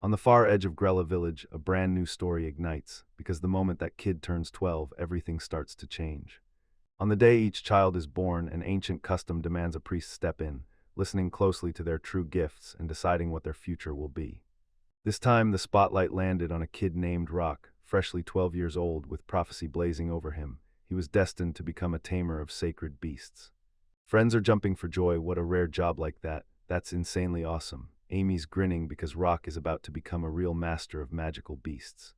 On the far edge of Grella Village, a brand new story ignites, because the moment that kid turns 12, everything starts to change. On the day each child is born, an ancient custom demands a priest step in, listening closely to their true gifts and deciding what their future will be. This time, the spotlight landed on a kid named Rock, freshly 12 years old, with prophecy blazing over him. He was destined to become a tamer of sacred beasts. Friends are jumping for joy. What a rare job like that. That's insanely awesome. Amy's grinning because Rock is about to become a real master of magical beasts.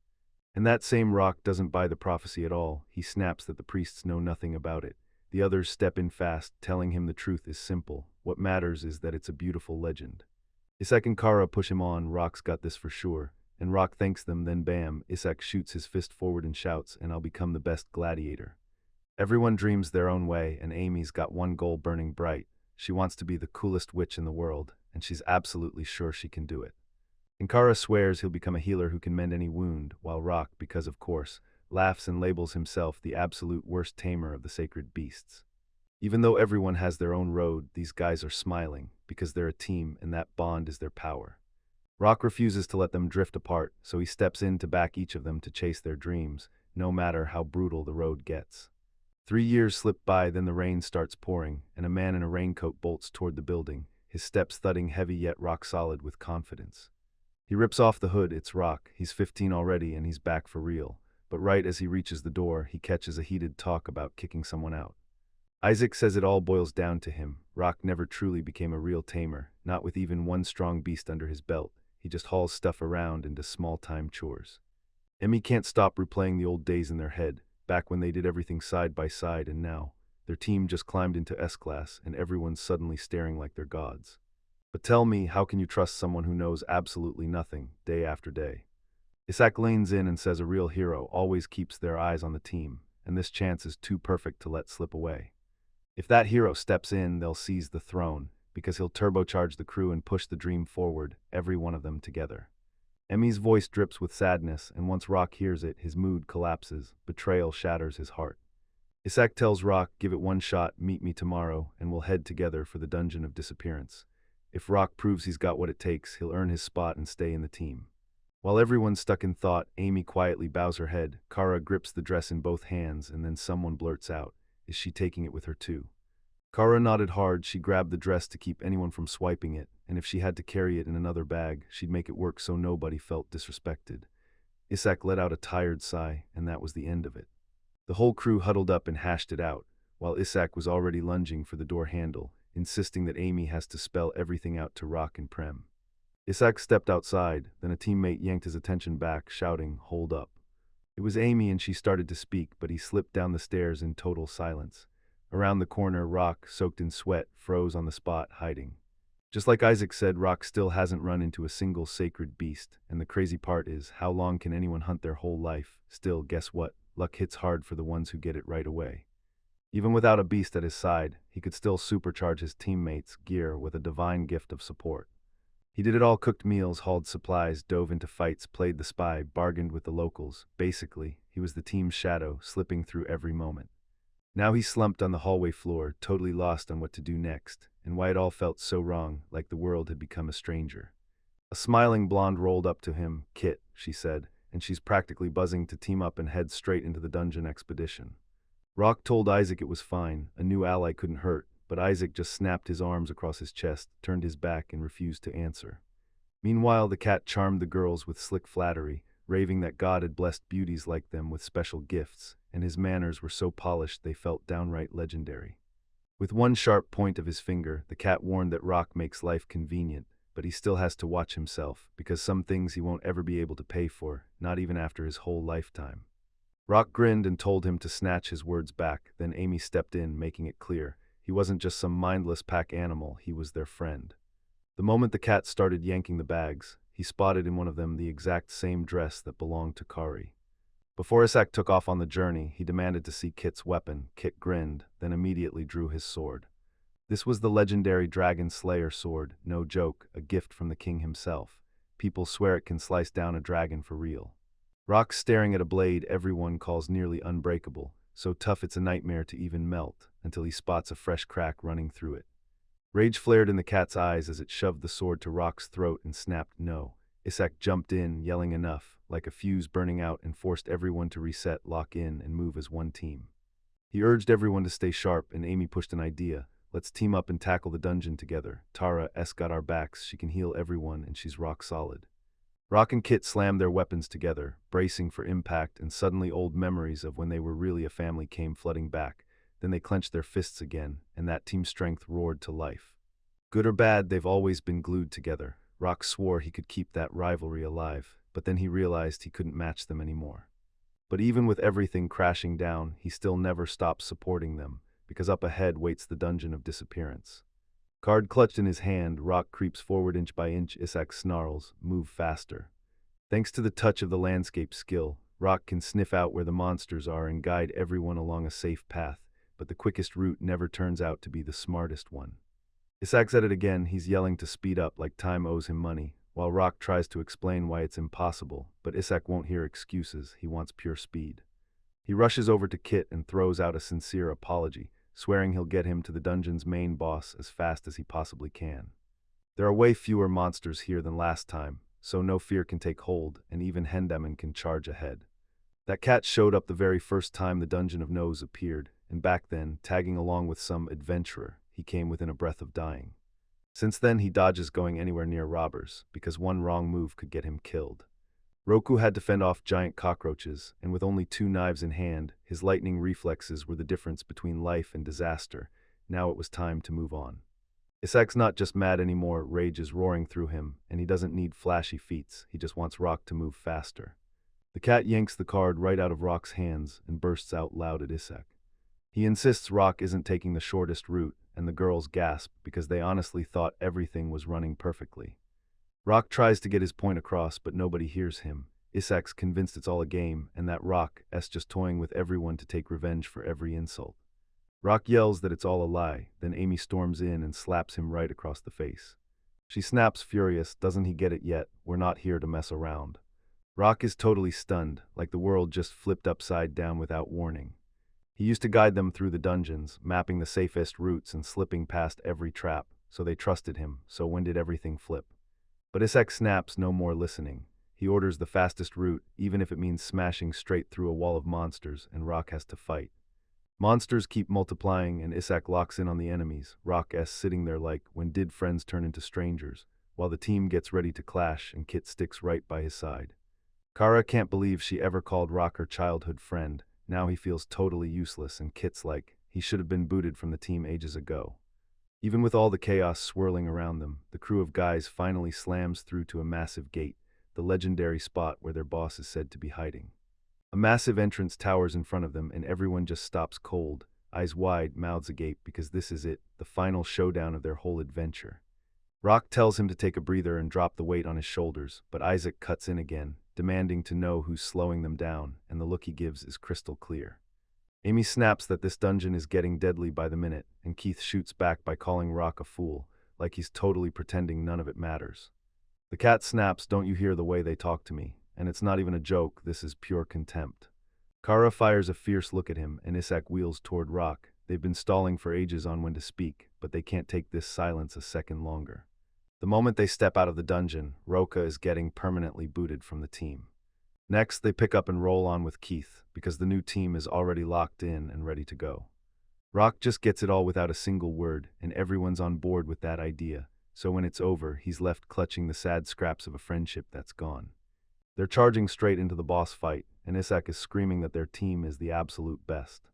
And that same Rock doesn't buy the prophecy at all. He snaps that the priests know nothing about it. The others step in fast, telling him the truth is simple. What matters is that it's a beautiful legend. Isekai and Kara push him on. Rock's got this for sure. And Rock thanks them, then bam, Isekai shoots his fist forward and shouts, "And I'll become the best gladiator." Everyone dreams their own way, and Amy's got one goal burning bright. She wants to be the coolest witch in the world, and she's absolutely sure she can do it. Ankara swears he'll become a healer who can mend any wound, while Rock, because of course, laughs and labels himself the absolute worst tamer of the sacred beasts. Even though everyone has their own road, these guys are smiling, because they're a team and that bond is their power. Rock refuses to let them drift apart, so he steps in to back each of them to chase their dreams, no matter how brutal the road gets. 3 years slip by, then the rain starts pouring, and a man in a raincoat bolts toward the building, his steps thudding heavy yet rock solid with confidence. He rips off the hood. It's Rock. He's 15 already and he's back for real. But right as he reaches the door, he catches a heated talk about kicking someone out. Isaac says it all boils down to him. Rock never truly became a real tamer, not with even one strong beast under his belt. He just hauls stuff around and does small-time chores. Emmy can't stop replaying the old days in their head, back when they did everything side by side, and now their team just climbed into S-Class and everyone's suddenly staring like they're gods. But tell me, how can you trust someone who knows absolutely nothing, day after day? Isak leans in and says a real hero always keeps their eyes on the team, and this chance is too perfect to let slip away. If that hero steps in, they'll seize the throne, because he'll turbocharge the crew and push the dream forward, every one of them together. Emmy's voice drips with sadness, and once Rock hears it, his mood collapses. Betrayal shatters his heart. Isak tells Rock, "Give it one shot, meet me tomorrow, and we'll head together for the Dungeon of Disappearance." If Rock proves he's got what it takes, he'll earn his spot and stay in the team. While everyone's stuck in thought, Amy quietly bows her head. Kara grips the dress in both hands, and then someone blurts out, "Is she taking it with her too?" Kara nodded hard. She grabbed the dress to keep anyone from swiping it, and if she had to carry it in another bag, she'd make it work so nobody felt disrespected. Isak let out a tired sigh, and that was the end of it. The whole crew huddled up and hashed it out, while Isak was already lunging for the door handle, insisting that Amy has to spell everything out to Rock and Prem. Isak stepped outside, then a teammate yanked his attention back, shouting, "Hold up." It was Amy, and she started to speak, but he slipped down the stairs in total silence. Around the corner, Rock, soaked in sweat, froze on the spot, hiding. Just like Isaac said, Rock still hasn't run into a single sacred beast, and the crazy part is, how long can anyone hunt their whole life? Still, guess what? Luck hits hard for the ones who get it right away. Even without a beast at his side, he could still supercharge his teammates' gear with a divine gift of support. He did it all: cooked meals, hauled supplies, dove into fights, played the spy, bargained with the locals. Basically, he was the team's shadow, slipping through every moment. Now he slumped on the hallway floor, totally lost on what to do next, and why it all felt so wrong, like the world had become a stranger. A smiling blonde rolled up to him. "Kit," she said, "and she's practically buzzing to team up and head straight into the dungeon expedition." Rock told Isaac it was fine, a new ally couldn't hurt, but Isaac just snapped his arms across his chest, turned his back, and refused to answer. Meanwhile, the cat charmed the girls with slick flattery, raving that God had blessed beauties like them with special gifts, and his manners were so polished they felt downright legendary. With one sharp point of his finger, the cat warned that Rock makes life convenient, but he still has to watch himself, because some things he won't ever be able to pay for, not even after his whole lifetime. Rock grinned and told him to snatch his words back, then Amy stepped in, making it clear he wasn't just some mindless pack animal, he was their friend. The moment the cat started yanking the bags, he spotted in one of them the exact same dress that belonged to Kari. Before Isak took off on the journey, he demanded to see Kit's weapon. Kit grinned, then immediately drew his sword. This was the legendary Dragon Slayer sword, no joke, a gift from the king himself. People swear it can slice down a dragon for real. Rock staring at a blade everyone calls nearly unbreakable, so tough it's a nightmare to even melt, until he spots a fresh crack running through it. Rage flared in the cat's eyes as it shoved the sword to Rock's throat and snapped no. Isak jumped in, yelling enough, like a fuse burning out, and forced everyone to reset, lock in, and move as one team. He urged everyone to stay sharp, and Amy pushed an idea. Let's team up and tackle the dungeon together. Tara's got our backs, she can heal everyone, and she's rock solid. Rock and Kit slammed their weapons together, bracing for impact, and suddenly old memories of when they were really a family came flooding back. Then they clenched their fists again, and that team strength roared to life. Good or bad, they've always been glued together. Rock swore he could keep that rivalry alive, but then he realized he couldn't match them anymore. But even with everything crashing down, he still never stops supporting them, because up ahead waits the dungeon of disappearance. Card clutched in his hand, Rock creeps forward inch by inch. Isak snarls, move faster. Thanks to the touch of the landscape skill, Rock can sniff out where the monsters are and guide everyone along a safe path, but the quickest route never turns out to be the smartest one. Isak's at it again, he's yelling to speed up like time owes him money, while Rock tries to explain why it's impossible, but Isak won't hear excuses, he wants pure speed. He rushes over to Kit and throws out a sincere apology, swearing he'll get him to the dungeon's main boss as fast as he possibly can. There are way fewer monsters here than last time, so no fear can take hold, and even Hendaman can charge ahead. That cat showed up the very first time the Dungeon of No's appeared, and back then, tagging along with some adventurer, he came within a breath of dying. Since then he dodges going anywhere near robbers, because one wrong move could get him killed. Roku had to fend off giant cockroaches, and with only 2 knives in hand, his lightning reflexes were the difference between life and disaster. Now it was time to move on. Isak's not just mad anymore, rage is roaring through him, and he doesn't need flashy feats, he just wants Rock to move faster. The cat yanks the card right out of Rock's hands and bursts out loud at Isak. He insists Rock isn't taking the shortest route, and the girls gasp because they honestly thought everything was running perfectly. Rock tries to get his point across, but nobody hears him. Isak's convinced it's all a game, and that Rock's just toying with everyone to take revenge for every insult. Rock yells that it's all a lie, then Amy storms in and slaps him right across the face. She snaps furious, doesn't he get it yet? We're not here to mess around. Rock is totally stunned, like the world just flipped upside down without warning. He used to guide them through the dungeons, mapping the safest routes and slipping past every trap, so they trusted him, so when did everything flip? But Isak snaps, no more listening. He orders the fastest route, even if it means smashing straight through a wall of monsters, and Rock has to fight. Monsters keep multiplying, and Isak locks in on the enemies, Rock's sitting there like, when did friends turn into strangers, while the team gets ready to clash and Kit sticks right by his side. Kara can't believe she ever called Rock her childhood friend. Now he feels totally useless, and Kit's like, he should have been booted from the team ages ago. Even with all the chaos swirling around them, the crew of guys finally slams through to a massive gate, the legendary spot where their boss is said to be hiding. A massive entrance towers in front of them, and everyone just stops cold, eyes wide, mouths agape, because this is it, the final showdown of their whole adventure. Rock tells him to take a breather and drop the weight on his shoulders, but Isaac cuts in again, demanding to know who's slowing them down, and the look he gives is crystal clear. Amy snaps that this dungeon is getting deadly by the minute, and Keith shoots back by calling Rock a fool, like he's totally pretending none of it matters. The cat snaps, don't you hear the way they talk to me? And it's not even a joke, this is pure contempt. Kara fires a fierce look at him, and Isak wheels toward Rock. They've been stalling for ages on when to speak, but they can't take this silence a second longer. The moment they step out of the dungeon, Roka is getting permanently booted from the team. Next, they pick up and roll on with Keith, because the new team is already locked in and ready to go. Rock just gets it all without a single word, and everyone's on board with that idea, so when it's over, he's left clutching the sad scraps of a friendship that's gone. They're charging straight into the boss fight, and Isak is screaming that their team is the absolute best.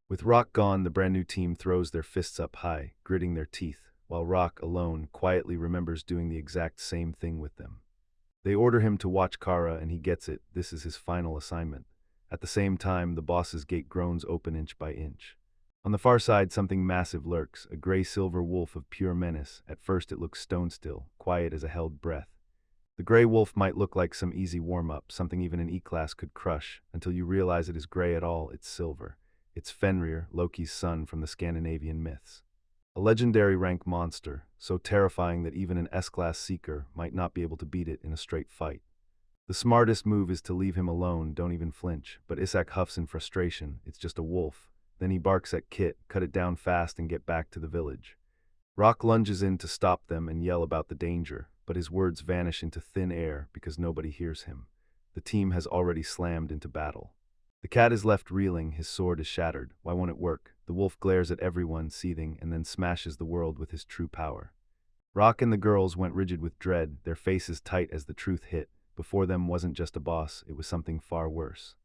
With Rock gone, the brand new team throws their fists up high, gritting their teeth, while Rock, alone, quietly remembers doing the exact same thing with them. They order him to watch Kara, and he gets it, this is his final assignment. At the same time, the boss's gate groans open inch by inch. On the far side, something massive lurks, a gray-silver wolf of pure menace. At first it looks stone-still, quiet as a held breath. The gray wolf might look like some easy warm-up, something even an E-class could crush, until you realize it is gray at all, it's silver. It's Fenrir, Loki's son from the Scandinavian myths. A legendary rank monster, so terrifying that even an S-class seeker might not be able to beat it in a straight fight. The smartest move is to leave him alone, don't even flinch, but Isak huffs in frustration, it's just a wolf. Then he barks at Kit, cut it down fast and get back to the village. Rock lunges in to stop them and yell about the danger, but his words vanish into thin air because nobody hears him. The team has already slammed into battle. The cat is left reeling, his sword is shattered. Why won't it work? The wolf glares at everyone, seething, and then smashes the world with his true power. Rock and the girls went rigid with dread, their faces tight as the truth hit. Before them wasn't just a boss, it was something far worse.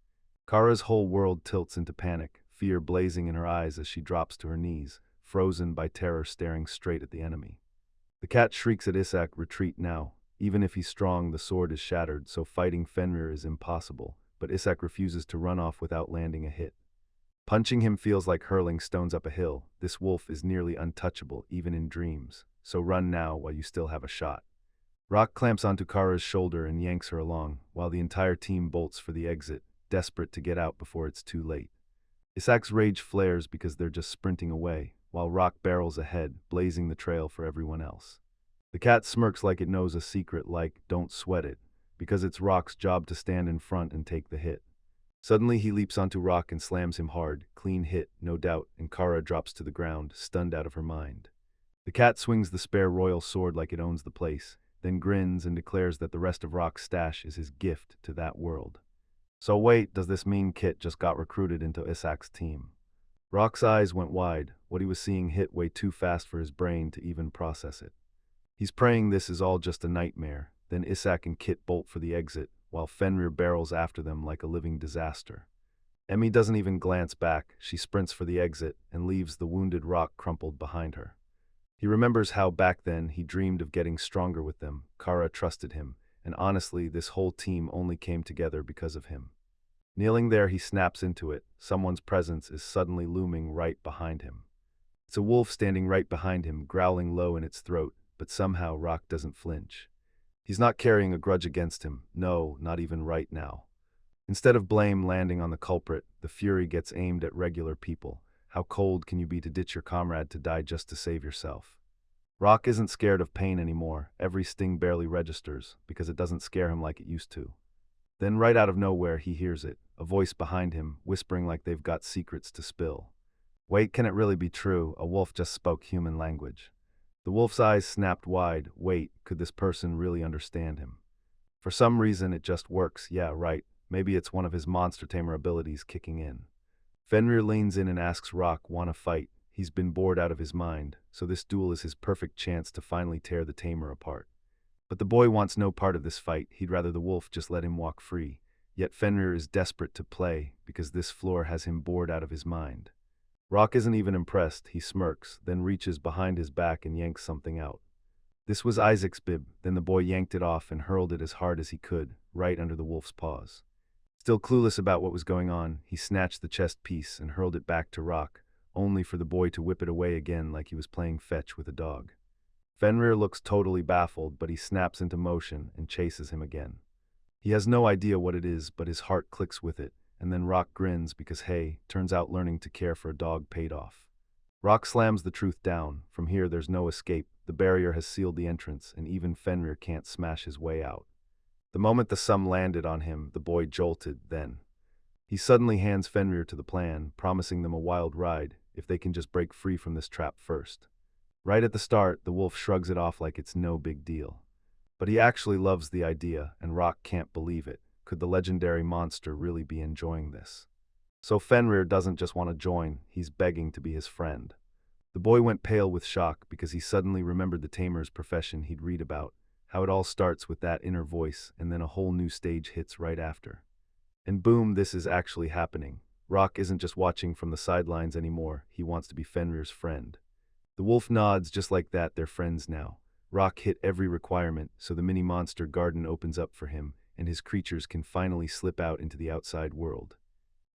Kara's whole world tilts into panic, fear blazing in her eyes as she drops to her knees, frozen by terror staring straight at the enemy. The cat shrieks at Isak, retreat now. Even if he's strong, the sword is shattered, so fighting Fenrir is impossible, but Isak refuses to run off without landing a hit. Punching him feels like hurling stones up a hill. This wolf is nearly untouchable, even in dreams, so run now while you still have a shot. Rock clamps onto Kara's shoulder and yanks her along, while the entire team bolts for the exit, desperate to get out before it's too late. Isak's rage flares because they're just sprinting away, while Rock barrels ahead, blazing the trail for everyone else. The cat smirks like it knows a secret, like, don't sweat it, because it's Rock's job to stand in front and take the hit. Suddenly he leaps onto Rock and slams him hard, clean hit, no doubt, and Kara drops to the ground, stunned out of her mind. The cat swings the spare royal sword like it owns the place, then grins and declares that the rest of Rock's stash is his gift to that world. So wait, does this mean Kit just got recruited into Isak's team? Rock's eyes went wide. What he was seeing hit way too fast for his brain to even process it. He's praying this is all just a nightmare. Then Isak and Kit bolt for the exit, while Fenrir barrels after them like a living disaster. Emmy doesn't even glance back. She sprints for the exit and leaves the wounded Rock crumpled behind her. He remembers how back then he dreamed of getting stronger with them. Kara trusted him, and honestly, this whole team only came together because of him. Kneeling there, he snaps into it. Someone's presence is suddenly looming right behind him. It's a wolf standing right behind him, growling low in its throat, but somehow Rock doesn't flinch. He's not carrying a grudge against him. No, not even right now. Instead of blame landing on the culprit, the fury gets aimed at regular people. How cold can you be to ditch your comrade to die just to save yourself? Rock isn't scared of pain anymore. Every sting barely registers, because it doesn't scare him like it used to. Then right out of nowhere he hears it, a voice behind him, whispering like they've got secrets to spill. Wait, can it really be true? A wolf just spoke human language. The wolf's eyes snapped wide. Wait, could this person really understand him? For some reason it just works. Yeah, right. Maybe it's one of his monster tamer abilities kicking in. Fenrir leans in and asks Rock, wanna fight? He's been bored out of his mind, so this duel is his perfect chance to finally tear the tamer apart. But the boy wants no part of this fight. He'd rather the wolf just let him walk free. Yet Fenrir is desperate to play, because this floor has him bored out of his mind. Rock isn't even impressed. He smirks, then reaches behind his back and yanks something out. This was Isaac's bib. Then the boy yanked it off and hurled it as hard as he could, right under the wolf's paws. Still clueless about what was going on, he snatched the chest piece and hurled it back to Rock, only for the boy to whip it away again like he was playing fetch with a dog. Fenrir looks totally baffled, but he snaps into motion and chases him again. He has no idea what it is, but his heart clicks with it, and then Rock grins because hey, turns out learning to care for a dog paid off. Rock slams the truth down. From here there's no escape. The barrier has sealed the entrance, and even Fenrir can't smash his way out. The moment the sum landed on him, the boy jolted, then. He suddenly hands Fenrir to the plan, promising them a wild ride, if they can just break free from this trap first. Right at the start, the wolf shrugs it off like it's no big deal. But he actually loves the idea, and Rock can't believe it. Could the legendary monster really be enjoying this? So Fenrir doesn't just want to join, he's begging to be his friend. The boy went pale with shock because he suddenly remembered the tamer's profession he'd read about, how it all starts with that inner voice and then a whole new stage hits right after. And boom, this is actually happening. Rock isn't just watching from the sidelines anymore, he wants to be Fenrir's friend. The wolf nods. Just like that, they're friends now. Rock hit every requirement, so the mini-monster garden opens up for him, and his creatures can finally slip out into the outside world.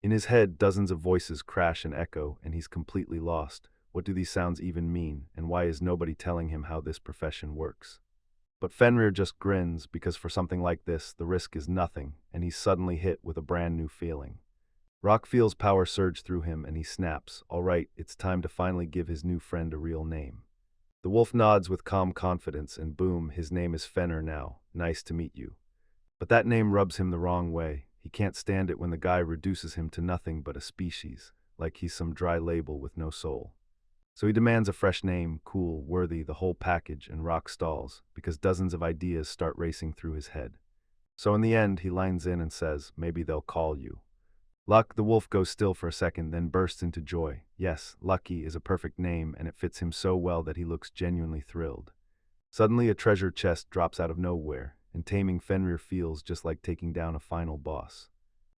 In his head, dozens of voices crash and echo, and he's completely lost. What do these sounds even mean, and why is nobody telling him how this profession works? But Fenrir just grins, because for something like this, the risk is nothing, and he's suddenly hit with a brand new feeling. Rock feels power surge through him, and he snaps. All right, it's time to finally give his new friend a real name. The wolf nods with calm confidence, and boom, his name is Fenrir now. Nice to meet you. But that name rubs him the wrong way. He can't stand it when the guy reduces him to nothing but a species, like he's some dry label with no soul. So he demands a fresh name, cool, worthy, the whole package, and Rock stalls, because dozens of ideas start racing through his head. So in the end, he lines in and says, maybe they'll call you. Luck, the wolf goes still for a second, then bursts into joy. Yes, Lucky is a perfect name, and it fits him so well that he looks genuinely thrilled. Suddenly, a treasure chest drops out of nowhere, and taming Fenrir feels just like taking down a final boss.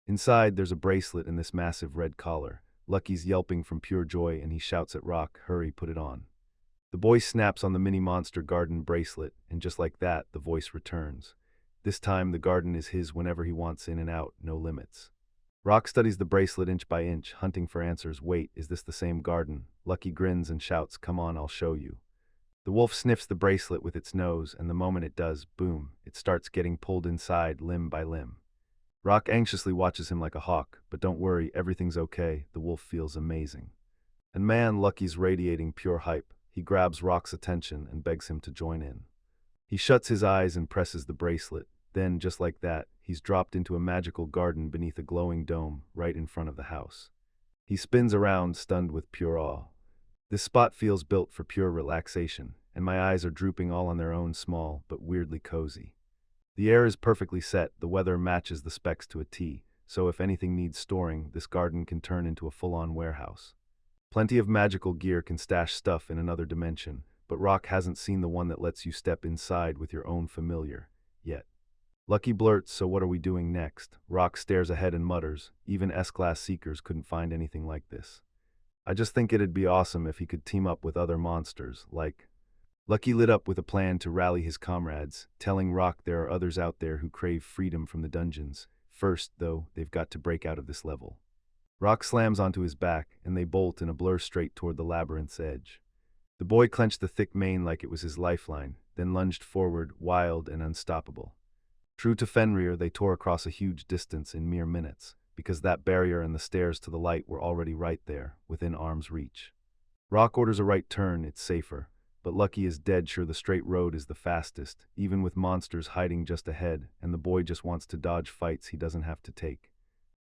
Inside, there's a bracelet and this massive red collar. Lucky's yelping from pure joy, and he shouts at Rock, hurry, put it on. The boy snaps on the mini monster garden bracelet, and just like that, the voice returns. This time, the garden is his whenever he wants, in and out, no limits. Rock studies the bracelet inch by inch, hunting for answers. Wait, is this the same garden? Lucky grins and shouts, come on, I'll show you. The wolf sniffs the bracelet with its nose, and the moment it does, boom, it starts getting pulled inside, limb by limb. Rock anxiously watches him like a hawk, but don't worry, everything's okay, the wolf feels amazing. And man, Lucky's radiating pure hype. He grabs Rock's attention and begs him to join in. He shuts his eyes and presses the bracelet. Then, just like that, he's dropped into a magical garden beneath a glowing dome, right in front of the house. He spins around, stunned with pure awe. This spot feels built for pure relaxation, and my eyes are drooping all on their own, small, but weirdly cozy. The air is perfectly set, the weather matches the specs to a T, so if anything needs storing, this garden can turn into a full-on warehouse. Plenty of magical gear can stash stuff in another dimension, but Rock hasn't seen the one that lets you step inside with your own familiar, yet. Lucky blurts, so what are we doing next? Rock stares ahead and mutters, even S-Class seekers couldn't find anything like this. I just think it'd be awesome if he could team up with other monsters, like... Lucky lit up with a plan to rally his comrades, telling Rock there are others out there who crave freedom from the dungeons. First, though, they've got to break out of this level. Rock slams onto his back, and they bolt in a blur straight toward the labyrinth's edge. The boy clenched the thick mane like it was his lifeline, then lunged forward, wild and unstoppable. True to Fenrir, they tore across a huge distance in mere minutes, because that barrier and the stairs to the light were already right there, within arm's reach. Rock orders a right turn, it's safer. But Lucky is dead sure the straight road is the fastest, even with monsters hiding just ahead, and the boy just wants to dodge fights he doesn't have to take.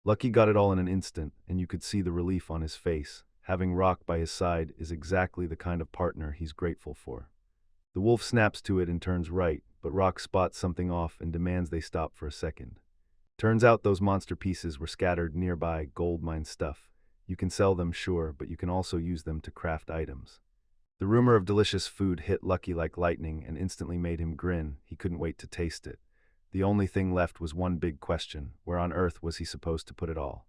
Lucky got it all in an instant, and you could see the relief on his face. Having Rock by his side is exactly the kind of partner he's grateful for. The wolf snaps to it and turns right, but Rock spots something off and demands they stop for a second. Turns out those monster pieces were scattered nearby, gold mine stuff. You can sell them, sure, but you can also use them to craft items. The rumor of delicious food hit Lucky like lightning and instantly made him grin. He couldn't wait to taste it. The only thing left was one big question: where on earth was he supposed to put it all?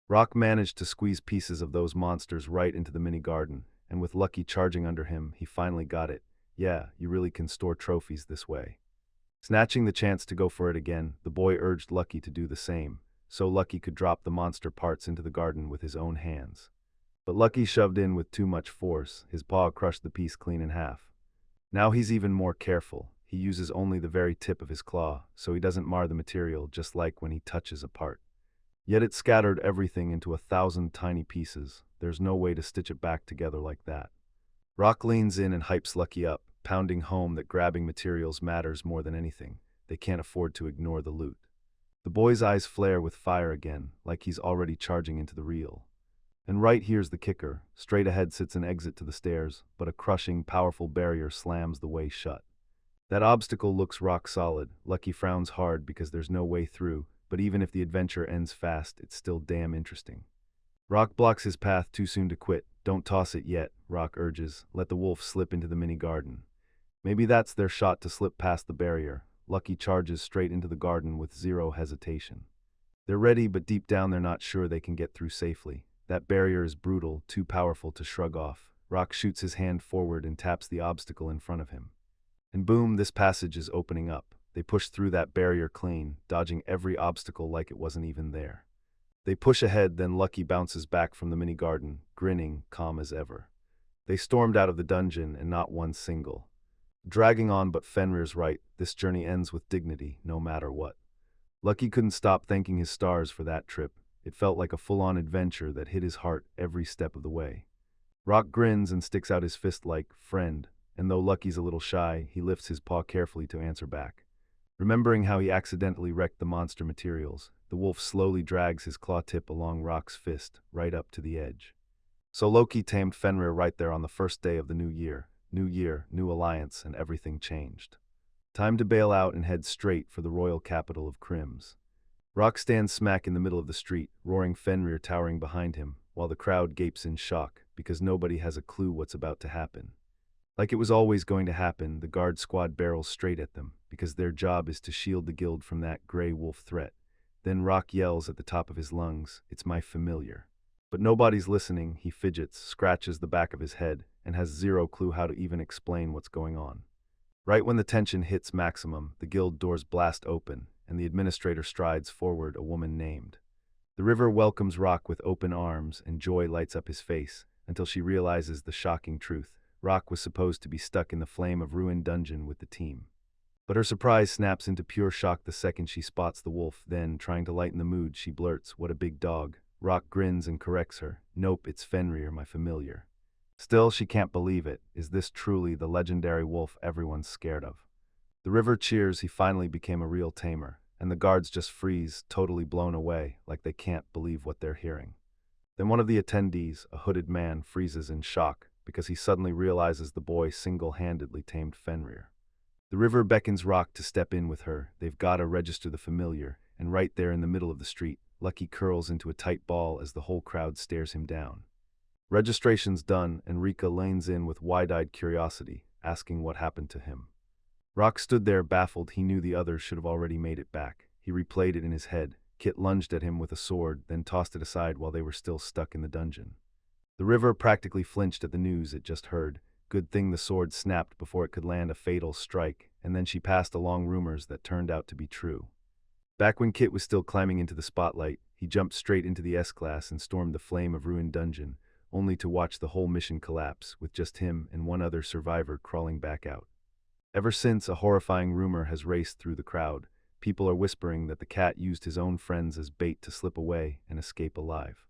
Rock managed to squeeze pieces of those monsters right into the mini garden, and with Lucky charging under him, he finally got it. Yeah, you really can store trophies this way. Snatching the chance to go for it again, the boy urged Lucky to do the same, so Lucky could drop the monster parts into the garden with his own hands. But Lucky shoved in with too much force. His paw crushed the piece clean in half. Now he's even more careful. He uses only the very tip of his claw, so he doesn't mar the material, just like when he touches a part. Yet it scattered everything into 1,000 tiny pieces. There's no way to stitch it back together like that. Rock leans in and hypes Lucky up, pounding home that grabbing materials matters more than anything. They can't afford to ignore the loot. The boy's eyes flare with fire again, like he's already charging into the reel. And right here's the kicker. Straight ahead sits an exit to the stairs, but a crushing, powerful barrier slams the way shut. That obstacle looks rock solid. Lucky frowns hard because there's no way through, but even if the adventure ends fast, it's still damn interesting. Rock blocks his path too soon to quit. Don't toss it yet, Rock urges. Let the wolf slip into the mini garden. Maybe that's their shot to slip past the barrier. Lucky charges straight into the garden with zero hesitation. They're ready, but deep down they're not sure they can get through safely. That barrier is brutal, too powerful to shrug off. Rock shoots his hand forward and taps the obstacle in front of him. And boom, this passage is opening up. They push through that barrier clean, dodging every obstacle like it wasn't even there. They push ahead, then Lucky bounces back from the mini garden, grinning, calm as ever. They stormed out of the dungeon, and not one single. Dragging on, but Fenrir's right, this journey ends with dignity, no matter what. Lucky couldn't stop thanking his stars for that trip. It felt like a full-on adventure that hit his heart every step of the way. Rock grins and sticks out his fist like, friend, and though Lucky's a little shy, he lifts his paw carefully to answer back. Remembering how he accidentally wrecked the monster materials, the wolf slowly drags his claw tip along Rock's fist, right up to the edge. So Loki tamed Fenrir right there on the first day of the new year. New year, new alliance, and everything changed. Time to bail out and head straight for the royal capital of Crims. Rock stands smack in the middle of the street, roaring Fenrir towering behind him, while the crowd gapes in shock, because nobody has a clue what's about to happen. Like it was always going to happen, the guard squad barrels straight at them, because their job is to shield the guild from that gray wolf threat. Then Rock yells at the top of his lungs, "It's my familiar." But nobody's listening. He fidgets, scratches the back of his head, and has zero clue how to even explain what's going on. Right when the tension hits maximum, the guild doors blast open, and the administrator strides forward, a woman named. The river welcomes Rock with open arms, and joy lights up his face, until she realizes the shocking truth. Rock was supposed to be stuck in the flame of ruined dungeon with the team. But her surprise snaps into pure shock the second she spots the wolf. Then, trying to lighten the mood, she blurts, "What a big dog." Rock grins and corrects her, "Nope, it's Fenrir, my familiar." Still, she can't believe it. Is this truly the legendary wolf everyone's scared of? The river cheers. He finally became a real tamer, and the guards just freeze, totally blown away, like they can't believe what they're hearing. Then one of the attendees, a hooded man, freezes in shock, because he suddenly realizes the boy single-handedly tamed Fenrir. The river beckons Rock to step in with her. They've gotta register the familiar, and right there in the middle of the street, Lucky curls into a tight ball as the whole crowd stares him down. Registration's done, and Rika lanes in with wide-eyed curiosity, asking what happened to him. Rock stood there baffled. He knew the others should have already made it back. He replayed it in his head. Kit lunged at him with a sword, then tossed it aside while they were still stuck in the dungeon. The river practically flinched at the news it just heard. Good thing the sword snapped before it could land a fatal strike, and then she passed along rumors that turned out to be true. Back when Kit was still climbing into the spotlight, he jumped straight into the S-Class and stormed the flame of ruined dungeon, only to watch the whole mission collapse, with just him and one other survivor crawling back out. Ever since, a horrifying rumor has raced through the crowd. People are whispering that the cat used his own friends as bait to slip away and escape alive.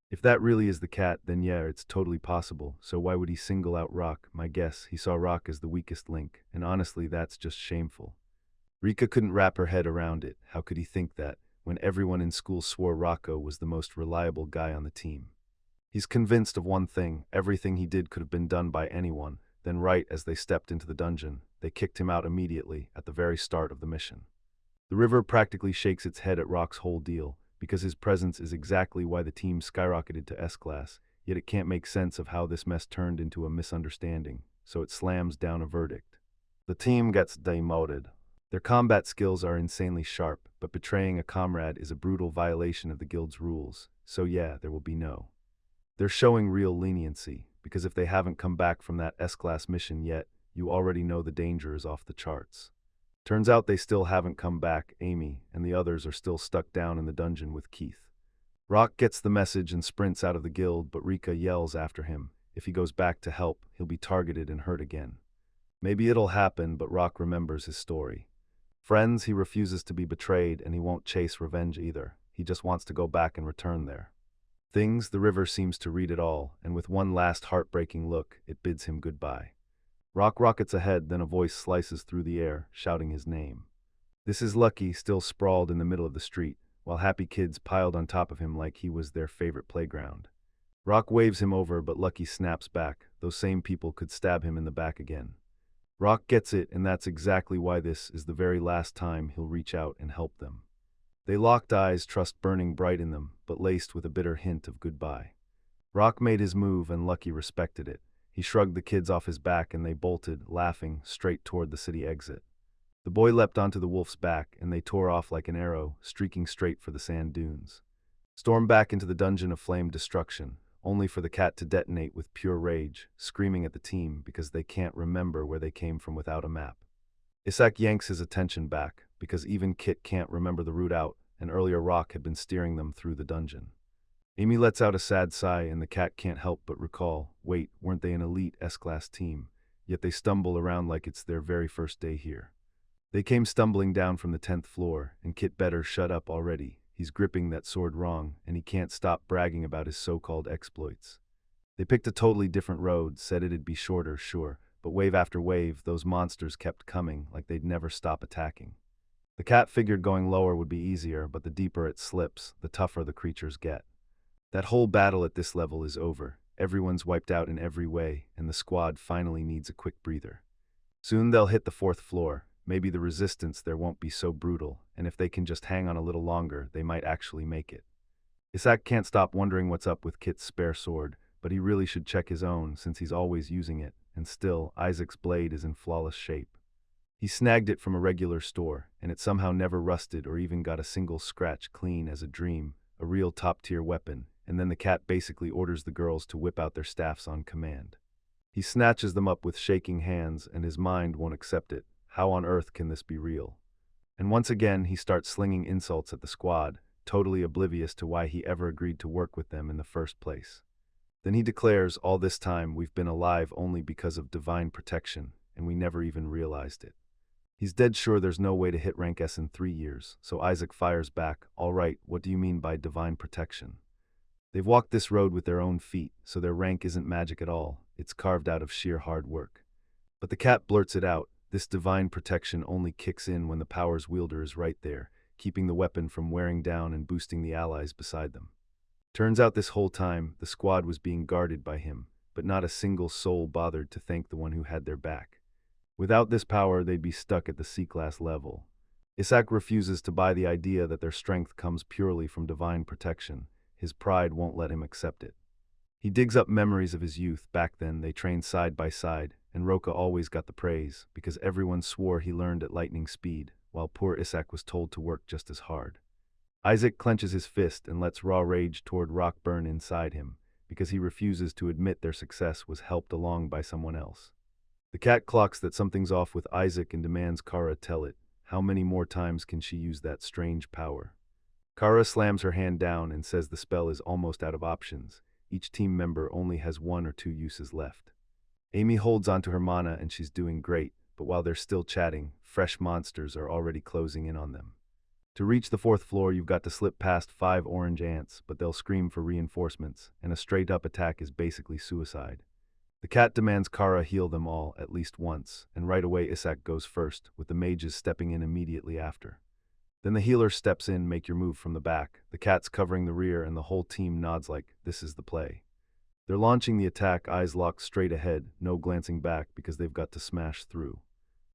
If that really is the cat, then yeah, it's totally possible, so why would he single out Rock? My guess, he saw Rock as the weakest link, and honestly, that's just shameful. Rika couldn't wrap her head around it. How could he think that, when everyone in school swore Rocco was the most reliable guy on the team? He's convinced of one thing: everything he did could have been done by anyone. Then right as they stepped into the dungeon, they kicked him out immediately, at the very start of the mission. The river practically shakes its head at Rock's whole deal, because his presence is exactly why the team skyrocketed to S-Class, yet it can't make sense of how this mess turned into a misunderstanding, so it slams down a verdict. The team gets demoted. Their combat skills are insanely sharp, but betraying a comrade is a brutal violation of the guild's rules, so yeah, there will be no. They're showing real leniency, because if they haven't come back from that S-Class mission yet, you already know the danger is off the charts. Turns out they still haven't come back. Amy and the others are still stuck down in the dungeon with Keith. Rock gets the message and sprints out of the guild, but Rika yells after him. If he goes back to help, he'll be targeted and hurt again. Maybe it'll happen, but Rock remembers his story. Friends, he refuses to be betrayed, and he won't chase revenge either. He just wants to go back and return there. The river seems to read it all, and with one last heartbreaking look, it bids him goodbye. Rock rockets ahead, then a voice slices through the air, shouting his name. This is Lucky, still sprawled in the middle of the street, while happy kids piled on top of him like he was their favorite playground. Rock waves him over, but Lucky snaps back. Those same people could stab him in the back again. Rock gets it, and that's exactly why this is the very last time he'll reach out and help them. They locked eyes, trust burning bright in them, but laced with a bitter hint of goodbye. Rock made his move, and Lucky respected it. He shrugged the kids off his back, and they bolted, laughing, straight toward the city exit. The boy leapt onto the wolf's back, and they tore off like an arrow, streaking straight for the sand dunes. Stormed back into the dungeon of flamed destruction, only for the cat to detonate with pure rage, screaming at the team because they can't remember where they came from without a map. Isak yanks his attention back, because even Kit can't remember the route out, and earlier Rock had been steering them through the dungeon. Amy lets out a sad sigh, and the cat can't help but recall, wait, weren't they an elite S-Class team? Yet they stumble around like it's their very first day here. They came stumbling down from the 10th floor, and Kit better shut up already. He's gripping that sword wrong, and he can't stop bragging about his so-called exploits. They picked a totally different road, said it'd be shorter, sure, but wave after wave, those monsters kept coming like they'd never stop attacking. The cat figured going lower would be easier, but the deeper it slips, the tougher the creatures get. That whole battle at this level is over. everyone's wiped out in every way, and the squad finally needs a quick breather. Soon they'll hit the fourth floor. Maybe the resistance there won't be so brutal, and if they can just hang on a little longer, they might actually make it. Isak can't stop wondering what's up with Kit's spare sword, but he really should check his own since he's always using it, and still, Isaac's blade is in flawless shape. He snagged it from a regular store, and it somehow never rusted or even got a single scratch, clean as a dream, a real top-tier weapon, and then the cat basically orders the girls to whip out their staffs on command. He snatches them up with shaking hands, and his mind won't accept it. How on earth can this be real? And once again, he starts slinging insults at the squad, totally oblivious to why he ever agreed to work with them in the first place. Then he declares, all this time we've been alive only because of divine protection, and we never even realized it. He's dead sure there's no way to hit rank S in 3 years, so Isaac fires back, all right, what do you mean by divine protection? They've walked this road with their own feet, so their rank isn't magic at all, it's carved out of sheer hard work. But the cat blurts it out, this divine protection only kicks in when the power's wielder is right there, keeping the weapon from wearing down and boosting the allies beside them. Turns out this whole time, the squad was being guarded by him, but not a single soul bothered to thank the one who had their back. Without this power, they'd be stuck at the C-class level. Isak refuses to buy the idea that their strength comes purely from divine protection. His pride won't let him accept it. He digs up memories of his youth. Back then, they trained side by side, and Roka always got the praise, because everyone swore he learned at lightning speed, while poor Isak was told to work just as hard. Isaac clenches his fist and lets raw rage toward Rock burn inside him, because he refuses to admit their success was helped along by someone else. The cat clocks that something's off with Isaac and demands Kara tell it. How many more times can she use that strange power? Kara slams her hand down and says the spell is almost out of options. Each team member only has 1 or 2 uses left. Amy holds onto her mana and she's doing great, but while they're still chatting, fresh monsters are already closing in on them. To reach the 4th floor, you've got to slip past 5 orange ants, but they'll scream for reinforcements, and a straight-up attack is basically suicide. The cat demands Kara heal them all at least once, and right away Isak goes first, with the mages stepping in immediately after. Then the healer steps in, make your move from the back, the cat's covering the rear, and the whole team nods like, this is the play. They're launching the attack, eyes locked straight ahead, no glancing back because they've got to smash through.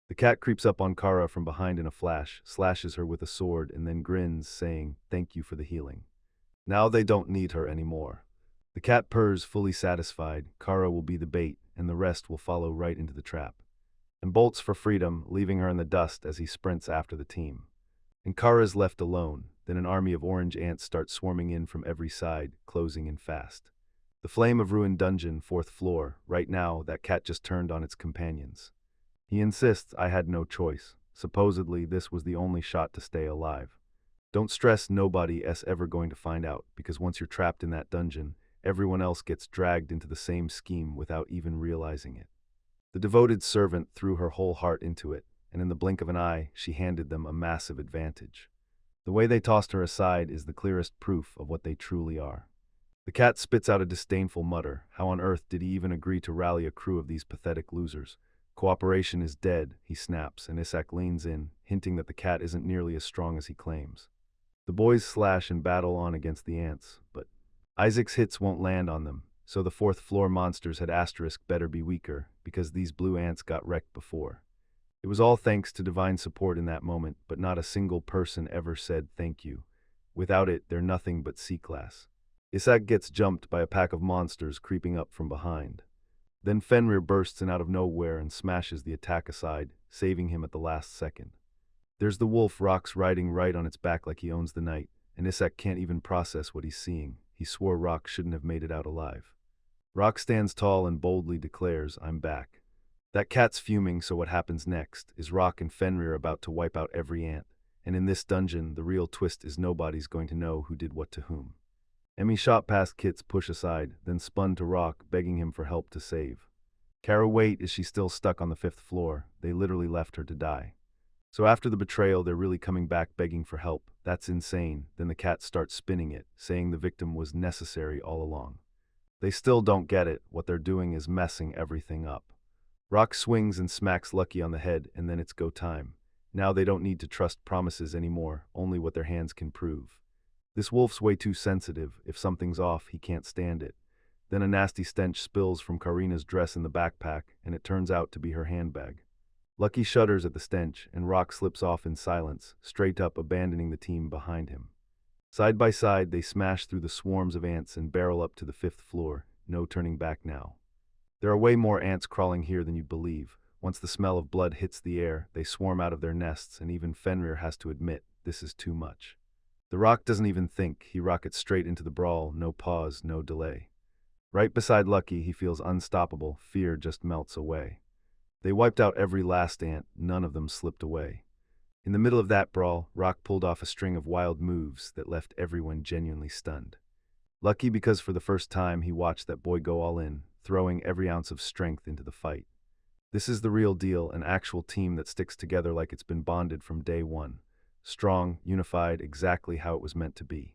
The cat creeps up on Kara from behind in a flash, slashes her with a sword, and then grins, saying, thank you for the healing. Now they don't need her anymore. The cat purrs, fully satisfied. Kara will be the bait, and the rest will follow right into the trap. And bolts for freedom, leaving her in the dust as he sprints after the team. And Kara's left alone. Then an army of orange ants starts swarming in from every side, closing in fast. The flame of ruined dungeon, 4th floor. Right now, that cat just turned on its companions. He insists I had no choice. Supposedly, this was the only shot to stay alive. Don't stress, nobody's ever going to find out, because once you're trapped in that dungeon, everyone else gets dragged into the same scheme without even realizing it. The devoted servant threw her whole heart into it, and in the blink of an eye, she handed them a massive advantage. The way they tossed her aside is the clearest proof of what they truly are. The cat spits out a disdainful mutter. How on earth did he even agree to rally a crew of these pathetic losers? Cooperation is dead, he snaps, and Isak leans in, hinting that the cat isn't nearly as strong as he claims. The boys slash and battle on against the ants, but Isaac's hits won't land on them, so the 4th floor monsters had asterisk better be weaker, because these blue ants got wrecked before. It was all thanks to divine support in that moment, but not a single person ever said thank you. Without it, they're nothing but C-class. Isak gets jumped by a pack of monsters creeping up from behind. Then Fenrir bursts in out of nowhere and smashes the attack aside, saving him at the last second. There's the wolf Rock's riding right on its back like he owns the night, and Isak can't even process what he's seeing. He swore Rock shouldn't have made it out alive. Rock stands tall and boldly declares, I'm back. That cat's fuming, so what happens next? Is Rock and Fenrir about to wipe out every ant? And in this dungeon, the real twist is nobody's going to know who did what to whom. Emmy shot past Kit's push aside, then spun to Rock, begging him for help to save. Kara wait, is she still stuck on the 5th floor? They literally left her to die. So after the betrayal, they're really coming back begging for help. That's insane. Then the cat starts spinning it, saying the victim was necessary all along. They still don't get it. What they're doing is messing everything up. Rock swings and smacks Lucky on the head, and then it's go time. Now they don't need to trust promises anymore, only what their hands can prove. This wolf's way too sensitive. If something's off, he can't stand it. Then a nasty stench spills from Karina's dress in the backpack, and it turns out to be her handbag. Lucky shudders at the stench, and Rock slips off in silence, straight up abandoning the team behind him. Side by side, they smash through the swarms of ants and barrel up to the 5th floor, no turning back now. There are way more ants crawling here than you'd believe. Once the smell of blood hits the air, they swarm out of their nests, and even Fenrir has to admit, this is too much. The Rock doesn't even think, he rockets straight into the brawl, no pause, no delay. Right beside Lucky, he feels unstoppable, fear just melts away. They wiped out every last ant, none of them slipped away. In the middle of that brawl, Rock pulled off a string of wild moves that left everyone genuinely stunned. Lucky because for the first time he watched that boy go all in, throwing every ounce of strength into the fight. This is the real deal, an actual team that sticks together like it's been bonded from day one. Strong, unified, exactly how it was meant to be.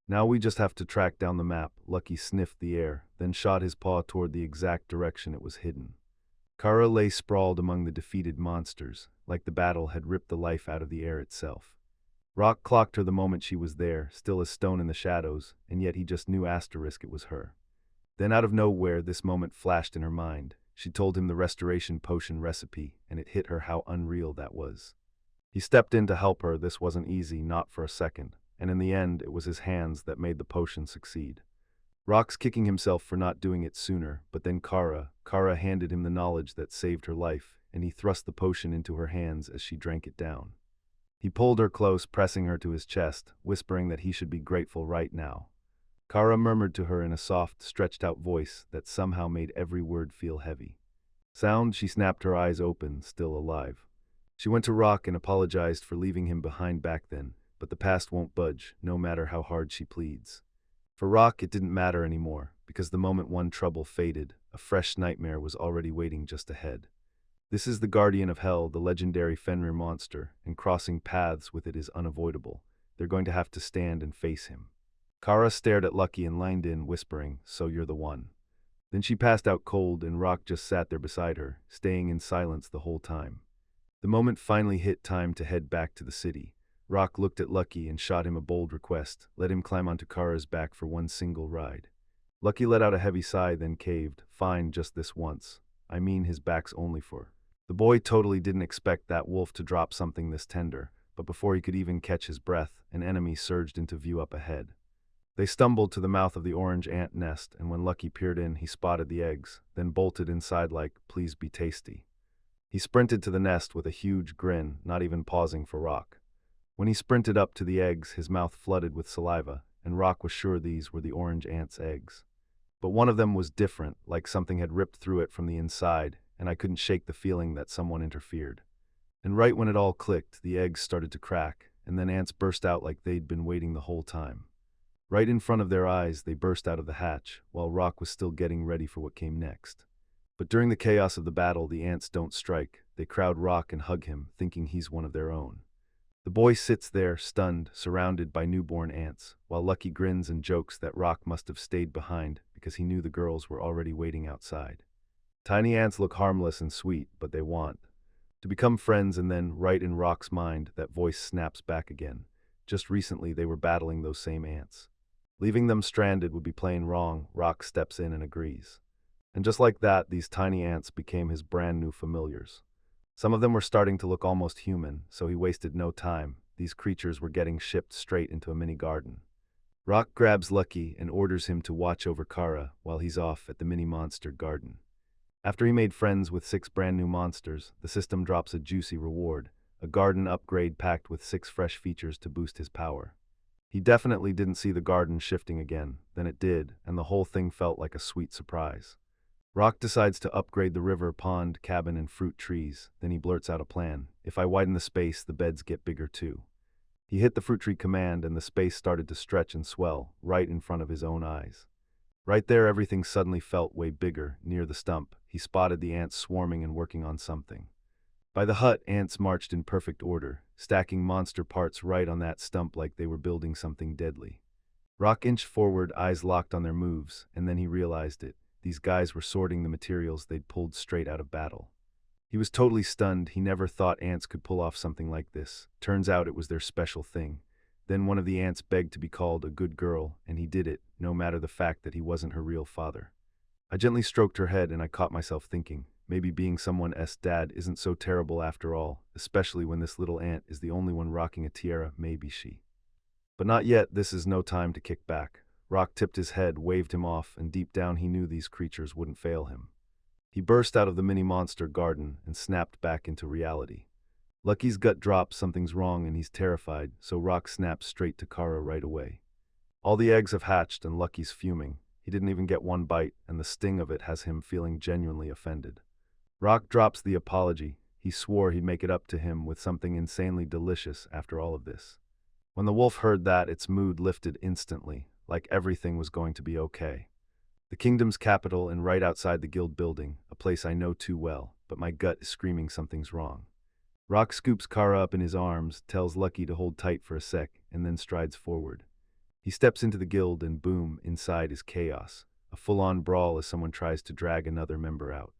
Now we just have to track down the map. Lucky sniffed the air, then shot his paw toward the exact direction it was hidden. Kara lay sprawled among the defeated monsters, like the battle had ripped the life out of the air itself. Rock clocked her the moment she was there, still as stone in the shadows, and yet he just knew asterisk it was her. Then out of nowhere, this moment flashed in her mind. She told him the restoration potion recipe, and it hit her how unreal that was. He stepped in to help her. This wasn't easy, not for a second, and in the end, it was his hands that made the potion succeed. Rock's kicking himself for not doing it sooner, but then Kara handed him the knowledge that saved her life, and he thrust the potion into her hands as she drank it down. He pulled her close, pressing her to his chest, whispering that he should be grateful right now. Kara murmured to her in a soft, stretched-out voice that somehow made every word feel heavy. Sound, she snapped, her eyes open, still alive. She went to Rock and apologized for leaving him behind back then, but the past won't budge, no matter how hard she pleads. For Rock, it didn't matter anymore, because the moment one trouble faded, a fresh nightmare was already waiting just ahead. This is the guardian of hell, the legendary Fenrir monster, and crossing paths with it is unavoidable. They're going to have to stand and face him. Kara stared at Lucky and leaned in, whispering, "So you're the one." Then she passed out cold, and Rock just sat there beside her, staying in silence the whole time. The moment finally hit, time to head back to the city. Rock looked at Lucky and shot him a bold request, let him climb onto Kara's back for one single ride. Lucky let out a heavy sigh, then caved. Fine, just this once. I mean, his back's only for. The boy totally didn't expect that wolf to drop something this tender, but before he could even catch his breath, an enemy surged into view up ahead. They stumbled to the mouth of the orange ant nest, and when Lucky peered in, he spotted the eggs, then bolted inside like, "Please be tasty." He sprinted to the nest with a huge grin, not even pausing for Rock. When he sprinted up to the eggs, his mouth flooded with saliva, and Rock was sure these were the orange ant's eggs. But one of them was different, like something had ripped through it from the inside, and I couldn't shake the feeling that someone interfered. And right when it all clicked, the eggs started to crack, and then ants burst out like they'd been waiting the whole time. Right in front of their eyes, they burst out of the hatch, while Rock was still getting ready for what came next. But during the chaos of the battle, the ants don't strike. They crowd Rock and hug him, thinking he's one of their own. The boy sits there, stunned, surrounded by newborn ants, while Lucky grins and jokes that Rock must have stayed behind because he knew the girls were already waiting outside. Tiny ants look harmless and sweet, but they want to become friends, and then, right in Rock's mind, that voice snaps back again. Just recently, they were battling those same ants. Leaving them stranded would be plain wrong. Rock steps in and agrees. And just like that, these tiny ants became his brand new familiars. Some of them were starting to look almost human, so he wasted no time. These creatures were getting shipped straight into a mini garden. Rock grabs Lucky and orders him to watch over Kara while he's off at the mini monster garden. After he made friends with 6 brand new monsters, the system drops a juicy reward, a garden upgrade packed with 6 fresh features to boost his power. He definitely didn't see the garden shifting again, then it did, and the whole thing felt like a sweet surprise. Rock decides to upgrade the river, pond, cabin, and fruit trees, then he blurts out a plan. If I widen the space, the beds get bigger too. He hit the fruit tree command and the space started to stretch and swell, right in front of his own eyes. Right there, everything suddenly felt way bigger. Near the stump, he spotted the ants swarming and working on something. By the hut, ants marched in perfect order, stacking monster parts right on that stump like they were building something deadly. Rock inched forward, eyes locked on their moves, and then he realized it. These guys were sorting the materials they'd pulled straight out of battle. He was totally stunned. He never thought ants could pull off something like this. Turns out it was their special thing. Then one of the aunts begged to be called a good girl, and he did it, no matter the fact that he wasn't her real father. I gently stroked her head and I caught myself thinking, maybe being someone's dad isn't so terrible after all, especially when this little aunt is the only one rocking a tiara, maybe she. But not yet, this is no time to kick back. Rock tipped his head, waved him off, and deep down he knew these creatures wouldn't fail him. He burst out of the mini-monster garden and snapped back into reality. Lucky's gut drops, something's wrong and he's terrified, so Rock snaps straight to Kara right away. All the eggs have hatched and Lucky's fuming. He didn't even get one bite, and the sting of it has him feeling genuinely offended. Rock drops the apology. He swore he'd make it up to him with something insanely delicious after all of this. When the wolf heard that, its mood lifted instantly, like everything was going to be okay. The kingdom's capital and right outside the guild building, a place I know too well, but my gut is screaming something's wrong. Rock scoops Kara up in his arms, tells Lucky to hold tight for a sec, and then strides forward. He steps into the guild and boom, inside is chaos. A full-on brawl as someone tries to drag another member out.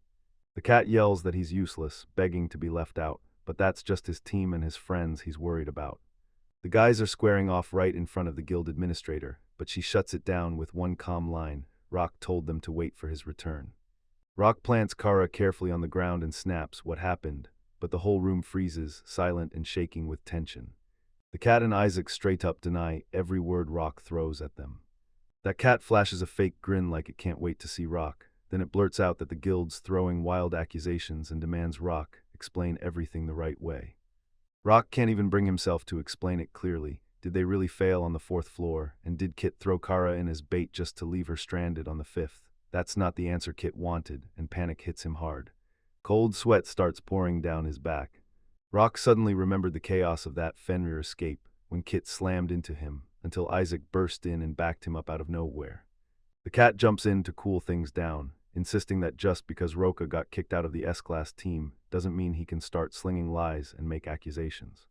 The cat yells that he's useless, begging to be left out, but that's just his team and his friends he's worried about. The guys are squaring off right in front of the guild administrator, but she shuts it down with one calm line. Rock told them to wait for his return. Rock plants Kara carefully on the ground and snaps, "What happened?" But the whole room freezes, silent and shaking with tension. The cat and Isaac straight up deny every word Rock throws at them. That cat flashes a fake grin like it can't wait to see Rock. Then it blurts out that the guild's throwing wild accusations and demands Rock explain everything the right way. Rock can't even bring himself to explain it clearly. Did they really fail on the 4th floor, and did Kit throw Kara in as bait just to leave her stranded on the 5th? That's not the answer Kit wanted, and panic hits him hard. Cold sweat starts pouring down his back. Rock suddenly remembered the chaos of that Fenrir escape when Kit slammed into him, until Isaac burst in and backed him up out of nowhere. The cat jumps in to cool things down, insisting that just because Roka got kicked out of the S-Class team doesn't mean he can start slinging lies and make accusations.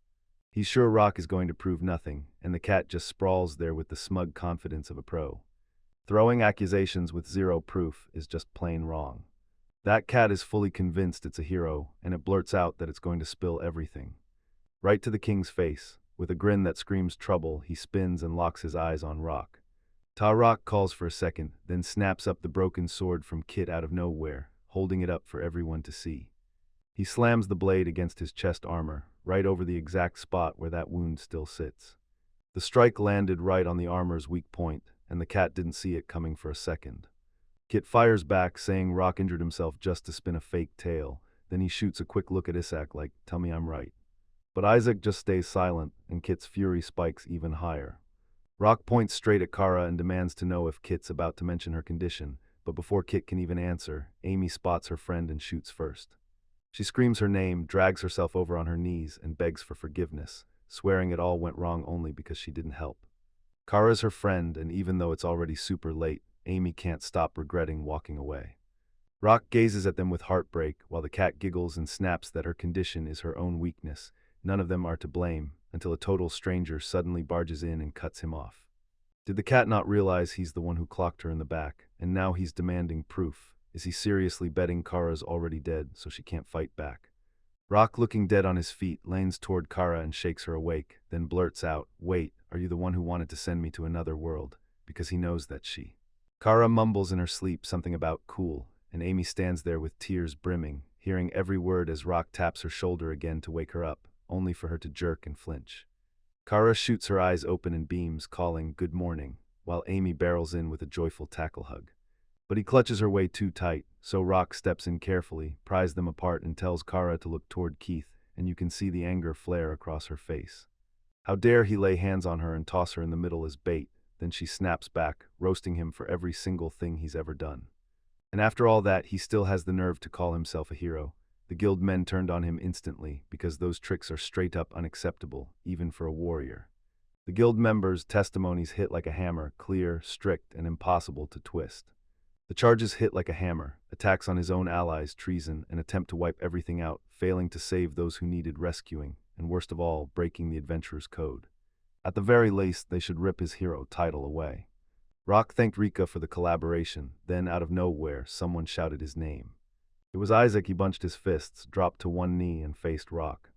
He's sure Rock is going to prove nothing, and the cat just sprawls there with the smug confidence of a pro. Throwing accusations with zero proof is just plain wrong. That cat is fully convinced it's a hero, and it blurts out that it's going to spill everything. Right to the king's face. With a grin that screams trouble, he spins and locks his eyes on Rock. Rock calls for a second, then snaps up the broken sword from Kit out of nowhere, holding it up for everyone to see. He slams the blade against his chest armor, right over the exact spot where that wound still sits. The strike landed right on the armor's weak point, and the cat didn't see it coming for a second. Kit fires back, saying Rock injured himself just to spin a fake tale. Then he shoots a quick look at Isaac like, "Tell me I'm right." But Isaac just stays silent, and Kit's fury spikes even higher. Rock points straight at Kara and demands to know if Kit's about to mention her condition, but before Kit can even answer, Amy spots her friend and shoots first. She screams her name, drags herself over on her knees, and begs for forgiveness, swearing it all went wrong only because she didn't help. Kara's her friend, and even though it's already super late, Amy can't stop regretting walking away. Rock gazes at them with heartbreak, while the cat giggles and snaps that her condition is her own weakness. None of them are to blame, until a total stranger suddenly barges in and cuts him off. Did the cat not realize he's the one who clocked her in the back, and now he's demanding proof? Is he seriously betting Kara's already dead, so she can't fight back? Rock, looking dead on his feet, leans toward Kara and shakes her awake, then blurts out, "Wait, are you the one who wanted to send me to another world?" Because he knows that she. Kara mumbles in her sleep something about cool, and Amy stands there with tears brimming, hearing every word as Rock taps her shoulder again to wake her up, only for her to jerk and flinch. Kara shoots her eyes open and beams, calling, "Good morning," while Amy barrels in with a joyful tackle hug. But he clutches her way too tight, so Rock steps in carefully, pries them apart, and tells Kara to look toward Keith, and you can see the anger flare across her face. How dare he lay hands on her and toss her in the middle as bait? Then she snaps back, roasting him for every single thing he's ever done. And after all that, he still has the nerve to call himself a hero. The guild men turned on him instantly, because those tricks are straight up unacceptable, even for a warrior. The guild members' testimonies hit like a hammer, clear, strict, and impossible to twist. The charges hit like a hammer, attacks on his own allies, treason, an attempt to wipe everything out, failing to save those who needed rescuing, and worst of all, breaking the adventurer's code. At the very least, they should rip his hero title away. Rock thanked Rika for the collaboration, then out of nowhere, someone shouted his name. It was Isaac. He bunched his fists, dropped to one knee, and faced Rock.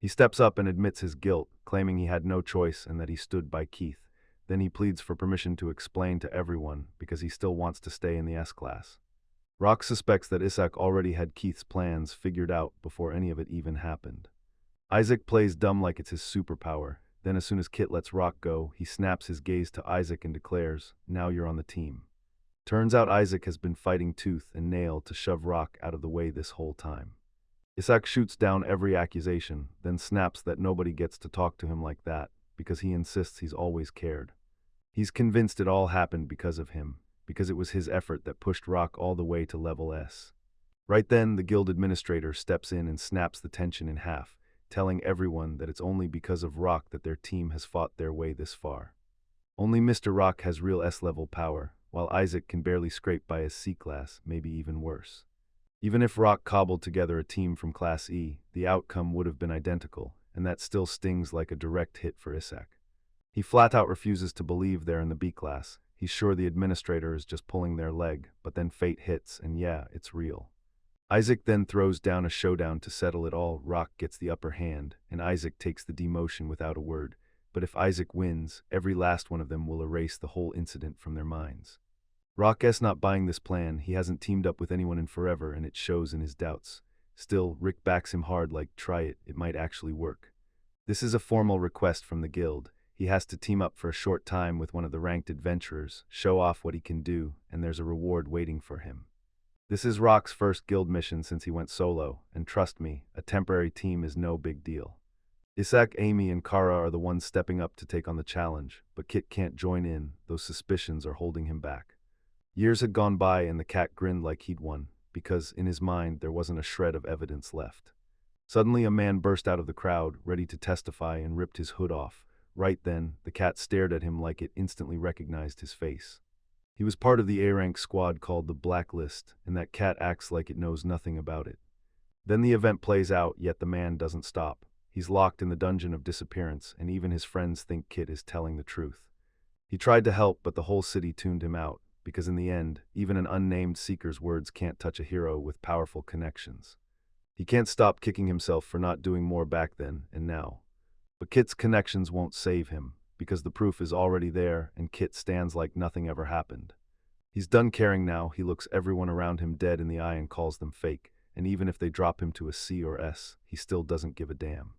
He steps up and admits his guilt, claiming he had no choice and that he stood by Keith. Then he pleads for permission to explain to everyone because he still wants to stay in the S-class. Rock suspects that Isaac already had Keith's plans figured out before any of it even happened. Isaac plays dumb like it's his superpower. Then as soon as Kit lets Rock go, he snaps his gaze to Isaac and declares, "Now you're on the team." Turns out Isaac has been fighting tooth and nail to shove Rock out of the way this whole time. Isaac shoots down every accusation, then snaps that nobody gets to talk to him like that, because he insists he's always cared. He's convinced it all happened because of him, because it was his effort that pushed Rock all the way to level S. Right then, the guild administrator steps in and snaps the tension in half, telling everyone that it's only because of Rock that their team has fought their way this far. Only Mr. Rock has real S-level power, while Isaac can barely scrape by his C-class, maybe even worse. Even if Rock cobbled together a team from Class E, the outcome would have been identical, and that still stings like a direct hit for Isaac. He flat out refuses to believe they're in the B class. He's sure the administrator is just pulling their leg, but then fate hits, and yeah, it's real. Isaac then throws down a showdown to settle it all. Rock gets the upper hand, and Isaac takes the demotion without a word. But if Isaac wins, every last one of them will erase the whole incident from their minds. Rock S not buying this plan. He hasn't teamed up with anyone in forever, and it shows in his doubts. Still, Rick backs him hard like, "Try it, it might actually work." This is a formal request from the guild. He has to team up for a short time with one of the ranked adventurers, show off what he can do, and there's a reward waiting for him. This is Rock's first guild mission since he went solo, and trust me, a temporary team is no big deal. Isaac, Amy, and Kara are the ones stepping up to take on the challenge, but Kit can't join in. Those suspicions are holding him back. Years had gone by and the cat grinned like he'd won, because in his mind there wasn't a shred of evidence left. Suddenly a man burst out of the crowd, ready to testify, and ripped his hood off. Right then, the cat stared at him like it instantly recognized his face. He was part of the A-rank squad called the Blacklist, and that cat acts like it knows nothing about it. Then the event plays out, yet the man doesn't stop. He's locked in the dungeon of disappearance, and even his friends think Kit is telling the truth. He tried to help, but the whole city tuned him out, because in the end, even an unnamed seeker's words can't touch a hero with powerful connections. He can't stop kicking himself for not doing more back then and now. But Kit's connections won't save him, because the proof is already there and Kit stands like nothing ever happened. He's done caring now. He looks everyone around him dead in the eye and calls them fake, and even if they drop him to a C or S, he still doesn't give a damn.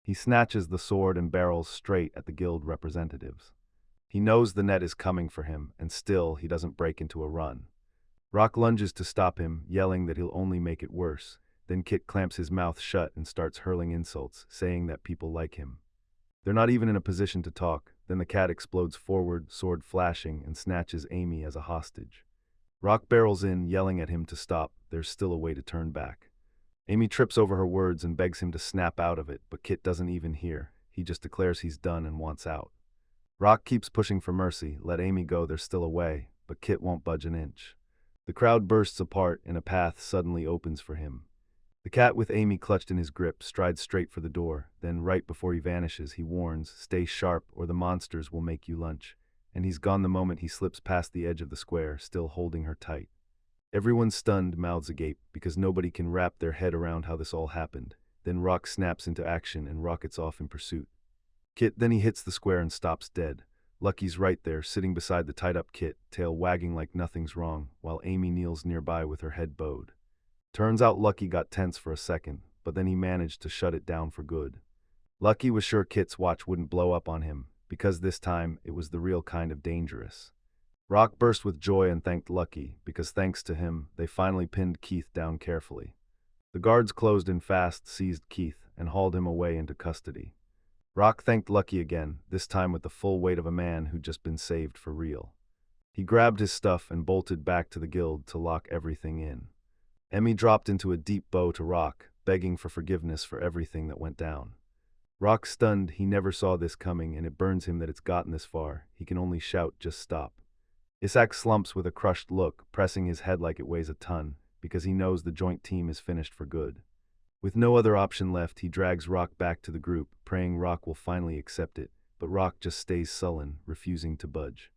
He snatches the sword and barrels straight at the guild representatives. He knows the net is coming for him, and still he doesn't break into a run. Rock lunges to stop him, yelling that he'll only make it worse. Then Kit clamps his mouth shut and starts hurling insults, saying that people like him. They're not even in a position to talk. Then the cat explodes forward, sword flashing, and snatches Amy as a hostage. Rock barrels in, yelling at him to stop. There's still a way to turn back. Amy trips over her words and begs him to snap out of it, but Kit doesn't even hear. He just declares he's done and wants out. Rock keeps pushing for mercy. Let Amy go, there's still a way, but Kit won't budge an inch. The crowd bursts apart and a path suddenly opens for him. The cat, with Amy clutched in his grip, strides straight for the door. Then right before he vanishes, he warns, "Stay sharp or the monsters will make you lunch." And he's gone the moment he slips past the edge of the square, still holding her tight. Everyone's stunned, mouths agape, because nobody can wrap their head around how this all happened. Then Rock snaps into action and rockets off in pursuit. Then he hits the square and stops dead. Lucky's right there, sitting beside the tied-up Kit, tail wagging like nothing's wrong, while Amy kneels nearby with her head bowed. Turns out Lucky got tense for a second, but then he managed to shut it down for good. Lucky was sure Kit's watch wouldn't blow up on him, because this time it was the real kind of dangerous. Rock burst with joy and thanked Lucky, because thanks to him, they finally pinned Keith down carefully. The guards closed in fast, seized Keith, and hauled him away into custody. Rock thanked Lucky again, this time with the full weight of a man who'd just been saved for real. He grabbed his stuff and bolted back to the guild to lock everything in. Emmy dropped into a deep bow to Rock, begging for forgiveness for everything that went down. Rock stunned, he never saw this coming, and it burns him that it's gotten this far. He can only shout, "Just stop." Isaac slumps with a crushed look, pressing his head like it weighs a ton, because he knows the joint team is finished for good. With no other option left, he drags Rock back to the group, praying Rock will finally accept it, but Rock just stays sullen, refusing to budge.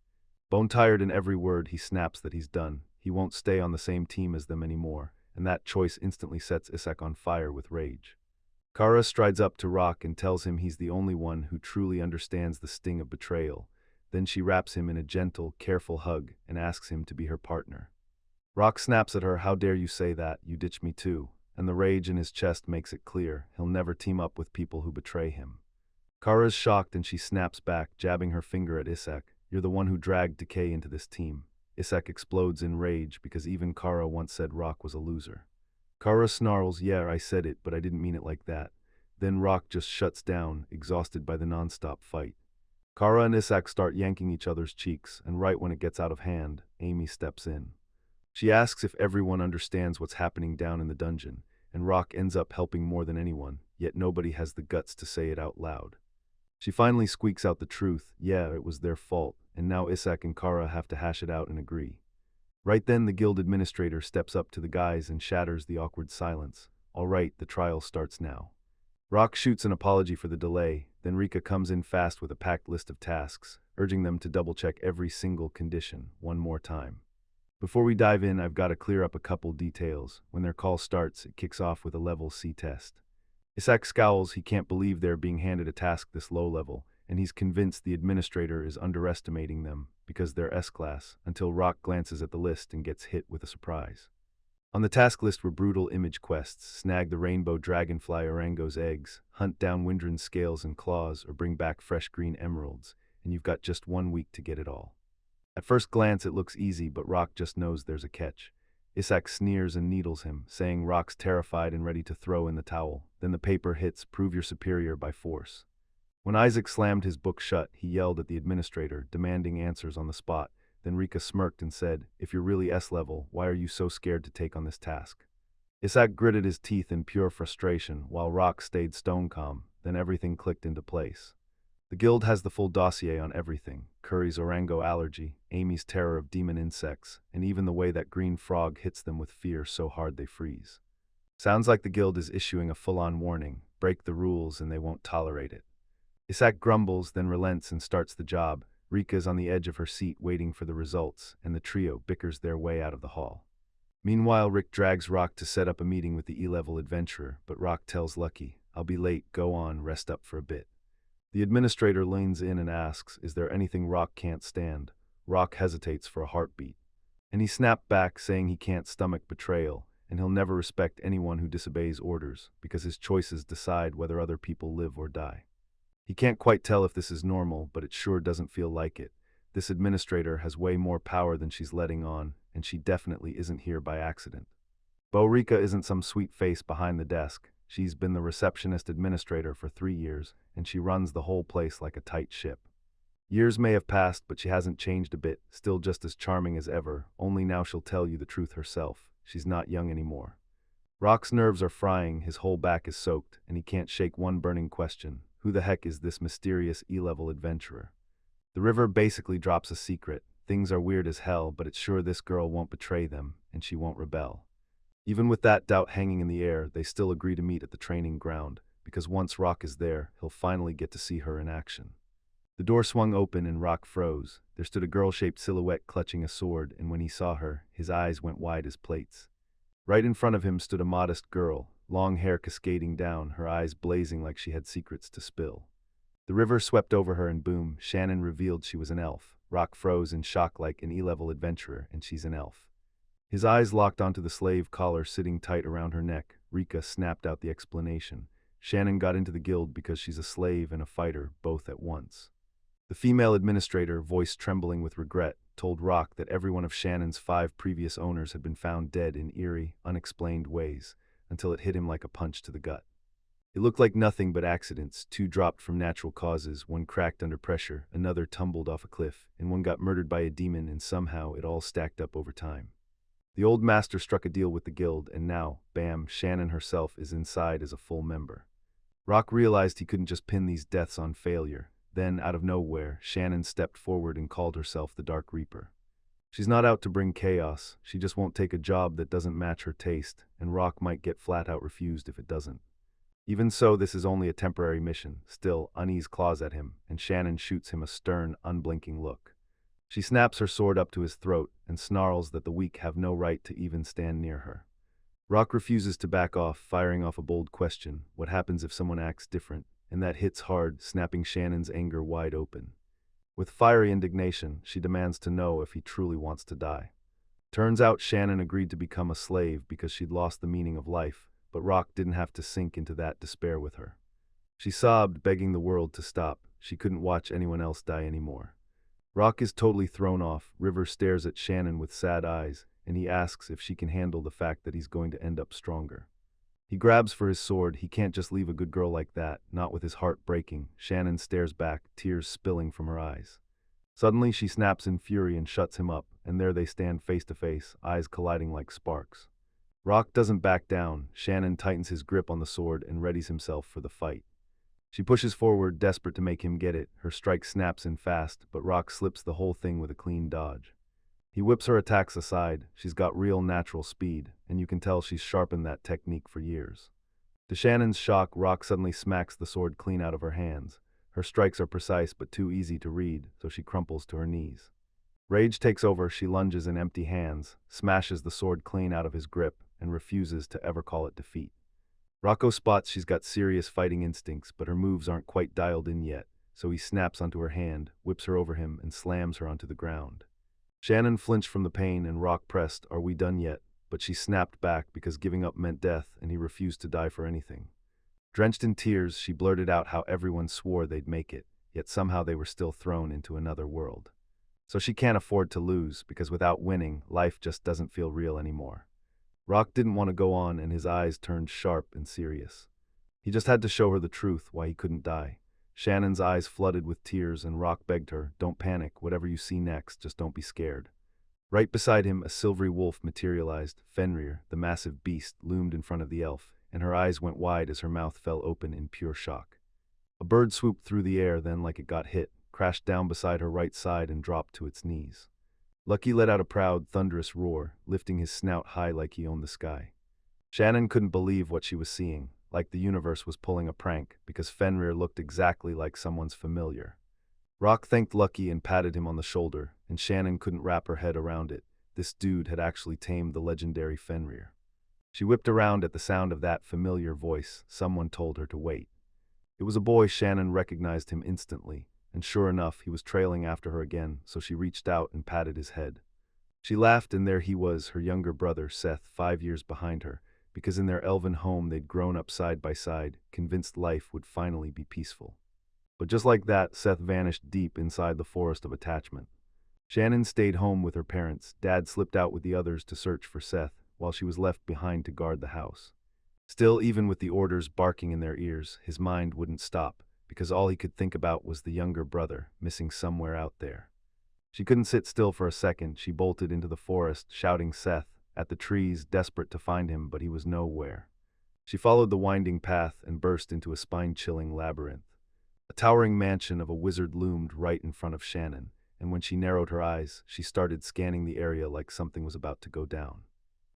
Bone-tired in every word, he snaps that he's done. He won't stay on the same team as them anymore, and that choice instantly sets Isaac on fire with rage. Kara strides up to Rock and tells him he's the only one who truly understands the sting of betrayal. Then she wraps him in a gentle, careful hug and asks him to be her partner. Rock snaps at her, "How dare you say that, you ditched me too," and the rage in his chest makes it clear he'll never team up with people who betray him. Kara's shocked and she snaps back, jabbing her finger at Isak. "You're the one who dragged Decay into this team." Isak explodes in rage because even Kara once said Rock was a loser. Kara snarls, "Yeah, I said it, but I didn't mean it like that." Then Rock just shuts down, exhausted by the non-stop fight. Kara and Isak start yanking each other's cheeks, and right when it gets out of hand, Amy steps in. She asks if everyone understands what's happening down in the dungeon, and Rock ends up helping more than anyone, yet nobody has the guts to say it out loud. She finally squeaks out the truth, "Yeah, it was their fault," and now Isak and Kara have to hash it out and agree. Right then, the guild administrator steps up to the guys and shatters the awkward silence. "All right, the trial starts now." Rock shoots an apology for the delay, then Rika comes in fast with a packed list of tasks, urging them to double-check every single condition one more time. Before we dive in, I've got to clear up a couple details. When their call starts, it kicks off with a level C test. Isak scowls, he can't believe they're being handed a task this low level, and he's convinced the administrator is underestimating them because they're S-class, until Rock glances at the list and gets hit with a surprise. On the task list were brutal image quests: snag the rainbow dragonfly Orango's eggs, hunt down Windrun's scales and claws, or bring back fresh green emeralds, and you've got just 1 week to get it all. At first glance it looks easy, but Rock just knows there's a catch. Isak sneers and needles him, saying Rock's terrified and ready to throw in the towel. Then the paper hits, "Prove your superior by force." When Isaac slammed his book shut, he yelled at the administrator, demanding answers on the spot. Then Rika smirked and said, "If you're really S-level, why are you so scared to take on this task?" Isak gritted his teeth in pure frustration, while Rock stayed stone calm. Then everything clicked into place. The guild has the full dossier on everything: Curry's Orango allergy, Amy's terror of demon insects, and even the way that green frog hits them with fear so hard they freeze. Sounds like the guild is issuing a full-on warning: break the rules and they won't tolerate it. Isak grumbles, then relents and starts the job. Rika is on the edge of her seat waiting for the results, and the trio bickers their way out of the hall. Meanwhile, Rick drags Rock to set up a meeting with the E-level adventurer, but Rock tells Lucky, "I'll be late, go on, rest up for a bit." The administrator leans in and asks, "Is there anything Rock can't stand?" Rock hesitates for a heartbeat. And he snapped back, saying he can't stomach betrayal, and he'll never respect anyone who disobeys orders, because his choices decide whether other people live or die. He can't quite tell if this is normal, but it sure doesn't feel like it. This administrator has way more power than she's letting on, and she definitely isn't here by accident. Rika isn't some sweet face behind the desk. She's been the receptionist administrator for 3 years, and she runs the whole place like a tight ship. Years may have passed, but she hasn't changed a bit, still just as charming as ever, only now she'll tell you the truth herself. She's not young anymore. Rock's nerves are frying, his whole back is soaked, and he can't shake one burning question: who the heck is this mysterious E-level adventurer? The river basically drops a secret. Things are weird as hell, but it's sure this girl won't betray them, and she won't rebel. Even with that doubt hanging in the air, they still agree to meet at the training ground, because once Rock is there, he'll finally get to see her in action. The door swung open and Rock froze. There stood a girl-shaped silhouette clutching a sword, and when he saw her, his eyes went wide as plates. Right in front of him stood a modest girl, long hair cascading down, her eyes blazing like she had secrets to spill. The river swept over her and boom, Shannon revealed she was an elf. Rock froze in shock like an E-level adventurer, and she's an elf. His eyes locked onto the slave collar sitting tight around her neck. Rika snapped out the explanation. Shannon got into the guild because she's a slave and a fighter, both at once. The female administrator, voice trembling with regret, told Rock that every one of Shannon's 5 previous owners had been found dead in eerie, unexplained ways, until it hit him like a punch to the gut. It looked like nothing but accidents: 2 dropped from natural causes, 1 cracked under pressure, another tumbled off a cliff, and 1 got murdered by a demon, and somehow it all stacked up over time. The old master struck a deal with the guild, and now, bam, Shannon herself is inside as a full member. Rock realized he couldn't just pin these deaths on failure. Then, out of nowhere, Shannon stepped forward and called herself the Dark Reaper. She's not out to bring chaos, she just won't take a job that doesn't match her taste, and Rock might get flat-out refused if it doesn't. Even so, this is only a temporary mission. Still, Unease claws at him, and Shannon shoots him a stern, unblinking look. She snaps her sword up to his throat and snarls that the weak have no right to even stand near her. Rock refuses to back off, firing off a bold question: what happens if someone acts different? And that hits hard, snapping Shannon's anger wide open. With fiery indignation, she demands to know if he truly wants to die. Turns out Shannon agreed to become a slave because she'd lost the meaning of life, but Rock didn't have to sink into that despair with her. She sobbed, begging the world to stop. She couldn't watch anyone else die anymore. Rock is totally thrown off. River stares at Shannon with sad eyes, and he asks if she can handle the fact that he's going to end up stronger. He grabs for his sword. He can't just leave a good girl like that, not with his heart breaking. Shannon stares back, tears spilling from her eyes. Suddenly she snaps in fury and shuts him up, and there they stand face to face, eyes colliding like sparks. Rock doesn't back down. Shannon tightens his grip on the sword and readies himself for the fight. She pushes forward, desperate to make him get it. Her strike snaps in fast, but Rock slips the whole thing with a clean dodge. He whips her attacks aside. She's got real natural speed, and you can tell she's sharpened that technique for years. To Shannon's shock, Rock suddenly smacks the sword clean out of her hands. Her strikes are precise but too easy to read, so she crumples to her knees. Rage takes over. She lunges in empty hands, smashes the sword clean out of his grip, and refuses to ever call it defeat. Rocco spots she's got serious fighting instincts, but her moves aren't quite dialed in yet, so he snaps onto her hand, whips her over him, and slams her onto the ground. Shannon flinched from the pain, and Rock pressed, "Are we done yet?" But she snapped back because giving up meant death, and he refused to die for anything. Drenched in tears, she blurted out how everyone swore they'd make it, yet somehow they were still thrown into another world. So she can't afford to lose, because without winning, life just doesn't feel real anymore. Rock didn't want to go on, and his eyes turned sharp and serious. He just had to show her the truth, why he couldn't die. Shannon's eyes flooded with tears, and Rock begged her, "Don't panic. Whatever you see next, just don't be scared." Right beside him, a silvery wolf materialized. Fenrir, the massive beast, loomed in front of the elf, and her eyes went wide as her mouth fell open in pure shock. A bird swooped through the air, then, like it got hit, crashed down beside her right side and dropped to its knees. Lucky let out a proud, thunderous roar, lifting his snout high like he owned the sky. Shannon couldn't believe what she was seeing, like the universe was pulling a prank, because Fenrir looked exactly like someone's familiar. Rock thanked Lucky and patted him on the shoulder, and Shannon couldn't wrap her head around it. This dude had actually tamed the legendary Fenrir. She whipped around at the sound of that familiar voice. Someone told her to wait. It was a boy. Shannon recognized him instantly, and sure enough, he was trailing after her again, so she reached out and patted his head. She laughed, and there he was, her younger brother, Seth, 5 years behind her, because in their elven home they'd grown up side by side, convinced life would finally be peaceful. But just like that, Seth vanished deep inside the forest of attachment. Shannon stayed home with her parents. Dad slipped out with the others to search for Seth, while she was left behind to guard the house. Still, even with the orders barking in their ears, his mind wouldn't stop, because all he could think about was the younger brother, missing somewhere out there. She couldn't sit still for a second. She bolted into the forest, shouting Seth at the trees, desperate to find him, but he was nowhere. She followed the winding path and burst into a spine-chilling labyrinth. A towering mansion of a wizard loomed right in front of Shannon, and when she narrowed her eyes, she started scanning the area like something was about to go down.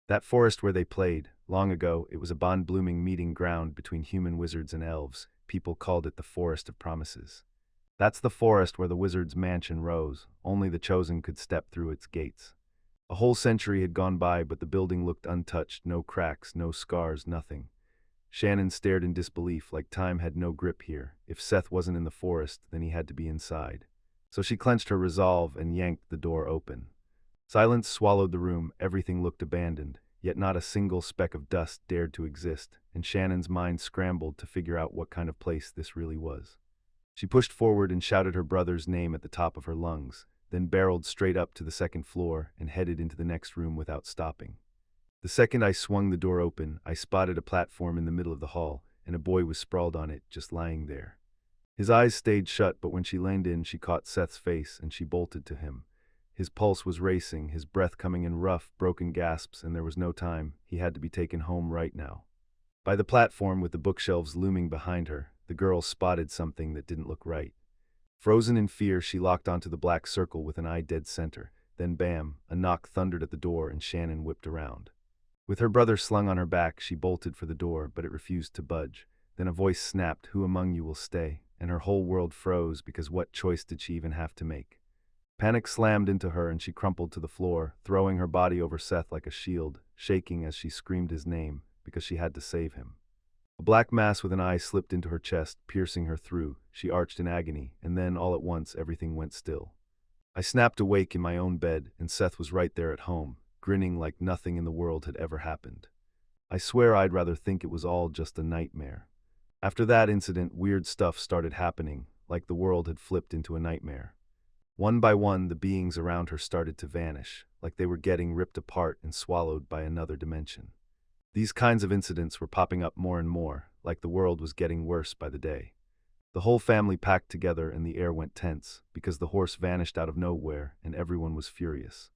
That forest where they played, long ago, it was a bond-blooming meeting ground between human wizards and elves. People called it the Forest of Promises. That's the forest where the wizard's mansion rose. Only the chosen could step through its gates. A whole century had gone by, but the building looked untouched, no cracks, no scars, nothing. Shannon stared in disbelief, like time had no grip here. If Seth wasn't in the forest, then he had to be inside. So she clenched her resolve and yanked the door open. Silence swallowed the room. Everything looked abandoned, yet not a single speck of dust dared to exist, and Shannon's mind scrambled to figure out what kind of place this really was. She pushed forward and shouted her brother's name at the top of her lungs, then barreled straight up to the second floor and headed into the next room without stopping. The second I swung the door open, I spotted a platform in the middle of the hall, and a boy was sprawled on it, just lying there. His eyes stayed shut, but when she leaned in, she caught Seth's face, and she bolted to him. His pulse was racing, his breath coming in rough, broken gasps, and there was no time. He had to be taken home right now. By the platform, with the bookshelves looming behind her, the girl spotted something that didn't look right. Frozen in fear, she locked onto the black circle with an eye dead center. Then bam, a knock thundered at the door, and Shannon whipped around. With her brother slung on her back, she bolted for the door, but it refused to budge. Then a voice snapped, "Who among you will stay?" And her whole world froze, because what choice did she even have to make? Panic slammed into her and she crumpled to the floor, throwing her body over Seth like a shield, shaking as she screamed his name, because she had to save him. A black mass with an eye slipped into her chest, piercing her through. She arched in agony, and then, all at once, everything went still. I snapped awake in my own bed, and Seth was right there at home, grinning like nothing in the world had ever happened. I swear I'd rather think it was all just a nightmare. After that incident, weird stuff started happening, like the world had flipped into a nightmare. One by one, the beings around her started to vanish, like they were getting ripped apart and swallowed by another dimension. These kinds of incidents were popping up more and more, like the world was getting worse by the day. The whole family packed together and the air went tense, because the horse vanished out of nowhere and everyone was furious.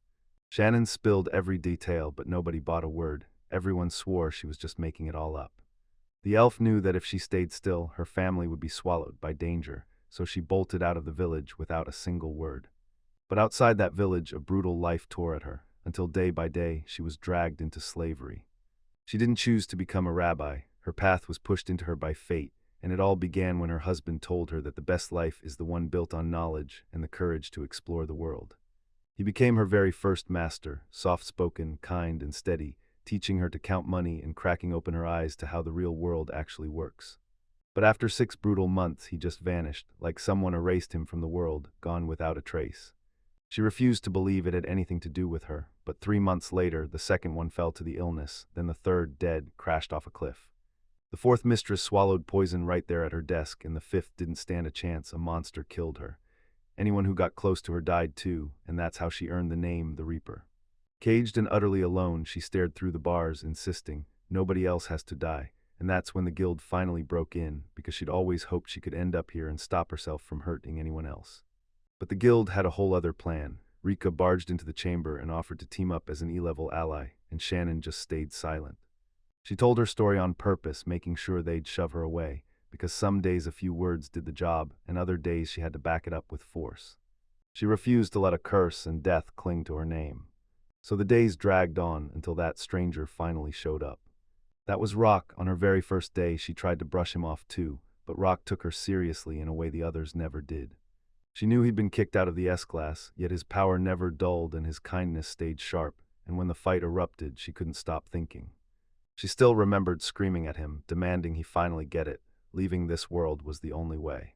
Shannon spilled every detail, but nobody bought a word. Everyone swore she was just making it all up. The elf knew that if she stayed still, her family would be swallowed by danger, so she bolted out of the village without a single word. But outside that village, a brutal life tore at her, until day by day she was dragged into slavery. She didn't choose to become a rabbi. Her path was pushed into her by fate, and it all began when her husband told her that the best life is the one built on knowledge and the courage to explore the world. He became her very first master, soft-spoken, kind, and steady, teaching her to count money and cracking open her eyes to how the real world actually works. But after 6 brutal months, he just vanished, like someone erased him from the world, gone without a trace. She refused to believe it had anything to do with her, but 3 months later, the second one fell to the illness, then the third, dead, crashed off a cliff. The fourth mistress swallowed poison right there at her desk, and the fifth didn't stand a chance. A monster killed her. Anyone who got close to her died too, and that's how she earned the name the Reaper. Caged and utterly alone, she stared through the bars, insisting, "Nobody else has to die." And that's when the guild finally broke in, because she'd always hoped she could end up here and stop herself from hurting anyone else. But the guild had a whole other plan. Rika barged into the chamber and offered to team up as an E-level ally, and Shannon just stayed silent. She told her story on purpose, making sure they'd shove her away, because some days a few words did the job, and other days she had to back it up with force. She refused to let a curse and death cling to her name. So the days dragged on until that stranger finally showed up. That was Rock. On her very first day, she tried to brush him off too, but Rock took her seriously in a way the others never did. She knew he'd been kicked out of the S-class, yet his power never dulled and his kindness stayed sharp, and when the fight erupted, she couldn't stop thinking. She still remembered screaming at him, demanding he finally get it. Leaving this world was the only way.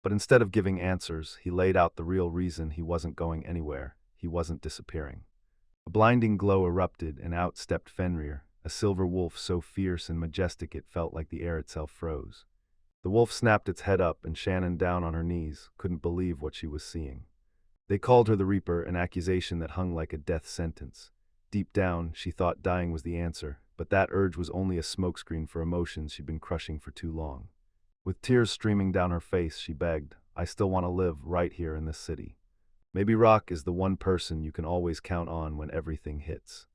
But instead of giving answers, he laid out the real reason he wasn't going anywhere. He wasn't disappearing. A blinding glow erupted, and out stepped Fenrir, a silver wolf so fierce and majestic it felt like the air itself froze. The wolf snapped its head up, and Shannon, down on her knees, couldn't believe what she was seeing. They called her the Reaper, an accusation that hung like a death sentence. Deep down, she thought dying was the answer, but that urge was only a smokescreen for emotions she'd been crushing for too long. With tears streaming down her face, she begged, "I still want to live right here in this city. Maybe Rock is the one person you can always count on when everything hits."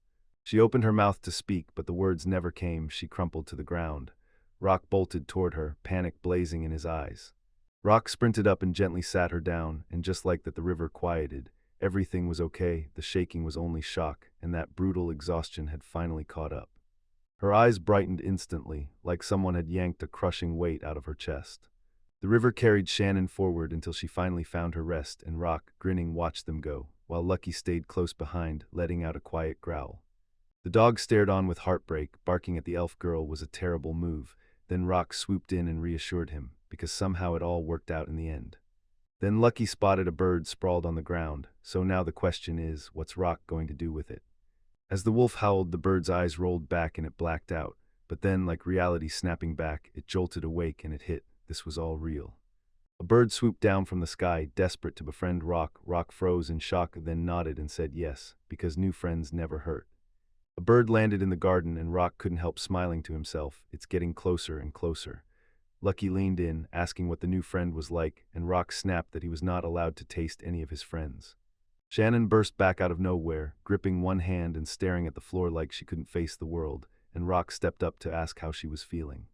She opened her mouth to speak, but the words never came. She crumpled to the ground. Rock bolted toward her, panic blazing in his eyes. Rock sprinted up and gently sat her down, and just like that the river quieted. Everything was okay, the shaking was only shock, and that brutal exhaustion had finally caught up. Her eyes brightened instantly, like someone had yanked a crushing weight out of her chest. The river carried Shannon forward until she finally found her rest, and Rock, grinning, watched them go, while Lucky stayed close behind, letting out a quiet growl. The dog stared on with heartbreak. Barking at the elf girl was a terrible move. Then Rock swooped in and reassured him, because somehow it all worked out in the end. Then Lucky spotted a bird sprawled on the ground, so now the question is, what's Rock going to do with it? As the wolf howled, the bird's eyes rolled back and it blacked out, but then, like reality snapping back, it jolted awake and it hit. This was all real. A bird swooped down from the sky, desperate to befriend Rock. Rock froze in shock, then nodded and said yes, because new friends never hurt. A bird landed in the garden, and Rock couldn't help smiling to himself. It's getting closer and closer. Lucky leaned in, asking what the new friend was like, and Rock snapped that he was not allowed to taste any of his friends. Shannon burst back out of nowhere, gripping one hand and staring at the floor like she couldn't face the world, and Rock stepped up to ask how she was feeling.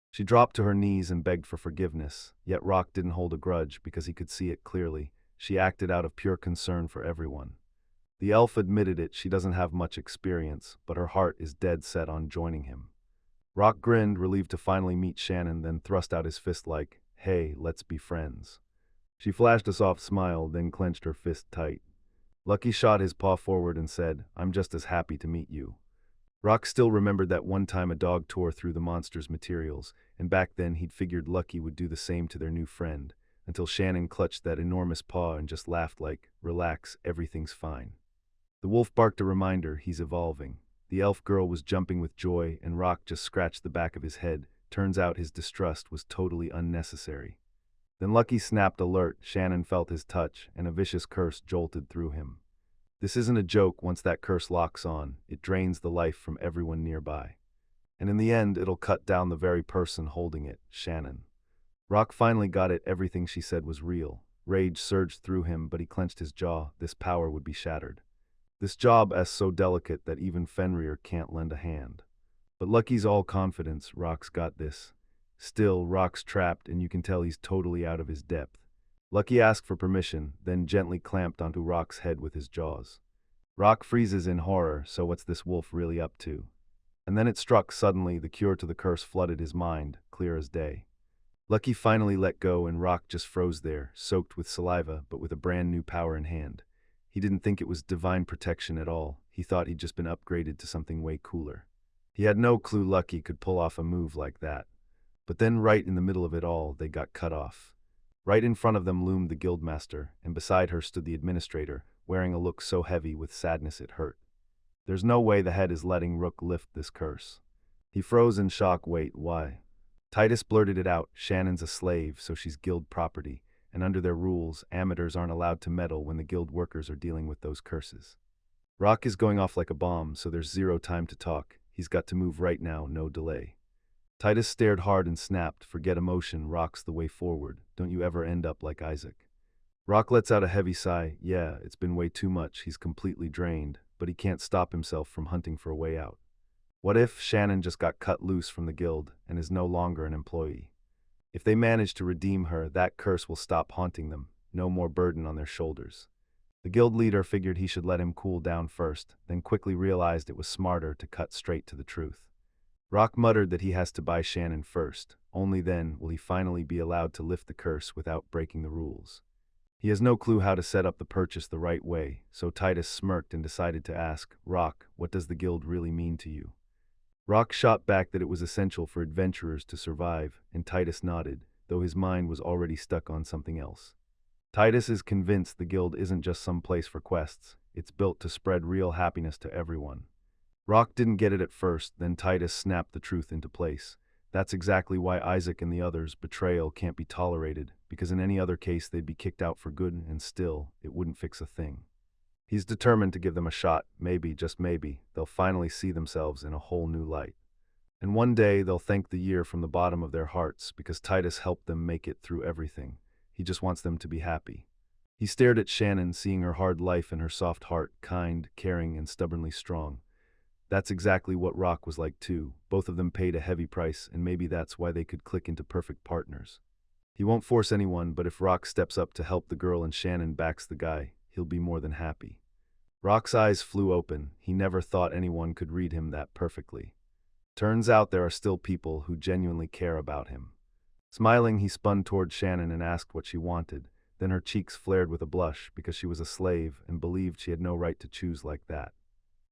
She dropped to her knees and begged for forgiveness, yet Rock didn't hold a grudge because he could see it clearly. She acted out of pure concern for everyone. The elf admitted it. She doesn't have much experience, but her heart is dead set on joining him. Rock grinned, relieved to finally meet Shannon, then thrust out his fist like, "Hey, let's be friends." She flashed a soft smile, then clenched her fist tight. Lucky shot his paw forward and said, "I'm just as happy to meet you." Rock still remembered that one time a dog tore through the monster's materials, and back then he'd figured Lucky would do the same to their new friend, until Shannon clutched that enormous paw and just laughed like, "Relax, everything's fine." The wolf barked a reminder he's evolving. The elf girl was jumping with joy, and Rock just scratched the back of his head. Turns out his distrust was totally unnecessary. Then Lucky snapped alert. Shannon felt his touch, and a vicious curse jolted through him. This isn't a joke. Once that curse locks on, it drains the life from everyone nearby. And in the end, it'll cut down the very person holding it, Shannon. Rock finally got it. Everything she said was real. Rage surged through him, but he clenched his jaw. This power would be shattered. This job is so delicate that even Fenrir can't lend a hand. But Lucky's all confidence. Rock's got this. Still, Rock's trapped, and you can tell he's totally out of his depth. Lucky asked for permission, then gently clamped onto Rock's head with his jaws. Rock freezes in horror. So what's this wolf really up to? And then it struck suddenly. The cure to the curse flooded his mind, clear as day. Lucky finally let go, and Rock just froze there, soaked with saliva, but with a brand new power in hand. He didn't think it was divine protection at all. He thought he'd just been upgraded to something way cooler. He had no clue Lucky could pull off a move like that. But then right in the middle of it all, they got cut off. Right in front of them loomed the guildmaster, and beside her stood the administrator, wearing a look so heavy with sadness it hurt. There's no way the head is letting Rook lift this curse. He froze in shock. Wait, why? Titus blurted it out. Shannon's a slave, so she's guild property, and under their rules, amateurs aren't allowed to meddle when the guild workers are dealing with those curses. Rock is going off like a bomb, so there's zero time to talk. He's got to move right now, no delay. Titus stared hard and snapped, "Forget emotion, Rock's the way forward. Don't you ever end up like Isaac." Rock lets out a heavy sigh. Yeah, it's been way too much. He's completely drained, but he can't stop himself from hunting for a way out. What if Shannon just got cut loose from the guild and is no longer an employee? If they manage to redeem her, that curse will stop haunting them. No more burden on their shoulders. The guild leader figured he should let him cool down first, then quickly realized it was smarter to cut straight to the truth. Rock muttered that he has to buy Shannon first. Only then will he finally be allowed to lift the curse without breaking the rules. He has no clue how to set up the purchase the right way, so Titus smirked and decided to ask, "Rock, what does the guild really mean to you?" Rock shot back that it was essential for adventurers to survive, and Titus nodded, though his mind was already stuck on something else. Titus is convinced the guild isn't just some place for quests. It's built to spread real happiness to everyone. Rock didn't get it at first, then Titus snapped the truth into place. That's exactly why Isaac and the others' betrayal can't be tolerated, because in any other case they'd be kicked out for good, and still, it wouldn't fix a thing. He's determined to give them a shot. Maybe, just maybe, they'll finally see themselves in a whole new light. And one day they'll thank the year from the bottom of their hearts, because Titus helped them make it through everything. He just wants them to be happy. He stared at Shannon, seeing her hard life and her soft heart, kind, caring, and stubbornly strong. That's exactly what Rock was like too. Both of them paid a heavy price, and maybe that's why they could click into perfect partners. He won't force anyone, but if Rock steps up to help the girl and Shannon backs the guy, he'll be more than happy. Rock's eyes flew open. He never thought anyone could read him that perfectly. Turns out there are still people who genuinely care about him. Smiling, he spun toward Shannon and asked what she wanted. Then her cheeks flared with a blush because she was a slave and believed she had no right to choose like that.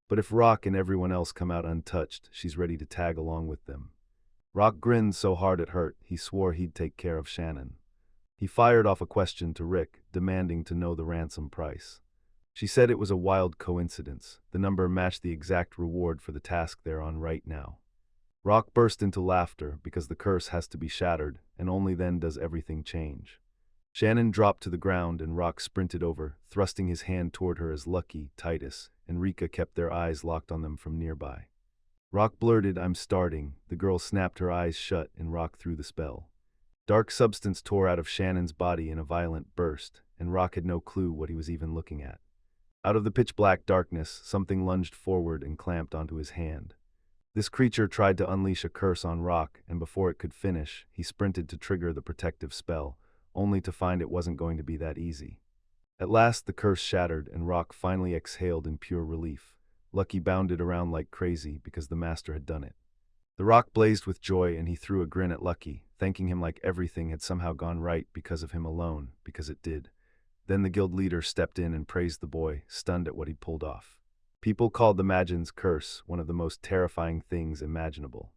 But if Rock and everyone else come out untouched, she's ready to tag along with them. Rock grinned so hard it hurt, he swore he'd take care of Shannon. He fired off a question to Rick, demanding to know the ransom price. She said it was a wild coincidence. The number matched the exact reward for the task they're on right now. Rock burst into laughter because the curse has to be shattered, and only then does everything change. Shannon dropped to the ground and Rock sprinted over, thrusting his hand toward her as Lucky, Titus, and Rika kept their eyes locked on them from nearby. Rock blurted, "I'm starting." The girl snapped her eyes shut and Rock threw the spell. Dark substance tore out of Shannon's body in a violent burst, and Rock had no clue what he was even looking at. Out of the pitch-black darkness, something lunged forward and clamped onto his hand. This creature tried to unleash a curse on Rock, and before it could finish, he sprinted to trigger the protective spell, only to find it wasn't going to be that easy. At last the curse shattered, and Rock finally exhaled in pure relief. Lucky bounded around like crazy because the master had done it. The Rock blazed with joy, and he threw a grin at Lucky, thanking him like everything had somehow gone right because of him alone, because it did. Then the guild leader stepped in and praised the boy, stunned at what he'd pulled off. People called the Magian's curse one of the most terrifying things imaginable.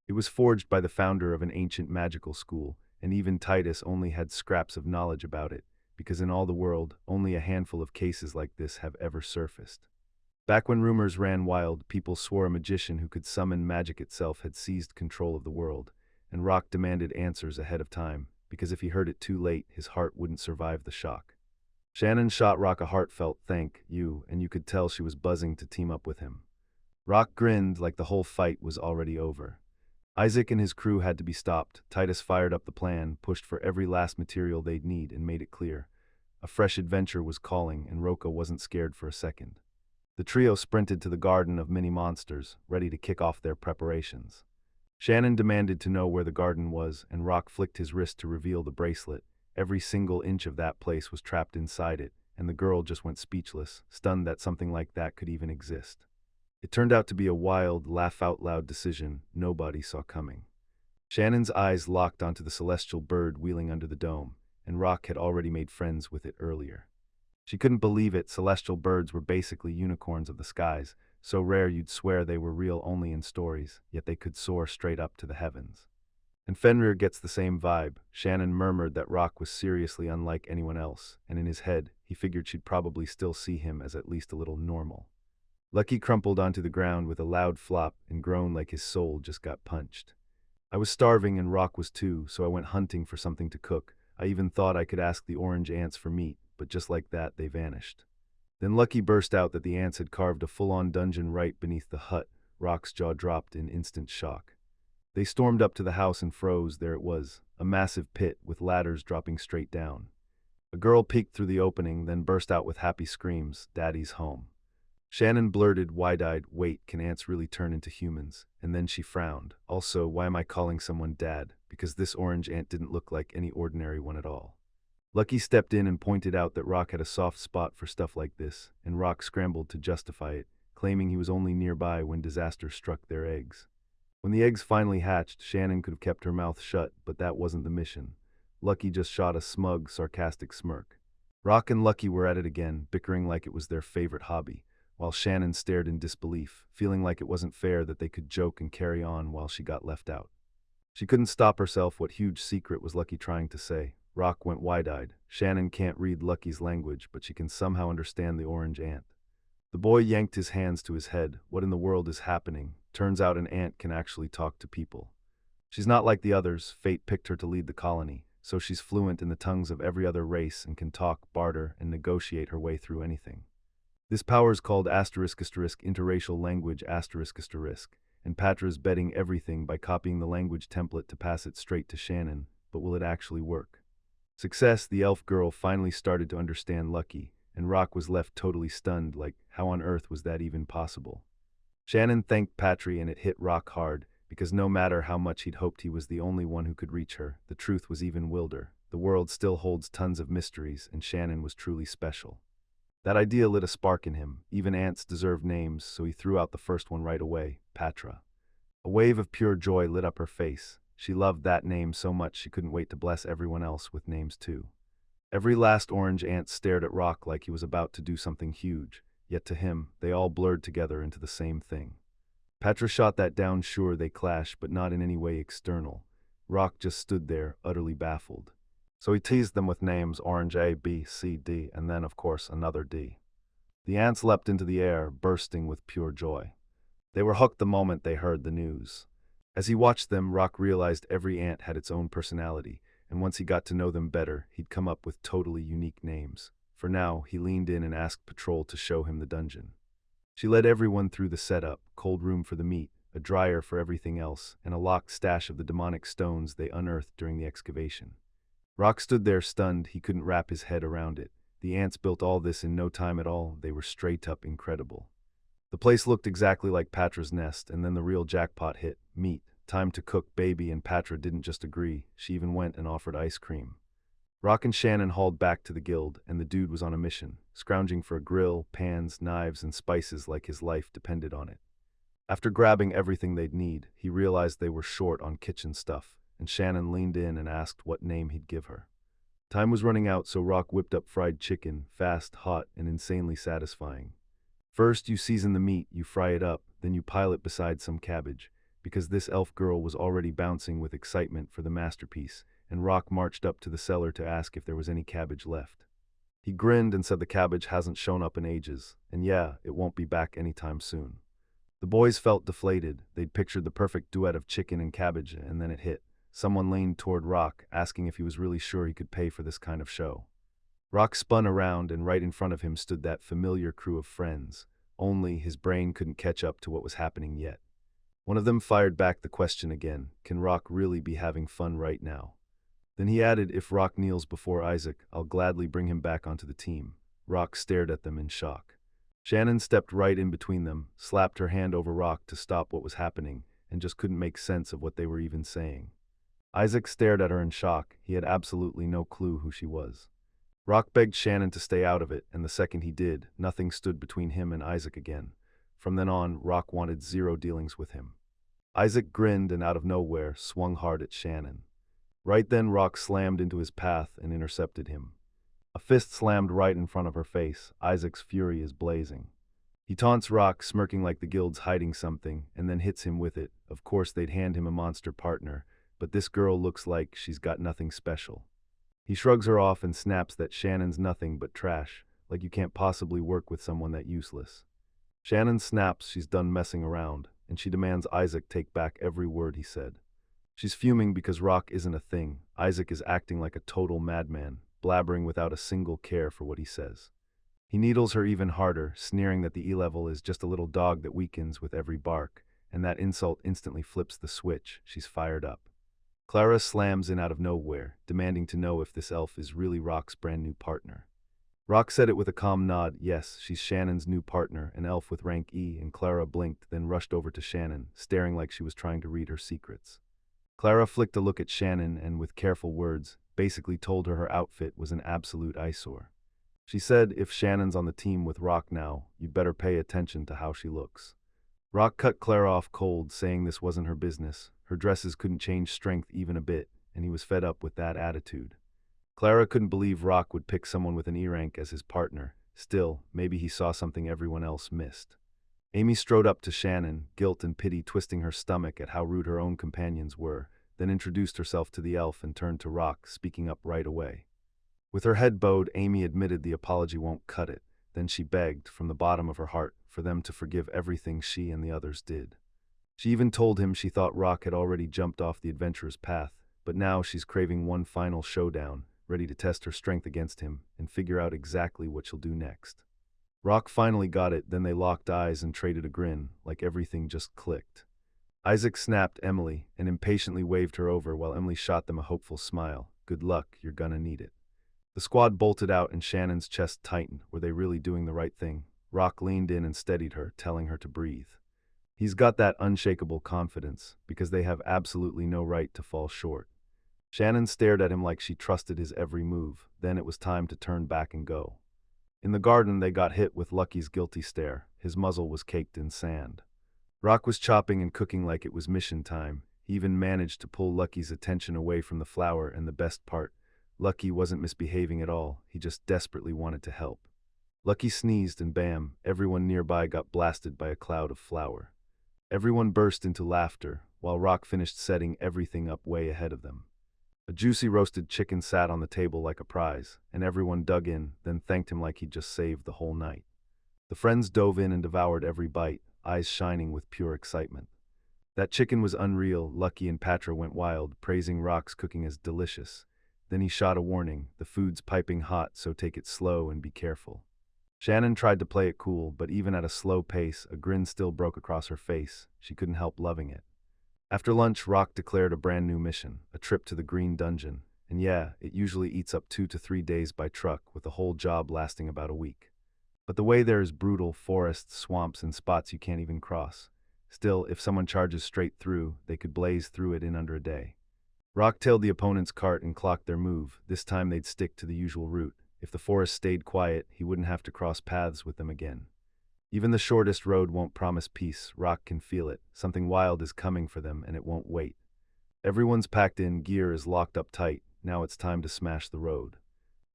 It was forged by the founder of an ancient magical school, and even Titus only had scraps of knowledge about it, because in all the world, only a handful of cases like this have ever surfaced. Back when rumors ran wild, people swore a magician who could summon magic itself had seized control of the world, and Rock demanded answers ahead of time, because if he heard it too late, his heart wouldn't survive the shock. Shannon shot Rock a heartfelt thank you, and you could tell she was buzzing to team up with him. Rock grinned like the whole fight was already over. Isaac and his crew had to be stopped. Titus fired up the plan, pushed for every last material they'd need, and made it clear. A fresh adventure was calling, and Roka wasn't scared for a second. The trio sprinted to the garden of mini monsters, ready to kick off their preparations. Shannon demanded to know where the garden was, and Rock flicked his wrist to reveal the bracelet. Every single inch of that place was trapped inside it, and the girl just went speechless, stunned that something like that could even exist. It turned out to be a wild, laugh-out-loud decision nobody saw coming. Shannon's eyes locked onto the celestial bird wheeling under the dome, and Rock had already made friends with it earlier. She couldn't believe it. Celestial birds were basically unicorns of the skies, so rare you'd swear they were real only in stories, yet they could soar straight up to the heavens. And Fenrir gets the same vibe. Shannon murmured that Rock was seriously unlike anyone else, and in his head, he figured she'd probably still see him as at least a little normal. Lucky crumpled onto the ground with a loud flop and groaned like his soul just got punched. I was starving and Rock was too, so I went hunting for something to cook. I even thought I could ask the orange ants for meat, but just like that, they vanished. Then Lucky burst out that the ants had carved a full-on dungeon right beneath the hut. Rock's jaw dropped in instant shock. They stormed up to the house and froze. There it was, a massive pit with ladders dropping straight down. A girl peeked through the opening, then burst out with happy screams, "Daddy's home." Shannon blurted, wide-eyed, "Wait, can ants really turn into humans?" And then she frowned. Also, why am I calling someone dad? Because this orange ant didn't look like any ordinary one at all. Lucky stepped in and pointed out that Rock had a soft spot for stuff like this, and Rock scrambled to justify it, claiming he was only nearby when disaster struck their eggs. When the eggs finally hatched, Shannon could have kept her mouth shut, but that wasn't the mission. Lucky just shot a smug, sarcastic smirk. Rock and Lucky were at it again, bickering like it was their favorite hobby, while Shannon stared in disbelief, feeling like it wasn't fair that they could joke and carry on while she got left out. She couldn't stop herself. What huge secret was Lucky trying to say? Rock went wide-eyed. Shannon can't read Lucky's language, but she can somehow understand the orange ant. The boy yanked his hands to his head. What in the world is happening? Turns out an ant can actually talk to people. She's not like the others. Fate picked her to lead the colony, so she's fluent in the tongues of every other race and can talk, barter, and negotiate her way through anything. This power is called *** interracial language ***, and Patra's betting everything by copying the language template to pass it straight to Shannon, but will it actually work? Success. The elf girl finally started to understand Lucky, and Rock was left totally stunned, like, how on earth was that even possible? Shannon thanked Patry, and it hit Rock hard, because no matter how much he'd hoped he was the only one who could reach her, the truth was even wilder. The world still holds tons of mysteries, and Shannon was truly special. That idea lit a spark in him. Even ants deserve names, so he threw out the first one right away, Patra. A wave of pure joy lit up her face. She loved that name so much she couldn't wait to bless everyone else with names too. Every last orange ant stared at Rock like he was about to do something huge, yet to him, they all blurred together into the same thing. Patra shot that down. Sure, they clashed, but not in any way external. Rock just stood there, utterly baffled. So he teased them with names: Orange A, B, C, D, and then, of course, another D. The ants leapt into the air, bursting with pure joy. They were hooked the moment they heard the news. As he watched them, Rock realized every ant had its own personality, and once he got to know them better, he'd come up with totally unique names. For now, he leaned in and asked Patrol to show him the dungeon. She led everyone through the setup: cold room for the meat, a dryer for everything else, and a locked stash of the demonic stones they unearthed during the excavation. Rock stood there stunned. He couldn't wrap his head around it. The ants built all this in no time at all. They were straight up incredible. The place looked exactly like Patra's nest, and then the real jackpot hit: meat. Time to cook, baby. And Patra didn't just agree, she even went and offered ice cream. Rock and Shannon hauled back to the guild, and the dude was on a mission, scrounging for a grill, pans, knives, and spices like his life depended on it. After grabbing everything they'd need, he realized they were short on kitchen stuff. and Shannon leaned in and asked what name he'd give her. Time was running out, so Rock whipped up fried chicken, fast, hot, and insanely satisfying. First, you season the meat, you fry it up, then you pile it beside some cabbage, because this elf girl was already bouncing with excitement for the masterpiece, and Rock marched up to the cellar to ask if there was any cabbage left. He grinned and said the cabbage hasn't shown up in ages, and yeah, it won't be back anytime soon. The boys felt deflated. They'd pictured the perfect duet of chicken and cabbage, and then it hit. Someone leaned toward Rock, asking if he was really sure he could pay for this kind of show. Rock spun around, and right in front of him stood that familiar crew of friends, only his brain couldn't catch up to what was happening yet. One of them fired back the question again, can Rock really be having fun right now? Then he added, if Rock kneels before Isaac, I'll gladly bring him back onto the team. Rock stared at them in shock. Shannon stepped right in between them, slapped her hand over Rock to stop what was happening, and just couldn't make sense of what they were even saying. Isaac stared at her in shock. He had absolutely no clue who she was. Rock begged Shannon to stay out of it, and the second he did, nothing stood between him and Isaac again. From then on, Rock wanted zero dealings with him. Isaac grinned and out of nowhere swung hard at Shannon. Right then, Rock slammed into his path and intercepted him. A fist slammed right in front of her face. Isaac's fury is blazing. He taunts Rock, smirking like the guild's hiding something, and then hits him with it. Of course, they'd hand him a monster partner, but this girl looks like she's got nothing special. He shrugs her off and snaps that Shannon's nothing but trash, like you can't possibly work with someone that useless. Shannon snaps she's done messing around, and she demands Isaac take back every word he said. She's fuming because Rock isn't a thing. Isaac is acting like a total madman, blabbering without a single care for what he says. He needles her even harder, sneering that the E-level is just a little dog that weakens with every bark, and that insult instantly flips the switch. She's fired up. Clara slams in out of nowhere, demanding to know if this elf is really Rock's brand new partner. Rock said it with a calm nod. Yes, she's Shannon's new partner, an elf with rank E, and Clara blinked, then rushed over to Shannon, staring like she was trying to read her secrets. Clara flicked a look at Shannon and, with careful words, basically told her outfit was an absolute eyesore. She said, if Shannon's on the team with Rock now, you'd better pay attention to how she looks. Rock cut Clara off cold, saying this wasn't her business. Her dresses couldn't change strength even a bit, and he was fed up with that attitude. Clara couldn't believe Rock would pick someone with an E rank as his partner. Still, maybe he saw something everyone else missed. Amy strode up to Shannon, guilt and pity twisting her stomach at how rude her own companions were, then introduced herself to the elf and turned to Rock, speaking up right away. With her head bowed, Amy admitted the apology won't cut it. Then she begged, from the bottom of her heart, for them to forgive everything she and the others did. She even told him she thought Rock had already jumped off the adventurer's path, but now she's craving one final showdown, ready to test her strength against him and figure out exactly what she'll do next. Rock finally got it, then they locked eyes and traded a grin, like everything just clicked. Isaac snapped Emily and impatiently waved her over while Emily shot them a hopeful smile. Good luck, you're gonna need it. The squad bolted out and Shannon's chest tightened. Were they really doing the right thing? Rock leaned in and steadied her, telling her to breathe. He's got that unshakable confidence, because they have absolutely no right to fall short. Shannon stared at him like she trusted his every move. Then it was time to turn back and go. In the garden, they got hit with Lucky's guilty stare. His muzzle was caked in sand. Rock was chopping and cooking like it was mission time. He even managed to pull Lucky's attention away from the flour, and the best part, Lucky wasn't misbehaving at all. He just desperately wanted to help. Lucky sneezed and bam, everyone nearby got blasted by a cloud of flour. Everyone burst into laughter, while Rock finished setting everything up way ahead of them. A juicy roasted chicken sat on the table like a prize, and everyone dug in, then thanked him like he'd just saved the whole night. The friends dove in and devoured every bite, eyes shining with pure excitement. That chicken was unreal. Lucky and Patra went wild, praising Rock's cooking as delicious. Then he shot a warning, the food's piping hot, so take it slow and be careful. Shannon tried to play it cool, but even at a slow pace, a grin still broke across her face. She couldn't help loving it. After lunch, Rock declared a brand new mission, a trip to the Green Dungeon. And yeah, it usually eats up 2 to 3 days by truck, with the whole job lasting about a week. But the way there is brutal, forests, swamps, and spots you can't even cross. Still, if someone charges straight through, they could blaze through it in under a day. Rock tailed the opponent's cart and clocked their move. This time they'd stick to the usual route. If the forest stayed quiet, he wouldn't have to cross paths with them again. Even the shortest road won't promise peace. Rock can feel it. Something wild is coming for them, and it won't wait. Everyone's packed in, gear is locked up tight, now it's time to smash the road.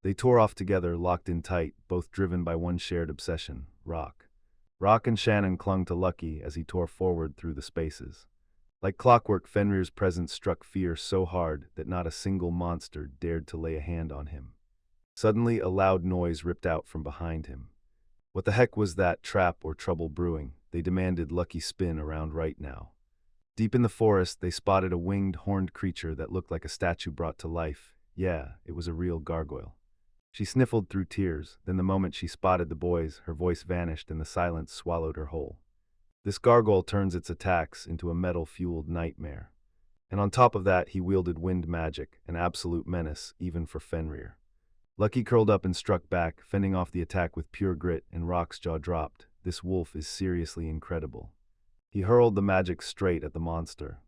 They tore off together, locked in tight, both driven by one shared obsession, rock. Rock and Shannon clung to Lucky as he tore forward through the spaces. Like clockwork, Fenrir's presence struck fear so hard that not a single monster dared to lay a hand on him. Suddenly, a loud noise ripped out from behind him. What the heck was that? Trap or trouble brewing? They demanded. Lucky spin around right now. Deep in the forest, they spotted a winged, horned creature that looked like a statue brought to life. Yeah, it was a real gargoyle. She sniffled through tears, then the moment she spotted the boys, her voice vanished and the silence swallowed her whole. This gargoyle turns its attacks into a metal-fueled nightmare. And on top of that, he wielded wind magic, an absolute menace, even for Fenrir. Lucky curled up and struck back, fending off the attack with pure grit, and Rock's jaw dropped. This wolf is seriously incredible. He hurled the magic straight at the monster.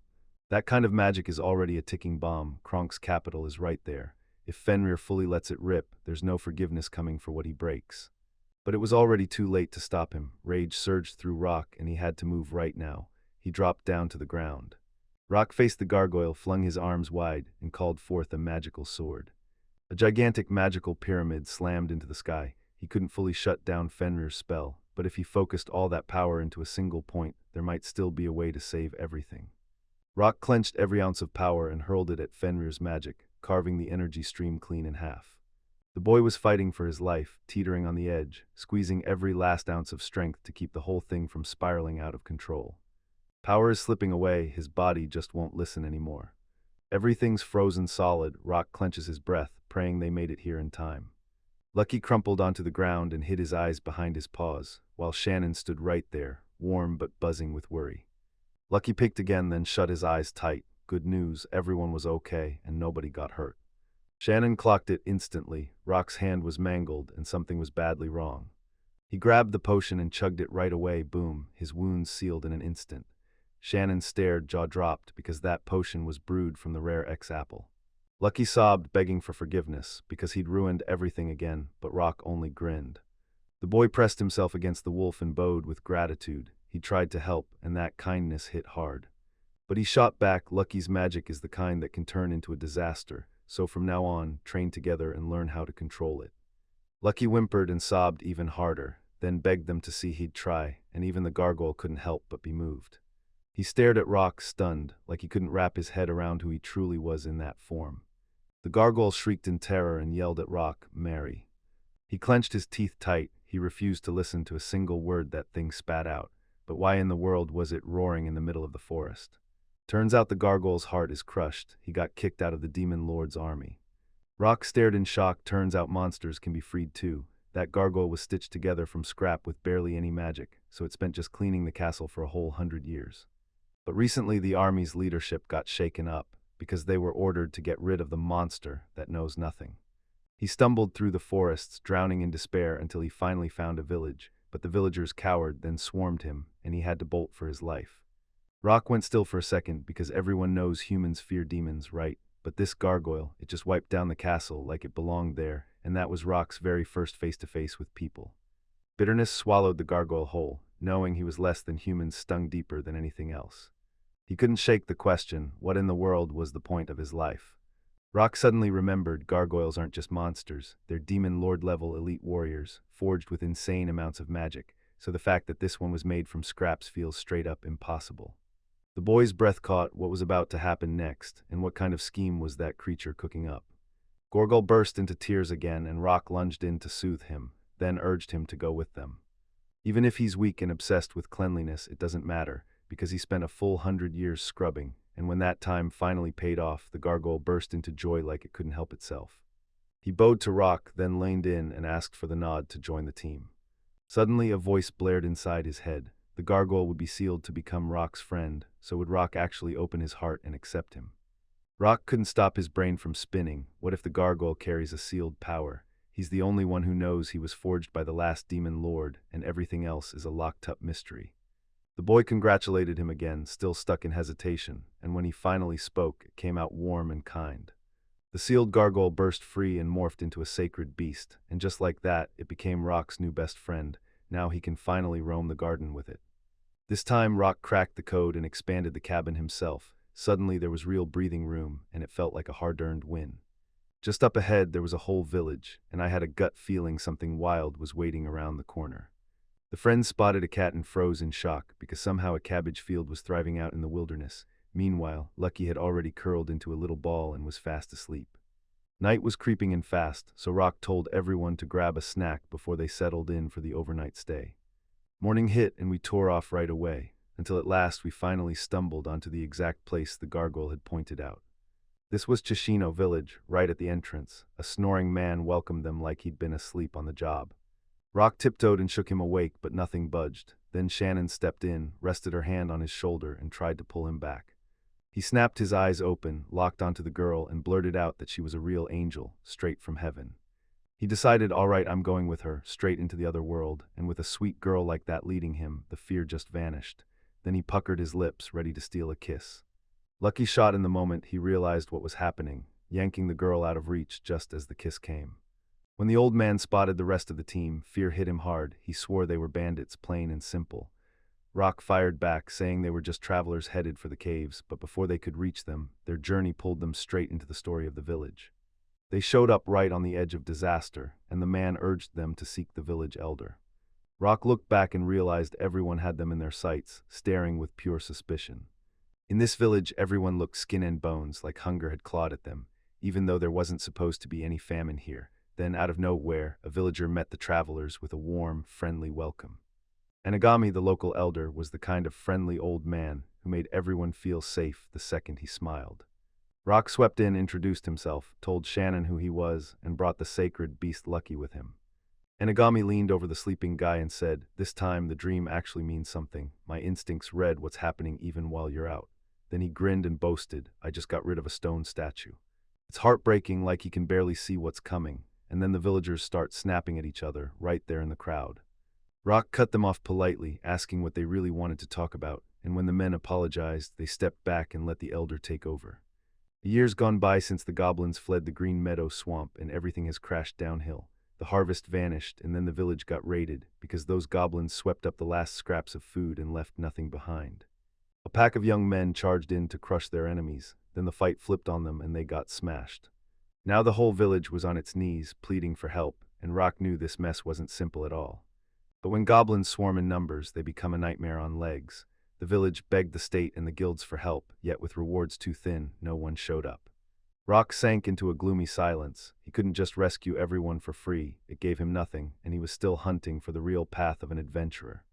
That kind of magic is already a ticking bomb. Kronk's capital is right there. If Fenrir fully lets it rip, there's no forgiveness coming for what he breaks. But it was already too late to stop him. Rage surged through Rock, and he had to move right now. He dropped down to the ground. Rock faced the gargoyle, flung his arms wide, and called forth a magical sword. A gigantic magical pyramid slammed into the sky. He couldn't fully shut down Fenrir's spell, but if he focused all that power into a single point, there might still be a way to save everything. Rock clenched every ounce of power and hurled it at Fenrir's magic, carving the energy stream clean in half. The boy was fighting for his life, teetering on the edge, squeezing every last ounce of strength to keep the whole thing from spiraling out of control. Power is slipping away, his body just won't listen anymore. Everything's frozen solid. Rock clenches his breath, praying they made it here in time. Lucky crumpled onto the ground and hid his eyes behind his paws, while Shannon stood right there, warm but buzzing with worry. Lucky picked again, then shut his eyes tight. Good news, everyone was okay and nobody got hurt. Shannon clocked it instantly. Rock's hand was mangled and something was badly wrong. He grabbed the potion and chugged it right away. Boom, his wounds sealed in an instant. Shannon stared, jaw dropped, because that potion was brewed from the rare X-apple. Lucky sobbed, begging for forgiveness, because he'd ruined everything again, but Rock only grinned. The boy pressed himself against the wolf and bowed with gratitude. He tried to help, and that kindness hit hard. But he shot back. Lucky's magic is the kind that can turn into a disaster, so from now on, train together and learn how to control it. Lucky whimpered and sobbed even harder, then begged them to see he'd try, and even the gargoyle couldn't help but be moved. He stared at Rock, stunned, like he couldn't wrap his head around who he truly was in that form. The gargoyle shrieked in terror and yelled at Rock, "Mary." He clenched his teeth tight. He refused to listen to a single word that thing spat out. But why in the world was it roaring in the middle of the forest? Turns out the gargoyle's heart is crushed. He got kicked out of the demon lord's army. Rock stared in shock. Turns out monsters can be freed too. That gargoyle was stitched together from scrap with barely any magic, so it spent just cleaning the castle for a whole 100 years. But recently the army's leadership got shaken up, because they were ordered to get rid of the monster that knows nothing. He stumbled through the forests, drowning in despair until he finally found a village, but the villagers cowered, then swarmed him, and he had to bolt for his life. Rock went still for a second, because everyone knows humans fear demons, right? But this gargoyle, it just wiped down the castle like it belonged there, and that was Rock's very first face-to-face with people. Bitterness swallowed the gargoyle whole. Knowing he was less than human stung deeper than anything else. He couldn't shake the question, what in the world was the point of his life? Rock suddenly remembered gargoyles aren't just monsters, they're demon lord-level elite warriors, forged with insane amounts of magic, so the fact that this one was made from scraps feels straight up impossible. The boy's breath caught what was about to happen next, and what kind of scheme was that creature cooking up. Gorgol burst into tears again, and Rock lunged in to soothe him, then urged him to go with them. Even if he's weak and obsessed with cleanliness, it doesn't matter, because he spent a full 100 years scrubbing, and when that time finally paid off, the gargoyle burst into joy like it couldn't help itself. He bowed to Rock, then leaned in and asked for the nod to join the team. Suddenly a voice blared inside his head. The gargoyle would be sealed to become Rock's friend, so would Rock actually open his heart and accept him? Rock couldn't stop his brain from spinning. What if the gargoyle carries a sealed power? He's the only one who knows he was forged by the last demon lord, and everything else is a locked-up mystery. The boy congratulated him again, still stuck in hesitation, and when he finally spoke, it came out warm and kind. The sealed gargoyle burst free and morphed into a sacred beast, and just like that, it became Rock's new best friend. Now he can finally roam the garden with it. This time, Rock cracked the code and expanded the cabin himself. Suddenly there was real breathing room, and it felt like a hard-earned win. Just up ahead there was a whole village, and I had a gut feeling something wild was waiting around the corner. The friends spotted a cat and froze in shock, because somehow a cabbage field was thriving out in the wilderness. Meanwhile, Lucky had already curled into a little ball and was fast asleep. Night was creeping in fast, so Rock told everyone to grab a snack before they settled in for the overnight stay. Morning hit and we tore off right away, until at last we finally stumbled onto the exact place the gargoyle had pointed out. This was Chishino village, right at the entrance. A snoring man welcomed them like he'd been asleep on the job. Rock tiptoed and shook him awake, but nothing budged. Then Shannon stepped in, rested her hand on his shoulder, and tried to pull him back. He snapped his eyes open, locked onto the girl, and blurted out that she was a real angel, straight from heaven. He decided, all right, I'm going with her, straight into the other world, and with a sweet girl like that leading him, the fear just vanished. Then he puckered his lips, ready to steal a kiss. Lucky shot in the moment he realized what was happening, yanking the girl out of reach just as the kiss came. When the old man spotted the rest of the team, fear hit him hard. He swore they were bandits, plain and simple. Rock fired back, saying they were just travelers headed for the caves, but before they could reach them, their journey pulled them straight into the story of the village. They showed up right on the edge of disaster, and the man urged them to seek the village elder. Rock looked back and realized everyone had them in their sights, staring with pure suspicion. In this village, everyone looked skin and bones, like hunger had clawed at them, even though there wasn't supposed to be any famine here. Then, out of nowhere, a villager met the travelers with a warm, friendly welcome. Anagami, the local elder, was the kind of friendly old man who made everyone feel safe the second he smiled. Rock swept in, introduced himself, told Shannon who he was, and brought the sacred beast Lucky with him. Anagami leaned over the sleeping guy and said, "This time the dream actually means something. My instincts read what's happening even while you're out." Then he grinned and boasted, "I just got rid of a stone statue." It's heartbreaking, like he can barely see what's coming, and then the villagers start snapping at each other right there in the crowd. Rock cut them off politely, asking what they really wanted to talk about, and when the men apologized, they stepped back and let the elder take over. The years gone by since the goblins fled the Green Meadow swamp, and everything has crashed downhill. The harvest vanished, and then the village got raided, because those goblins swept up the last scraps of food and left nothing behind. A pack of young men charged in to crush their enemies, then the fight flipped on them and they got smashed. Now the whole village was on its knees, pleading for help, and Rock knew this mess wasn't simple at all. But when goblins swarm in numbers, they become a nightmare on legs. The village begged the state and the guilds for help, yet with rewards too thin, no one showed up. Rock sank into a gloomy silence. He couldn't just rescue everyone for free, it gave him nothing, and he was still hunting for the real path of an adventurer.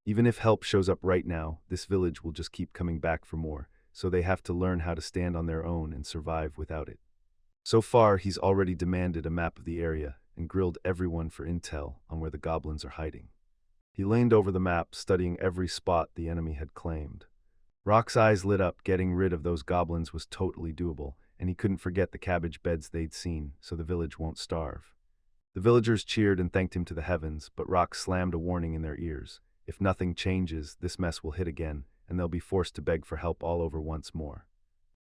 Even if help shows up right now, this village will just keep coming back for more, so they have to learn how to stand on their own and survive without it. So far, he's already demanded a map of the area and grilled everyone for intel on where the goblins are hiding. He leaned over the map, studying every spot the enemy had claimed. Rock's eyes lit up. Getting rid of those goblins was totally doable, and he couldn't forget the cabbage beds they'd seen, so the village won't starve. The villagers cheered and thanked him to the heavens, but Rock slammed a warning in their ears. If nothing changes, this mess will hit again, and they'll be forced to beg for help all over once more.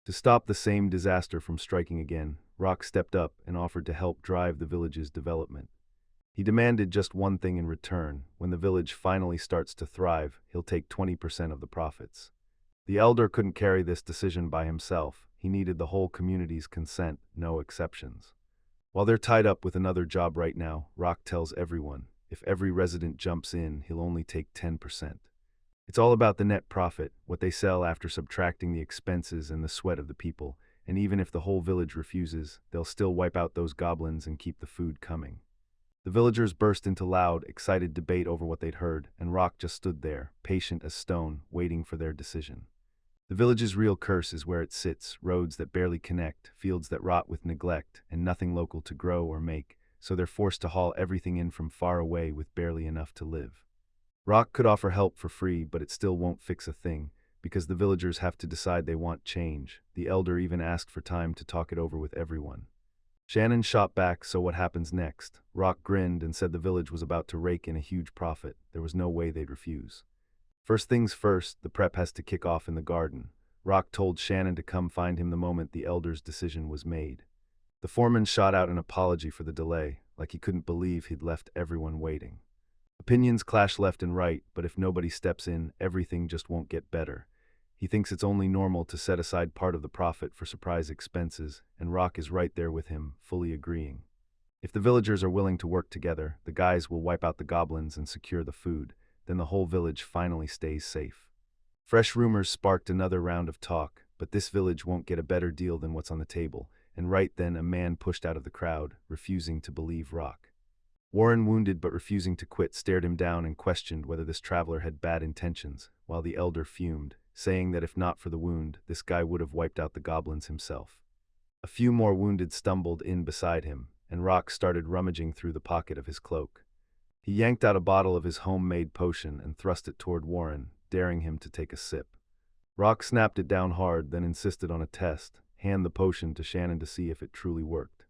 To stop the same disaster from striking again, Rock stepped up and offered to help drive the village's development. He demanded just one thing in return: when the village finally starts to thrive, he'll take 20% of the profits. The elder couldn't carry this decision by himself. He needed the whole community's consent, no exceptions. While they're tied up with another job right now, Rock tells everyone, if every resident jumps in, he'll only take 10%. It's all about the net profit, what they sell after subtracting the expenses and the sweat of the people, and even if the whole village refuses, they'll still wipe out those goblins and keep the food coming. The villagers burst into loud, excited debate over what they'd heard, and Rock just stood there, patient as stone, waiting for their decision. The village's real curse is where it sits: roads that barely connect, fields that rot with neglect, and nothing local to grow or make, so they're forced to haul everything in from far away with barely enough to live. Rock could offer help for free, but it still won't fix a thing, because the villagers have to decide they want change. The elder even asked for time to talk it over with everyone. Shannon shot back, "So what happens next?" Rock grinned and said the village was about to rake in a huge profit. There was no way they'd refuse. First things first, the prep has to kick off in the garden. Rock told Shannon to come find him the moment the elder's decision was made. The foreman shot out an apology for the delay, like he couldn't believe he'd left everyone waiting. Opinions clash left and right, but if nobody steps in, everything just won't get better. He thinks it's only normal to set aside part of the profit for surprise expenses, and Rock is right there with him, fully agreeing. If the villagers are willing to work together, the guys will wipe out the goblins and secure the food, then the whole village finally stays safe. Fresh rumors sparked another round of talk, but this village won't get a better deal than what's on the table, and right then a man pushed out of the crowd, refusing to believe Rock. Warren, wounded but refusing to quit, stared him down and questioned whether this traveler had bad intentions, while the elder fumed, saying that if not for the wound, this guy would have wiped out the goblins himself. A few more wounded stumbled in beside him, and Rock started rummaging through the pocket of his cloak. He yanked out a bottle of his homemade potion and thrust it toward Warren, daring him to take a sip. Rock snapped it down hard, then insisted on a test, hand the potion to Shannon to see if it truly worked.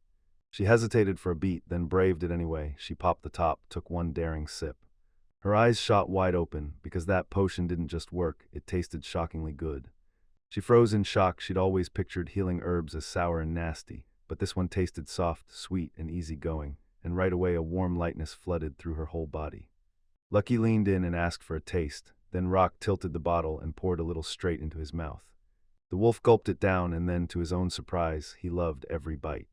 She hesitated for a beat, then braved it anyway. She popped the top, took one daring sip. Her eyes shot wide open, because that potion didn't just work, it tasted shockingly good. She froze in shock. She'd always pictured healing herbs as sour and nasty, but this one tasted soft, sweet, and easygoing, and right away a warm lightness flooded through her whole body. Lucky leaned in and asked for a taste, then Rock tilted the bottle and poured a little straight into his mouth. The wolf gulped it down, and then, to his own surprise, he loved every bite.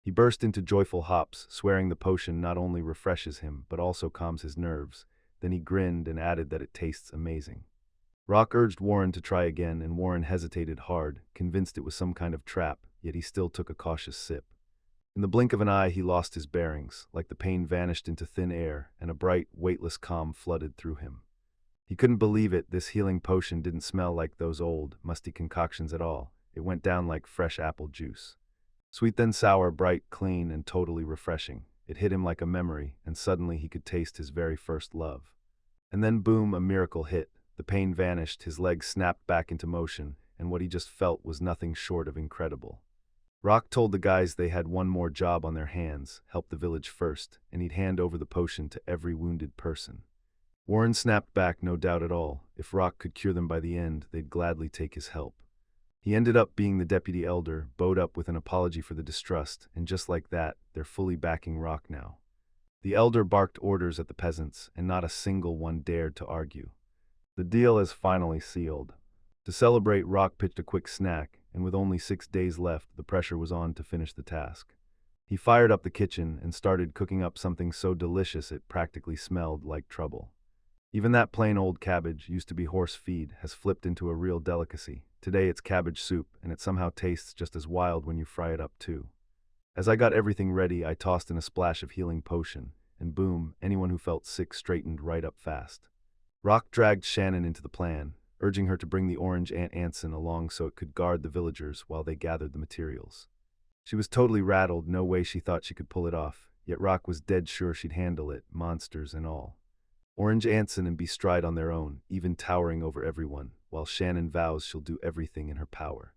He burst into joyful hops, swearing the potion not only refreshes him, but also calms his nerves. Then he grinned and added that it tastes amazing. Rock urged Warren to try again, and Warren hesitated hard, convinced it was some kind of trap, yet he still took a cautious sip. In the blink of an eye, he lost his bearings, like the pain vanished into thin air, and a bright, weightless calm flooded through him. He couldn't believe it. This healing potion didn't smell like those old, musty concoctions at all. It went down like fresh apple juice. Sweet then sour, bright, clean, and totally refreshing. It hit him like a memory, and suddenly he could taste his very first love. And then boom, a miracle hit. The pain vanished, his legs snapped back into motion, and what he just felt was nothing short of incredible. Rock told the guys they had one more job on their hands, help the village first, and he'd hand over the potion to every wounded person. Warren snapped back, no doubt at all. If Rock could cure them by the end, they'd gladly take his help. He ended up being the deputy elder, bowed up with an apology for the distrust, and just like that, they're fully backing Rock now. The elder barked orders at the peasants, and not a single one dared to argue. The deal is finally sealed. To celebrate, Rock pitched a quick snack, and with only 6 days left, the pressure was on to finish the task. He fired up the kitchen and started cooking up something so delicious it practically smelled like trouble. Even that plain old cabbage, used to be horse feed, has flipped into a real delicacy. Today it's cabbage soup, and it somehow tastes just as wild when you fry it up too. As I got everything ready, I tossed in a splash of healing potion, and boom, anyone who felt sick straightened right up fast. Rock dragged Shannon into the plan, urging her to bring the orange Aunt Anson along so it could guard the villagers while they gathered the materials. She was totally rattled, no way she thought she could pull it off, yet Rock was dead sure she'd handle it, monsters and all. Orange Anson and bestride on their own, even towering over everyone, while Shannon vows she'll do everything in her power.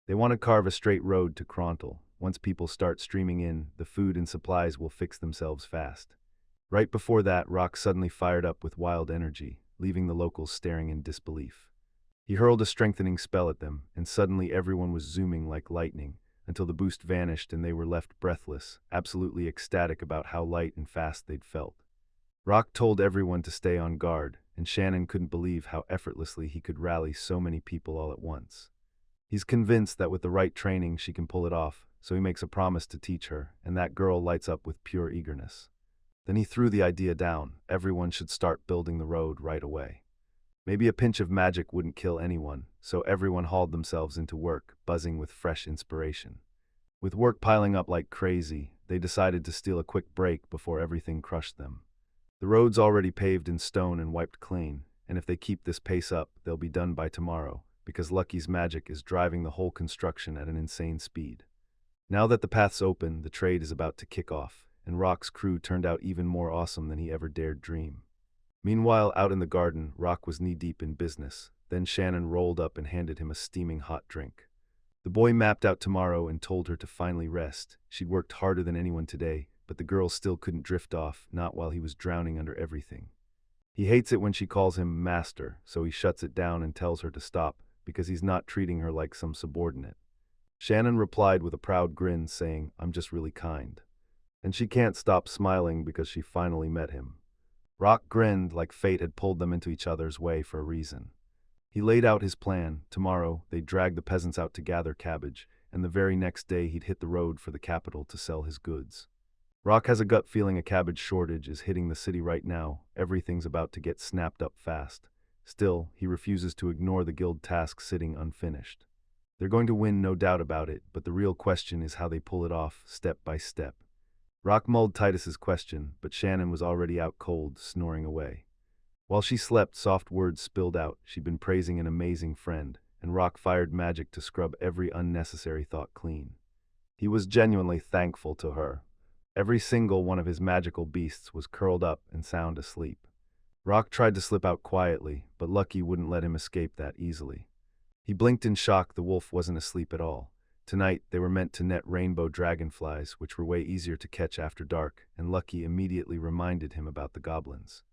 They want to carve a straight road to Krontal. Once people start streaming in, the food and supplies will fix themselves fast. Right before that, Rock suddenly fired up with wild energy, leaving the locals staring in disbelief. He hurled a strengthening spell at them, and suddenly everyone was zooming like lightning, until the boost vanished and they were left breathless, absolutely ecstatic about how light and fast they'd felt. Rock told everyone to stay on guard, and Shannon couldn't believe how effortlessly he could rally so many people all at once. He's convinced that with the right training she can pull it off, so he makes a promise to teach her, and that girl lights up with pure eagerness. Then he threw the idea down. Everyone should start building the road right away. Maybe a pinch of magic wouldn't kill anyone, so everyone hauled themselves into work, buzzing with fresh inspiration. With work piling up like crazy, they decided to steal a quick break before everything crushed them. The road's already paved in stone and wiped clean, and if they keep this pace up, they'll be done by tomorrow, because Lucky's magic is driving the whole construction at an insane speed. Now that the path's open, the trade is about to kick off, and Rock's crew turned out even more awesome than he ever dared dream. Meanwhile, out in the garden, Rock was knee-deep in business. Then Shannon rolled up and handed him a steaming hot drink. The boy mapped out tomorrow and told her to finally rest. She'd worked harder than anyone today, but the girl still couldn't drift off, not while he was drowning under everything. He hates it when she calls him master, so he shuts it down and tells her to stop, because he's not treating her like some subordinate. Shannon replied with a proud grin, saying, "I'm just really kind." And she can't stop smiling because she finally met him. Rock grinned like fate had pulled them into each other's way for a reason. He laid out his plan. Tomorrow, they'd drag the peasants out to gather cabbage, and the very next day he'd hit the road for the capital to sell his goods. Rock has a gut feeling a cabbage shortage is hitting the city right now. Everything's about to get snapped up fast. Still, he refuses to ignore the guild task sitting unfinished. They're going to win, no doubt about it, but the real question is how they pull it off, step by step. Rock mulled Titus's question, but Shannon was already out cold, snoring away. While she slept, soft words spilled out. She'd been praising an amazing friend, and Rock fired magic to scrub every unnecessary thought clean. He was genuinely thankful to her. Every single one of his magical beasts was curled up and sound asleep. Rock tried to slip out quietly, but Lucky wouldn't let him escape that easily. He blinked in shock. The wolf wasn't asleep at all. Tonight, they were meant to net rainbow dragonflies, which were way easier to catch after dark, and Lucky immediately reminded him about the goblins.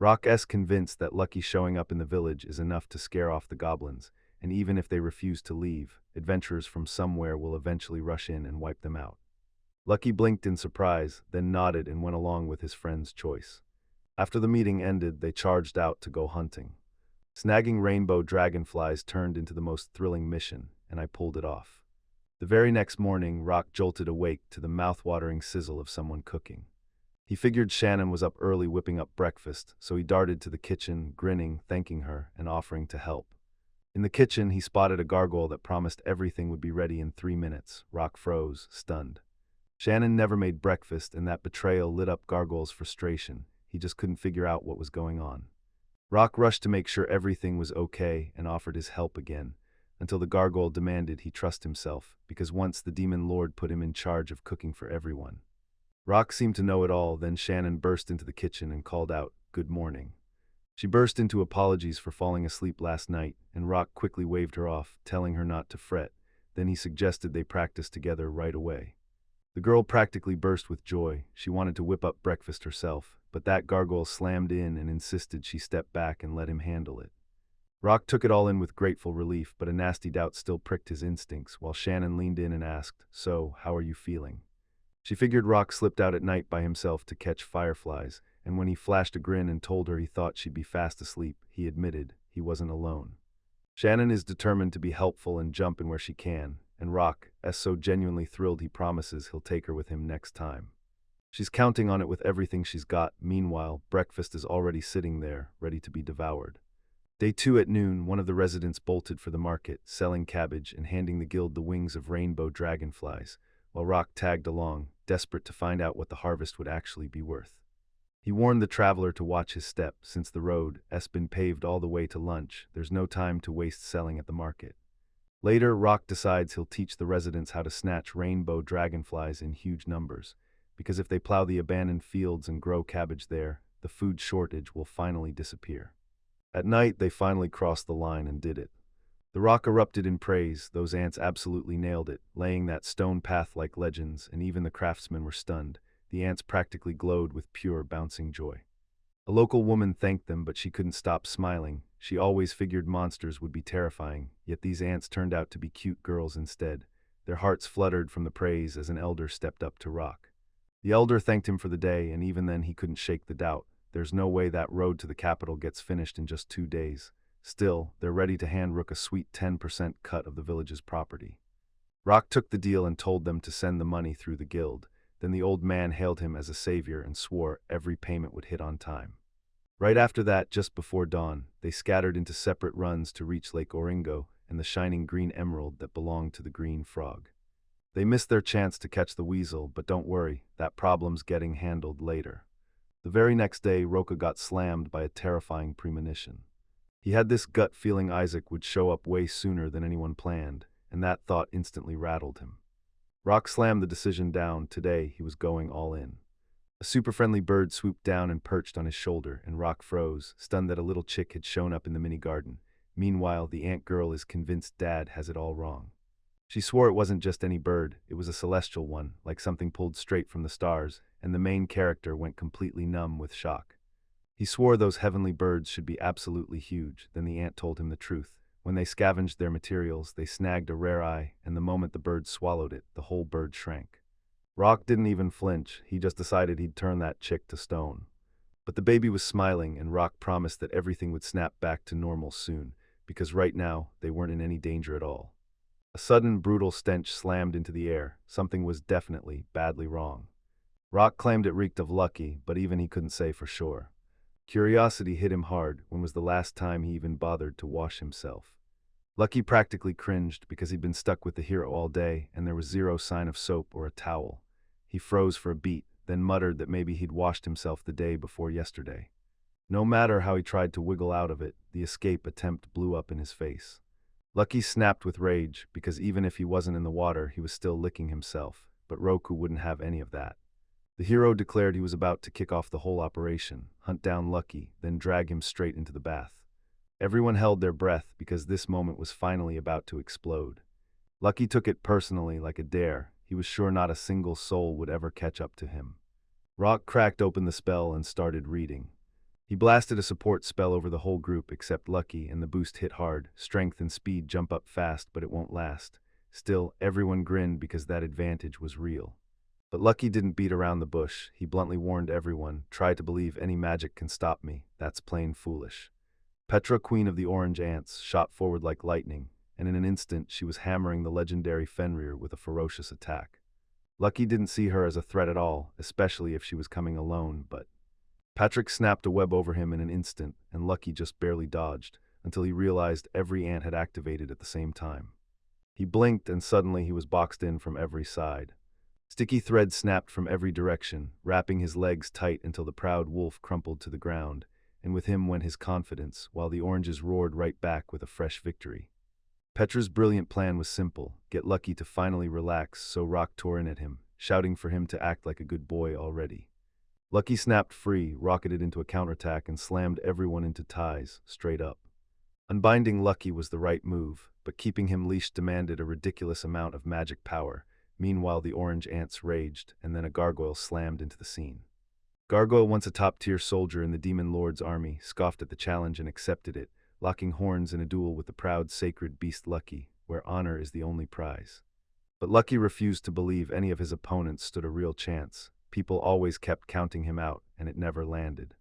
Rock is convinced that Lucky showing up in the village is enough to scare off the goblins, and even if they refuse to leave, adventurers from somewhere will eventually rush in and wipe them out. Lucky blinked in surprise, then nodded and went along with his friend's choice. After the meeting ended, they charged out to go hunting. Snagging rainbow dragonflies turned into the most thrilling mission, and I pulled it off. The very next morning, Rock jolted awake to the mouth-watering sizzle of someone cooking. He figured Shannon was up early whipping up breakfast, so he darted to the kitchen, grinning, thanking her, and offering to help. In the kitchen, he spotted a gargoyle that promised everything would be ready in 3 minutes. Rock froze, stunned. Shannon never made breakfast, and that betrayal lit up Gargoyle's frustration. He just couldn't figure out what was going on. Rock rushed to make sure everything was okay and offered his help again, until the Gargoyle demanded he trust himself, because once the Demon Lord put him in charge of cooking for everyone. Rock seemed to know it all. Then Shannon burst into the kitchen and called out, "Good morning." She burst into apologies for falling asleep last night, and Rock quickly waved her off, telling her not to fret. Then he suggested they practice together right away. The girl practically burst with joy. She wanted to whip up breakfast herself, but that gargoyle slammed in and insisted she step back and let him handle it. Rock took it all in with grateful relief, but a nasty doubt still pricked his instincts, while Shannon leaned in and asked, "So, how are you feeling?" She figured Rock slipped out at night by himself to catch fireflies, and when he flashed a grin and told her he thought she'd be fast asleep, he admitted he wasn't alone. Shannon is determined to be helpful and jump in where she can, and Rock is so genuinely thrilled he promises he'll take her with him next time. She's counting on it with everything she's got. Meanwhile, breakfast is already sitting there, ready to be devoured. Day 2 at noon, one of the residents bolted for the market, selling cabbage and handing the guild the wings of rainbow dragonflies, while Rock tagged along, desperate to find out what the harvest would actually be worth. He warned the traveler to watch his step. Since the road has been paved all the way to lunch, there's no time to waste selling at the market. Later, Rock decides he'll teach the residents how to snatch rainbow dragonflies in huge numbers, because if they plow the abandoned fields and grow cabbage there, the food shortage will finally disappear. At night, they finally crossed the line and did it. The Rock erupted in praise. Those ants absolutely nailed it, laying that stone path like legends, and even the craftsmen were stunned. The ants practically glowed with pure, bouncing joy. A local woman thanked them, but she couldn't stop smiling. She always figured monsters would be terrifying, yet these ants turned out to be cute girls instead. Their hearts fluttered from the praise as an elder stepped up to Rock. The elder thanked him for the day, and even then he couldn't shake the doubt. There's no way that road to the capital gets finished in just 2 days. Still, they're ready to hand Rook a sweet 10% cut of the village's property. Rock took the deal and told them to send the money through the guild. Then the old man hailed him as a savior and swore every payment would hit on time. Right after that, just before dawn, they scattered into separate runs to reach Lake Oringo and the shining green emerald that belonged to the green frog. They missed their chance to catch the weasel, but don't worry, that problem's getting handled later. The very next day, Roka got slammed by a terrifying premonition. He had this gut feeling Isaac would show up way sooner than anyone planned, and that thought instantly rattled him. Rock slammed the decision down. Today, he was going all in. A super-friendly bird swooped down and perched on his shoulder, and Rock froze, stunned that a little chick had shown up in the mini-garden. Meanwhile, the ant girl is convinced Dad has it all wrong. She swore it wasn't just any bird, it was a celestial one, like something pulled straight from the stars, and the main character went completely numb with shock. He swore those heavenly birds should be absolutely huge. Then the ant told him the truth. When they scavenged their materials, they snagged a rare eye, and the moment the bird swallowed it, the whole bird shrank. Rock didn't even flinch. He just decided he'd turn that chick to stone. But the baby was smiling, and Rock promised that everything would snap back to normal soon. because right now, they weren't in any danger at all. A sudden, brutal stench slammed into the air. Something was definitely badly wrong. Rock claimed it reeked of Lucky, but even he couldn't say for sure. Curiosity hit him hard. When was the last time he even bothered to wash himself? Lucky practically cringed because he'd been stuck with the hero all day and there was zero sign of soap or a towel. He froze for a beat, then muttered that maybe he'd washed himself the day before yesterday. No matter how he tried to wiggle out of it, the escape attempt blew up in his face. Lucky snapped with rage because even if he wasn't in the water, he was still licking himself, but Roku wouldn't have any of that. The hero declared he was about to kick off the whole operation, hunt down Lucky, then drag him straight into the bath. Everyone held their breath because this moment was finally about to explode. Lucky took it personally like a dare. He was sure not a single soul would ever catch up to him. Rock cracked open the spell and started reading. He blasted a support spell over the whole group except Lucky, and the boost hit hard. Strength and speed jump up fast, but it won't last. Still, everyone grinned because that advantage was real. But Lucky didn't beat around the bush. He bluntly warned everyone, "Try to believe any magic can stop me. That's plain foolish." Petra, Queen of the Orange Ants, shot forward like lightning, and in an instant she was hammering the legendary Fenrir with a ferocious attack. Lucky didn't see her as a threat at all, especially if she was coming alone, but Patrick snapped a web over him in an instant, and Lucky just barely dodged, until he realized every ant had activated at the same time. He blinked and suddenly he was boxed in from every side. Sticky thread snapped from every direction, wrapping his legs tight until the proud wolf crumpled to the ground, and with him went his confidence, while the oranges roared right back with a fresh victory. Petra's brilliant plan was simple: get Lucky to finally relax, so Rock tore in at him, shouting for him to act like a good boy already. Lucky snapped free, rocketed into a counterattack, and slammed everyone into ties, straight up. Unbinding Lucky was the right move, but keeping him leashed demanded a ridiculous amount of magic power. Meanwhile, the orange ants raged, and then a gargoyle slammed into the scene. Gargoyle, once a top-tier soldier in the Demon Lord's army, scoffed at the challenge and accepted it, locking horns in a duel with the proud sacred beast Lucky, where honor is the only prize. But Lucky refused to believe any of his opponents stood a real chance. People always kept counting him out, and it never landed.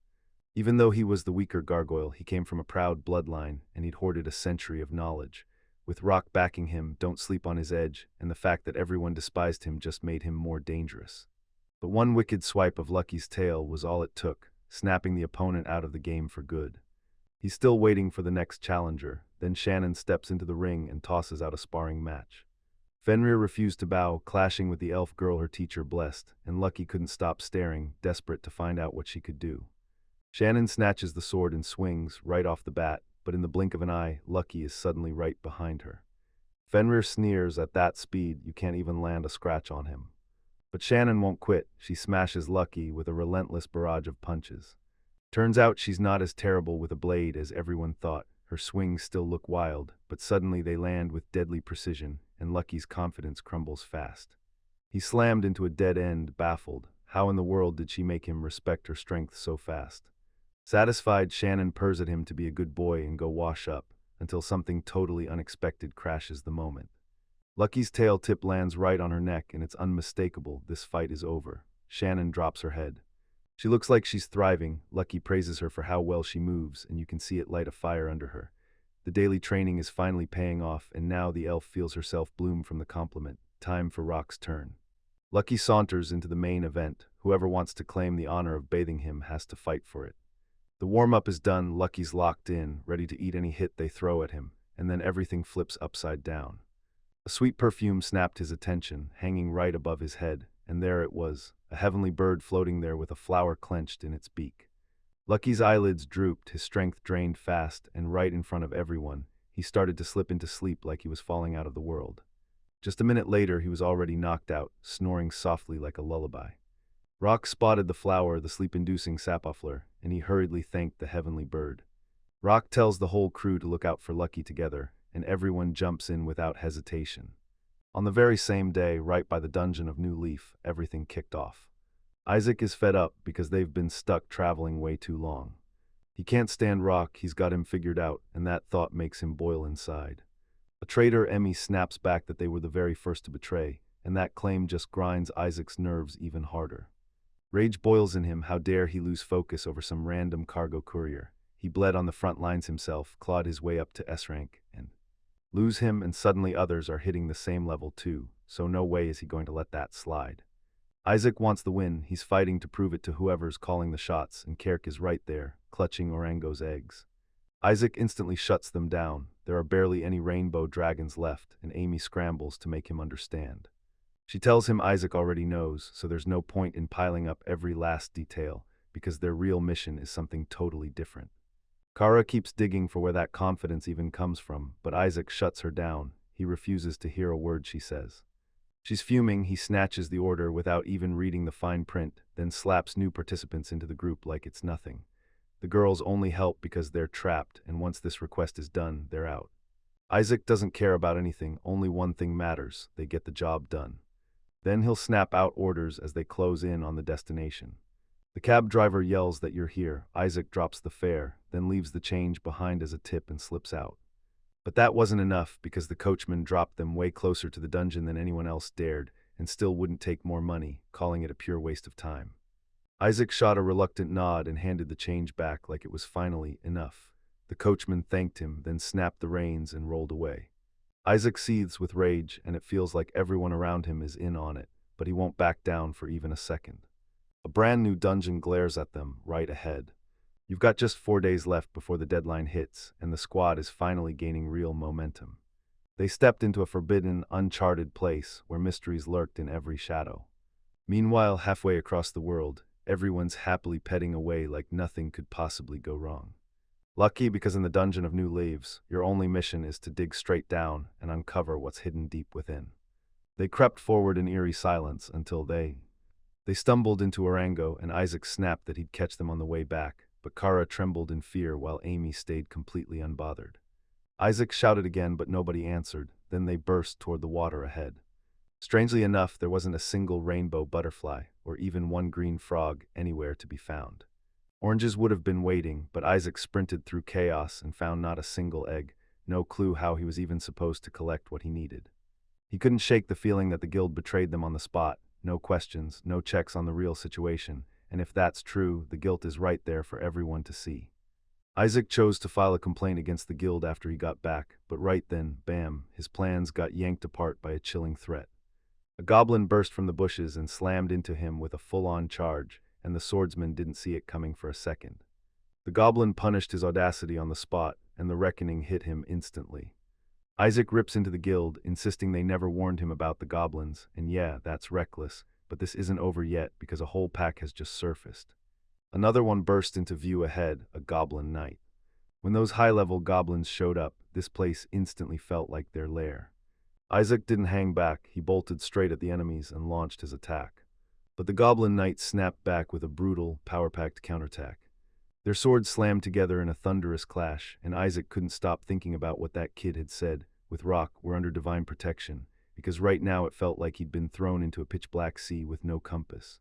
Even though he was the weaker gargoyle, he came from a proud bloodline, and he'd hoarded a century of knowledge. With Rock backing him, don't sleep on his edge, and the fact that everyone despised him just made him more dangerous. But one wicked swipe of Lucky's tail was all it took, snapping the opponent out of the game for good. He's still waiting for the next challenger, then Shannon steps into the ring and tosses out a sparring match. Fenrir refused to bow, clashing with the elf girl her teacher blessed, and Lucky couldn't stop staring, desperate to find out what she could do. Shannon snatches the sword and swings, right off the bat, but in the blink of an eye, Lucky is suddenly right behind her. Fenrir sneers. At that speed, you can't even land a scratch on him. But Shannon won't quit. She smashes Lucky with a relentless barrage of punches. Turns out she's not as terrible with a blade as everyone thought. Her swings still look wild, but suddenly they land with deadly precision, and Lucky's confidence crumbles fast. He slammed into a dead end, baffled. How in the world did she make him respect her strength so fast? Satisfied, Shannon purrs at him to be a good boy and go wash up, until something totally unexpected crashes the moment. Lucky's tail tip lands right on her neck, and it's unmistakable. This fight is over. Shannon drops her head. She looks like she's thriving. Lucky praises her for how well she moves, and you can see it light a fire under her. The daily training is finally paying off, and now the elf feels herself bloom from the compliment. Time for Rock's turn. Lucky saunters into the main event. Whoever wants to claim the honor of bathing him has to fight for it. The warm-up is done. Lucky's locked in, ready to eat any hit they throw at him, and then everything flips upside down. A sweet perfume snapped his attention, hanging right above his head, and there it was, a heavenly bird floating there with a flower clenched in its beak. Lucky's eyelids drooped, his strength drained fast, and right in front of everyone, he started to slip into sleep like he was falling out of the world. Just a minute later, he was already knocked out, snoring softly like a lullaby. Rock spotted the flower, the sleep-inducing sapofler, and he hurriedly thanked the heavenly bird. Rock tells the whole crew to look out for Lucky together, and everyone jumps in without hesitation. On the very same day, right by the dungeon of New Leaf, everything kicked off. Isaac is fed up because they've been stuck traveling way too long. He can't stand Rock, he's got him figured out, and that thought makes him boil inside. A traitor, Emmy, snaps back that they were the very first to betray, and that claim just grinds Isaac's nerves even harder. Rage boils in him. How dare he lose focus over some random cargo courier? He bled on the front lines himself, clawed his way up to S rank, and lose him, and suddenly others are hitting the same level too, so no way is he going to let that slide. Isaac wants the win. He's fighting to prove it to whoever's calling the shots, and Kerk is right there, clutching Orango's eggs. Isaac instantly shuts them down. There are barely any rainbow dragons left, and Amy scrambles to make him understand. She tells him Isaac already knows, so there's no point in piling up every last detail, because their real mission is something totally different. Kara keeps digging for where that confidence even comes from, but Isaac shuts her down. He refuses to hear a word she says. She's fuming. He snatches the order without even reading the fine print, then slaps new participants into the group like it's nothing. The girls only help because they're trapped, and once this request is done, they're out. Isaac doesn't care about anything, only one thing matters: they get the job done. Then he'll snap out orders as they close in on the destination. The cab driver yells that you're here. Isaac drops the fare, then leaves the change behind as a tip and slips out. But that wasn't enough, because the coachman dropped them way closer to the dungeon than anyone else dared, and still wouldn't take more money, calling it a pure waste of time. Isaac shot a reluctant nod and handed the change back like it was finally enough. The coachman thanked him, then snapped the reins and rolled away. Isaac seethes with rage, and it feels like everyone around him is in on it, but he won't back down for even a second. A brand new dungeon glares at them, right ahead. You've got just 4 days left before the deadline hits, and the squad is finally gaining real momentum. They stepped into a forbidden, uncharted place where mysteries lurked in every shadow. Meanwhile, halfway across the world, everyone's happily petting away like nothing could possibly go wrong. Lucky, because in the Dungeon of New Leaves, your only mission is to dig straight down and uncover what's hidden deep within. They crept forward in eerie silence until they stumbled into Orango, and Isaac snapped that he'd catch them on the way back, but Kara trembled in fear while Amy stayed completely unbothered. Isaac shouted again, but nobody answered. Then they burst toward the water ahead. Strangely enough, there wasn't a single rainbow butterfly, or even one green frog, anywhere to be found. Oranges would have been waiting, but Isaac sprinted through chaos and found not a single egg, no clue how he was even supposed to collect what he needed. He couldn't shake the feeling that the guild betrayed them on the spot. No questions, no checks on the real situation, and if that's true, the guilt is right there for everyone to see. Isaac chose to file a complaint against the guild after he got back, but right then, bam, his plans got yanked apart by a chilling threat. A goblin burst from the bushes and slammed into him with a full-on charge, and the swordsman didn't see it coming for a second. The goblin punished his audacity on the spot, and the reckoning hit him instantly. Isaac rips into the guild, insisting they never warned him about the goblins, and yeah, that's reckless, but this isn't over yet because a whole pack has just surfaced. Another one burst into view ahead, a goblin knight. When those high-level goblins showed up, this place instantly felt like their lair. Isaac didn't hang back. He bolted straight at the enemies and launched his attack. But the goblin knight snapped back with a brutal, power-packed counterattack. Their swords slammed together in a thunderous clash, and Isaac couldn't stop thinking about what that kid had said. With Rock, we're under divine protection, because right now it felt like he'd been thrown into a pitch-black sea with no compass.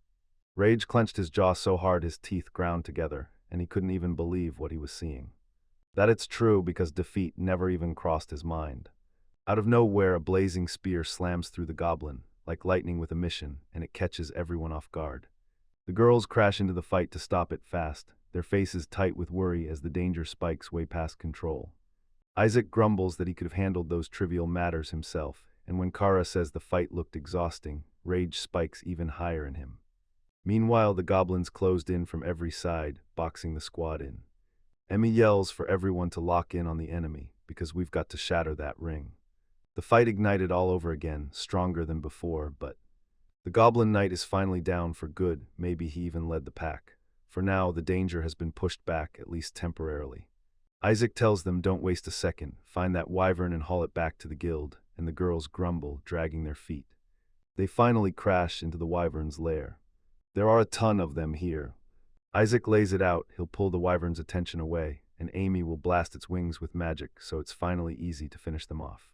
Rage clenched his jaw so hard his teeth ground together, and he couldn't even believe what he was seeing. That it's true, because defeat never even crossed his mind. Out of nowhere, a blazing spear slams through the goblin, like lightning with a mission, and it catches everyone off guard. The girls crash into the fight to stop it fast, their faces tight with worry as the danger spikes way past control. Isaac grumbles that he could have handled those trivial matters himself, and when Kara says the fight looked exhausting, rage spikes even higher in him. Meanwhile, the goblins closed in from every side, boxing the squad in. Emmy yells for everyone to lock in on the enemy, because we've got to shatter that ring. The fight ignited all over again, stronger than before, but the goblin knight is finally down for good. Maybe he even led the pack. For now, the danger has been pushed back, at least temporarily. Isaac tells them don't waste a second, find that wyvern and haul it back to the guild, and the girls grumble, dragging their feet. They finally crash into the wyvern's lair. There are a ton of them here. Isaac lays it out. He'll pull the wyvern's attention away, and Amy will blast its wings with magic, so it's finally easy to finish them off.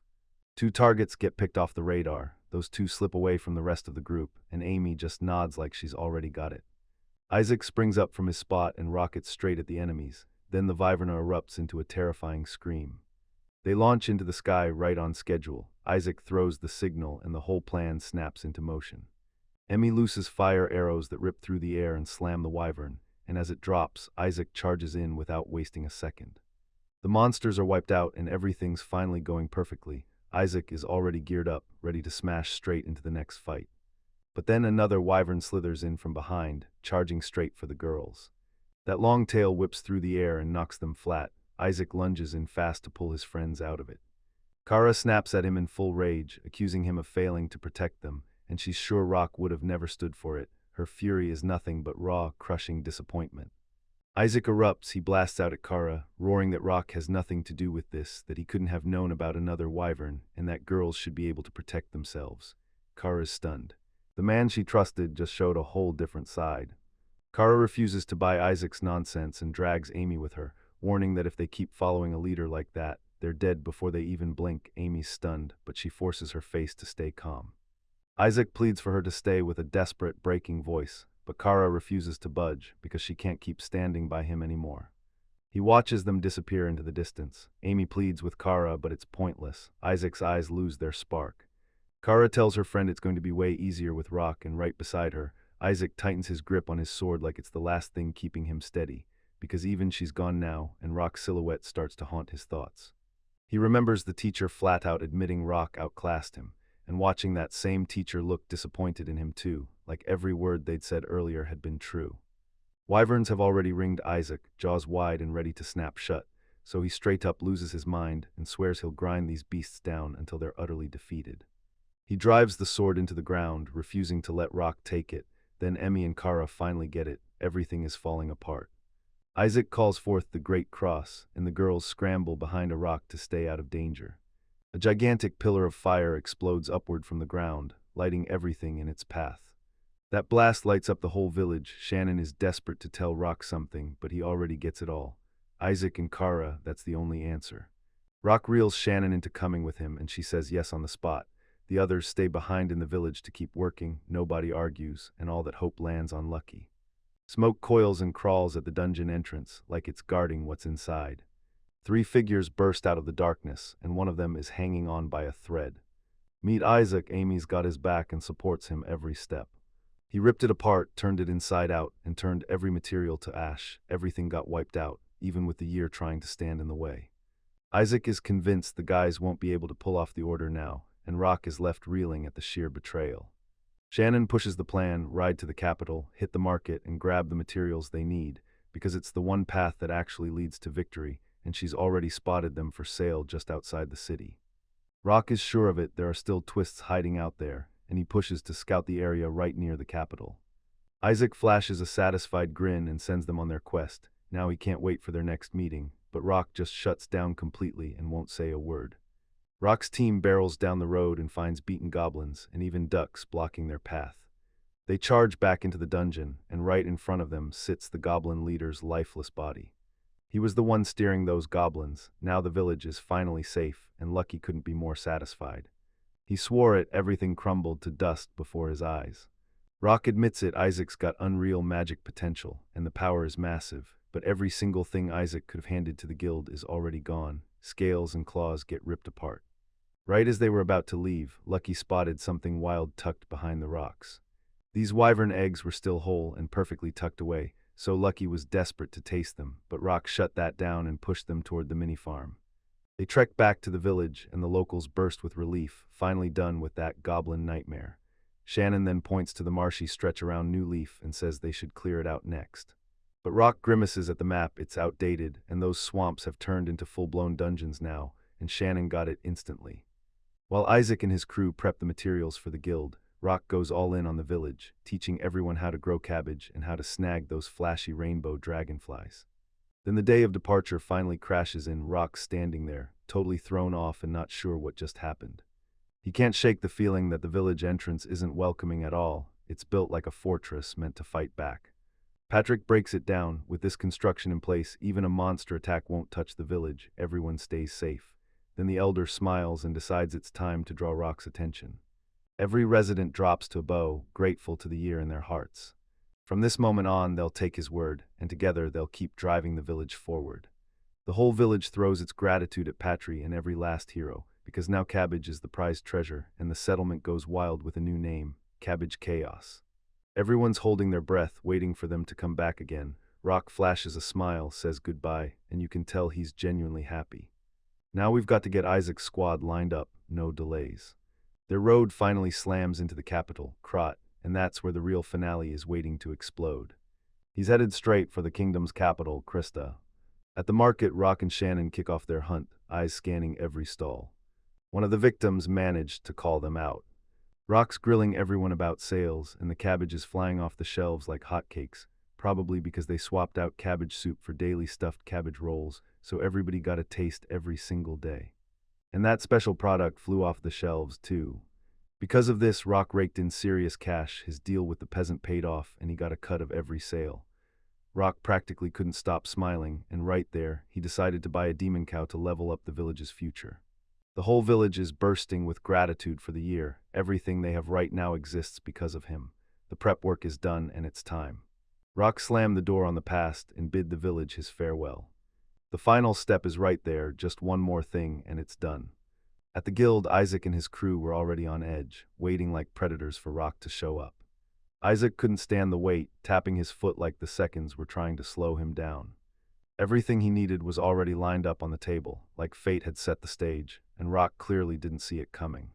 2 targets get picked off the radar. Those 2 slip away from the rest of the group, and Amy just nods like she's already got it. Isaac springs up from his spot and rockets straight at the enemies. Then the wyverna erupts into a terrifying scream. They launch into the sky right on schedule. Isaac throws the signal, and the whole plan snaps into motion. Emmy looses fire arrows that rip through the air and slam the wyvern, and as it drops, Isaac charges in without wasting a second. The monsters are wiped out and everything's finally going perfectly. Isaac is already geared up, ready to smash straight into the next fight. But then another wyvern slithers in from behind, charging straight for the girls. That long tail whips through the air and knocks them flat. Isaac lunges in fast to pull his friends out of it. Kara snaps at him in full rage, accusing him of failing to protect them, and she's sure Rock would have never stood for it. Her fury is nothing but raw, crushing disappointment. Isaac erupts, he blasts out at Kara, roaring that Rock has nothing to do with this, that he couldn't have known about another wyvern, and that girls should be able to protect themselves. Kara's stunned. The man she trusted just showed a whole different side. Kara refuses to buy Isaac's nonsense and drags Amy with her, warning that if they keep following a leader like that, they're dead before they even blink. Amy's stunned, but she forces her face to stay calm. Isaac pleads for her to stay with a desperate, breaking voice, but Kara refuses to budge because she can't keep standing by him anymore. He watches them disappear into the distance. Amy pleads with Kara, but it's pointless. Isaac's eyes lose their spark. Kara tells her friend it's going to be way easier with Rock, and right beside her, Isaac tightens his grip on his sword like it's the last thing keeping him steady, because even she's gone now, and Rock's silhouette starts to haunt his thoughts. He remembers the teacher flat out admitting Rock outclassed him, and watching that same teacher look disappointed in him too, like every word they'd said earlier had been true. Wyverns have already ringed Isaac, jaws wide and ready to snap shut, so he straight up loses his mind and swears he'll grind these beasts down until they're utterly defeated. He drives the sword into the ground, refusing to let Rock take it. Then Emmy and Kara finally get it. Everything is falling apart. Isaac calls forth the Great Cross, and the girls scramble behind a rock to stay out of danger. A gigantic pillar of fire explodes upward from the ground, lighting everything in its path. That blast lights up the whole village. Shannon is desperate to tell Rock something, but he already gets it all. Isaac and Kara, that's the only answer. Rock reels Shannon into coming with him, and she says yes on the spot. The others stay behind in the village to keep working, nobody argues, and all that hope lands on Lucky. Smoke coils and crawls at the dungeon entrance, like it's guarding what's inside. 3 figures burst out of the darkness, and one of them is hanging on by a thread. Meet Isaac. Amy's got his back and supports him every step. He ripped it apart, turned it inside out, and turned every material to ash. Everything got wiped out, even with the year trying to stand in the way. Isaac is convinced the guys won't be able to pull off the order now, and Rock is left reeling at the sheer betrayal. Shannon pushes the plan, ride to the capital, hit the market, and grab the materials they need, because it's the one path that actually leads to victory, and she's already spotted them for sale just outside the city. Rock is sure of it. There are still twists hiding out there, and he pushes to scout the area right near the capital. Isaac flashes a satisfied grin and sends them on their quest. Now he can't wait for their next meeting, but Rock just shuts down completely and won't say a word. Rock's team barrels down the road and finds beaten goblins and even ducks blocking their path. They charge back into the dungeon, and right in front of them sits the goblin leader's lifeless body. He was the one steering those goblins. Now the village is finally safe, and Lucky couldn't be more satisfied. He swore it. Everything crumbled to dust before his eyes. Rock admits it. Isaac's got unreal magic potential, and the power is massive, but every single thing Isaac could have handed to the guild is already gone. Scales and claws get ripped apart. Right as they were about to leave, Lucky spotted something wild tucked behind the rocks. These wyvern eggs were still whole and perfectly tucked away, so Lucky was desperate to taste them, but Rock shut that down and pushed them toward the mini-farm. They trekked back to the village, and the locals burst with relief, finally done with that goblin nightmare. Shannon then points to the marshy stretch around New Leaf and says they should clear it out next. But Rock grimaces at the map. It's outdated, and those swamps have turned into full-blown dungeons now, and Shannon got it instantly. While Isaac and his crew prep the materials for the guild, Rock goes all in on the village, teaching everyone how to grow cabbage and how to snag those flashy rainbow dragonflies. Then the day of departure finally crashes in. Rock standing there, totally thrown off and not sure what just happened. He can't shake the feeling that the village entrance isn't welcoming at all. It's built like a fortress meant to fight back. Patrick breaks it down. With this construction in place, even a monster attack won't touch the village. Everyone stays safe. Then the elder smiles and decides it's time to draw Rock's attention. Every resident drops to a bow, grateful to the year in their hearts. From this moment on, they'll take his word, and together they'll keep driving the village forward. The whole village throws its gratitude at Patry and every last hero, because now cabbage is the prized treasure, and the settlement goes wild with a new name, Cabbage Chaos. Everyone's holding their breath, waiting for them to come back again. Rock flashes a smile, says goodbye, and you can tell he's genuinely happy. Now we've got to get Isaac's squad lined up, no delays. Their road finally slams into the capital, Krot, and that's where the real finale is waiting to explode. He's headed straight for the kingdom's capital, Krista. At the market, Rock and Shannon kick off their hunt, eyes scanning every stall. One of the victims managed to call them out. Rock's grilling everyone about sales, and the cabbage is flying off the shelves like hotcakes, probably because they swapped out cabbage soup for daily stuffed cabbage rolls, so everybody got a taste every single day. And that special product flew off the shelves, too. Because of this, Rock raked in serious cash, his deal with the peasant paid off, and he got a cut of every sale. Rock practically couldn't stop smiling, and right there, he decided to buy a demon cow to level up the village's future. The whole village is bursting with gratitude for the year. Everything they have right now exists because of him. The prep work is done, and it's time. Rock slammed the door on the past and bid the village his farewell. The final step is right there, just one more thing, and it's done. At the guild, Isaac and his crew were already on edge, waiting like predators for Rock to show up. Isaac couldn't stand the wait, tapping his foot like the seconds were trying to slow him down. Everything he needed was already lined up on the table, like fate had set the stage, and Rock clearly didn't see it coming.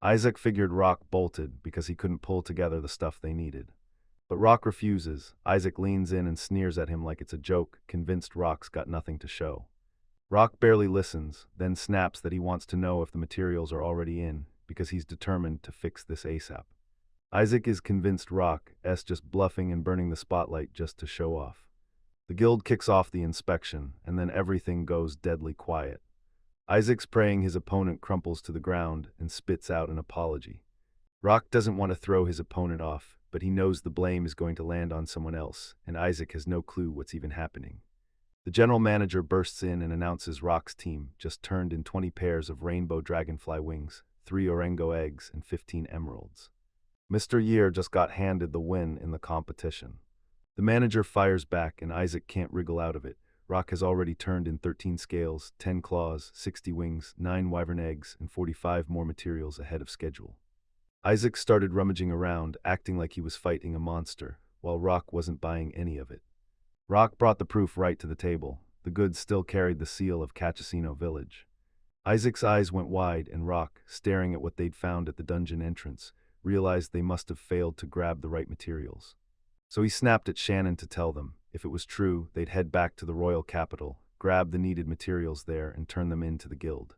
Isaac figured Rock bolted because he couldn't pull together the stuff they needed. But Rock refuses. Isaac leans in and sneers at him like it's a joke, convinced Rock's got nothing to show. Rock barely listens, then snaps that he wants to know if the materials are already in, because he's determined to fix this ASAP. Isaac is convinced Rock is just bluffing and burning the spotlight just to show off. The guild kicks off the inspection, and then everything goes deadly quiet. Isaac's praying his opponent crumples to the ground and spits out an apology. Rock doesn't want to throw his opponent off, but he knows the blame is going to land on someone else, and Isaac has no clue what's even happening. The general manager bursts in and announces Rock's team just turned in 20 pairs of rainbow dragonfly wings, 3 orango eggs, and 15 emeralds. Mr. Year just got handed the win in the competition. The manager fires back and Isaac can't wriggle out of it. Rock has already turned in 13 scales, 10 claws, 60 wings, 9 wyvern eggs, and 45 more materials ahead of schedule. Isaac started rummaging around, acting like he was fighting a monster, while Rock wasn't buying any of it. Rock brought the proof right to the table. The goods still carried the seal of Cachasino Village. Isaac's eyes went wide, and Rock, staring at what they'd found at the dungeon entrance, realized they must have failed to grab the right materials. So he snapped at Shannon to tell them, if it was true, they'd head back to the royal capital, grab the needed materials there, and turn them in to the guild.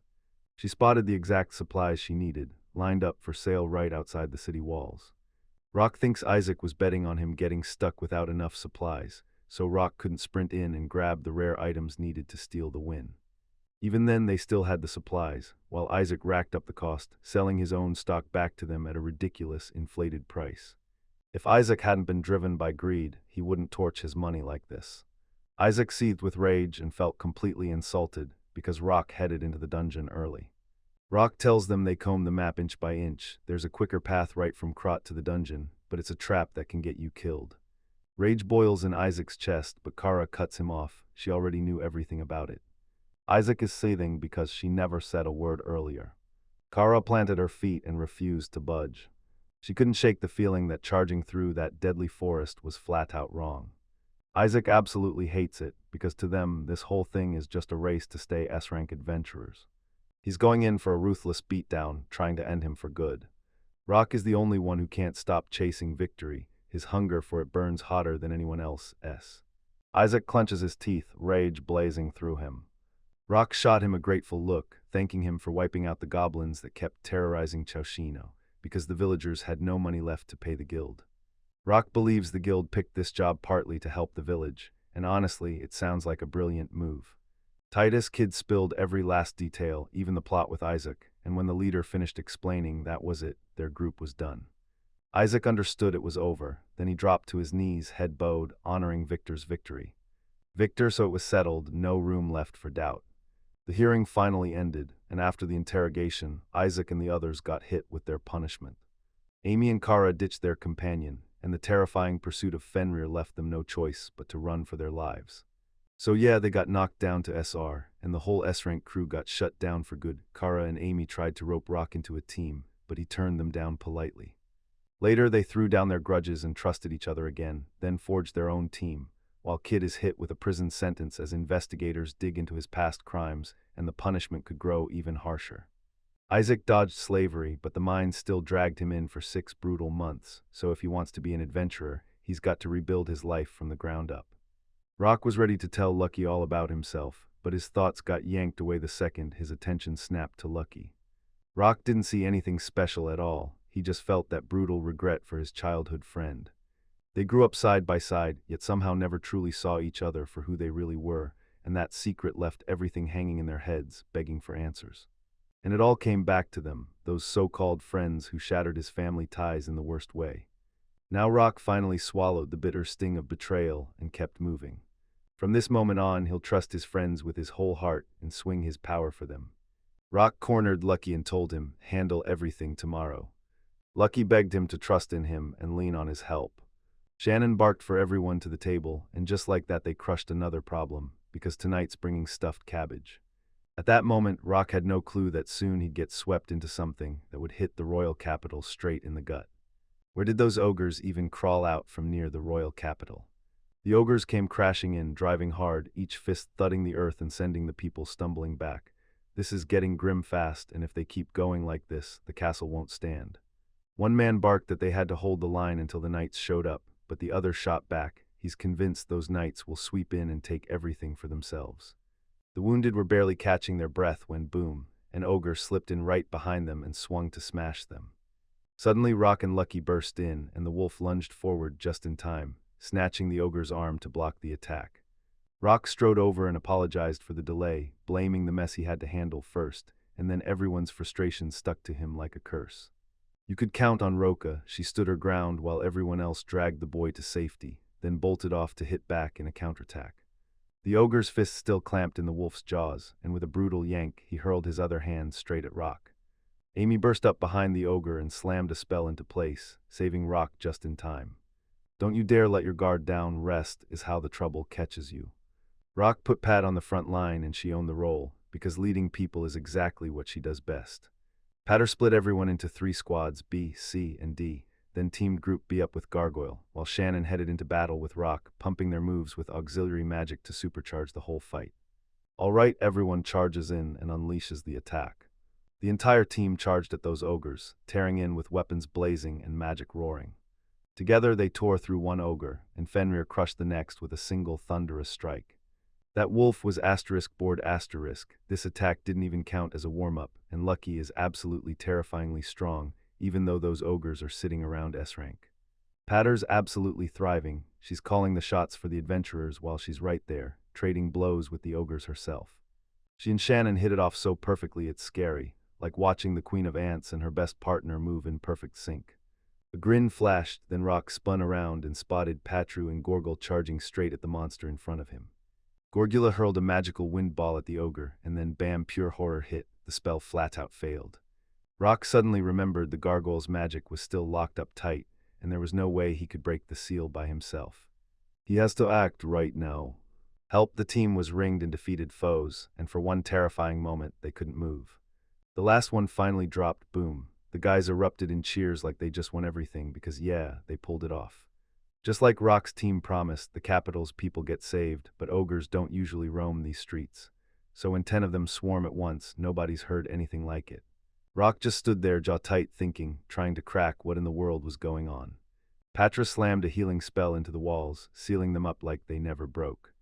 She spotted the exact supplies she needed, lined up for sale right outside the city walls. Rock thinks Isaac was betting on him getting stuck without enough supplies, so Rock couldn't sprint in and grab the rare items needed to steal the win. Even then, they still had the supplies, while Isaac racked up the cost, selling his own stock back to them at a ridiculous, inflated price. If Isaac hadn't been driven by greed, he wouldn't torch his money like this. Isaac seethed with rage and felt completely insulted because Rock headed into the dungeon early. Rock tells them they comb the map inch by inch. There's a quicker path right from Krot to the dungeon, but it's a trap that can get you killed. Rage boils in Isaac's chest, but Kara cuts him off. She already knew everything about it. Isaac is seething because she never said a word earlier. Kara planted her feet and refused to budge. She couldn't shake the feeling that charging through that deadly forest was flat out wrong. Isaac absolutely hates it, because to them, this whole thing is just a race to stay S-rank adventurers. He's going in for a ruthless beatdown, trying to end him for good. Rock is the only one who can't stop chasing victory. His hunger for it burns hotter than anyone else's. Isaac clenches his teeth, rage blazing through him. Rock shot him a grateful look, thanking him for wiping out the goblins that kept terrorizing Chaushino, because the villagers had no money left to pay the guild. Rock believes the guild picked this job partly to help the village, and honestly, it sounds like a brilliant move. Titus Kid spilled every last detail, even the plot with Isaac, and when the leader finished explaining that was it, their group was done. Isaac understood it was over, then he dropped to his knees, head bowed, honoring Victor's victory. Victor, so it was settled, no room left for doubt. The hearing finally ended, and after the interrogation, Isaac and the others got hit with their punishment. Amy and Kara ditched their companion, and the terrifying pursuit of Fenrir left them no choice but to run for their lives. So yeah, they got knocked down to SR, and the whole S-rank crew got shut down for good. Kara and Amy tried to rope Rock into a team, but he turned them down politely. Later, they threw down their grudges and trusted each other again, then forged their own team. while Kid is hit with a prison sentence as investigators dig into his past crimes, and the punishment could grow even harsher. Isaac dodged slavery, but the mines still dragged him in for 6 brutal months, so if he wants to be an adventurer, he's got to rebuild his life from the ground up. Rock was ready to tell Lucky all about himself, but his thoughts got yanked away the second his attention snapped to Lucky. Rock didn't see anything special at all, he just felt that brutal regret for his childhood friend. They grew up side by side, yet somehow never truly saw each other for who they really were, and that secret left everything hanging in their heads, begging for answers. And it all came back to them, those so-called friends who shattered his family ties in the worst way. Now Rock finally swallowed the bitter sting of betrayal and kept moving. From this moment on, he'll trust his friends with his whole heart and swing his power for them. Rock cornered Lucky and told him, "Handle everything tomorrow." Lucky begged him to trust in him and lean on his help. Shannon barked for everyone to the table, and just like that they crushed another problem, because tonight's bringing stuffed cabbage. At that moment, Rock had no clue that soon he'd get swept into something that would hit the royal capital straight in the gut. Where did those ogres even crawl out from near the royal capital? The ogres came crashing in, driving hard, each fist thudding the earth and sending the people stumbling back. This is getting grim fast, and if they keep going like this, the castle won't stand. One man barked that they had to hold the line until the knights showed up, but the other shot back. He's convinced those knights will sweep in and take everything for themselves. The wounded were barely catching their breath when boom, an ogre slipped in right behind them and swung to smash them. Suddenly Rock and Lucky burst in, and the wolf lunged forward just in time, snatching the ogre's arm to block the attack. Rock strode over and apologized for the delay, blaming the mess he had to handle first, and then everyone's frustration stuck to him like a curse. You could count on Roka. She stood her ground while everyone else dragged the boy to safety, then bolted off to hit back in a counterattack. The ogre's fist still clamped in the wolf's jaws, and with a brutal yank, he hurled his other hand straight at Rock. Amy burst up behind the ogre and slammed a spell into place, saving Rock just in time. "Don't you dare let your guard down, rest is how the trouble catches you." Rock put Pat on the front line and she owned the role, because leading people is exactly what she does best. Patter split everyone into 3 squads, B, C, and D, then teamed Group B up with Gargoyle, while Shannon headed into battle with Rock, pumping their moves with auxiliary magic to supercharge the whole fight. All right, everyone charges in and unleashes the attack. The entire team charged at those ogres, tearing in with weapons blazing and magic roaring. Together they tore through one ogre, and Fenrir crushed the next with a single thunderous strike. That wolf was *board*. This attack didn't even count as a warm-up, and Lucky is absolutely terrifyingly strong, even though those ogres are sitting around S rank. Patter's absolutely thriving. She's calling the shots for the adventurers while she's right there, trading blows with the ogres herself. She and Shannon hit it off so perfectly it's scary, like watching the Queen of Ants and her best partner move in perfect sync. A grin flashed, then Rock spun around and spotted Patru and Gorgle charging straight at the monster in front of him. Gorgula hurled a magical wind ball at the ogre, and then bam, pure horror hit. The spell flat out failed. Rock suddenly remembered the gargoyle's magic was still locked up tight, and there was no way he could break the seal by himself. He has to act right now. Help! The team was ringed and defeated foes, and for one terrifying moment they couldn't move. The last one finally dropped, boom. The guys erupted in cheers like they just won everything because yeah, they pulled it off. Just like Rock's team promised, the capital's people get saved, but ogres don't usually roam these streets. So when 10 of them swarm at once, nobody's heard anything like it. Rock just stood there jaw tight thinking, trying to crack what in the world was going on. Patra slammed a healing spell into the walls, sealing them up like they never broke.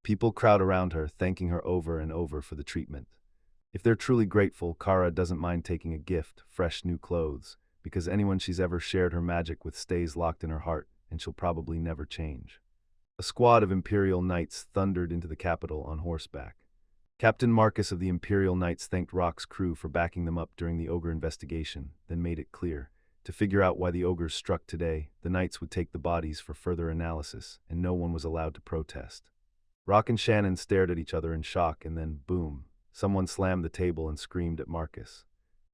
People crowd around her, thanking her over and over for the treatment. If they're truly grateful, Kara doesn't mind taking a gift, fresh new clothes, because anyone she's ever shared her magic with stays locked in her heart, and she'll probably never change. A squad of Imperial Knights thundered into the capital on horseback. Captain Marcus of the Imperial Knights thanked Rock's crew for backing them up during the ogre investigation, then made it clear, to figure out why the ogres struck today, the knights would take the bodies for further analysis, and no one was allowed to protest. Rock and Shannon stared at each other in shock, and then, boom, someone slammed the table and screamed at Marcus.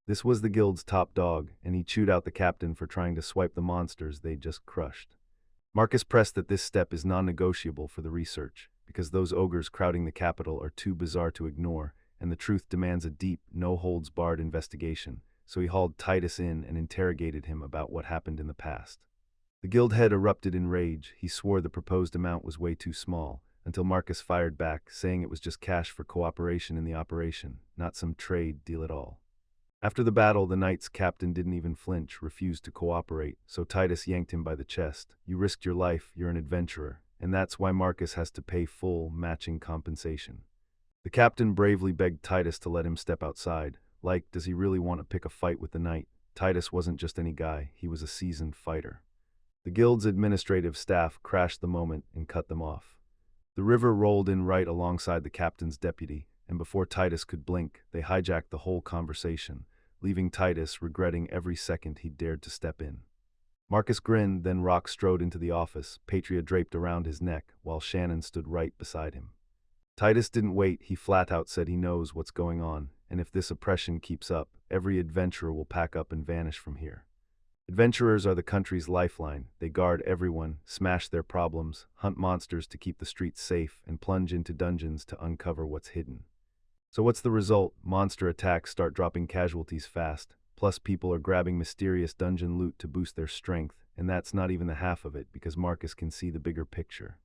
This was the guild's top dog, and he chewed out the captain for trying to swipe the monsters they'd just crushed. Marcus pressed that this step is non-negotiable for the research, because those ogres crowding the capital are too bizarre to ignore, and the truth demands a deep, no-holds-barred investigation, so he hauled Titus in and interrogated him about what happened in the past. The guild head erupted in rage. He swore the proposed amount was way too small, until Marcus fired back, saying it was just cash for cooperation in the operation, not some trade deal at all. After the battle, the knight's captain didn't even flinch, refused to cooperate, so Titus yanked him by the chest. You risked your life, you're an adventurer, and that's why Marcus has to pay full, matching compensation. The captain bravely begged Titus to let him step outside. Like, does he really want to pick a fight with the knight? Titus wasn't just any guy, he was a seasoned fighter. The guild's administrative staff crashed the moment and cut them off. The river rolled in right alongside the captain's deputy, and before Titus could blink, they hijacked the whole conversation, leaving Titus regretting every second he dared to step in. Marcus grinned, then Rock strode into the office, Patria draped around his neck, while Shannon stood right beside him. Titus didn't wait, he flat out said he knows what's going on, and if this oppression keeps up, every adventurer will pack up and vanish from here. Adventurers are the country's lifeline. They guard everyone, smash their problems, hunt monsters to keep the streets safe, and plunge into dungeons to uncover what's hidden. So what's the result? Monster attacks start dropping casualties fast, plus people are grabbing mysterious dungeon loot to boost their strength, and that's not even the half of it because Marcus can see the bigger picture.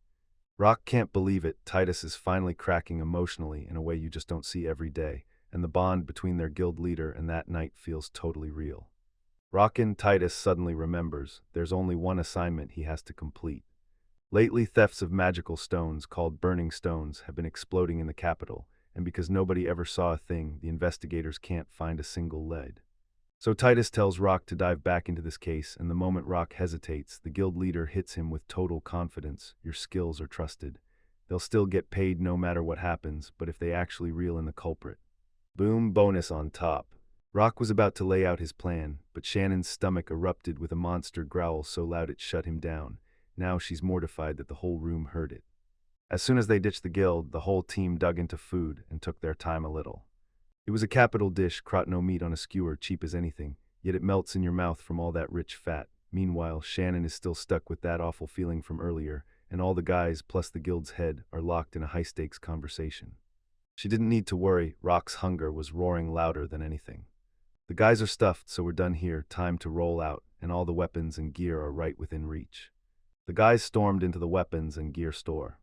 Rock can't believe it, Titus is finally cracking emotionally in a way you just don't see every day, and the bond between their guild leader and that knight feels totally real. Rockin' Titus suddenly remembers there's only one assignment he has to complete. Lately, thefts of magical stones, called burning stones, have been exploding in the capital, and because nobody ever saw a thing, the investigators can't find a single lead. So Titus tells Rock to dive back into this case, and the moment Rock hesitates, the guild leader hits him with total confidence. Your skills are trusted. They'll still get paid no matter what happens, but if they actually reel in the culprit. Boom, bonus on top. Rock was about to lay out his plan, but Shannon's stomach erupted with a monster growl so loud it shut him down. Now she's mortified that the whole room heard it. As soon as they ditched the guild, the whole team dug into food and took their time a little. It was a capital dish, crotino meat on a skewer, cheap as anything, yet it melts in your mouth from all that rich fat. Meanwhile, Shannon is still stuck with that awful feeling from earlier, and all the guys, plus the guild's head, are locked in a high-stakes conversation. She didn't need to worry, Rock's hunger was roaring louder than anything. The guys are stuffed, so we're done here, time to roll out, and all the weapons and gear are right within reach. The guys stormed into the weapons and gear store.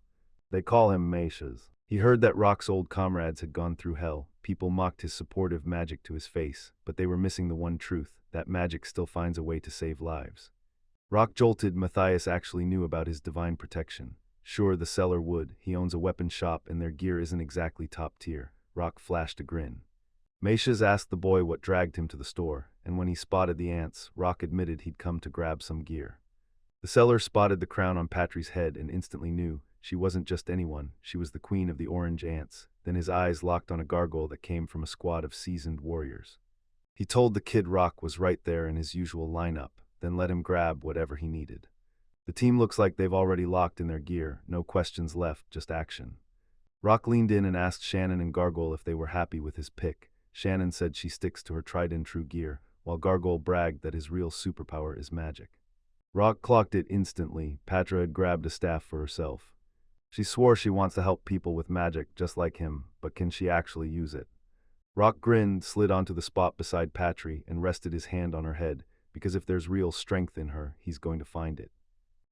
They call him Meishas. He heard that Rock's old comrades had gone through hell. People mocked his supportive magic to his face, but they were missing the one truth, that magic still finds a way to save lives. Rock jolted. Matthias actually knew about his divine protection. Sure, the seller would. He owns a weapon shop and their gear isn't exactly top tier. Rock flashed a grin. Meishas asked the boy what dragged him to the store, and when he spotted the ants, Rock admitted he'd come to grab some gear. The seller spotted the crown on Patri's head and instantly knew she wasn't just anyone, she was the queen of the orange ants. Then his eyes locked on a gargoyle that came from a squad of seasoned warriors. He told the kid Rock was right there in his usual lineup, then let him grab whatever he needed. The team looks like they've already locked in their gear, no questions left, just action. Rock leaned in and asked Shannon and Gargoyle if they were happy with his pick. Shannon said she sticks to her tried and true gear, while Gargoyle bragged that his real superpower is magic. Rock clocked it instantly. Patra had grabbed a staff for herself. She swore she wants to help people with magic just like him, but can she actually use it? Rock grinned, slid onto the spot beside Patry, and rested his hand on her head, because if there's real strength in her, he's going to find it.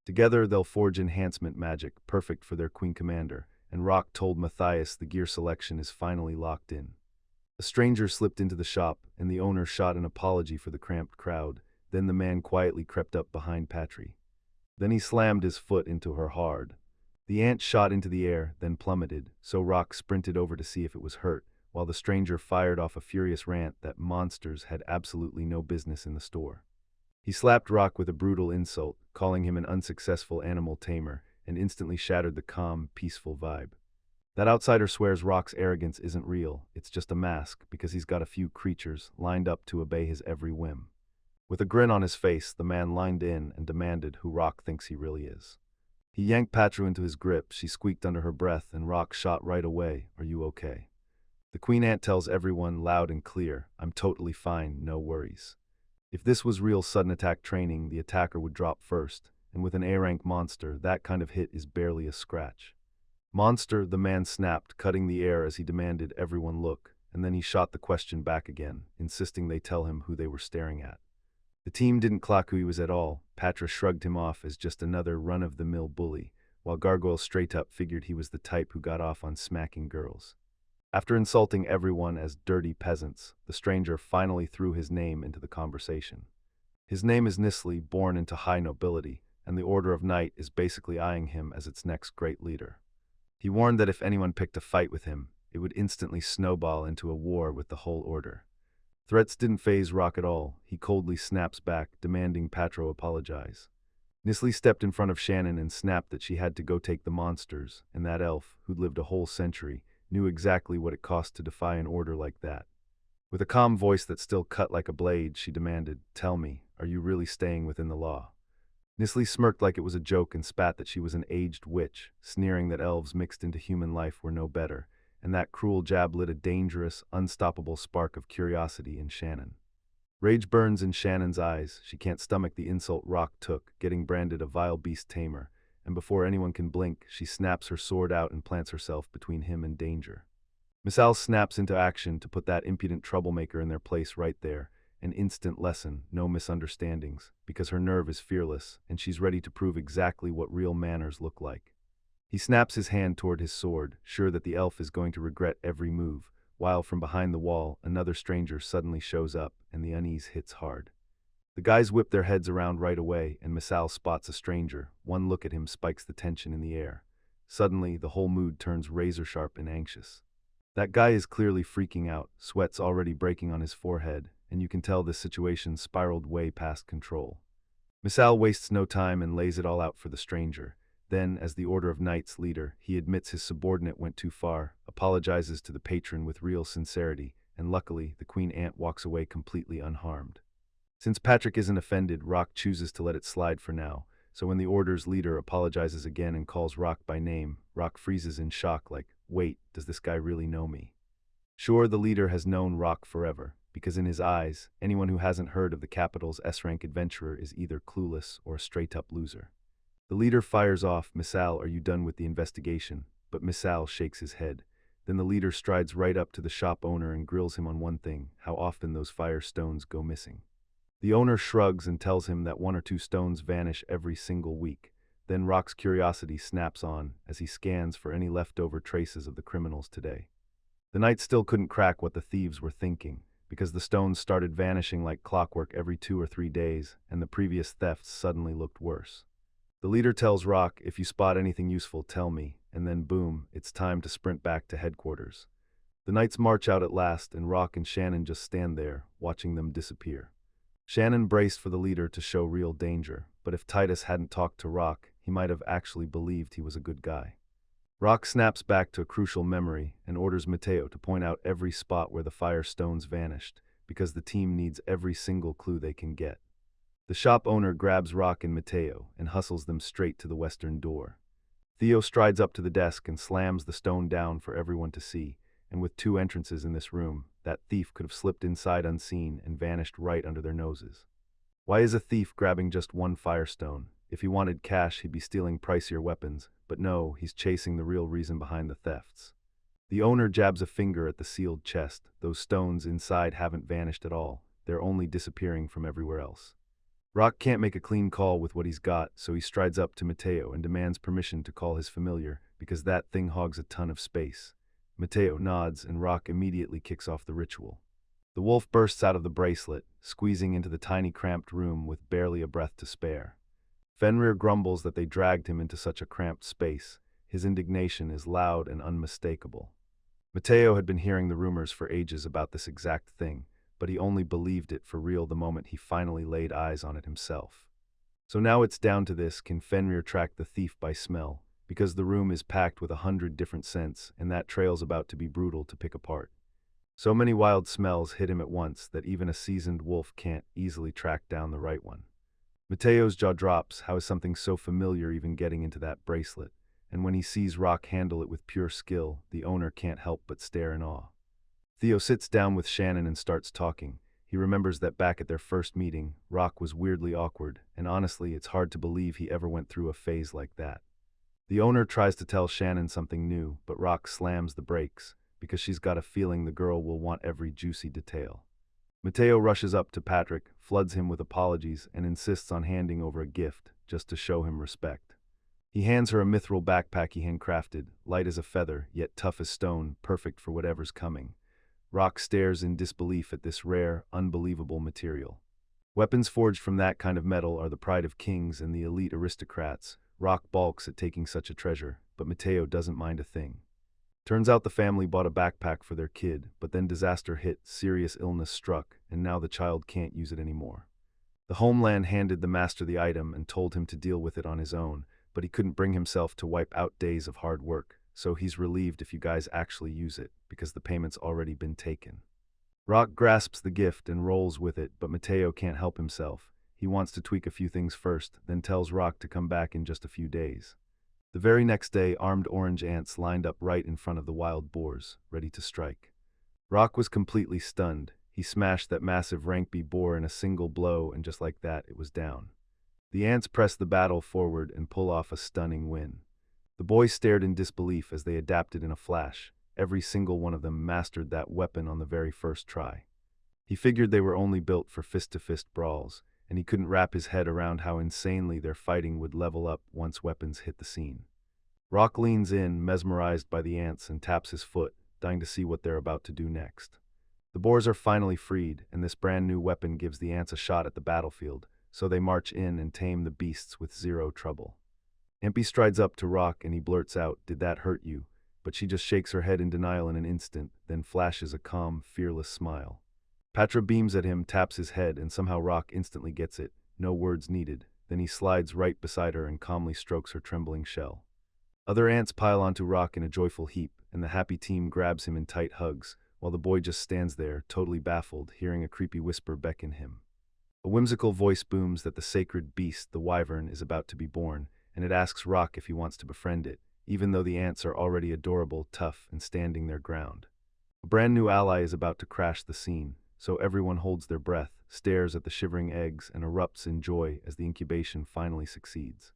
Together they'll forge enhancement magic, perfect for their queen commander, and Rock told Matthias the gear selection is finally locked in. A stranger slipped into the shop, and the owner shot an apology for the cramped crowd. Then the man quietly crept up behind Patry. Then he slammed his foot into her hard. The ant shot into the air, then plummeted, so Rock sprinted over to see if it was hurt, while the stranger fired off a furious rant that monsters had absolutely no business in the store. He slapped Rock with a brutal insult, calling him an unsuccessful animal tamer, and instantly shattered the calm, peaceful vibe. That outsider swears Rock's arrogance isn't real, it's just a mask, because he's got a few creatures lined up to obey his every whim. With a grin on his face, the man lined in and demanded who Rock thinks he really is. He yanked Patra into his grip, she squeaked under her breath, and Rock shot right away, "Are you okay?" The queen ant tells everyone loud and clear, "I'm totally fine, no worries." If this was real sudden attack training, the attacker would drop first, and with an A-rank monster, that kind of hit is barely a scratch. "Monster," the man snapped, cutting the air as he demanded everyone look, and then he shot the question back again, insisting they tell him who they were staring at. The team didn't clock who he was at all. Patra shrugged him off as just another run-of-the-mill bully, while Gargoyle straight up figured he was the type who got off on smacking girls. After insulting everyone as dirty peasants, the stranger finally threw his name into the conversation. His name is Nisli, born into high nobility, and the Order of Night is basically eyeing him as its next great leader. He warned that if anyone picked a fight with him, it would instantly snowball into a war with the whole order. Threats didn't faze Rock at all. He coldly snaps back, demanding Patro apologize. Nisli stepped in front of Shannon and snapped that she had to go take the monsters, and that elf, who'd lived a whole century, knew exactly what it cost to defy an order like that. With a calm voice that still cut like a blade, she demanded, "Tell me, are you really staying within the law?" Nisli smirked like it was a joke and spat that she was an aged witch, sneering that elves mixed into human life were no better, and that cruel jab lit a dangerous, unstoppable spark of curiosity in Shannon. Rage burns in Shannon's eyes. She can't stomach the insult Rock took, getting branded a vile beast tamer, and before anyone can blink, she snaps her sword out and plants herself between him and danger. Miss Al snaps into action to put that impudent troublemaker in their place right there. An instant lesson, no misunderstandings, because her nerve is fearless, and she's ready to prove exactly what real manners look like. He snaps his hand toward his sword, sure that the elf is going to regret every move, while from behind the wall, another stranger suddenly shows up, and the unease hits hard. The guys whip their heads around right away, and Miss Al spots a stranger. One look at him spikes the tension in the air. Suddenly, the whole mood turns razor-sharp and anxious. That guy is clearly freaking out, sweat's already breaking on his forehead, and you can tell this situation spiraled way past control. Miss Al wastes no time and lays it all out for the stranger. Then, as the Order of Knights leader, he admits his subordinate went too far, apologizes to the patron with real sincerity, and luckily, the Queen Ant walks away completely unharmed. Since Patrick isn't offended, Rock chooses to let it slide for now, so when the Order's leader apologizes again and calls Rock by name, Rock freezes in shock like, wait, does this guy really know me? Sure, the leader has known Rock forever, because in his eyes, anyone who hasn't heard of the capital's S-rank adventurer is either clueless or a straight-up loser. The leader fires off, "Miss Al, are you done with the investigation?" But Miss Al shakes his head. Then the leader strides right up to the shop owner and grills him on one thing, how often those fire stones go missing. The owner shrugs and tells him that 1 or 2 stones vanish every single week. Then Rock's curiosity snaps on as he scans for any leftover traces of the criminals today. The knight still couldn't crack what the thieves were thinking, because the stones started vanishing like clockwork every 2 or 3 days, and the previous thefts suddenly looked worse. The leader tells Rock, "If you spot anything useful, tell me," and then boom, it's time to sprint back to headquarters. The knights march out at last, and Rock and Shannon just stand there, watching them disappear. Shannon braced for the leader to show real danger, but if Titus hadn't talked to Rock, he might have actually believed he was a good guy. Rock snaps back to a crucial memory and orders Mateo to point out every spot where the fire stones vanished, because the team needs every single clue they can get. The shop owner grabs Rock and Mateo and hustles them straight to the western door. Theo strides up to the desk and slams the stone down for everyone to see, and with 2 entrances in this room, that thief could have slipped inside unseen and vanished right under their noses. Why is a thief grabbing just 1 firestone? If he wanted cash, he'd be stealing pricier weapons, but no, he's chasing the real reason behind the thefts. The owner jabs a finger at the sealed chest. Those stones inside haven't vanished at all. They're only disappearing from everywhere else. Rock can't make a clean call with what he's got, so he strides up to Mateo and demands permission to call his familiar, because that thing hogs a ton of space. Mateo nods, and Rock immediately kicks off the ritual. The wolf bursts out of the bracelet, squeezing into the tiny cramped room with barely a breath to spare. Fenrir grumbles that they dragged him into such a cramped space. His indignation is loud and unmistakable. Mateo had been hearing the rumors for ages about this exact thing, but he only believed it for real the moment he finally laid eyes on it himself. So now it's down to this: can Fenrir track the thief by smell? Because the room is packed with 100 different scents, and that trail's about to be brutal to pick apart. So many wild smells hit him at once that even a seasoned wolf can't easily track down the right one. Mateo's jaw drops. How is something so familiar even getting into that bracelet? And when he sees Rock handle it with pure skill, the owner can't help but stare in awe. Theo sits down with Shannon and starts talking. He remembers that back at their first meeting, Rock was weirdly awkward, and honestly, it's hard to believe he ever went through a phase like that. The owner tries to tell Shannon something new, but Rock slams the brakes, because she's got a feeling the girl will want every juicy detail. Mateo rushes up to Patrick, floods him with apologies, and insists on handing over a gift, just to show him respect. He hands her a mithril backpack he handcrafted, light as a feather, yet tough as stone, perfect for whatever's coming. Rock stares in disbelief at this rare, unbelievable material. Weapons forged from that kind of metal are the pride of kings and the elite aristocrats. Rock balks at taking such a treasure, but Mateo doesn't mind a thing. Turns out the family bought a backpack for their kid, but then disaster hit, serious illness struck, and now the child can't use it anymore. The homeland handed the master the item and told him to deal with it on his own, but he couldn't bring himself to wipe out days of hard work, so he's relieved if you guys actually use it, because the payment's already been taken. Rock grasps the gift and rolls with it, but Mateo can't help himself. He wants to tweak a few things first, then tells Rock to come back in just a few days. The very next day, armed orange ants lined up right in front of the wild boars, ready to strike. Rock was completely stunned. He smashed that massive Rankby boar in a single blow, and just like that, it was down. The ants press the battle forward and pull off a stunning win. The boys stared in disbelief as they adapted in a flash. Every single one of them mastered that weapon on the very first try. He figured they were only built for fist-to-fist brawls, and he couldn't wrap his head around how insanely their fighting would level up once weapons hit the scene. Rock leans in, mesmerized by the ants, and taps his foot, dying to see what they're about to do next. The boars are finally freed, and this brand new weapon gives the ants a shot at the battlefield, so they march in and tame the beasts with zero trouble. Impy strides up to Rock and he blurts out, "Did that hurt you?" But she just shakes her head in denial in an instant, then flashes a calm, fearless smile. Patra beams at him, taps his head, and somehow Rock instantly gets it, no words needed. Then he slides right beside her and calmly strokes her trembling shell. Other ants pile onto Rock in a joyful heap, and the happy team grabs him in tight hugs, while the boy just stands there, totally baffled, hearing a creepy whisper beckon him. A whimsical voice booms that the sacred beast, the wyvern, is about to be born, and it asks Rock if he wants to befriend it, even though the ants are already adorable, tough, and standing their ground. A brand new ally is about to crash the scene, so everyone holds their breath, stares at the shivering eggs, and erupts in joy as the incubation finally succeeds.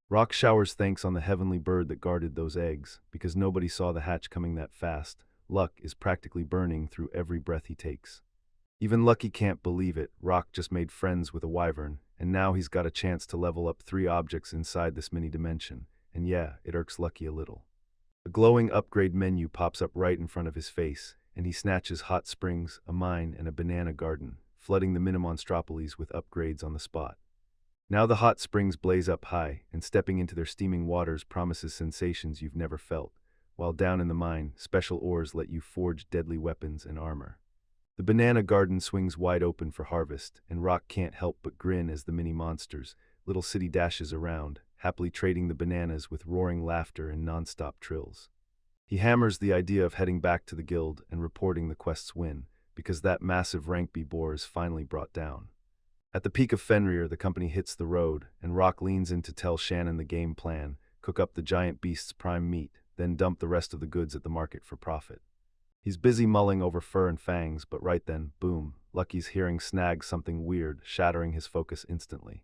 Rock showers thanks on the heavenly bird that guarded those eggs, because nobody saw the hatch coming that fast. Luck is practically burning through every breath he takes. Even Lucky can't believe it. Rock just made friends with a wyvern, and now he's got a chance to level up 3 objects inside this mini-dimension, and yeah, it irks Lucky a little. A glowing upgrade menu pops up right in front of his face, and he snatches hot springs, a mine, and a banana garden, flooding the mini-monstropolis with upgrades on the spot. Now the hot springs blaze up high, and stepping into their steaming waters promises sensations you've never felt, while down in the mine, special ores let you forge deadly weapons and armor. The banana garden swings wide open for harvest, and Rock can't help but grin as the mini-monsters, little city dashes around, happily trading the bananas with roaring laughter and non-stop trills. He hammers the idea of heading back to the guild and reporting the quest's win, because that massive Rankby boar is finally brought down. At the peak of Fenrir, the company hits the road, and Rock leans in to tell Shannon the game plan, cook up the giant beast's prime meat, then dump the rest of the goods at the market for profit. He's busy mulling over fur and fangs, but right then, boom, Lucky's hearing snags something weird, shattering his focus instantly.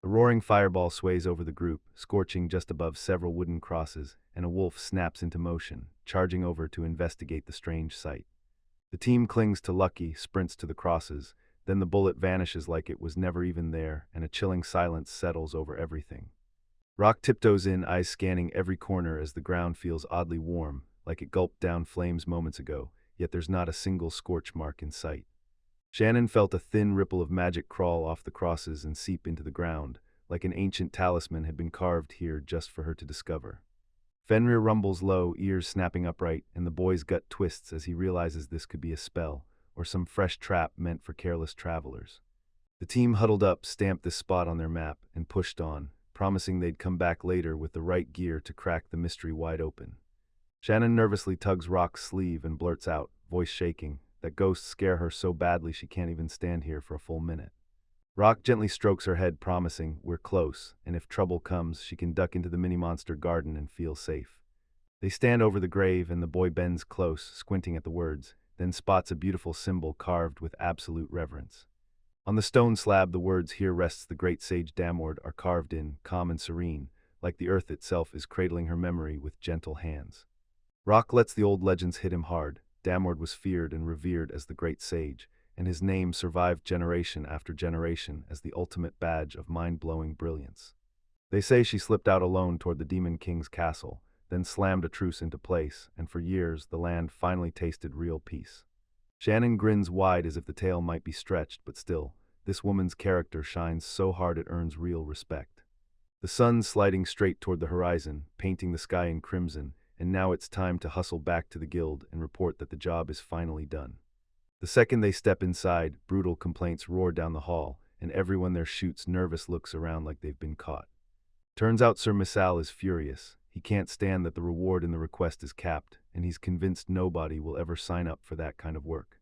A roaring fireball sways over the group, scorching just above several wooden crosses, and a wolf snaps into motion, charging over to investigate the strange sight. The team clings to Lucky, sprints to the crosses, then the bullet vanishes like it was never even there, and a chilling silence settles over everything. Rock tiptoes in, eyes scanning every corner as the ground feels oddly warm, like it gulped down flames moments ago, yet there's not a single scorch mark in sight. Shannon felt a thin ripple of magic crawl off the crosses and seep into the ground, like an ancient talisman had been carved here just for her to discover. Fenrir rumbles low, ears snapping upright, and the boy's gut twists as he realizes this could be a spell, or some fresh trap meant for careless travelers. The team huddled up, stamped this spot on their map, and pushed on, promising they'd come back later with the right gear to crack the mystery wide open. Shannon nervously tugs Rock's sleeve and blurts out, voice shaking, that ghosts scare her so badly she can't even stand here for a full minute. Rock gently strokes her head, promising, "We're close, and if trouble comes, she can duck into the mini-monster garden and feel safe." They stand over the grave, and the boy bends close, squinting at the words, then spots a beautiful symbol carved with absolute reverence. On the stone slab, the words, "Here rests the great sage Damord," are carved in, calm and serene, like the earth itself is cradling her memory with gentle hands. Rock lets the old legends hit him hard. Damord was feared and revered as the great sage, and his name survived generation after generation as the ultimate badge of mind-blowing brilliance. They say she slipped out alone toward the Demon King's castle, then slammed a truce into place, and for years the land finally tasted real peace. Shannon grins wide as if the tale might be stretched, but still, this woman's character shines so hard it earns real respect. The sun's sliding straight toward the horizon, painting the sky in crimson, and now it's time to hustle back to the guild and report that the job is finally done. The second they step inside, brutal complaints roar down the hall, and everyone there shoots nervous looks around like they've been caught. Turns out Sir Misal is furious. He can't stand that the reward in the request is capped, and he's convinced nobody will ever sign up for that kind of work.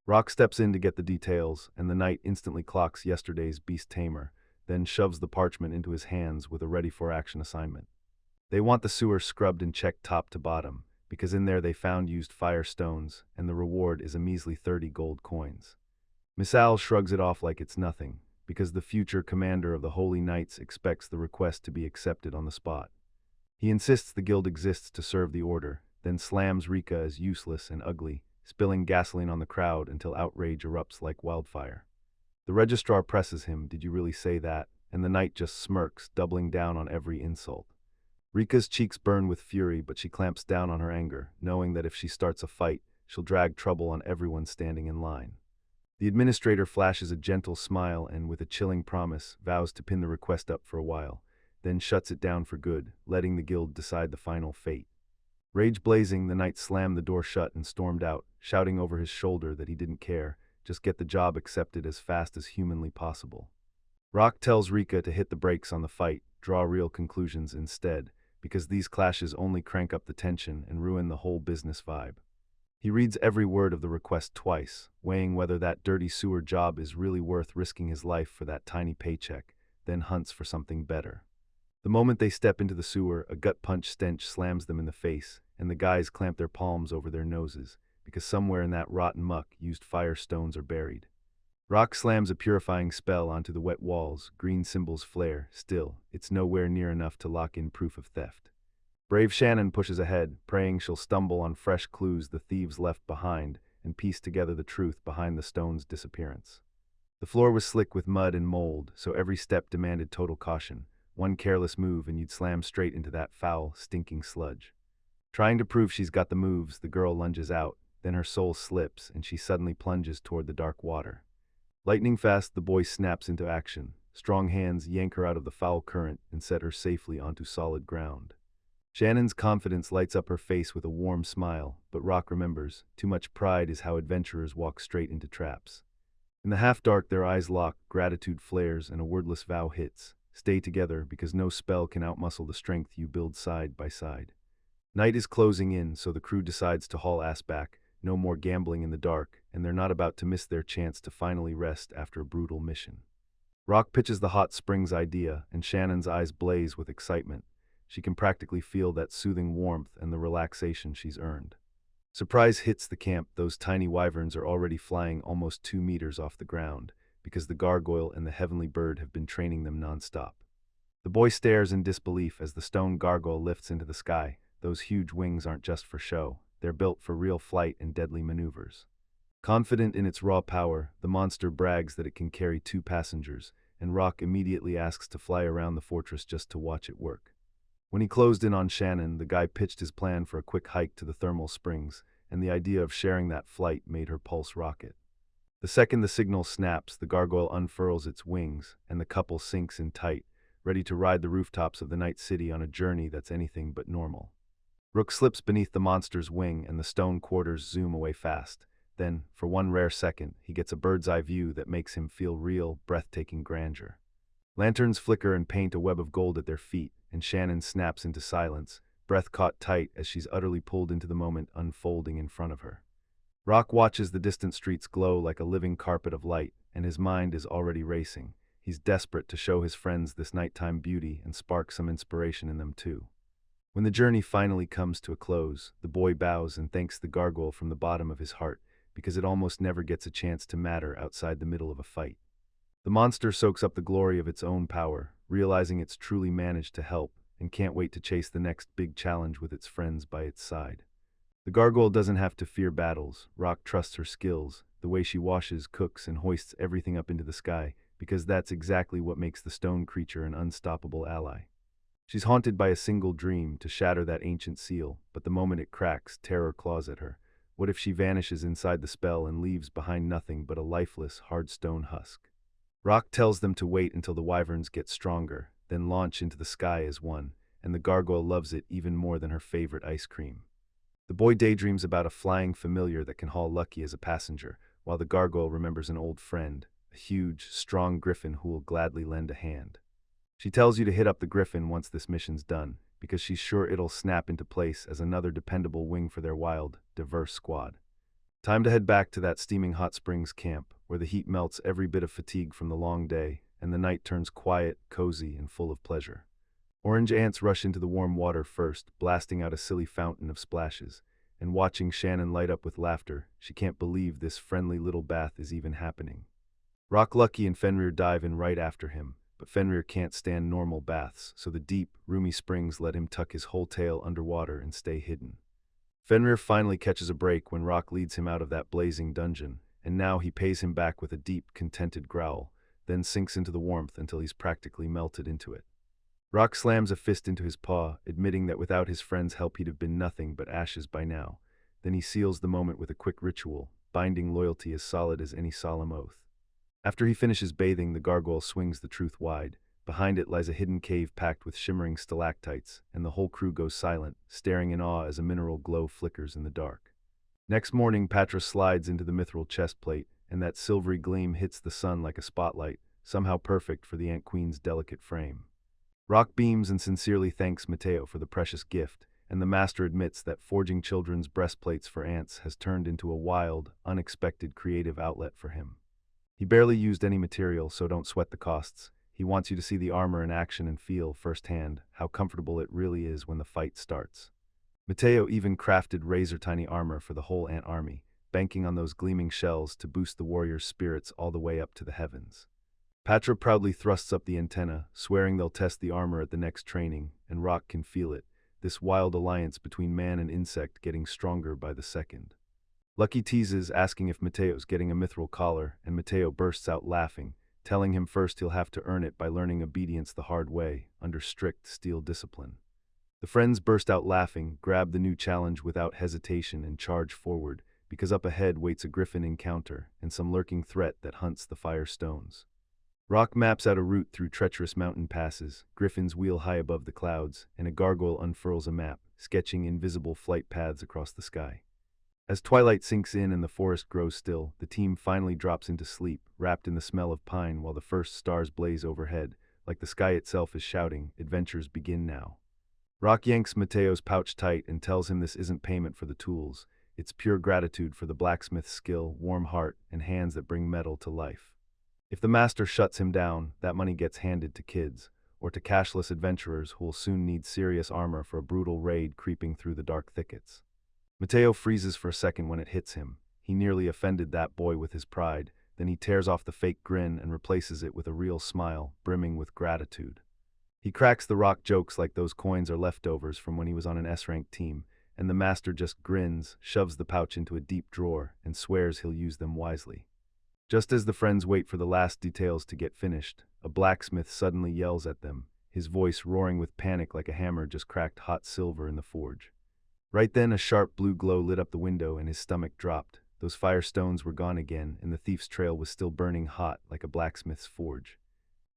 Rock steps in to get the details, and the knight instantly clocks yesterday's beast tamer, then shoves the parchment into his hands with a ready-for-action assignment. They want the sewer scrubbed and checked top to bottom, because in there they found used fire stones, and the reward is a measly 30 gold coins. Misal shrugs it off like it's nothing, because the future commander of the Holy Knights expects the request to be accepted on the spot. He insists the guild exists to serve the order, then slams Rika as useless and ugly, spilling gasoline on the crowd until outrage erupts like wildfire. The registrar presses him, "Did you really say that?" And the knight just smirks, doubling down on every insult. Rika's cheeks burn with fury, but she clamps down on her anger, knowing that if she starts a fight, she'll drag trouble on everyone standing in line. The administrator flashes a gentle smile and, with a chilling promise, vows to pin the request up for a while, then shuts it down for good, letting the guild decide the final fate. Rage blazing, the knight slammed the door shut and stormed out, shouting over his shoulder that he didn't care, just get the job accepted as fast as humanly possible. Rock tells Rika to hit the brakes on the fight, draw real conclusions instead, because these clashes only crank up the tension and ruin the whole business vibe. He reads every word of the request twice, weighing whether that dirty sewer job is really worth risking his life for that tiny paycheck, then hunts for something better. The moment they step into the sewer, a gut punch stench slams them in the face, and the guys clamp their palms over their noses, because somewhere in that rotten muck used fire stones are buried. Rock slams a purifying spell onto the wet walls, green symbols flare. Still, it's nowhere near enough to lock in proof of theft. Brave Shannon pushes ahead, praying she'll stumble on fresh clues the thieves left behind and piece together the truth behind the stone's disappearance. The floor was slick with mud and mold, so every step demanded total caution. One careless move and you'd slam straight into that foul, stinking sludge. Trying to prove she's got the moves, the girl lunges out, then her soul slips and she suddenly plunges toward the dark water. Lightning fast, the boy snaps into action. Strong hands yank her out of the foul current and set her safely onto solid ground. Shannon's confidence lights up her face with a warm smile, but Rock remembers, too much pride is how adventurers walk straight into traps. In the half-dark, their eyes lock, gratitude flares, and a wordless vow hits. Stay together, because no spell can outmuscle the strength you build side by side. Night is closing in, so the crew decides to haul ass back. No more gambling in the dark, and they're not about to miss their chance to finally rest after a brutal mission. Rock pitches the hot springs idea, and Shannon's eyes blaze with excitement. She can practically feel that soothing warmth and the relaxation she's earned. Surprise hits the camp. Those tiny wyverns are already flying almost 2 meters off the ground, because the gargoyle and the heavenly bird have been training them nonstop. The boy stares in disbelief as the stone gargoyle lifts into the sky. Those huge wings aren't just for show. They're built for real flight and deadly maneuvers. Confident in its raw power, the monster brags that it can carry 2 passengers, and Rock immediately asks to fly around the fortress just to watch it work. When he closed in on Shannon, the guy pitched his plan for a quick hike to the thermal springs, and the idea of sharing that flight made her pulse rocket. The second the signal snaps, the gargoyle unfurls its wings, and the couple sinks in tight, ready to ride the rooftops of the night city on a journey that's anything but normal. Rook slips beneath the monster's wing, and the stone quarters zoom away fast. Then, for one rare second, he gets a bird's-eye view that makes him feel real, breathtaking grandeur. Lanterns flicker and paint a web of gold at their feet, and Shannon snaps into silence, breath caught tight as she's utterly pulled into the moment unfolding in front of her. Rock watches the distant streets glow like a living carpet of light, and his mind is already racing. He's desperate to show his friends this nighttime beauty and spark some inspiration in them too. When the journey finally comes to a close, the boy bows and thanks the gargoyle from the bottom of his heart, because it almost never gets a chance to matter outside the middle of a fight. The monster soaks up the glory of its own power, realizing it's truly managed to help, and can't wait to chase the next big challenge with its friends by its side. The gargoyle doesn't have to fear battles. Rock trusts her skills, the way she washes, cooks, and hoists everything up into the sky, because that's exactly what makes the stone creature an unstoppable ally. She's haunted by a single dream to shatter that ancient seal, but the moment it cracks, terror claws at her. What if she vanishes inside the spell and leaves behind nothing but a lifeless, hard stone husk? Rock tells them to wait until the wyverns get stronger, then launch into the sky as one, and the gargoyle loves it even more than her favorite ice cream. The boy daydreams about a flying familiar that can haul Lucky as a passenger, while the gargoyle remembers an old friend, a huge, strong griffin who will gladly lend a hand. She tells you to hit up the griffin once this mission's done, because she's sure it'll snap into place as another dependable wing for their wild, diverse squad. Time to head back to that steaming hot springs camp, where the heat melts every bit of fatigue from the long day, and the night turns quiet, cozy, and full of pleasure. Orange ants rush into the warm water first, blasting out a silly fountain of splashes, and watching Shannon light up with laughter, she can't believe this friendly little bath is even happening. Rock Lucky and Fenrir dive in right after him, but Fenrir can't stand normal baths, so the deep, roomy springs let him tuck his whole tail underwater and stay hidden. Fenrir finally catches a break when Rock leads him out of that blazing dungeon, and now he pays him back with a deep, contented growl, then sinks into the warmth until he's practically melted into it. Rock slams a fist into his paw, admitting that without his friend's help he'd have been nothing but ashes by now. Then he seals the moment with a quick ritual, binding loyalty as solid as any solemn oath. After he finishes bathing, the gargoyle swings the truth wide. Behind it lies a hidden cave packed with shimmering stalactites, and the whole crew goes silent, staring in awe as a mineral glow flickers in the dark. Next morning, Patra slides into the mithril chest plate, and that silvery gleam hits the sun like a spotlight, somehow perfect for the Ant Queen's delicate frame. Rock beams and sincerely thanks Mateo for the precious gift, and the master admits that forging children's breastplates for ants has turned into a wild, unexpected creative outlet for him. He barely used any material, so don't sweat the costs. He wants you to see the armor in action and feel, firsthand, how comfortable it really is when the fight starts. Mateo even crafted razor-tiny armor for the whole ant army, banking on those gleaming shells to boost the warriors' spirits all the way up to the heavens. Patra proudly thrusts up the antenna, swearing they'll test the armor at the next training, and Rock can feel it, this wild alliance between man and insect getting stronger by the second. Lucky teases, asking if Mateo's getting a mithril collar, and Mateo bursts out laughing, telling him first he'll have to earn it by learning obedience the hard way, under strict steel discipline. The friends burst out laughing, grab the new challenge without hesitation, and charge forward, because up ahead waits a griffin encounter, and some lurking threat that hunts the fire stones. Rock maps out a route through treacherous mountain passes, griffins wheel high above the clouds, and a gargoyle unfurls a map, sketching invisible flight paths across the sky. As twilight sinks in and the forest grows still, the team finally drops into sleep, wrapped in the smell of pine while the first stars blaze overhead, like the sky itself is shouting, "Adventures begin now." Rock yanks Mateo's pouch tight and tells him this isn't payment for the tools, it's pure gratitude for the blacksmith's skill, warm heart, and hands that bring metal to life. If the master shuts him down, that money gets handed to kids, or to cashless adventurers who will soon need serious armor for a brutal raid creeping through the dark thickets. Mateo freezes for a second when it hits him. He nearly offended that boy with his pride, then he tears off the fake grin and replaces it with a real smile, brimming with gratitude. He cracks the Rock jokes like those coins are leftovers from when he was on an S-rank team, and the master just grins, shoves the pouch into a deep drawer, and swears he'll use them wisely. Just as the friends wait for the last details to get finished, a blacksmith suddenly yells at them, his voice roaring with panic like a hammer just cracked hot silver in the forge. Right then, a sharp blue glow lit up the window and his stomach dropped. Those firestones were gone again, and the thief's trail was still burning hot like a blacksmith's forge.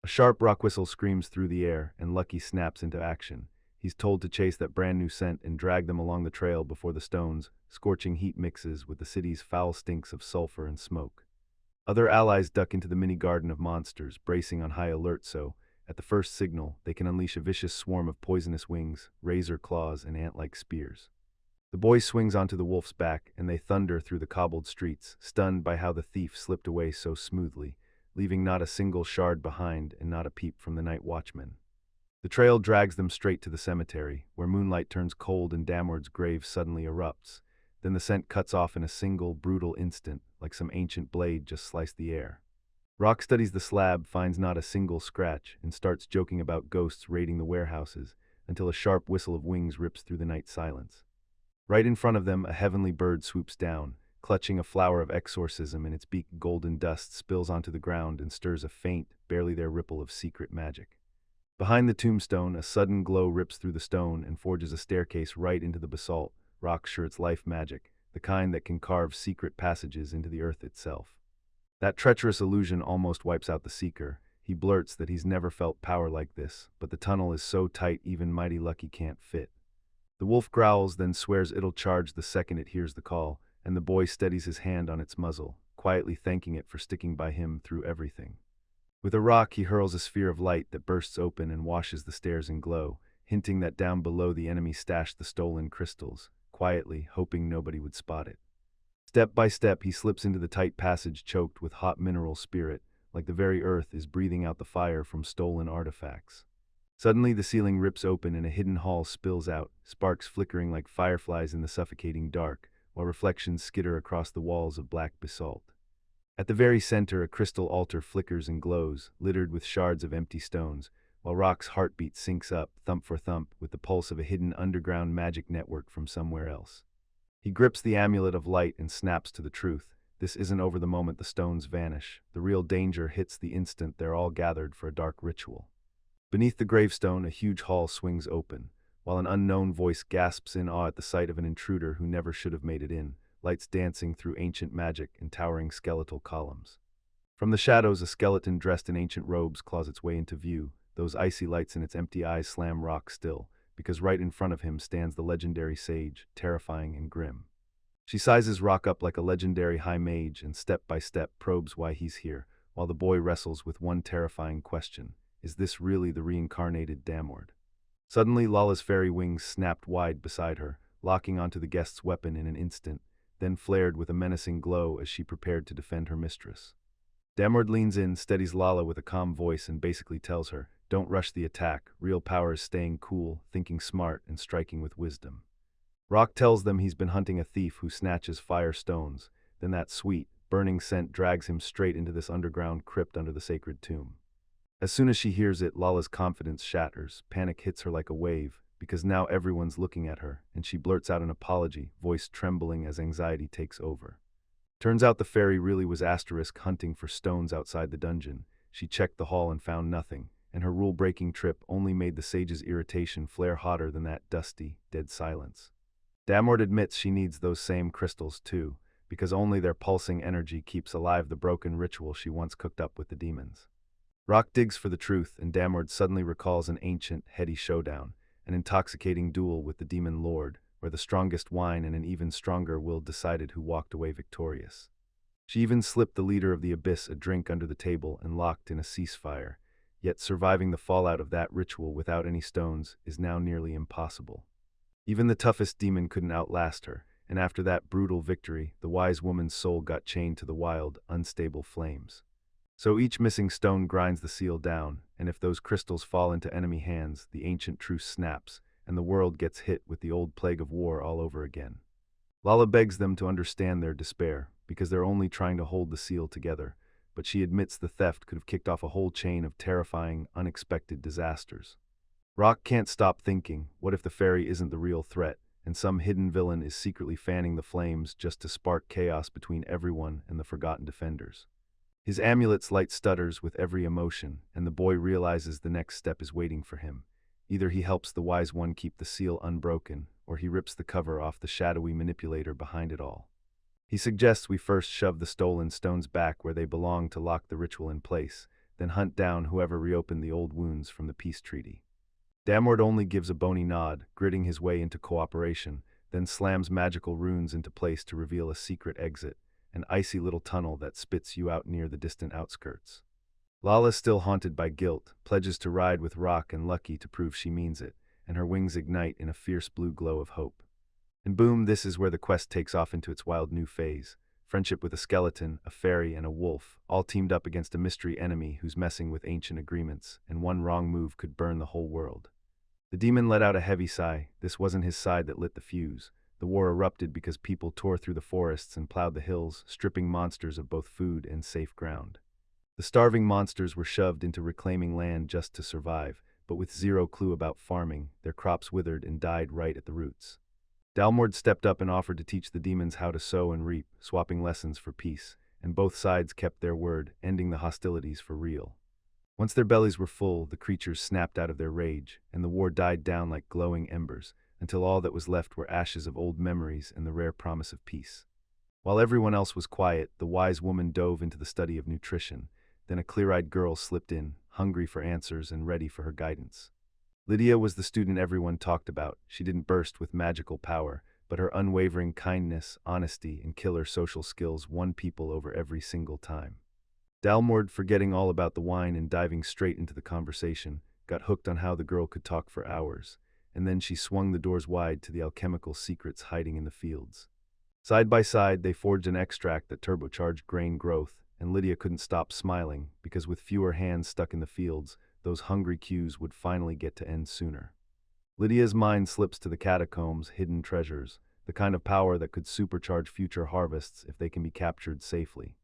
A sharp rock whistle screams through the air, and Lucky snaps into action. He's told to chase that brand new scent and drag them along the trail before the stones, scorching heat mixes with the city's foul stinks of sulfur and smoke. Other allies duck into the mini garden of monsters, bracing on high alert so, at the first signal, they can unleash a vicious swarm of poisonous wings, razor claws, and ant-like spears. The boy swings onto the wolf's back, and they thunder through the cobbled streets, stunned by how the thief slipped away so smoothly, leaving not a single shard behind and not a peep from the night watchman. The trail drags them straight to the cemetery, where moonlight turns cold and Damward's grave suddenly erupts. Then the scent cuts off in a single, brutal instant, like some ancient blade just sliced the air. Rock studies the slab, finds not a single scratch, and starts joking about ghosts raiding the warehouses, until a sharp whistle of wings rips through the night silence. Right in front of them, a heavenly bird swoops down, clutching a flower of exorcism in its beak. Golden dust spills onto the ground and stirs a faint, barely there ripple of secret magic. Behind the tombstone, a sudden glow rips through the stone and forges a staircase right into the basalt, rock sure it's life magic, the kind that can carve secret passages into the earth itself. That treacherous illusion almost wipes out the seeker. He blurts that he's never felt power like this, but the tunnel is so tight even mighty Lucky can't fit. The wolf growls, then swears it'll charge the second it hears the call, and the boy steadies his hand on its muzzle, quietly thanking it for sticking by him through everything. With a rock, he hurls a sphere of light that bursts open and washes the stairs in glow, hinting that down below the enemy stashed the stolen crystals, quietly, hoping nobody would spot it. Step by step, he slips into the tight passage choked with hot mineral spirit, like the very earth is breathing out the fire from stolen artifacts. Suddenly, the ceiling rips open and a hidden hall spills out, sparks flickering like fireflies in the suffocating dark, while reflections skitter across the walls of black basalt. At the very center, a crystal altar flickers and glows, littered with shards of empty stones, while Rock's heartbeat syncs up, thump for thump, with the pulse of a hidden underground magic network from somewhere else. He grips the amulet of light and snaps to the truth. This isn't over the moment the stones vanish. The real danger hits the instant they're all gathered for a dark ritual. Beneath the gravestone, a huge hall swings open, while an unknown voice gasps in awe at the sight of an intruder who never should have made it in, lights dancing through ancient magic and towering skeletal columns. From the shadows, a skeleton dressed in ancient robes claws its way into view. Those icy lights in its empty eyes slam Rock still, because right in front of him stands the legendary sage, terrifying and grim. She sizes Rock up like a legendary high mage and step by step probes why he's here, while the boy wrestles with one terrifying question: is this really the reincarnated Damord? Suddenly, Lala's fairy wings snapped wide beside her, locking onto the guest's weapon in an instant, then flared with a menacing glow as she prepared to defend her mistress. Damord leans in, steadies Lala with a calm voice, and basically tells her, "Don't rush the attack. Real power is staying cool, thinking smart, and striking with wisdom." Rock tells them he's been hunting a thief who snatches fire stones, then that sweet, burning scent drags him straight into this underground crypt under the sacred tomb. As soon as she hears it, Lala's confidence shatters. Panic hits her like a wave, because now everyone's looking at her, and she blurts out an apology, voice trembling as anxiety takes over. Turns out the fairy really was hunting for stones outside the dungeon. She checked the hall and found nothing, and her rule-breaking trip only made the sage's irritation flare hotter than that dusty, dead silence. Damord admits she needs those same crystals too, because only their pulsing energy keeps alive the broken ritual she once cooked up with the demons. Rock digs for the truth, and Damord suddenly recalls an ancient, heady showdown, an intoxicating duel with the demon lord, where the strongest wine and an even stronger will decided who walked away victorious. She even slipped the leader of the abyss a drink under the table and locked in a ceasefire, yet surviving the fallout of that ritual without any stones is now nearly impossible. Even the toughest demon couldn't outlast her, and after that brutal victory, the wise woman's soul got chained to the wild, unstable flames. So each missing stone grinds the seal down, and if those crystals fall into enemy hands, the ancient truce snaps, and the world gets hit with the old plague of war all over again. Lala begs them to understand their despair, because they're only trying to hold the seal together, but she admits the theft could have kicked off a whole chain of terrifying, unexpected disasters. Rock can't stop thinking, what if the fairy isn't the real threat, and some hidden villain is secretly fanning the flames just to spark chaos between everyone and the forgotten defenders? His amulet's light stutters with every emotion, and the boy realizes the next step is waiting for him. Either he helps the wise one keep the seal unbroken, or he rips the cover off the shadowy manipulator behind it all. He suggests we first shove the stolen stones back where they belong to lock the ritual in place, then hunt down whoever reopened the old wounds from the peace treaty. Damord only gives a bony nod, gritting his way into cooperation, then slams magical runes into place to reveal a secret exit, an icy little tunnel that spits you out near the distant outskirts. Lala, still haunted by guilt, pledges to ride with Rock and Lucky to prove she means it, and her wings ignite in a fierce blue glow of hope. And boom, this is where the quest takes off into its wild new phase. Friendship with a skeleton, a fairy, and a wolf, all teamed up against a mystery enemy who's messing with ancient agreements, and one wrong move could burn the whole world. The demon let out a heavy sigh. This wasn't his side that lit the fuse. The war erupted because people tore through the forests and plowed the hills, stripping monsters of both food and safe ground. The starving monsters were shoved into reclaiming land just to survive, but with zero clue about farming, their crops withered and died right at the roots. Dalmord stepped up and offered to teach the demons how to sow and reap, swapping lessons for peace, and both sides kept their word, ending the hostilities for real. Once their bellies were full, the creatures snapped out of their rage, and the war died down like glowing embers, until all that was left were ashes of old memories and the rare promise of peace. While everyone else was quiet, the wise woman dove into the study of nutrition. Then a clear-eyed girl slipped in, hungry for answers and ready for her guidance. Lydia was the student everyone talked about. She didn't burst with magical power, but her unwavering kindness, honesty, and killer social skills won people over every single time. Dalmord, forgetting all about the wine and diving straight into the conversation, got hooked on how the girl could talk for hours, and then she swung the doors wide to the alchemical secrets hiding in the fields. Side by side, they forged an extract that turbocharged grain growth, and Lydia couldn't stop smiling, because with fewer hands stuck in the fields, those hungry cues would finally get to end sooner. Lydia's mind slips to the catacombs' hidden treasures, the kind of power that could supercharge future harvests if they can be captured safely.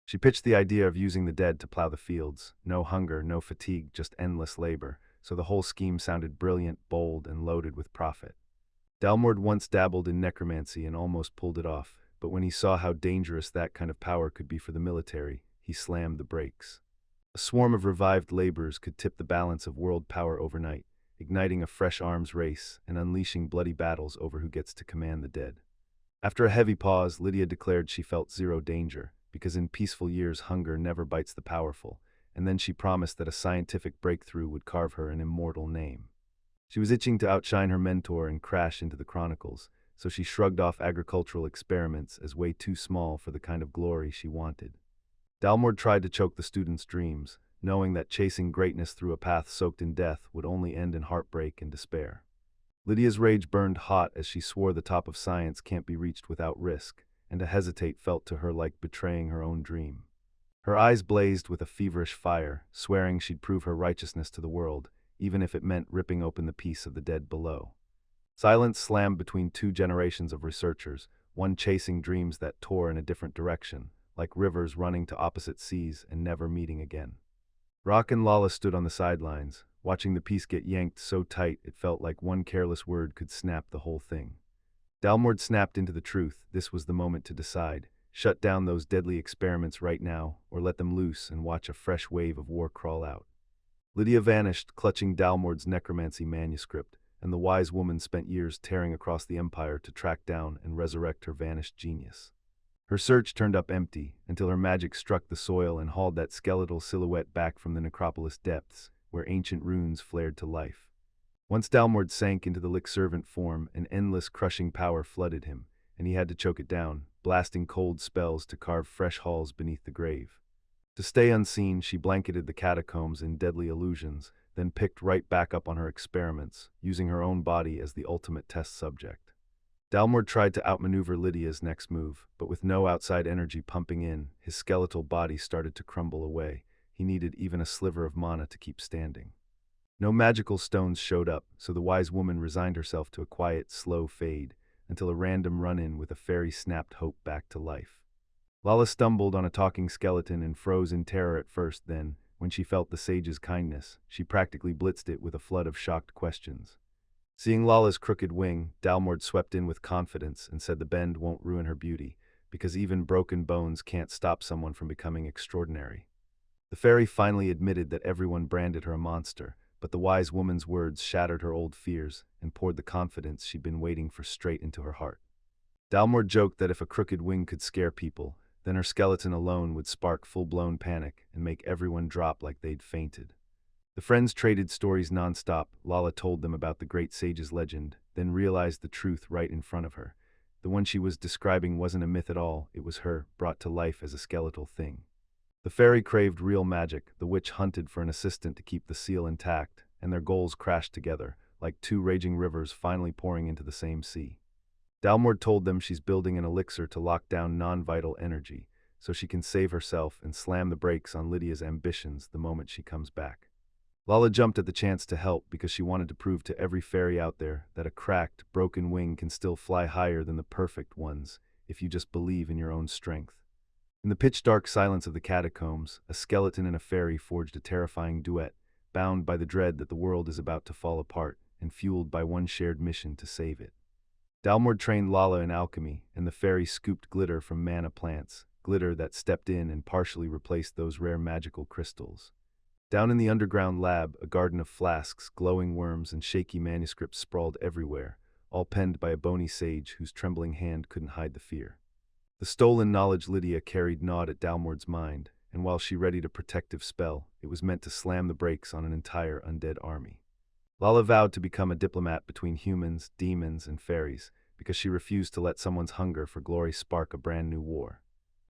She pitched the idea of using the dead to plow the fields. No hunger, no fatigue, just endless labor, so the whole scheme sounded brilliant, bold, and loaded with profit. Dalmord once dabbled in necromancy and almost pulled it off, but when he saw how dangerous that kind of power could be for the military, he slammed the brakes. A swarm of revived laborers could tip the balance of world power overnight, igniting a fresh arms race and unleashing bloody battles over who gets to command the dead. After a heavy pause, Lydia declared she felt zero danger, because in peaceful years hunger never bites the powerful, and then she promised that a scientific breakthrough would carve her an immortal name. She was itching to outshine her mentor and crash into the chronicles, so she shrugged off agricultural experiments as way too small for the kind of glory she wanted. Dalmord tried to choke the students' dreams, knowing that chasing greatness through a path soaked in death would only end in heartbreak and despair. Lydia's rage burned hot as she swore the top of science can't be reached without risk, and to hesitate felt to her like betraying her own dream. Her eyes blazed with a feverish fire, swearing she'd prove her righteousness to the world, even if it meant ripping open the peace of the dead below. Silence slammed between two generations of researchers, one chasing dreams that tore in a different direction, like rivers running to opposite seas and never meeting again. Rock and Lala stood on the sidelines, watching the piece get yanked so tight it felt like one careless word could snap the whole thing. Dalmord snapped into the truth. This was the moment to decide. Shut down those deadly experiments right now, or let them loose and watch a fresh wave of war crawl out. Lydia vanished, clutching Dalmord's necromancy manuscript, and the wise woman spent years tearing across the empire to track down and resurrect her vanished genius. Her search turned up empty, until her magic struck the soil and hauled that skeletal silhouette back from the necropolis depths, where ancient runes flared to life. Once Dalmord sank into the lick-servant form, an endless crushing power flooded him, and he had to choke it down, blasting cold spells to carve fresh halls beneath the grave. To stay unseen, she blanketed the catacombs in deadly illusions, then picked right back up on her experiments, using her own body as the ultimate test subject. Dalmord tried to outmaneuver Lydia's next move, but with no outside energy pumping in, his skeletal body started to crumble away. He needed even a sliver of mana to keep standing. No magical stones showed up, so the wise woman resigned herself to a quiet, slow fade, until a random run-in with a fairy snapped hope back to life. Lala stumbled on a talking skeleton and froze in terror at first. Then, when she felt the sage's kindness, she practically blitzed it with a flood of shocked questions. Seeing Lala's crooked wing, Dalmord swept in with confidence and said the bend won't ruin her beauty, because even broken bones can't stop someone from becoming extraordinary. The fairy finally admitted that everyone branded her a monster, but the wise woman's words shattered her old fears and poured the confidence she'd been waiting for straight into her heart. Dalmord joked that if a crooked wing could scare people, then her skeleton alone would spark full-blown panic and make everyone drop like they'd fainted. The friends traded stories nonstop. Lala told them about the great sage's legend, then realized the truth right in front of her. The one she was describing wasn't a myth at all, it was her, brought to life as a skeletal thing. The fairy craved real magic, the witch hunted for an assistant to keep the seal intact, and their goals crashed together, like two raging rivers finally pouring into the same sea. Dalmord told them she's building an elixir to lock down non-vital energy, so she can save herself and slam the brakes on Lydia's ambitions the moment she comes back. Lala jumped at the chance to help because she wanted to prove to every fairy out there that a cracked, broken wing can still fly higher than the perfect ones if you just believe in your own strength. In the pitch-dark silence of the catacombs, a skeleton and a fairy forged a terrifying duet, bound by the dread that the world is about to fall apart and fueled by one shared mission to save it. Dalmord trained Lala in alchemy, and the fairy scooped glitter from mana plants, glitter that stepped in and partially replaced those rare magical crystals. Down in the underground lab, a garden of flasks, glowing worms, and shaky manuscripts sprawled everywhere, all penned by a bony sage whose trembling hand couldn't hide the fear. The stolen knowledge Lydia carried gnawed at Dalmord's mind, and while she readied a protective spell, it was meant to slam the brakes on an entire undead army. Lala vowed to become a diplomat between humans, demons, and fairies, because she refused to let someone's hunger for glory spark a brand new war.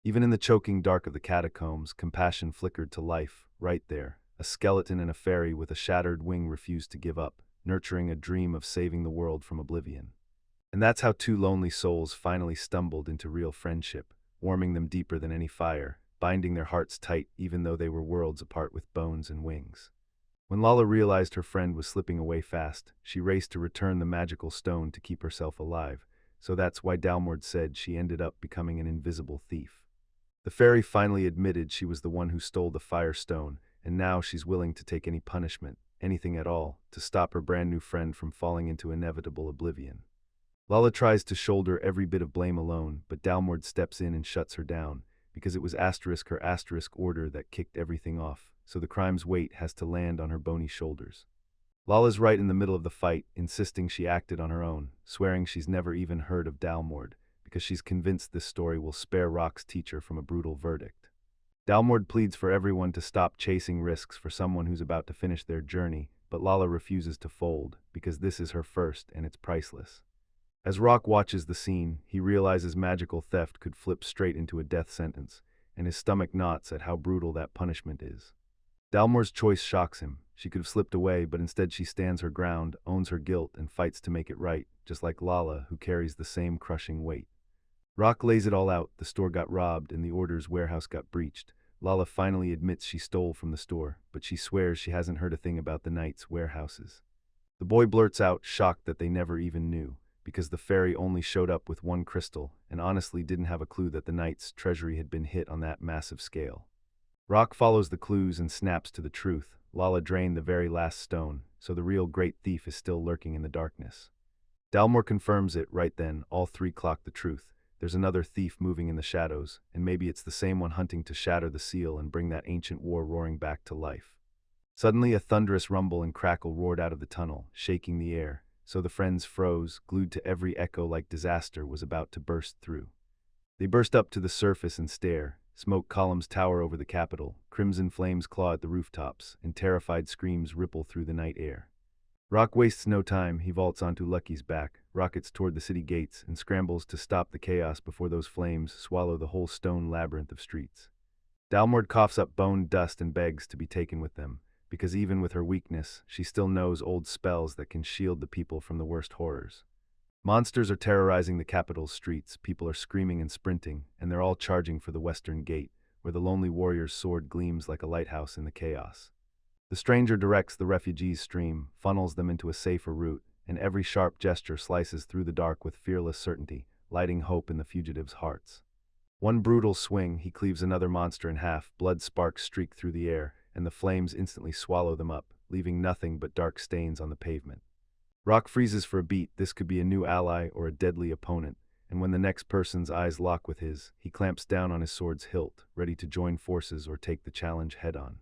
Even in the choking dark of the catacombs, compassion flickered to life, right there. A skeleton and a fairy with a shattered wing refused to give up, nurturing a dream of saving the world from oblivion. And that's how two lonely souls finally stumbled into real friendship, warming them deeper than any fire, binding their hearts tight even though they were worlds apart with bones and wings. When Lala realized her friend was slipping away fast, she raced to return the magical stone to keep herself alive, so that's why Dalmord said she ended up becoming an invisible thief. The fairy finally admitted she was the one who stole the fire stone, and now she's willing to take any punishment, anything at all, to stop her brand new friend from falling into inevitable oblivion. Lala tries to shoulder every bit of blame alone, but Dalmord steps in and shuts her down, because it was her asterisk order that kicked everything off, so the crime's weight has to land on her bony shoulders. Lala's right in the middle of the fight, insisting she acted on her own, swearing she's never even heard of Dalmord, because she's convinced this story will spare Rock's teacher from a brutal verdict. Dalmord pleads for everyone to stop chasing risks for someone who's about to finish their journey, but Lala refuses to fold, because this is her first and it's priceless. As Rock watches the scene, he realizes magical theft could flip straight into a death sentence, and his stomach knots at how brutal that punishment is. Dalmord's choice shocks him. She could have slipped away, but instead she stands her ground, owns her guilt, and fights to make it right, just like Lala, who carries the same crushing weight. Rock lays it all out. The store got robbed and the Order's warehouse got breached. Lala finally admits she stole from the store, but she swears she hasn't heard a thing about the Knight's warehouses. The boy blurts out, shocked that they never even knew, because the fairy only showed up with one crystal and honestly didn't have a clue that the Knight's treasury had been hit on that massive scale. Rock follows the clues and snaps to the truth. Lala drained the very last stone, so the real great thief is still lurking in the darkness. Dalmor confirms it right then. All three clock the truth. There's another thief moving in the shadows, and maybe it's the same one hunting to shatter the seal and bring that ancient war roaring back to life. Suddenly a thunderous rumble and crackle roared out of the tunnel, shaking the air, so the friends froze, glued to every echo like disaster was about to burst through. They burst up to the surface and stare. Smoke columns tower over the capital, crimson flames claw at the rooftops, and terrified screams ripple through the night air. Rock wastes no time. He vaults onto Lucky's back, rockets toward the city gates, and scrambles to stop the chaos before those flames swallow the whole stone labyrinth of streets. Dalmord coughs up bone dust and begs to be taken with them, because even with her weakness, she still knows old spells that can shield the people from the worst horrors. Monsters are terrorizing the capital's streets, people are screaming and sprinting, and they're all charging for the western gate, where the lonely warrior's sword gleams like a lighthouse in the chaos. The stranger directs the refugees' stream, funnels them into a safer route, and every sharp gesture slices through the dark with fearless certainty, lighting hope in the fugitives' hearts. One brutal swing, he cleaves another monster in half, blood sparks streak through the air, and the flames instantly swallow them up, leaving nothing but dark stains on the pavement. Rock freezes for a beat. This could be a new ally or a deadly opponent, and when the next person's eyes lock with his, he clamps down on his sword's hilt, ready to join forces or take the challenge head-on.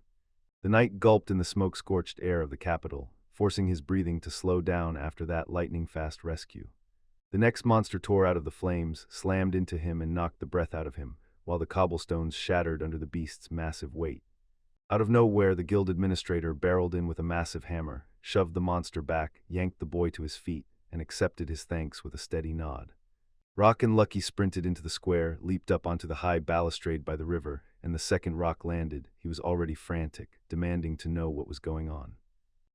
The knight gulped in the smoke-scorched air of the capital, forcing his breathing to slow down after that lightning-fast rescue. The next monster tore out of the flames, slammed into him and knocked the breath out of him, while the cobblestones shattered under the beast's massive weight. Out of nowhere, the guild administrator barreled in with a massive hammer, shoved the monster back, yanked the boy to his feet, and accepted his thanks with a steady nod. Rock and Lucky sprinted into the square, leaped up onto the high balustrade by the river, and the second Rock landed, he was already frantic, demanding to know what was going on.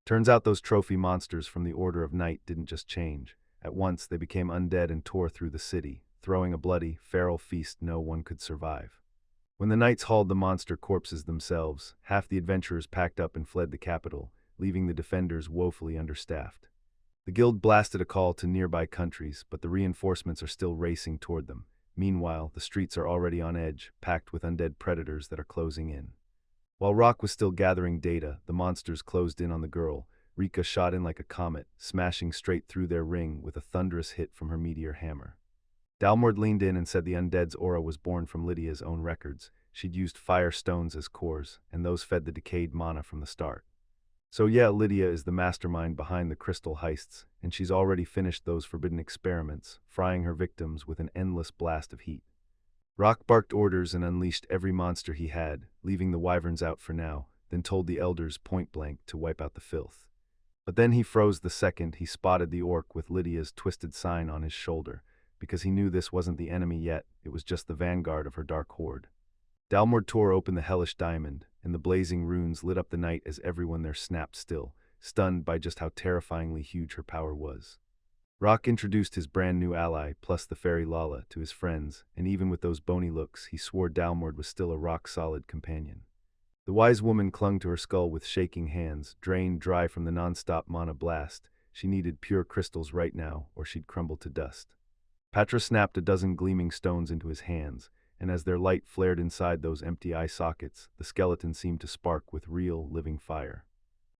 Turns out those trophy monsters from the Order of Night didn't just change. At once they became undead and tore through the city, throwing a bloody, feral feast no one could survive. When the knights hauled the monster corpses themselves, half the adventurers packed up and fled the capital, leaving the defenders woefully understaffed. The guild blasted a call to nearby countries, but the reinforcements are still racing toward them. Meanwhile, the streets are already on edge, packed with undead predators that are closing in. While Rock was still gathering data, the monsters closed in on the girl, Rika shot in like a comet, smashing straight through their ring with a thunderous hit from her meteor hammer. Dalmord leaned in and said the undead's aura was born from Lydia's own records. She'd used fire stones as cores, and those fed the decayed mana from the start. So yeah, Lydia is the mastermind behind the crystal heists, and she's already finished those forbidden experiments, frying her victims with an endless blast of heat. Rock barked orders and unleashed every monster he had, leaving the wyverns out for now, then told the elders point-blank to wipe out the filth. But then he froze the second he spotted the orc with Lydia's twisted sign on his shoulder, because he knew this wasn't the enemy yet, it was just the vanguard of her dark horde. Dalmord tore open the hellish diamond, and the blazing runes lit up the night as everyone there snapped still, stunned by just how terrifyingly huge her power was. Rock introduced his brand new ally, plus the fairy Lala, to his friends, and even with those bony looks, he swore Dalmord was still a rock-solid companion. The wise woman clung to her skull with shaking hands, drained dry from the non-stop mana blast. She needed pure crystals right now, or she'd crumble to dust. Patra snapped a dozen gleaming stones into his hands, and as their light flared inside those empty eye sockets, the skeleton seemed to spark with real, living fire.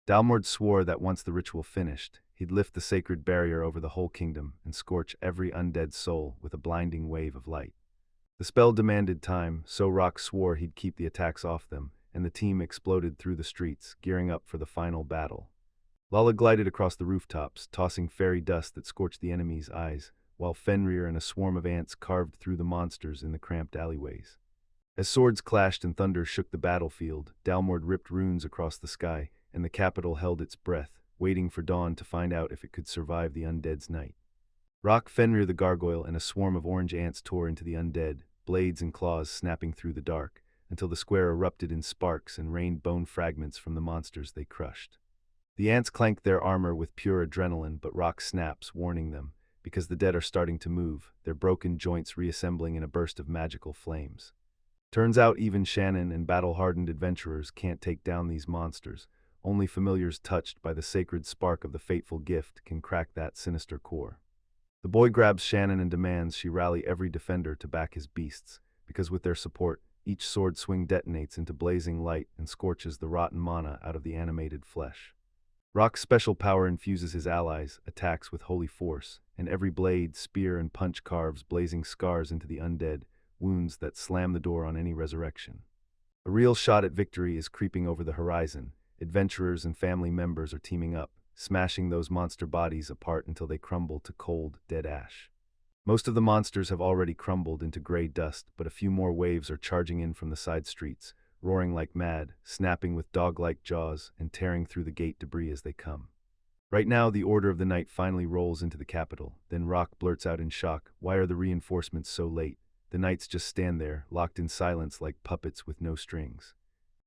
Dalmord swore that once the ritual finished, he'd lift the sacred barrier over the whole kingdom and scorch every undead soul with a blinding wave of light. The spell demanded time, so Rock swore he'd keep the attacks off them, and the team exploded through the streets, gearing up for the final battle. Lala glided across the rooftops, tossing fairy dust that scorched the enemy's eyes, while Fenrir and a swarm of ants carved through the monsters in the cramped alleyways. As swords clashed and thunder shook the battlefield, Dalmord ripped runes across the sky, and the capital held its breath, waiting for dawn to find out if it could survive the undead's night. Rock, Fenrir the gargoyle, and a swarm of orange ants tore into the undead, blades and claws snapping through the dark, until the square erupted in sparks and rained bone fragments from the monsters they crushed. The ants clanked their armor with pure adrenaline, but Rock snaps, warning them, because the dead are starting to move, their broken joints reassembling in a burst of magical flames. Turns out even Shannon and battle-hardened adventurers can't take down these monsters. Only familiars touched by the sacred spark of the fateful gift can crack that sinister core. The boy grabs Shannon and demands she rally every defender to back his beasts, because with their support, each sword swing detonates into blazing light and scorches the rotten mana out of the animated flesh. Rock's special power infuses his allies, attacks with holy force, and every blade, spear, and punch carves blazing scars into the undead, wounds that slam the door on any resurrection. A real shot at victory is creeping over the horizon. Adventurers and family members are teaming up, smashing those monster bodies apart until they crumble to cold, dead ash. Most of the monsters have already crumbled into gray dust, but a few more waves are charging in from the side streets, roaring like mad, snapping with dog-like jaws, and tearing through the gate debris as they come. Right now, the order of the night finally rolls into the capital. Then Rock blurts out in shock, "Why are the reinforcements so late?" The knights just stand there, locked in silence like puppets with no strings.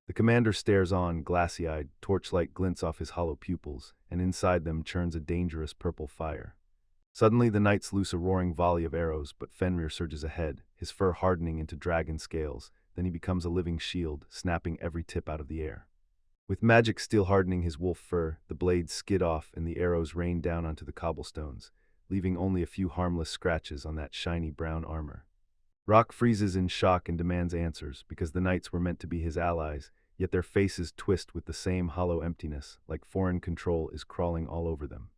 The commander stares on, glassy-eyed, torchlight glints off his hollow pupils, and inside them churns a dangerous purple fire. Suddenly the knights loose a roaring volley of arrows, but Fenrir surges ahead, his fur hardening into dragon scales. Then he becomes a living shield, snapping every tip out of the air. With magic still hardening his wolf fur, the blades skid off and the arrows rain down onto the cobblestones, leaving only a few harmless scratches on that shiny brown armor. Rock freezes in shock and demands answers, because the knights were meant to be his allies, yet their faces twist with the same hollow emptiness, like foreign control is crawling all over them.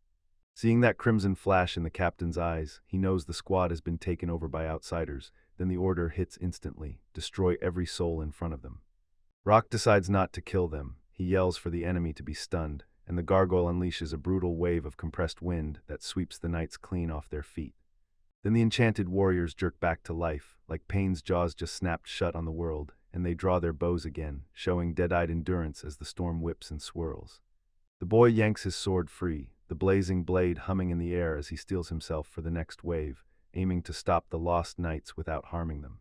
Seeing that crimson flash in the captain's eyes, he knows the squad has been taken over by outsiders. Then the order hits instantly, destroy every soul in front of them. Rock decides not to kill them. He yells for the enemy to be stunned, and the gargoyle unleashes a brutal wave of compressed wind that sweeps the knights clean off their feet. Then the enchanted warriors jerk back to life, like Pain's jaws just snapped shut on the world, and they draw their bows again, showing dead-eyed endurance as the storm whips and swirls. The boy yanks his sword free, the blazing blade humming in the air as he steels himself for the next wave, aiming to stop the lost knights without harming them.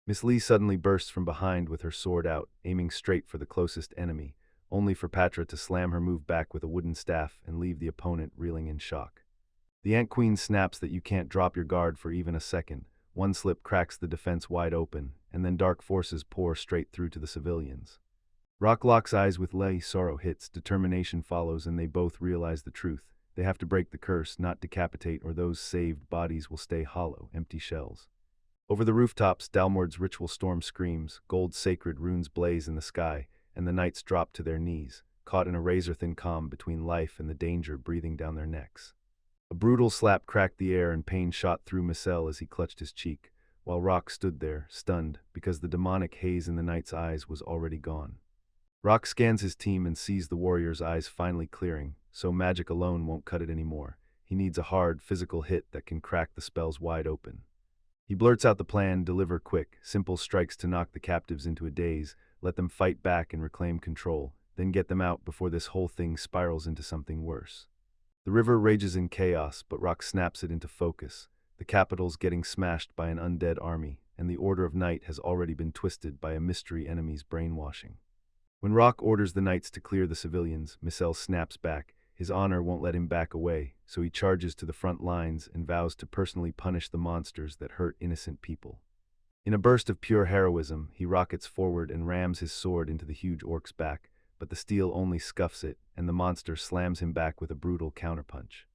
Miss Lee suddenly bursts from behind with her sword out, aiming straight for the closest enemy, only for Patra to slam her move back with a wooden staff and leave the opponent reeling in shock. The Ant Queen snaps that you can't drop your guard for even a second. One slip cracks the defense wide open, and then dark forces pour straight through to the civilians. Rock locks eyes with Lei, sorrow hits, determination follows, and they both realize the truth. They have to break the curse, not decapitate, or those saved bodies will stay hollow, empty shells. Over the rooftops, Dalmord's ritual storm screams, gold sacred runes blaze in the sky, and the knights drop to their knees, caught in a razor-thin calm between life and the danger breathing down their necks. A brutal slap cracked the air and pain shot through Micelle as he clutched his cheek, while Rock stood there, stunned, because the demonic haze in the knight's eyes was already gone. Rock scans his team and sees the warrior's eyes finally clearing, so magic alone won't cut it anymore. He needs a hard, physical hit that can crack the spells wide open. He blurts out the plan: deliver quick, simple strikes to knock the captives into a daze, let them fight back and reclaim control, then get them out before this whole thing spirals into something worse. The river rages in chaos, but Rock snaps it into focus. The capital's getting smashed by an undead army, and the Order of Night has already been twisted by a mystery enemy's brainwashing. When Rock orders the knights to clear the civilians, Micelle snaps back. His honor won't let him back away, so he charges to the front lines and vows to personally punish the monsters that hurt innocent people. In a burst of pure heroism, he rockets forward and rams his sword into the huge orc's back, but the steel only scuffs it, and the monster slams him back with a brutal counterpunch.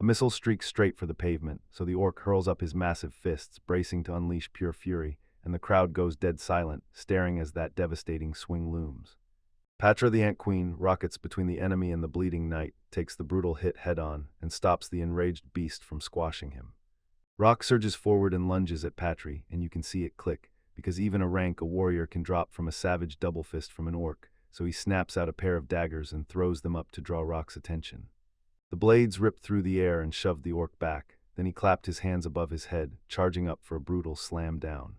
A missile streaks straight for the pavement, so the orc hurls up his massive fists, bracing to unleash pure fury, and the crowd goes dead silent, staring as that devastating swing looms. Patra the Ant Queen rockets between the enemy and the bleeding knight, takes the brutal hit head-on, and stops the enraged beast from squashing him. Rock surges forward and lunges at Patry, and you can see it click, because even a warrior can drop from a savage double fist from an orc, so he snaps out a pair of daggers and throws them up to draw Rock's attention. The blades ripped through the air and shoved the orc back, then he clapped his hands above his head, charging up for a brutal slam down.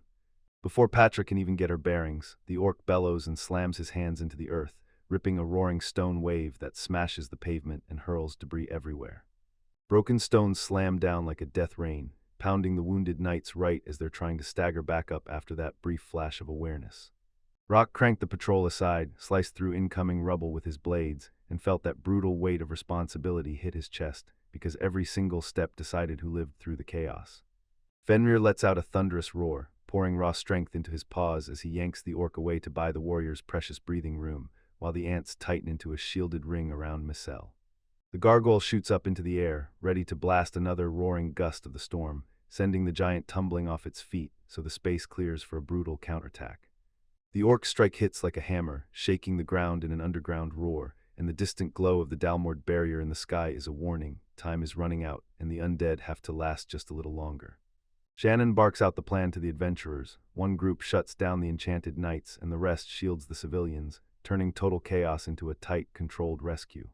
Before Patra can even get her bearings, the orc bellows and slams his hands into the earth, ripping a roaring stone wave that smashes the pavement and hurls debris everywhere. Broken stones slam down like a death rain, pounding the wounded knights right as they're trying to stagger back up after that brief flash of awareness. Rock cranked the patrol aside, sliced through incoming rubble with his blades, and felt that brutal weight of responsibility hit his chest, because every single step decided who lived through the chaos. Fenrir lets out a thunderous roar, pouring raw strength into his paws as he yanks the orc away to buy the warrior's precious breathing room, while the ants tighten into a shielded ring around Micelle. The gargoyle shoots up into the air, ready to blast another roaring gust of the storm, sending the giant tumbling off its feet so the space clears for a brutal counterattack. The orc strike hits like a hammer, shaking the ground in an underground roar, and the distant glow of the Dalmord barrier in the sky is a warning. Time is running out, and the undead have to last just a little longer. Shannon barks out the plan to the adventurers. One group shuts down the enchanted knights, and the rest shields the civilians, turning total chaos into a tight, controlled rescue.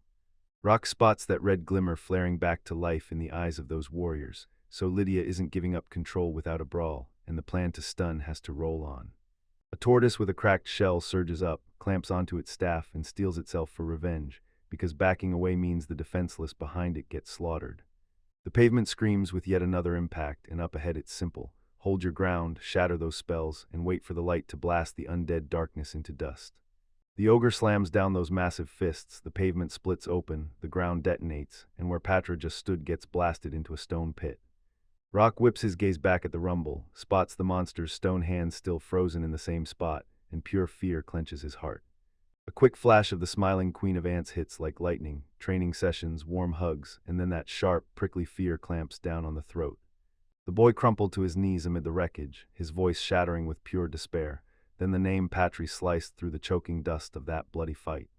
Rock spots that red glimmer flaring back to life in the eyes of those warriors, so Lydia isn't giving up control without a brawl, and the plan to stun has to roll on. A tortoise with a cracked shell surges up, clamps onto its staff, and steels itself for revenge, because backing away means the defenseless behind it get slaughtered. The pavement screams with yet another impact, and up ahead it's simple. Hold your ground, shatter those spells, and wait for the light to blast the undead darkness into dust. The ogre slams down those massive fists, the pavement splits open, the ground detonates, and where Patra just stood gets blasted into a stone pit. Rock whips his gaze back at the rumble, spots the monster's stone hands still frozen in the same spot, and pure fear clenches his heart. A quick flash of the smiling Queen of Ants hits like lightning, training sessions, warm hugs, and then that sharp, prickly fear clamps down on the throat. The boy crumpled to his knees amid the wreckage, his voice shattering with pure despair. Then the name Patry sliced through the choking dust of that bloody fight.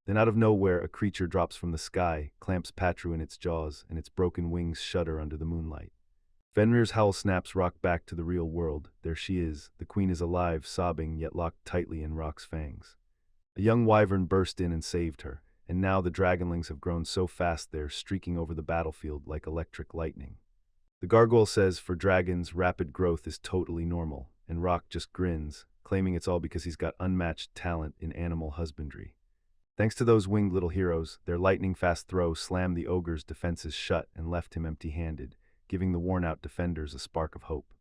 Then out of nowhere a creature drops from the sky, clamps Patru in its jaws, and its broken wings shudder under the moonlight. Fenrir's howl snaps Rock back to the real world. There she is, the queen is alive, sobbing yet locked tightly in Rock's fangs. A young wyvern burst in and saved her, and now the dragonlings have grown so fast they're streaking over the battlefield like electric lightning. The gargoyle says for dragons, rapid growth is totally normal, and Rock just grins, claiming it's all because he's got unmatched talent in animal husbandry. Thanks to those winged little heroes, their lightning-fast throw slammed the ogre's defenses shut and left him empty-handed, giving the worn-out defenders a spark of hope.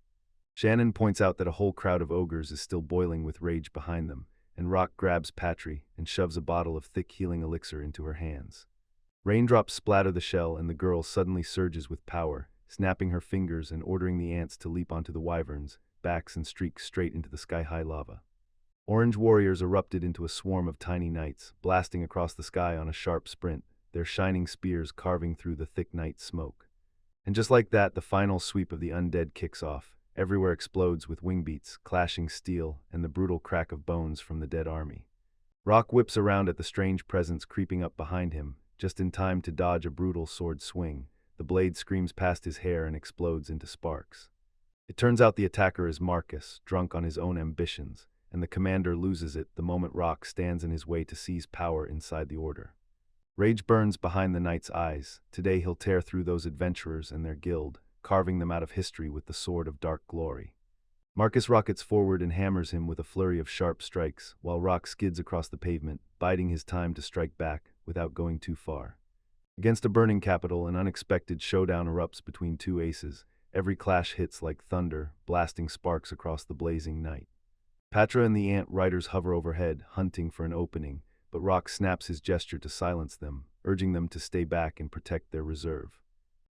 Shannon points out that a whole crowd of ogres is still boiling with rage behind them, and Rock grabs Patry and shoves a bottle of thick healing elixir into her hands. Raindrops splatter the shell, and the girl suddenly surges with power, snapping her fingers and ordering the ants to leap onto the wyverns' backs and streak straight into the sky-high lava. Orange warriors erupted into a swarm of tiny knights, blasting across the sky on a sharp sprint, their shining spears carving through the thick night smoke. And just like that, the final sweep of the undead kicks off. Everywhere explodes with wing beats, clashing steel, and the brutal crack of bones from the dead army. Rock whips around at the strange presence creeping up behind him, just in time to dodge a brutal sword swing. The blade screams past his hair and explodes into sparks. It turns out the attacker is Marcus, drunk on his own ambitions, and the commander loses it the moment Rock stands in his way to seize power inside the order. Rage burns behind the knight's eyes. Today he'll tear through those adventurers and their guild, carving them out of history with the sword of dark glory. Marcus rockets forward and hammers him with a flurry of sharp strikes, while Rock skids across the pavement, biding his time to strike back without going too far. Against a burning capital, an unexpected showdown erupts between two aces. Every clash hits like thunder, blasting sparks across the blazing night. Patra and the ant riders hover overhead, hunting for an opening, but Rock snaps his gesture to silence them, urging them to stay back and protect their reserve.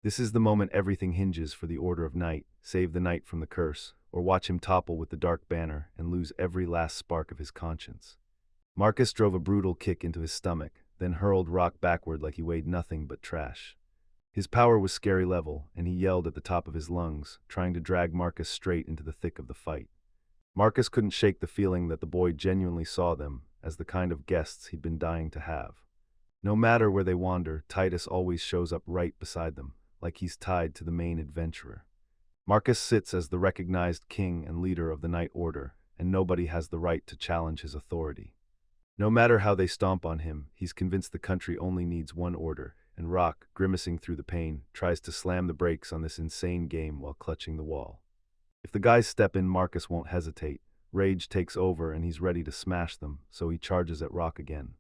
This is the moment everything hinges for the Order of Night: save the knight from the curse, or watch him topple with the dark banner and lose every last spark of his conscience. Marcus drove a brutal kick into his stomach, then hurled Rock backward like he weighed nothing but trash. His power was scary level, and he yelled at the top of his lungs, trying to drag Marcus straight into the thick of the fight. Marcus couldn't shake the feeling that the boy genuinely saw them as the kind of guests he'd been dying to have. No matter where they wander, Titus always shows up right beside them, like he's tied to the main adventurer. Marcus sits as the recognized king and leader of the Night Order, and nobody has the right to challenge his authority. No matter how they stomp on him, he's convinced the country only needs one order, and Rock, grimacing through the pain, tries to slam the brakes on this insane game while clutching the wall. If the guys step in, Marcus won't hesitate. Rage takes over and he's ready to smash them, so he charges at Rock again.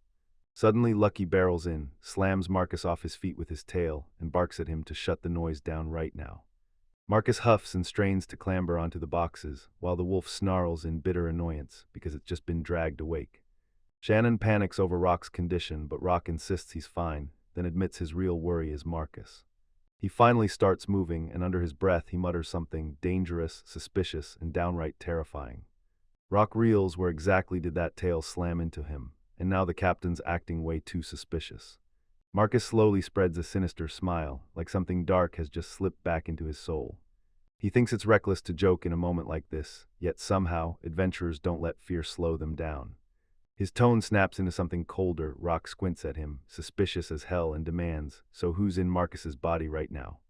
Suddenly, Lucky barrels in, slams Marcus off his feet with his tail, and barks at him to shut the noise down right now. Marcus huffs and strains to clamber onto the boxes, while the wolf snarls in bitter annoyance because it's just been dragged awake. Shannon panics over Rock's condition, but Rock insists he's fine, then admits his real worry is Marcus. He finally starts moving, and under his breath he mutters something dangerous, suspicious, and downright terrifying. Rock reels. Where exactly did that tail slam into him? And now the captain's acting way too suspicious. Marcus slowly spreads a sinister smile, like something dark has just slipped back into his soul. He thinks it's reckless to joke in a moment like this, yet somehow, adventurers don't let fear slow them down. His tone snaps into something colder. Rock squints at him, suspicious as hell, and demands, "So who's in Marcus's body right now?"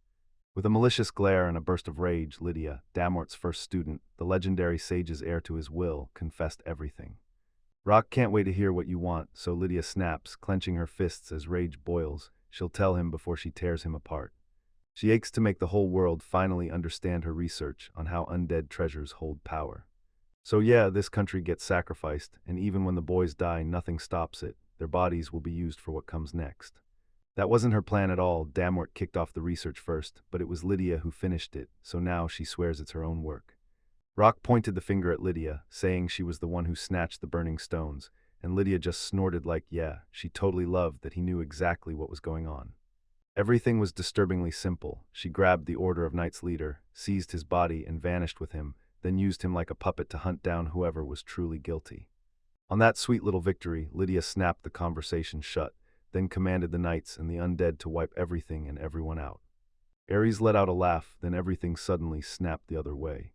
With a malicious glare and a burst of rage, Lydia, Damort's first student, the legendary sage's heir to his will, confessed everything. Rock can't wait to hear what you want, so Lydia snaps, clenching her fists as rage boils. She'll tell him before she tears him apart. She aches to make the whole world finally understand her research on how undead treasures hold power. So yeah, this country gets sacrificed, and even when the boys die, nothing stops it. Their bodies will be used for what comes next. That wasn't her plan at all. Damort kicked off the research first, but it was Lydia who finished it, so now she swears it's her own work. Rock pointed the finger at Lydia, saying she was the one who snatched the burning stones, and Lydia just snorted like, yeah, she totally loved that he knew exactly what was going on. Everything was disturbingly simple. She grabbed the Order of Knight's leader, seized his body, and vanished with him, then used him like a puppet to hunt down whoever was truly guilty. On that sweet little victory, Lydia snapped the conversation shut, then commanded the knights and the undead to wipe everything and everyone out. Ares let out a laugh, then everything suddenly snapped the other way.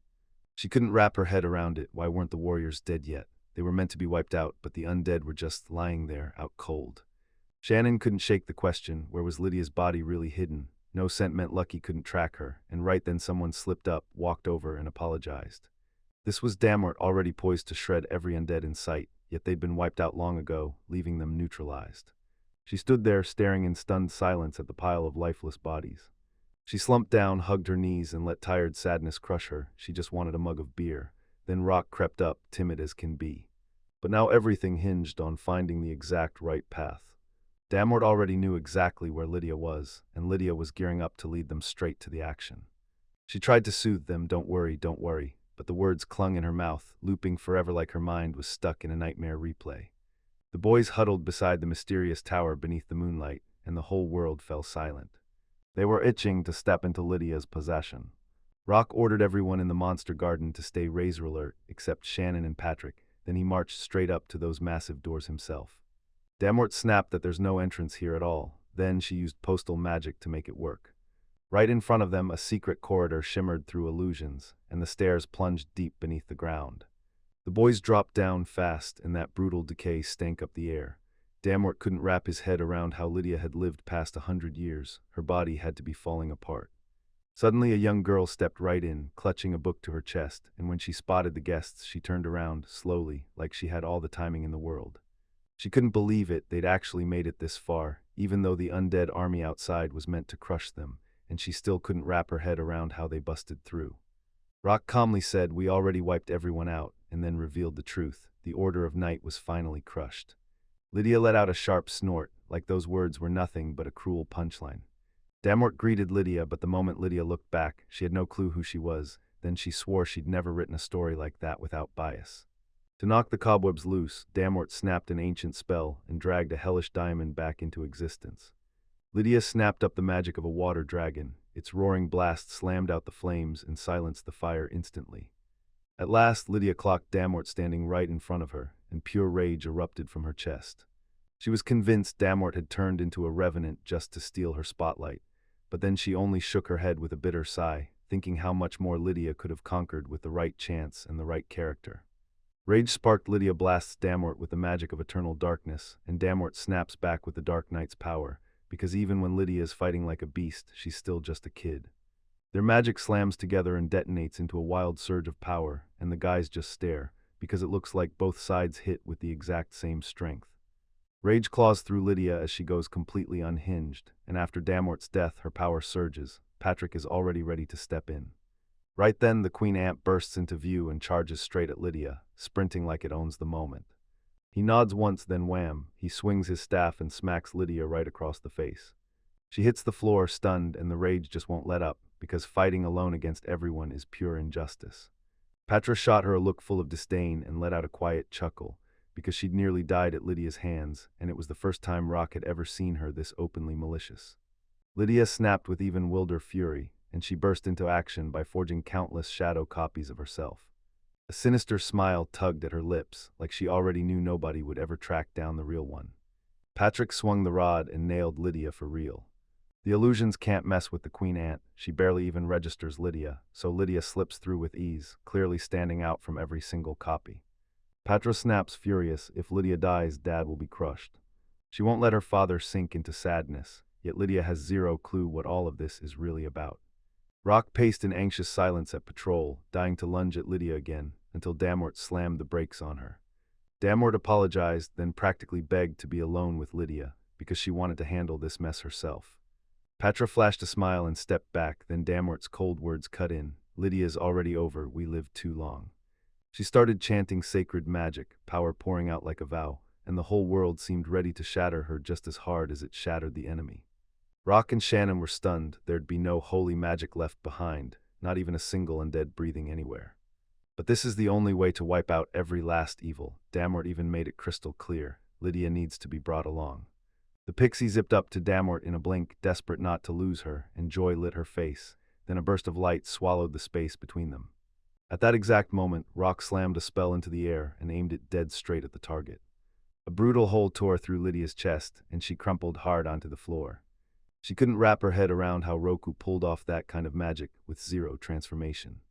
She couldn't wrap her head around it. Why weren't the warriors dead yet? They were meant to be wiped out, but the undead were just lying there, out cold. Shannon couldn't shake the question, where was Lydia's body really hidden? No scent meant Lucky couldn't track her, and right then someone slipped up, walked over, and apologized. This was Damort, already poised to shred every undead in sight, yet they'd been wiped out long ago, leaving them neutralized. She stood there, staring in stunned silence at the pile of lifeless bodies. She slumped down, hugged her knees, and let tired sadness crush her. She just wanted a mug of beer. Then Rock crept up, timid as can be. But now everything hinged on finding the exact right path. Damort already knew exactly where Lydia was, and Lydia was gearing up to lead them straight to the action. She tried to soothe them, don't worry, but the words clung in her mouth, looping forever like her mind was stuck in a nightmare replay. The boys huddled beside the mysterious tower beneath the moonlight, and the whole world fell silent. They were itching to step into Lydia's possession. Rock ordered everyone in the monster garden to stay razor alert, except Shannon and Patrick, then he marched straight up to those massive doors himself. Damort snapped that there's no entrance here at all. Then she used postal magic to make it work. Right in front of them, a secret corridor shimmered through illusions, and the stairs plunged deep beneath the ground. The boys dropped down fast, and that brutal decay stank up the air. Damort couldn't wrap his head around how Lydia had lived past 100 years. Her body had to be falling apart. Suddenly a young girl stepped right in, clutching a book to her chest, and when she spotted the guests, she turned around, slowly, like she had all the timing in the world. She couldn't believe it, they'd actually made it this far, even though the undead army outside was meant to crush them, and she still couldn't wrap her head around how they busted through. Rock calmly said, "We already wiped everyone out," and then revealed the truth. The Order of Night was finally crushed. Lydia let out a sharp snort, like those words were nothing but a cruel punchline. Damort greeted Lydia, but the moment Lydia looked back, she had no clue who she was. Then she swore she'd never written a story like that without bias. To knock the cobwebs loose, Damort snapped an ancient spell and dragged a hellish diamond back into existence. Lydia snapped up the magic of a water dragon. Its roaring blast slammed out the flames and silenced the fire instantly. At last, Lydia clocked Damort standing right in front of her, and pure rage erupted from her chest. She was convinced Damort had turned into a revenant just to steal her spotlight, but then she only shook her head with a bitter sigh, thinking how much more Lydia could have conquered with the right chance and the right character. Rage sparked. Lydia blasts Damort with the magic of eternal darkness, and Damort snaps back with the Dark Knight's power, because even when Lydia is fighting like a beast, she's still just a kid. Their magic slams together and detonates into a wild surge of power, and the guys just stare, because it looks like both sides hit with the exact same strength. Rage claws through Lydia as she goes completely unhinged, and after Damort's death, her power surges. Patrick is already ready to step in. Right then, the Queen Ant bursts into view and charges straight at Lydia, sprinting like it owns the moment. He nods once, then wham, he swings his staff and smacks Lydia right across the face. She hits the floor, stunned, and the rage just won't let up, because fighting alone against everyone is pure injustice. Patra shot her a look full of disdain and let out a quiet chuckle, because she'd nearly died at Lydia's hands, and it was the first time Rock had ever seen her this openly malicious. Lydia snapped with even wilder fury, and she burst into action by forging countless shadow copies of herself. A sinister smile tugged at her lips, like she already knew nobody would ever track down the real one. Patrick swung the rod and nailed Lydia for real. The illusions can't mess with the Queen Ant. She barely even registers Lydia, so Lydia slips through with ease, clearly standing out from every single copy. Patra snaps, furious. If Lydia dies, Dad will be crushed. She won't let her father sink into sadness, yet Lydia has zero clue what all of this is really about. Rock paced in anxious silence at patrol, dying to lunge at Lydia again, until Damort slammed the brakes on her. Damort apologized, then practically begged to be alone with Lydia, because she wanted to handle this mess herself. Patra flashed a smile and stepped back, then Damort's cold words cut in. "Lydia's already over, we lived too long." She started chanting sacred magic, power pouring out like a vow, and the whole world seemed ready to shatter her just as hard as it shattered the enemy. Rock and Shannon were stunned. There'd be no holy magic left behind, not even a single undead breathing anywhere. But this is the only way to wipe out every last evil. Damort even made it crystal clear. Lydia needs to be brought along. The pixie zipped up to Damort in a blink, desperate not to lose her, and joy lit her face. Then a burst of light swallowed the space between them. At that exact moment, Rock slammed a spell into the air and aimed it dead straight at the target. A brutal hole tore through Lydia's chest, and she crumpled hard onto the floor. She couldn't wrap her head around how Roku pulled off that kind of magic with zero transformation.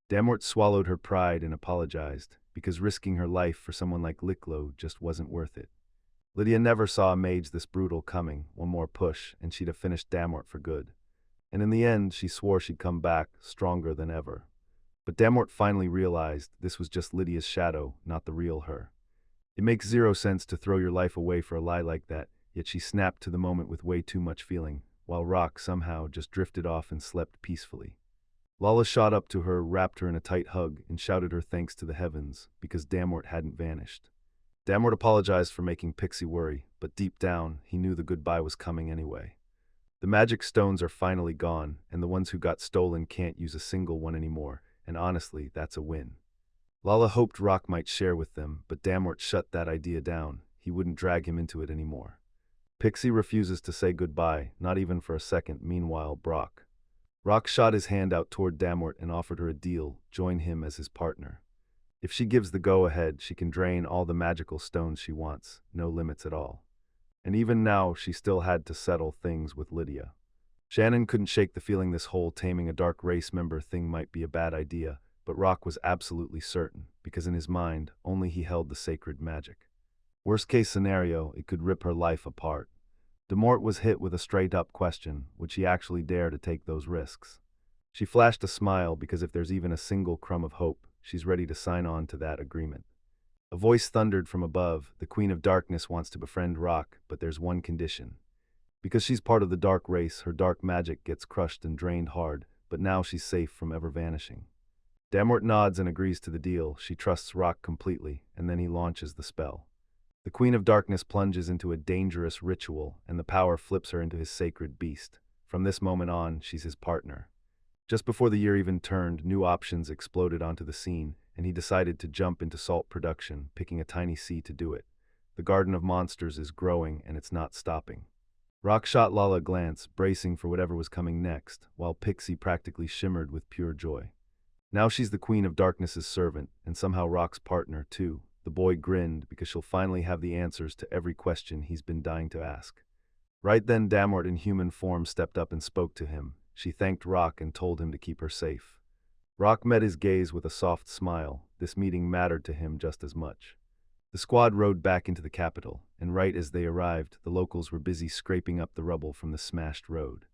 Damort swallowed her pride and apologized, because risking her life for someone like Liklo just wasn't worth it. Lydia never saw a mage this brutal coming. One more push, and she'd have finished Damort for good. And in the end, she swore she'd come back, stronger than ever. But Damort finally realized this was just Lydia's shadow, not the real her. It makes zero sense to throw your life away for a lie like that, yet she snapped to the moment with way too much feeling, while Rock somehow just drifted off and slept peacefully. Lala shot up to her, wrapped her in a tight hug, and shouted her thanks to the heavens, because Damort hadn't vanished. Damort apologized for making Pixie worry, but deep down, he knew the goodbye was coming anyway. The magic stones are finally gone, and the ones who got stolen can't use a single one anymore, and honestly, that's a win. Lala hoped Rock might share with them, but Damort shut that idea down. He wouldn't drag him into it anymore. Pixie refuses to say goodbye, not even for a second. Meanwhile, Rock shot his hand out toward Damort and offered her a deal: join him as his partner. If she gives the go-ahead, she can drain all the magical stones she wants, no limits at all. And even now, she still had to settle things with Lydia. Shannon couldn't shake the feeling this whole taming a dark race member thing might be a bad idea, but Rock was absolutely certain, because in his mind, only he held the sacred magic. Worst case scenario, it could rip her life apart. Demort was hit with a straight-up question: would she actually dare to take those risks? She flashed a smile because if there's even a single crumb of hope, she's ready to sign on to that agreement. A voice thundered from above: the Queen of Darkness wants to befriend Rock, but there's one condition. Because she's part of the dark race, her dark magic gets crushed and drained hard, but now she's safe from ever vanishing. Damort nods and agrees to the deal. She trusts Rock completely, and then he launches the spell. The Queen of Darkness plunges into a dangerous ritual, and the power flips her into his sacred beast. From this moment on, she's his partner. Just before the year even turned, new options exploded onto the scene, and he decided to jump into salt production, picking a tiny sea to do it. The Garden of Monsters is growing, and it's not stopping. Rock shot Lala a glance, bracing for whatever was coming next, while Pixie practically shimmered with pure joy. Now she's the Queen of Darkness's servant, and somehow Rock's partner, too. The boy grinned because she'll finally have the answers to every question he's been dying to ask. Right then, Damort in human form stepped up and spoke to him. She thanked Rock and told him to keep her safe. Rock met his gaze with a soft smile. This meeting mattered to him just as much. The squad rode back into the capital, and right as they arrived, the locals were busy scraping up the rubble from the smashed road.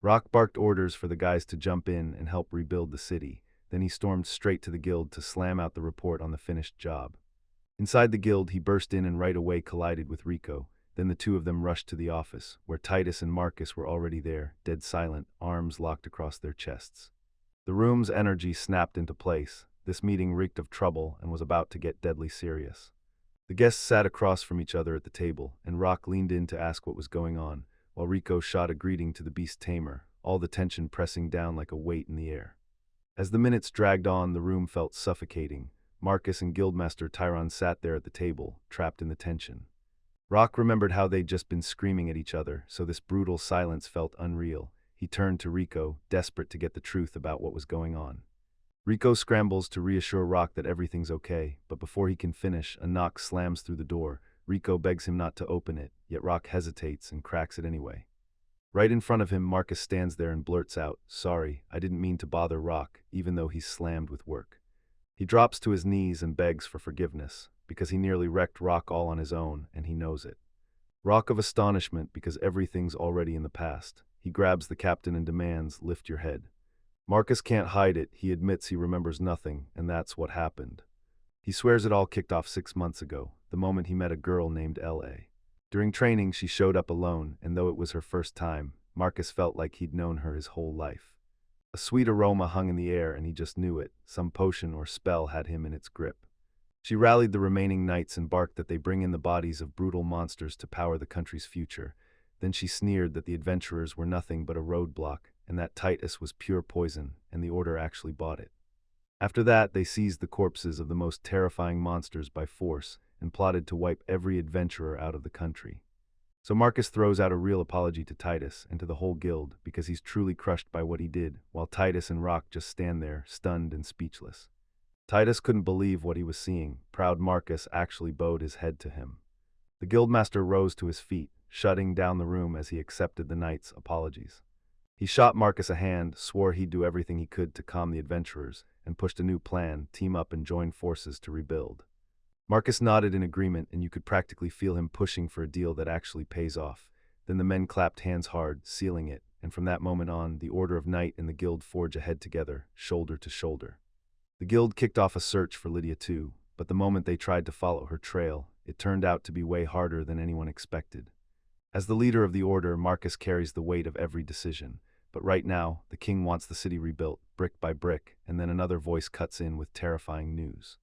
Rock barked orders for the guys to jump in and help rebuild the city. Then he stormed straight to the guild to slam out the report on the finished job. Inside the guild, he burst in and right away collided with Rico. Then the two of them rushed to the office, where Titus and Marcus were already there, dead silent, arms locked across their chests. The room's energy snapped into place. This meeting reeked of trouble and was about to get deadly serious. The guests sat across from each other at the table, and Rock leaned in to ask what was going on, while Rico shot a greeting to the beast tamer, all the tension pressing down like a weight in the air. As the minutes dragged on, the room felt suffocating. Marcus and Guildmaster Tyron sat there at the table, trapped in the tension. Rock remembered how they'd just been screaming at each other, so this brutal silence felt unreal. He turned to Rico, desperate to get the truth about what was going on. Rico scrambles to reassure Rock that everything's okay, but before he can finish, a knock slams through the door. Rico begs him not to open it, yet Rock hesitates and cracks it anyway. Right in front of him, Marcus stands there and blurts out, "Sorry, I didn't mean to bother Rock," even though he's slammed with work. He drops to his knees and begs for forgiveness, because he nearly wrecked Rock all on his own, and he knows it. Rock of astonishment because everything's already in the past. He grabs the captain and demands, "Lift your head." Marcus can't hide it. He admits he remembers nothing, and that's what happened. He swears it all kicked off 6 months ago, the moment he met a girl named L.A. During training, she showed up alone, and though it was her first time, Marcus felt like he'd known her his whole life. A sweet aroma hung in the air, and he just knew it. Some potion or spell had him in its grip. She rallied the remaining knights and barked that they bring in the bodies of brutal monsters to power the country's future. Then she sneered that the adventurers were nothing but a roadblock, and that Titus was pure poison, and the Order actually bought it. After that, they seized the corpses of the most terrifying monsters by force and plotted to wipe every adventurer out of the country. So Marcus throws out a real apology to Titus and to the whole guild because he's truly crushed by what he did, while Titus and Rock just stand there, stunned and speechless. Titus couldn't believe what he was seeing. Proud Marcus actually bowed his head to him. The guildmaster rose to his feet, shutting down the room as he accepted the knight's apologies. He shot Marcus a hand, swore he'd do everything he could to calm the adventurers, and pushed a new plan: team up and join forces to rebuild. Marcus nodded in agreement, and you could practically feel him pushing for a deal that actually pays off. Then the men clapped hands hard, sealing it, and from that moment on, the Order of Knight and the guild forge ahead together, shoulder to shoulder. The guild kicked off a search for Lydia too, but the moment they tried to follow her trail, it turned out to be way harder than anyone expected. As the leader of the Order, Marcus carries the weight of every decision. But right now, the king wants the city rebuilt, brick by brick, and then another voice cuts in with terrifying news.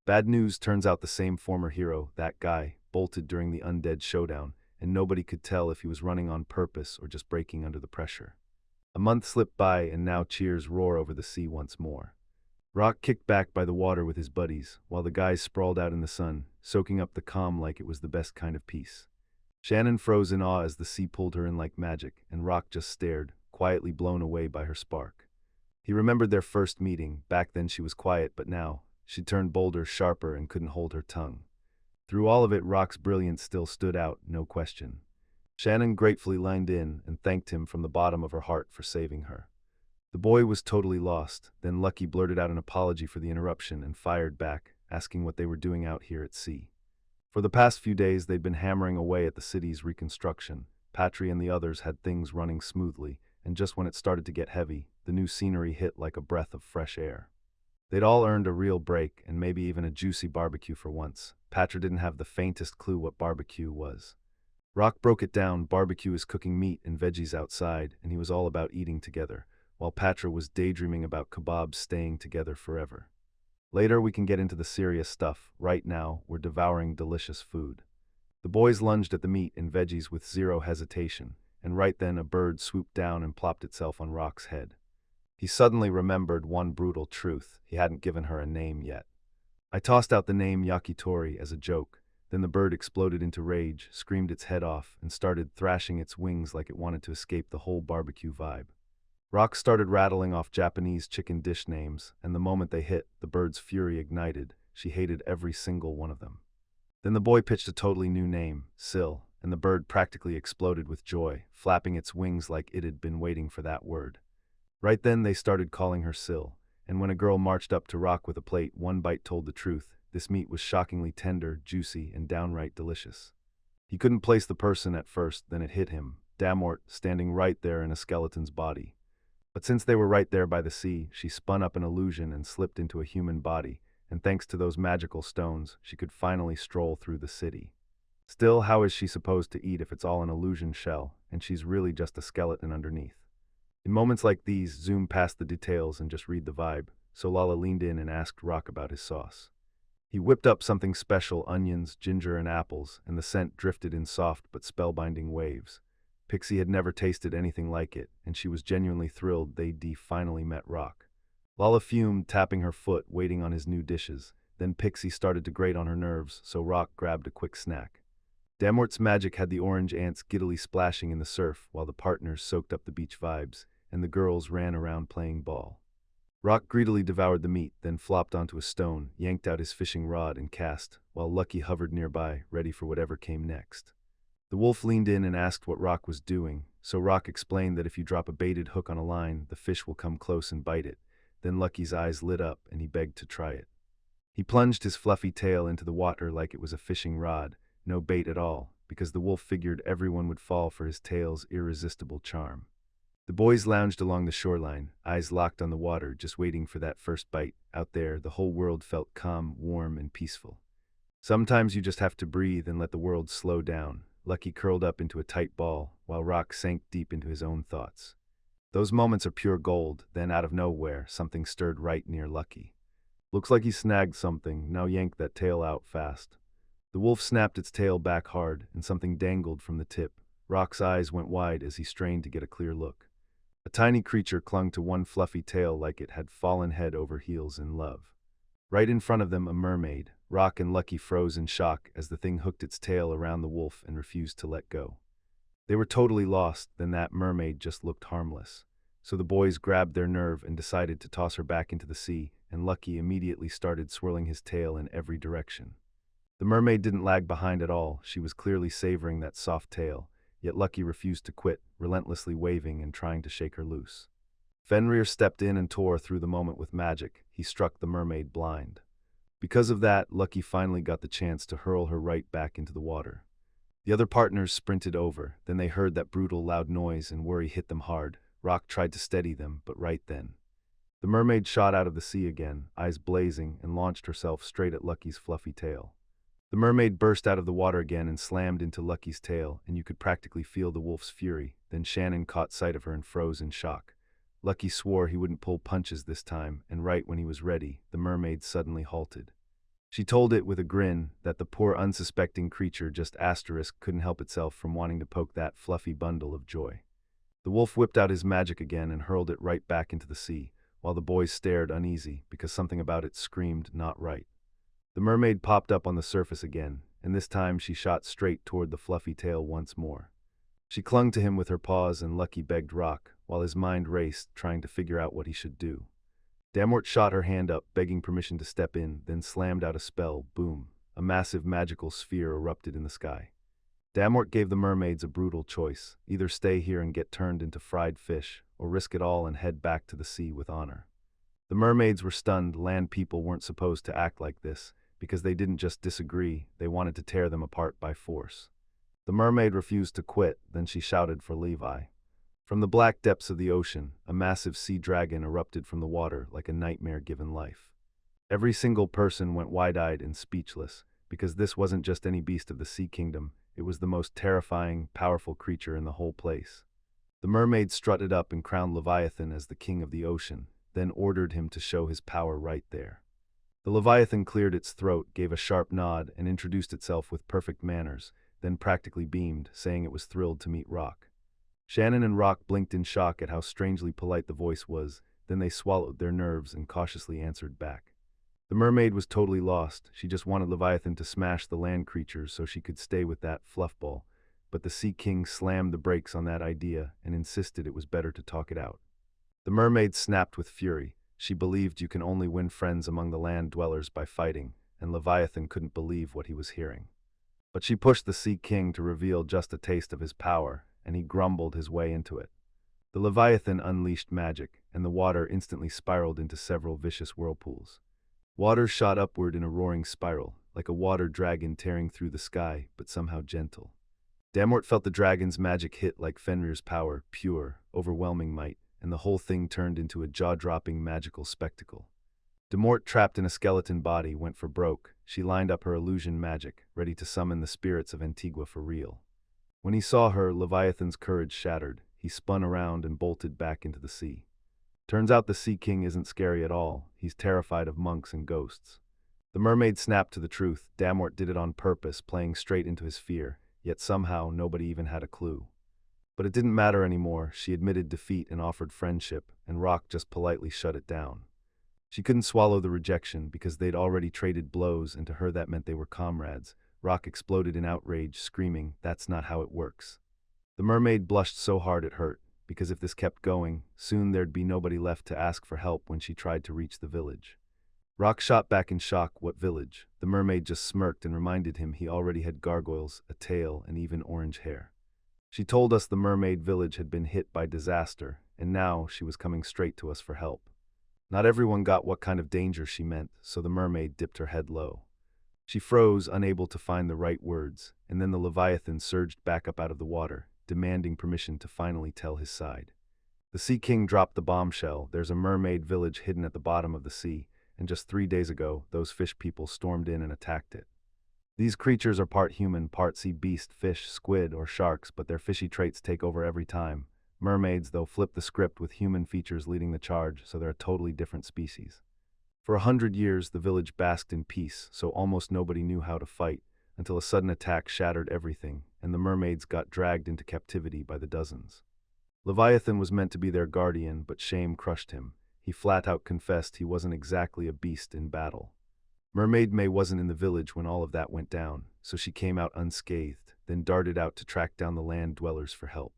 Bad news: turns out the same former hero, that guy, bolted during the undead showdown, and nobody could tell if he was running on purpose or just breaking under the pressure. A month slipped by, and now cheers roar over the sea once more. Rock kicked back by the water with his buddies, while the guys sprawled out in the sun, soaking up the calm like it was the best kind of peace. Shannon froze in awe as the sea pulled her in like magic, and Rock just stared, quietly blown away by her spark. He remembered their first meeting. Back then she was quiet, but now she'd turned bolder, sharper, and couldn't hold her tongue. Through all of it, Rock's brilliance still stood out, no question. Shannon gratefully leaned in and thanked him from the bottom of her heart for saving her. The boy was totally lost. Then Lucky blurted out an apology for the interruption and fired back, asking what they were doing out here at sea. For the past few days, they'd been hammering away at the city's reconstruction. Patry and the others had things running smoothly, and just when it started to get heavy, the new scenery hit like a breath of fresh air. They'd all earned a real break, and maybe even a juicy barbecue for once. Patra didn't have the faintest clue what barbecue was. Rock broke it down. Barbecue is cooking meat and veggies outside, and he was all about eating together, while Patra was daydreaming about kebabs staying together forever. Later we can get into the serious stuff. Right now, we're devouring delicious food. The boys lunged at the meat and veggies with zero hesitation, and right then a bird swooped down and plopped itself on Rock's head. He suddenly remembered one brutal truth: he hadn't given her a name yet. I tossed out the name Yakitori as a joke. Then the bird exploded into rage, screamed its head off, and started thrashing its wings like it wanted to escape the whole barbecue vibe. Rock started rattling off Japanese chicken dish names, and the moment they hit, the bird's fury ignited. She hated every single one of them. Then the boy pitched a totally new name, Sill, and the bird practically exploded with joy, flapping its wings like it had been waiting for that word. Right then they started calling her Sill, and when a girl marched up to Rock with a plate, one bite told the truth. This meat was shockingly tender, juicy, and downright delicious. He couldn't place the person at first, then it hit him. Damort, standing right there in a skeleton's body. But since they were right there by the sea, she spun up an illusion and slipped into a human body, and thanks to those magical stones, she could finally stroll through the city. Still, how is she supposed to eat if it's all an illusion shell, and she's really just a skeleton underneath? In moments like these, zoom past the details and just read the vibe, so Lala leaned in and asked Rock about his sauce. He whipped up something special: onions, ginger, and apples, and the scent drifted in soft but spellbinding waves. Pixie had never tasted anything like it, and she was genuinely thrilled they'd finally met Rock. Lala fumed, tapping her foot, waiting on his new dishes. Then Pixie started to grate on her nerves, so Rock grabbed a quick snack. Damort's magic had the orange ants giddily splashing in the surf, while the partners soaked up the beach vibes, and the girls ran around playing ball. Rock greedily devoured the meat, then flopped onto a stone, yanked out his fishing rod, and cast, while Lucky hovered nearby, ready for whatever came next. The wolf leaned in and asked what Rock was doing, so Rock explained that if you drop a baited hook on a line, the fish will come close and bite it. Then Lucky's eyes lit up, and he begged to try it. He plunged his fluffy tail into the water like it was a fishing rod, no bait at all, because the wolf figured everyone would fall for his tail's irresistible charm. The boys lounged along the shoreline, eyes locked on the water, just waiting for that first bite. Out there, the whole world felt calm, warm, and peaceful. Sometimes you just have to breathe and let the world slow down. Lucky curled up into a tight ball, while Rock sank deep into his own thoughts. Those moments are pure gold. Then out of nowhere, something stirred right near Lucky. Looks like he snagged something. Now yank that tail out fast. The wolf snapped its tail back hard, and something dangled from the tip. Rock's eyes went wide as he strained to get a clear look. A tiny creature clung to one fluffy tail like it had fallen head over heels in love. Right in front of them, a mermaid. Rock and Lucky froze in shock as the thing hooked its tail around the wolf and refused to let go. They were totally lost. Then that mermaid just looked harmless. So the boys grabbed their nerve and decided to toss her back into the sea, and Lucky immediately started swirling his tail in every direction. The mermaid didn't lag behind at all. She was clearly savoring that soft tail, yet Lucky refused to quit, relentlessly waving and trying to shake her loose. Fenrir stepped in and tore through the moment with magic. He struck the mermaid blind. Because of that, Lucky finally got the chance to hurl her right back into the water. The other partners sprinted over. Then they heard that brutal, loud noise, and worry hit them hard. Rock tried to steady them, but right then, the mermaid shot out of the sea again, eyes blazing, and launched herself straight at Lucky's fluffy tail. The mermaid burst out of the water again and slammed into Lucky's tail, and you could practically feel the wolf's fury. Then Shannon caught sight of her and froze in shock. Lucky swore he wouldn't pull punches this time, and right when he was ready, the mermaid suddenly halted. She told it with a grin that the poor unsuspecting creature just couldn't help itself from wanting to poke that fluffy bundle of joy. The wolf whipped out his magic again and hurled it right back into the sea, while the boys stared uneasy because something about it screamed not right. The mermaid popped up on the surface again, and this time she shot straight toward the fluffy tail once more. She clung to him with her paws, and Lucky begged Rock, while his mind raced, trying to figure out what he should do. Damort shot her hand up, begging permission to step in, then slammed out a spell. Boom. A massive magical sphere erupted in the sky. Damort gave the mermaids a brutal choice: either stay here and get turned into fried fish, or risk it all and head back to the sea with honor. The mermaids were stunned. Land people weren't supposed to act like this, because they didn't just disagree, they wanted to tear them apart by force. The mermaid refused to quit, then she shouted for Levi. From the black depths of the ocean, a massive sea dragon erupted from the water like a nightmare given life. Every single person went wide-eyed and speechless, because this wasn't just any beast of the Sea Kingdom, it was the most terrifying, powerful creature in the whole place. The mermaid strutted up and crowned Leviathan as the king of the ocean, then ordered him to show his power right there. The Leviathan cleared its throat, gave a sharp nod, and introduced itself with perfect manners, then practically beamed, saying it was thrilled to meet Rock. Shannon and Rock blinked in shock at how strangely polite the voice was, then they swallowed their nerves and cautiously answered back. The mermaid was totally lost. She just wanted Leviathan to smash the land creatures so she could stay with that fluffball, but the Sea King slammed the brakes on that idea and insisted it was better to talk it out. The mermaid snapped with fury. She believed you can only win friends among the land dwellers by fighting, and Leviathan couldn't believe what he was hearing. But she pushed the Sea King to reveal just a taste of his power, and he grumbled his way into it. The Leviathan unleashed magic, and the water instantly spiraled into several vicious whirlpools. Water shot upward in a roaring spiral, like a water dragon tearing through the sky, but somehow gentle. Damort felt the dragon's magic hit like Fenrir's power, pure, overwhelming might, and the whole thing turned into a jaw-dropping magical spectacle. Damort, trapped in a skeleton body, went for broke. She lined up her illusion magic, ready to summon the spirits of Antigua for real. When he saw her, Leviathan's courage shattered. He spun around and bolted back into the sea. Turns out the Sea King isn't scary at all. He's terrified of monks and ghosts. The mermaid snapped to the truth. Damort did it on purpose, playing straight into his fear, yet somehow nobody even had a clue. But it didn't matter anymore. She admitted defeat and offered friendship, and Rock just politely shut it down. She couldn't swallow the rejection because they'd already traded blows, and to her that meant they were comrades. Rock exploded in outrage, screaming, "That's not how it works." The mermaid blushed so hard it hurt, because if this kept going, soon there'd be nobody left to ask for help when she tried to reach the village. Rock shot back in shock. What village? The mermaid just smirked and reminded him he already had gargoyles, a tail, and even orange hair. She told us the mermaid village had been hit by disaster, and now she was coming straight to us for help. Not everyone got what kind of danger she meant, so the mermaid dipped her head low. She froze, unable to find the right words, and then the Leviathan surged back up out of the water, demanding permission to finally tell his side. The Sea King dropped the bombshell. There's a mermaid village hidden at the bottom of the sea, and just 3 days ago, those fish people stormed in and attacked it. These creatures are part human, part sea beast, fish, squid, or sharks, but their fishy traits take over every time. Mermaids, though, flip the script with human features leading the charge, so they're a totally different species. For 100 years, the village basked in peace, so almost nobody knew how to fight, until a sudden attack shattered everything, and the mermaids got dragged into captivity by the dozens. Leviathan was meant to be their guardian, but shame crushed him. He flat out confessed he wasn't exactly a beast in battle. Mermaid May wasn't in the village when all of that went down, so she came out unscathed, then darted out to track down the land dwellers for help.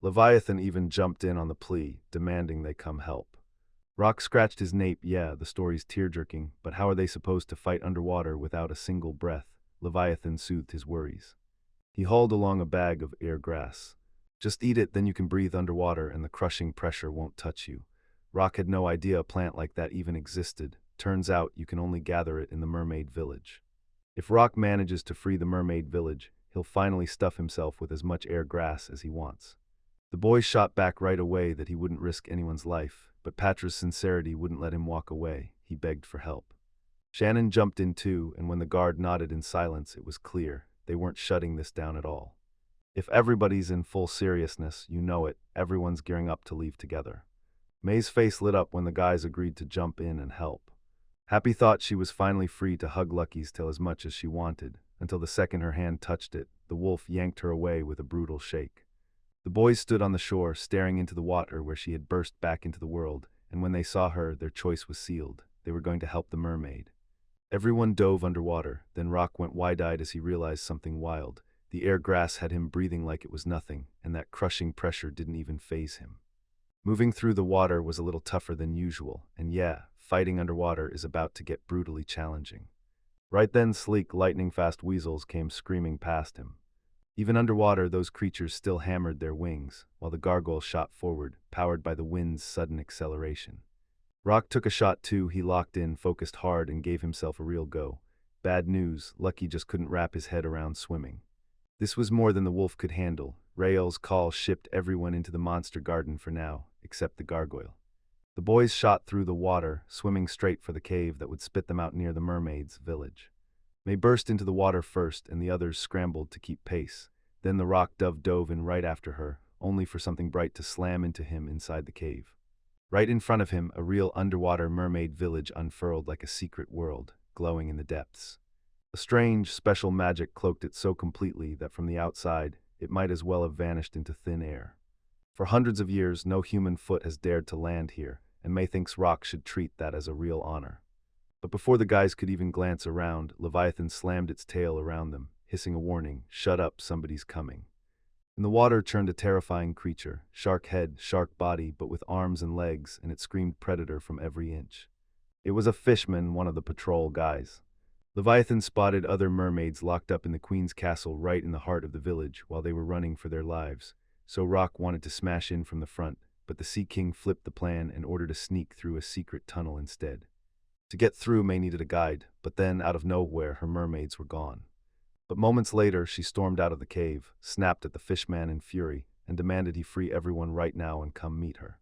Leviathan even jumped in on the plea, demanding they come help. Rock scratched his nape. Yeah, the story's tear-jerking, but how are they supposed to fight underwater without a single breath? Leviathan soothed his worries. He hauled along a bag of air grass. Just eat it, then you can breathe underwater and the crushing pressure won't touch you. Rock had no idea a plant like that even existed. Turns out you can only gather it in the mermaid village. If Rock manages to free the mermaid village, he'll finally stuff himself with as much air grass as he wants. The boy shot back right away that he wouldn't risk anyone's life, but Patra's sincerity wouldn't let him walk away. He begged for help. Shannon jumped in too, and when the guard nodded in silence, it was clear they weren't shutting this down at all. If everybody's in full seriousness, you know it, everyone's gearing up to leave together. May's face lit up when the guys agreed to jump in and help. Happy thought she was finally free to hug Lucky's tail as much as she wanted, until the second her hand touched it, the wolf yanked her away with a brutal shake. The boys stood on the shore, staring into the water where she had burst back into the world, and when they saw her, their choice was sealed. They were going to help the mermaid. Everyone dove underwater, then Rock went wide-eyed as he realized something wild. The air grass had him breathing like it was nothing, and that crushing pressure didn't even faze him. Moving through the water was a little tougher than usual, and yeah, fighting underwater is about to get brutally challenging. Right then, sleek, lightning-fast weasels came screaming past him. Even underwater, those creatures still hammered their wings, while the gargoyle shot forward, powered by the wind's sudden acceleration. Rock took a shot too. He locked in, focused hard, and gave himself a real go. Bad news, Lucky just couldn't wrap his head around swimming. This was more than the wolf could handle. Rael's call shipped everyone into the monster garden for now, except the gargoyle. The boys shot through the water, swimming straight for the cave that would spit them out near the mermaids' village. May burst into the water first, and the others scrambled to keep pace. Then the rock dove dove in right after her, only for something bright to slam into him inside the cave. Right in front of him, a real underwater mermaid village unfurled like a secret world, glowing in the depths. A strange, special magic cloaked it so completely that from the outside, it might as well have vanished into thin air. For hundreds of years, no human foot has dared to land here, and May thinks Rock should treat that as a real honor. But before the guys could even glance around, Leviathan slammed its tail around them, hissing a warning, "Shut up, somebody's coming." And the water turned a terrifying creature, shark head, shark body, but with arms and legs, and it screamed predator from every inch. It was a fishman, one of the patrol guys. Leviathan spotted other mermaids locked up in the queen's castle right in the heart of the village while they were running for their lives, so Rock wanted to smash in from the front, but the Sea King flipped the plan and ordered a sneak through a secret tunnel instead. To get through, May needed a guide, but then, out of nowhere, her mermaids were gone. But moments later, she stormed out of the cave, snapped at the fishman in fury, and demanded he free everyone right now and come meet her.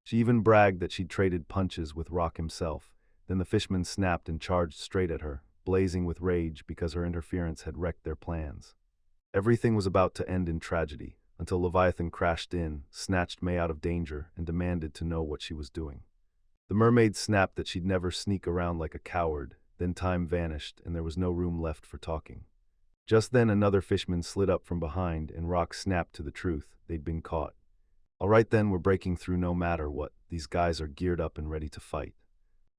She even bragged that she'd traded punches with Rock himself. Then the fishman snapped and charged straight at her, blazing with rage because her interference had wrecked their plans. Everything was about to end in tragedy, until Leviathan crashed in, snatched May out of danger, and demanded to know what she was doing. The mermaid snapped that she'd never sneak around like a coward, then time vanished and there was no room left for talking. Just then another fishman slid up from behind and Rock snapped to the truth, they'd been caught. All right then, we're breaking through no matter what, these guys are geared up and ready to fight.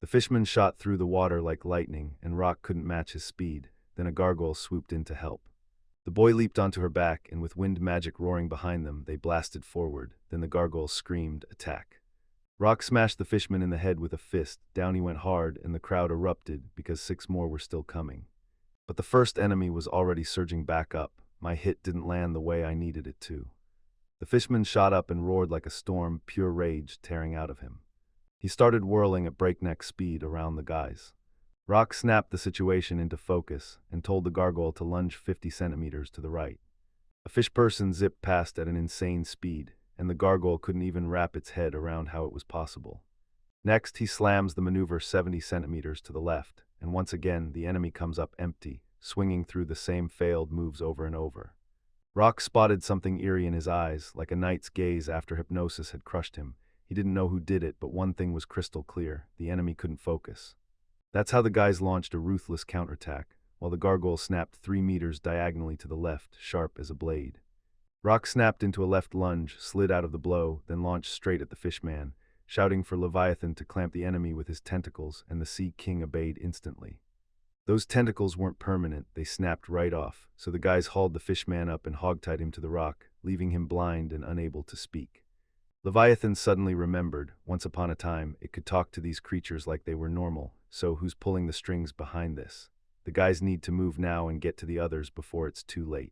The fishman shot through the water like lightning and Rock couldn't match his speed, then a gargoyle swooped in to help. The boy leaped onto her back and with wind magic roaring behind them, they blasted forward, then the gargoyle screamed, "Attack." Rock smashed the fishman in the head with a fist, down he went hard and the crowd erupted because 6 more were still coming. But the first enemy was already surging back up. My hit didn't land the way I needed it to. The fishman shot up and roared like a storm, pure rage tearing out of him. He started whirling at breakneck speed around the guys. Rock snapped the situation into focus and told the gargoyle to lunge 50 centimeters to the right. A fish person zipped past at an insane speed, and the gargoyle couldn't even wrap its head around how it was possible. Next, he slams the maneuver 70 centimeters to the left, and once again the enemy comes up empty, swinging through the same failed moves over and over. Rock spotted something eerie in his eyes, like a knight's gaze after hypnosis had crushed him. He didn't know who did it, but one thing was crystal clear: the enemy couldn't focus. That's how the guys launched a ruthless counterattack, while the gargoyle snapped 3 meters diagonally to the left, sharp as a blade. Rock snapped into a left lunge, slid out of the blow, then launched straight at the fishman, shouting for Leviathan to clamp the enemy with his tentacles, and the Sea King obeyed instantly. Those tentacles weren't permanent, they snapped right off, so the guys hauled the fishman up and hogtied him to the rock, leaving him blind and unable to speak. Leviathan suddenly remembered, once upon a time, it could talk to these creatures like they were normal, so who's pulling the strings behind this? The guys need to move now and get to the others before it's too late.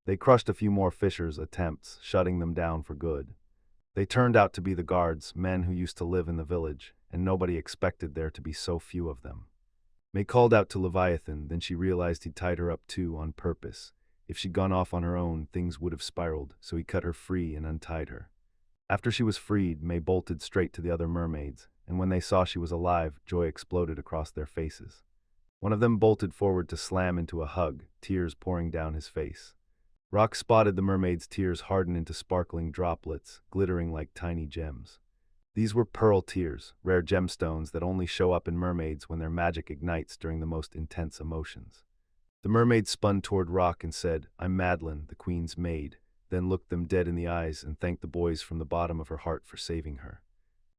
They crushed a few more fishers' attempts, shutting them down for good. They turned out to be the guards, men who used to live in the village, and nobody expected there to be so few of them. May called out to Leviathan, then she realized he'd tied her up too, on purpose. If she'd gone off on her own, things would have spiraled, so he cut her free and untied her. After she was freed, May bolted straight to the other mermaids, and when they saw she was alive, joy exploded across their faces. One of them bolted forward to slam into a hug, tears pouring down his face. Rock spotted the mermaid's tears harden into sparkling droplets, glittering like tiny gems. These were pearl tears, rare gemstones that only show up in mermaids when their magic ignites during the most intense emotions. The mermaid spun toward Rock and said, "I'm Madeline, the queen's maid," then looked them dead in the eyes and thanked the boys from the bottom of her heart for saving her.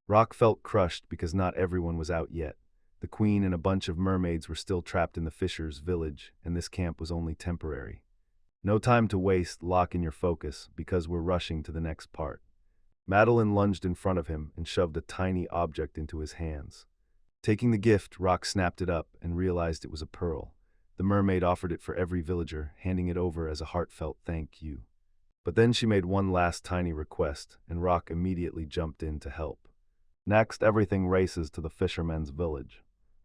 Rock felt crushed because not everyone was out yet. The queen and a bunch of mermaids were still trapped in the fishers' village, and this camp was only temporary. No time to waste, lock in your focus, because we're rushing to the next part. Madeline lunged in front of him and shoved a tiny object into his hands. Taking the gift, Rock snapped it up and realized it was a pearl. The mermaid offered it for every villager, handing it over as a heartfelt thank you. But then she made one last tiny request, and Rock immediately jumped in to help. Next, everything races to the fisherman's village.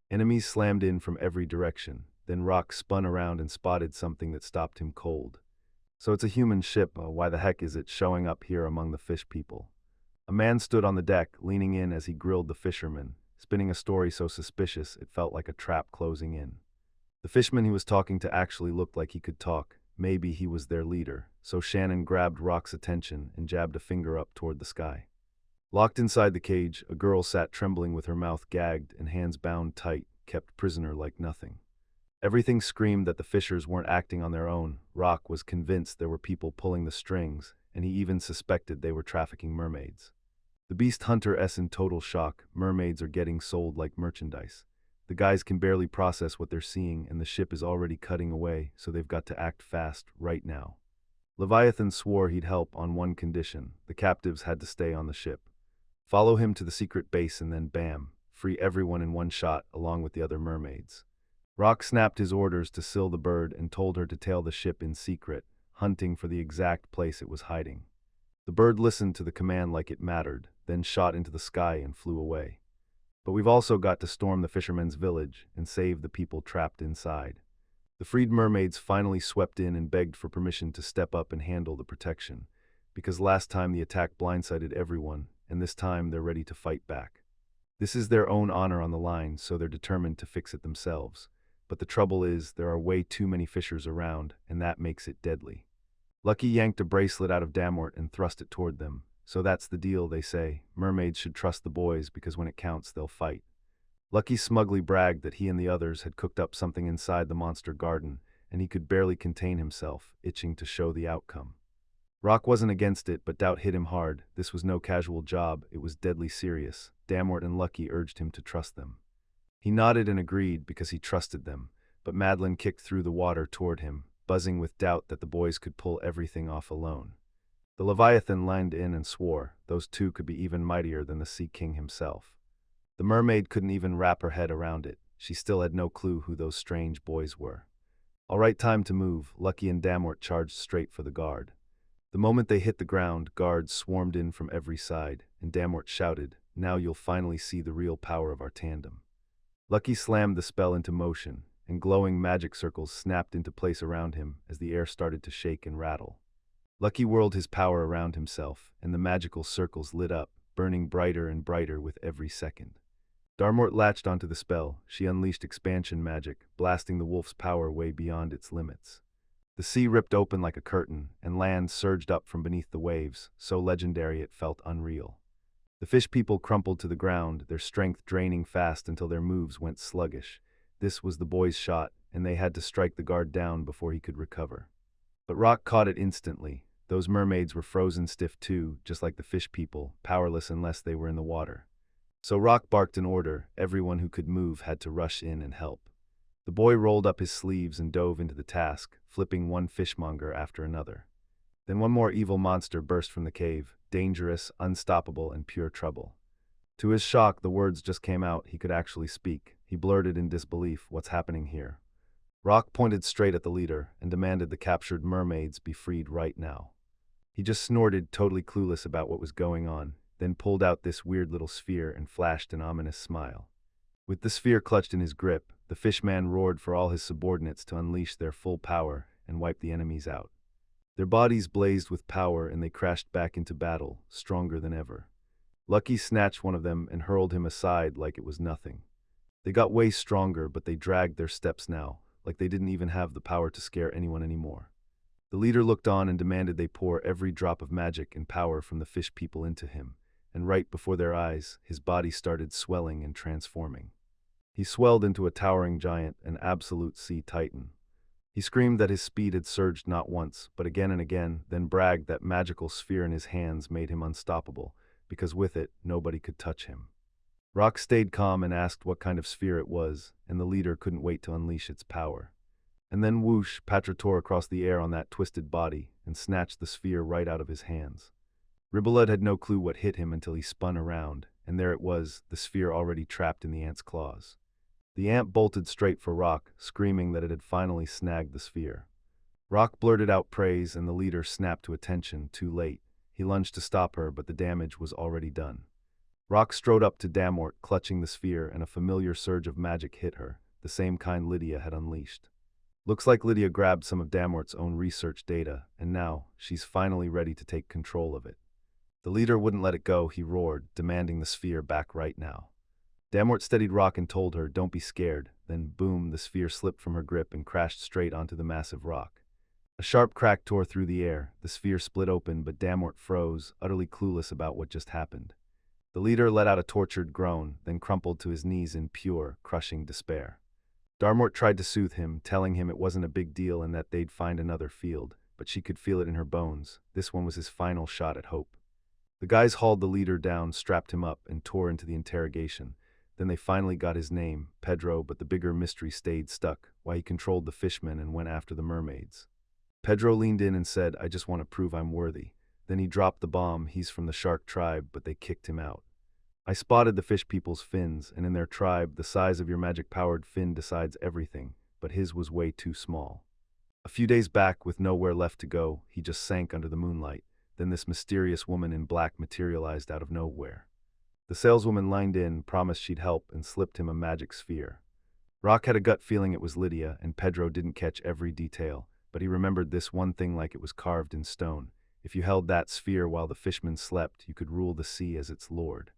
Enemies slammed in from every direction. Then Rock spun around and spotted something that stopped him cold. So it's a human ship, why the heck is it showing up here among the fish people? A man stood on the deck, leaning in as he grilled the fisherman, spinning a story so suspicious it felt like a trap closing in. The fishman he was talking to actually looked like he could talk. Maybe he was their leader. So Shannon grabbed Rock's attention and jabbed a finger up toward the sky. Locked inside the cage, a girl sat trembling with her mouth gagged and hands bound tight, kept prisoner like nothing. Everything screamed that the fishers weren't acting on their own. Rock was convinced there were people pulling the strings, and he even suspected they were trafficking mermaids. The beast hunter-s in total shock. Mermaids are getting sold like merchandise. The guys can barely process what they're seeing, and the ship is already cutting away, so they've got to act fast right now. Leviathan swore he'd help on one condition: the captives had to stay on the ship. Follow him to the secret base and then bam, free everyone in one shot along with the other mermaids. Rock snapped his orders to Syl the bird and told her to tail the ship in secret, hunting for the exact place it was hiding. The bird listened to the command like it mattered, then shot into the sky and flew away. But we've also got to storm the fisherman's village and save the people trapped inside. The freed mermaids finally swept in and begged for permission to step up and handle the protection, because last time the attack blindsided everyone, and this time they're ready to fight back. This is their own honor on the line, so they're determined to fix it themselves. But the trouble is, there are way too many fishers around, and that makes it deadly. Lucky yanked a bracelet out of Damort and thrust it toward them. So that's the deal, they say. Mermaids should trust the boys because when it counts, they'll fight. Lucky smugly bragged that he and the others had cooked up something inside the monster garden, and he could barely contain himself, itching to show the outcome. Rock wasn't against it, but doubt hit him hard. This was no casual job, it was deadly serious. Damort and Lucky urged him to trust them. He nodded and agreed because he trusted them, but Madeline kicked through the water toward him, buzzing with doubt that the boys could pull everything off alone. The Leviathan lined in and swore those two could be even mightier than the Sea King himself. The mermaid couldn't even wrap her head around it. She still had no clue who those strange boys were. All right, time to move. Lucky and Damort charged straight for the guard. The moment they hit the ground, guards swarmed in from every side, and Damort shouted, "Now you'll finally see the real power of our tandem." Lucky slammed the spell into motion, and glowing magic circles snapped into place around him as the air started to shake and rattle. Lucky whirled his power around himself, and the magical circles lit up, burning brighter and brighter with every second. Damort latched onto the spell. She unleashed expansion magic, blasting the wolf's power way beyond its limits. The sea ripped open like a curtain, and land surged up from beneath the waves, so legendary it felt unreal. The fish people crumpled to the ground, their strength draining fast until their moves went sluggish. This was the boy's shot, and they had to strike the guard down before he could recover. But Rock caught it instantly. Those mermaids were frozen stiff too, just like the fish people, powerless unless they were in the water. So Rock barked an order. Everyone who could move had to rush in and help. The boy rolled up his sleeves and dove into the task, flipping one fishmonger after another. Then one more evil monster burst from the cave, dangerous, unstoppable, and pure trouble. To his shock, the words just came out. He could actually speak. He blurted in disbelief, "What's happening here?" Rock pointed straight at the leader and demanded the captured mermaids be freed right now. He just snorted, totally clueless about what was going on, then pulled out this weird little sphere and flashed an ominous smile. With the sphere clutched in his grip, the fishman roared for all his subordinates to unleash their full power and wipe the enemies out. Their bodies blazed with power and they crashed back into battle, stronger than ever. Lucky snatched one of them and hurled him aside like it was nothing. They got way stronger, but they dragged their steps now, like they didn't even have the power to scare anyone anymore. The leader looked on and demanded they pour every drop of magic and power from the fish people into him, and right before their eyes, his body started swelling and transforming. He swelled into a towering giant, an absolute sea titan. He screamed that his speed had surged not once, but again and again, then bragged that magical sphere in his hands made him unstoppable, because with it, nobody could touch him. Rock stayed calm and asked what kind of sphere it was, and the leader couldn't wait to unleash its power. And then whoosh, Patra tore across the air on that twisted body and snatched the sphere right out of his hands. Ribelud had no clue what hit him until he spun around, and there it was, the sphere already trapped in the ant's claws. The ant bolted straight for Rock, screaming that it had finally snagged the sphere. Rock blurted out praise and the leader snapped to attention, too late. He lunged to stop her, but the damage was already done. Rock strode up to Damort, clutching the sphere, and a familiar surge of magic hit her, the same kind Lydia had unleashed. Looks like Lydia grabbed some of Damort's own research data, and now she's finally ready to take control of it. The leader wouldn't let it go, he roared, demanding the sphere back right now. Damort steadied Rock and told her, "Don't be scared." Then, boom, the sphere slipped from her grip and crashed straight onto the massive rock. A sharp crack tore through the air, the sphere split open, but Damort froze, utterly clueless about what just happened. The leader let out a tortured groan, then crumpled to his knees in pure, crushing despair. Darmort tried to soothe him, telling him it wasn't a big deal and that they'd find another field, but she could feel it in her bones. This one was his final shot at hope. The guys hauled the leader down, strapped him up, and tore into the interrogation. Then they finally got his name, Pedro, but the bigger mystery stayed stuck, while he controlled the fishmen and went after the mermaids. Pedro leaned in and said, "I just want to prove I'm worthy." Then he dropped the bomb. He's from the shark tribe, but they kicked him out. I spotted the fish people's fins, and in their tribe, the size of your magic-powered fin decides everything, but his was way too small. A few days back, with nowhere left to go, he just sank under the moonlight. Then this mysterious woman in black materialized out of nowhere. The saleswoman lined in, promised she'd help, and slipped him a magic sphere. Rock had a gut feeling it was Lydia, and Pedro didn't catch every detail, but he remembered this one thing like it was carved in stone. If you held that sphere while the fishmen slept, you could rule the sea as its lord.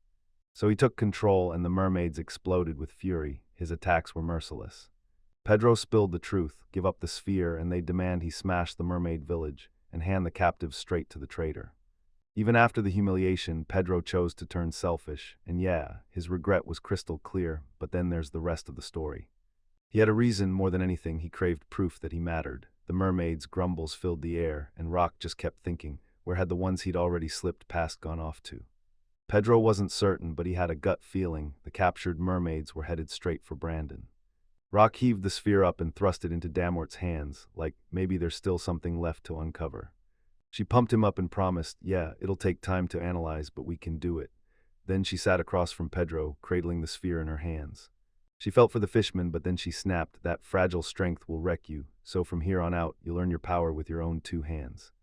So he took control, and the mermaids exploded with fury. His attacks were merciless. Pedro spilled the truth, give up the sphere, and they demand he smash the mermaid village and hand the captives straight to the traitor. Even after the humiliation, Pedro chose to turn selfish, and yeah, his regret was crystal clear, but then there's the rest of the story. He had a reason. More than anything, he craved proof that he mattered. The mermaids' grumbles filled the air, and Rock just kept thinking, where had the ones he'd already slipped past gone off to? Pedro wasn't certain, but he had a gut feeling the captured mermaids were headed straight for Brandon. Rock heaved the sphere up and thrust it into Damort's hands, like maybe there's still something left to uncover. She pumped him up and promised, "Yeah, it'll take time to analyze, but we can do it." Then she sat across from Pedro, cradling the sphere in her hands. She felt for the fishman, but then she snapped, "That fragile strength will wreck you, so from here on out, you'll earn your power with your own two hands.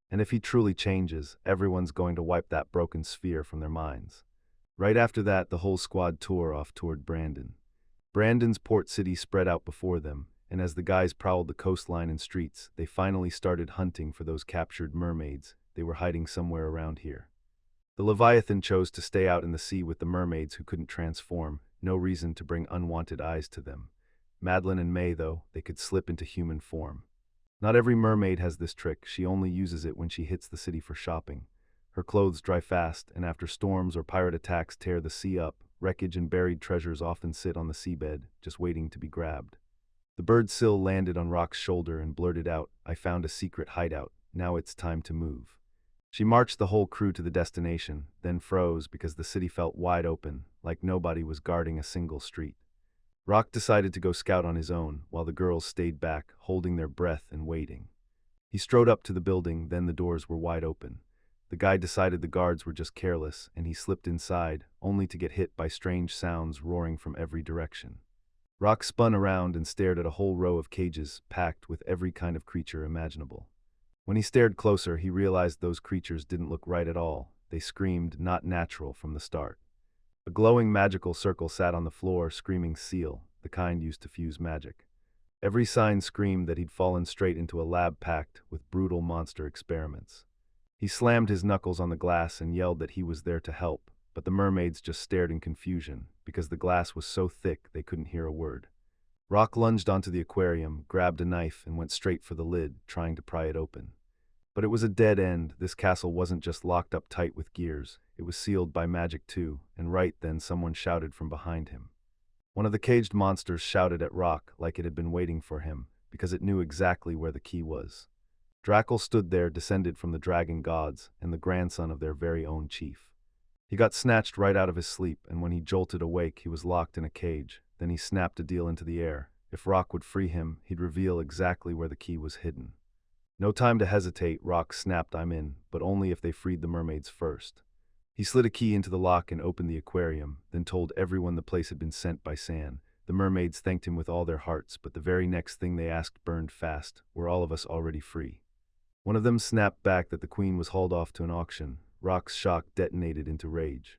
And if he truly changes, everyone's going to wipe that broken sphere from their minds." Right after that, the whole squad tore off toward Brandon. Brandon's port city spread out before them, and as the guys prowled the coastline and streets, they finally started hunting for those captured mermaids. They were hiding somewhere around here. The Leviathan chose to stay out in the sea with the mermaids who couldn't transform, no reason to bring unwanted eyes to them. Madeline and May, though, they could slip into human form. Not every mermaid has this trick. She only uses it when she hits the city for shopping. Her clothes dry fast, and after storms or pirate attacks tear the sea up, wreckage and buried treasures often sit on the seabed, just waiting to be grabbed. The bird Sill landed on Rock's shoulder and blurted out, "I found a secret hideout. Now it's time to move." She marched the whole crew to the destination, then froze because the city felt wide open, like nobody was guarding a single street. Rock decided to go scout on his own, while the girls stayed back, holding their breath and waiting. He strode up to the building, then the doors were wide open. The guy decided the guards were just careless, and he slipped inside, only to get hit by strange sounds roaring from every direction. Rock spun around and stared at a whole row of cages, packed with every kind of creature imaginable. When he stared closer, he realized those creatures didn't look right at all. They screamed not natural from the start. A glowing magical circle sat on the floor, screaming seal, the kind used to fuse magic. Every sign screamed that he'd fallen straight into a lab packed with brutal monster experiments. He slammed his knuckles on the glass and yelled that he was there to help, but the mermaids just stared in confusion, because the glass was so thick they couldn't hear a word. Rock lunged onto the aquarium, grabbed a knife, and went straight for the lid, trying to pry it open. But it was a dead end. This castle wasn't just locked up tight with gears, it was sealed by magic too, and right then someone shouted from behind him. One of the caged monsters shouted at Rock like it had been waiting for him, because it knew exactly where the key was. Drackle stood there, descended from the dragon gods, and the grandson of their very own chief. He got snatched right out of his sleep, and when he jolted awake, he was locked in a cage. Then he snapped a deal into the air. If Rock would free him, he'd reveal exactly where the key was hidden. No time to hesitate, Rock snapped, "I'm in, but only if they freed the mermaids first." He slid a key into the lock and opened the aquarium, then told everyone the place had been sent by San. The mermaids thanked him with all their hearts, but the very next thing they asked burned fast. Were all of us already free? One of them snapped back that the queen was hauled off to an auction. Rock's shock detonated into rage.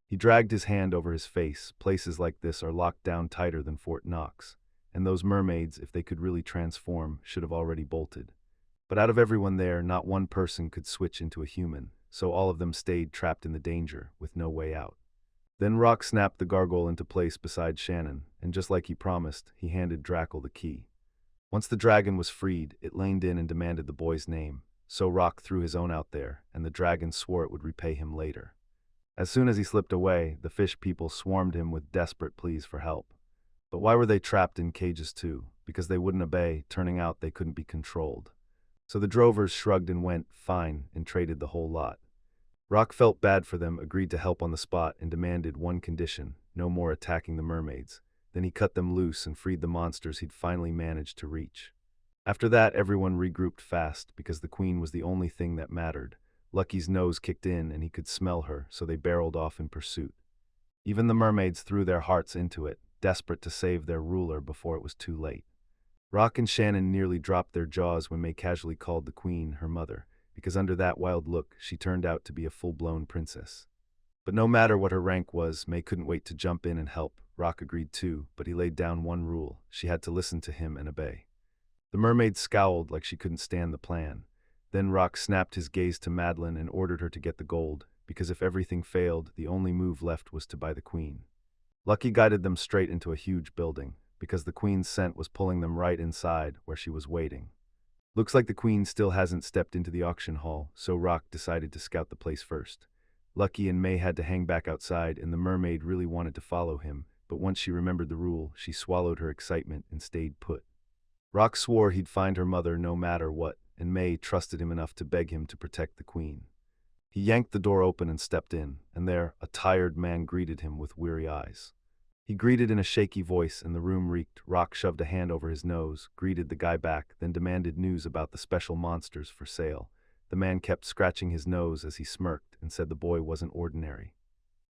He dragged his hand over his face. Places like this are locked down tighter than Fort Knox, and those mermaids, if they could really transform, should have already bolted. But out of everyone there, not one person could switch into a human, so all of them stayed trapped in the danger, with no way out. Then Rock snapped the gargoyle into place beside Shannon, and just like he promised, he handed Drackle the key. Once the dragon was freed, it leaned in and demanded the boy's name, so Rock threw his own out there, and the dragon swore it would repay him later. As soon as he slipped away, the fish people swarmed him with desperate pleas for help. But why were they trapped in cages too? Because they wouldn't obey, turning out they couldn't be controlled. So the drovers shrugged and went, fine, and traded the whole lot. Rock felt bad for them, agreed to help on the spot, and demanded one condition: no more attacking the mermaids. Then he cut them loose and freed the monsters he'd finally managed to reach. After that, everyone regrouped fast, because the queen was the only thing that mattered. Lucky's nose kicked in and he could smell her, so they barreled off in pursuit. Even the mermaids threw their hearts into it, desperate to save their ruler before it was too late. Rock and Shannon nearly dropped their jaws when May casually called the queen her mother, because under that wild look, she turned out to be a full-blown princess. But no matter what her rank was, May couldn't wait to jump in and help. Rock agreed too, but he laid down one rule: she had to listen to him and obey. The mermaid scowled like she couldn't stand the plan. Then Rock snapped his gaze to Madeline and ordered her to get the gold, because if everything failed, the only move left was to buy the queen. Lucky guided them straight into a huge building, because the queen's scent was pulling them right inside where she was waiting. Looks like the queen still hasn't stepped into the auction hall, so Rock decided to scout the place first. Lucky and May had to hang back outside, and the mermaid really wanted to follow him, but once she remembered the rule, she swallowed her excitement and stayed put. Rock swore he'd find her mother no matter what, and May trusted him enough to beg him to protect the queen. He yanked the door open and stepped in, and there, a tired man greeted him with weary eyes. He greeted in a shaky voice, and the room reeked. Rock shoved a hand over his nose, greeted the guy back, then demanded news about the special monsters for sale. The man kept scratching his nose as he smirked and said the boy wasn't ordinary.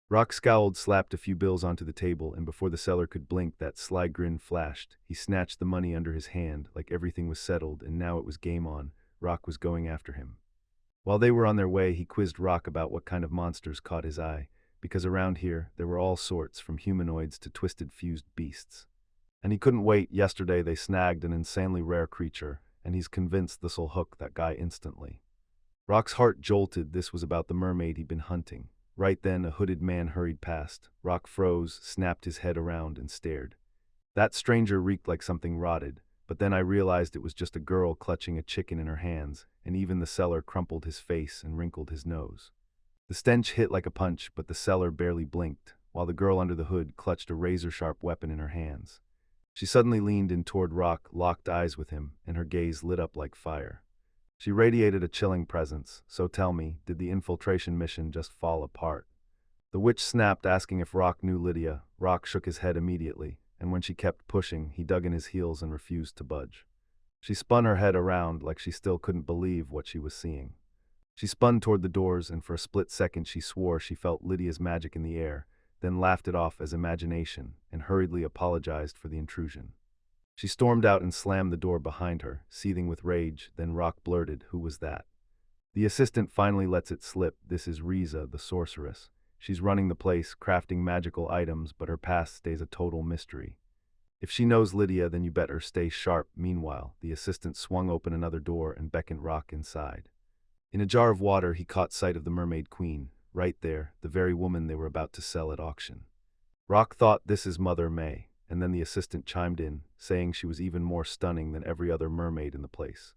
Rock scowled, slapped a few bills onto the table, and before the seller could blink, that sly grin flashed. He snatched the money under his hand like everything was settled, and now it was game on. Rock was going after him. While they were on their way, he quizzed Rock about what kind of monsters caught his eye, because around here there were all sorts, from humanoids to twisted fused beasts. And he couldn't wait. Yesterday they snagged an insanely rare creature, and he's convinced this'll hook that guy instantly. Rock's heart jolted. This was about the mermaid he'd been hunting. Right then, a hooded man hurried past. Rock froze, snapped his head around, and stared. That stranger reeked like something rotted, but then I realized it was just a girl clutching a chicken in her hands, and even the seller crumpled his face and wrinkled his nose. The stench hit like a punch, but the seller barely blinked, while the girl under the hood clutched a razor-sharp weapon in her hands. She suddenly leaned in toward Rock, locked eyes with him, and her gaze lit up like fire. She radiated a chilling presence. So tell me, did the infiltration mission just fall apart? The witch snapped, asking if Rock knew Lydia. Rock shook his head immediately, and when she kept pushing, he dug in his heels and refused to budge. She spun her head around like she still couldn't believe what she was seeing. She spun toward the doors, and for a split second she swore she felt Lydia's magic in the air, then laughed it off as imagination, and hurriedly apologized for the intrusion. She stormed out and slammed the door behind her, seething with rage. Then Rock blurted, "Who was that?" The assistant finally lets it slip. This is Riza, the sorceress. She's running the place, crafting magical items, but her past stays a total mystery. If she knows Lydia, then you better stay sharp. Meanwhile, the assistant swung open another door and beckoned Rock inside. In a jar of water, he caught sight of the mermaid queen, right there, the very woman they were about to sell at auction. Rock thought, this is Mother May, and then the assistant chimed in, saying she was even more stunning than every other mermaid in the place.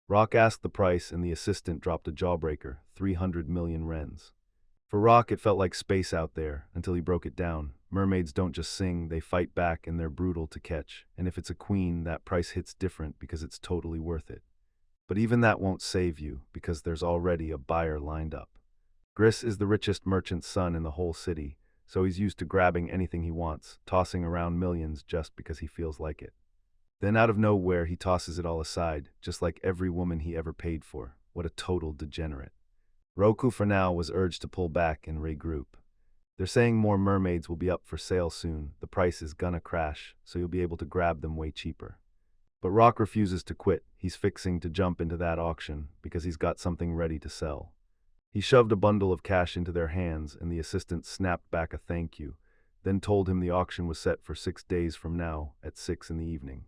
Rock asked the price, and the assistant dropped a jawbreaker, 300 million rens. For Rock, it felt like space out there, until he broke it down. Mermaids don't just sing, they fight back, and they're brutal to catch. And if it's a queen, that price hits different because it's totally worth it. But even that won't save you, because there's already a buyer lined up. Gris is the richest merchant's son in the whole city, so he's used to grabbing anything he wants, tossing around millions just because he feels like it. Then out of nowhere, he tosses it all aside, just like every woman he ever paid for. What a total degenerate. Roku for now was urged to pull back and regroup. They're saying more mermaids will be up for sale soon. The price is gonna crash, so you'll be able to grab them way cheaper. But Rock refuses to quit. He's fixing to jump into that auction because he's got something ready to sell. He shoved a bundle of cash into their hands, and the assistant snapped back a thank you, then told him the auction was set for 6 days from now at 6 in the evening.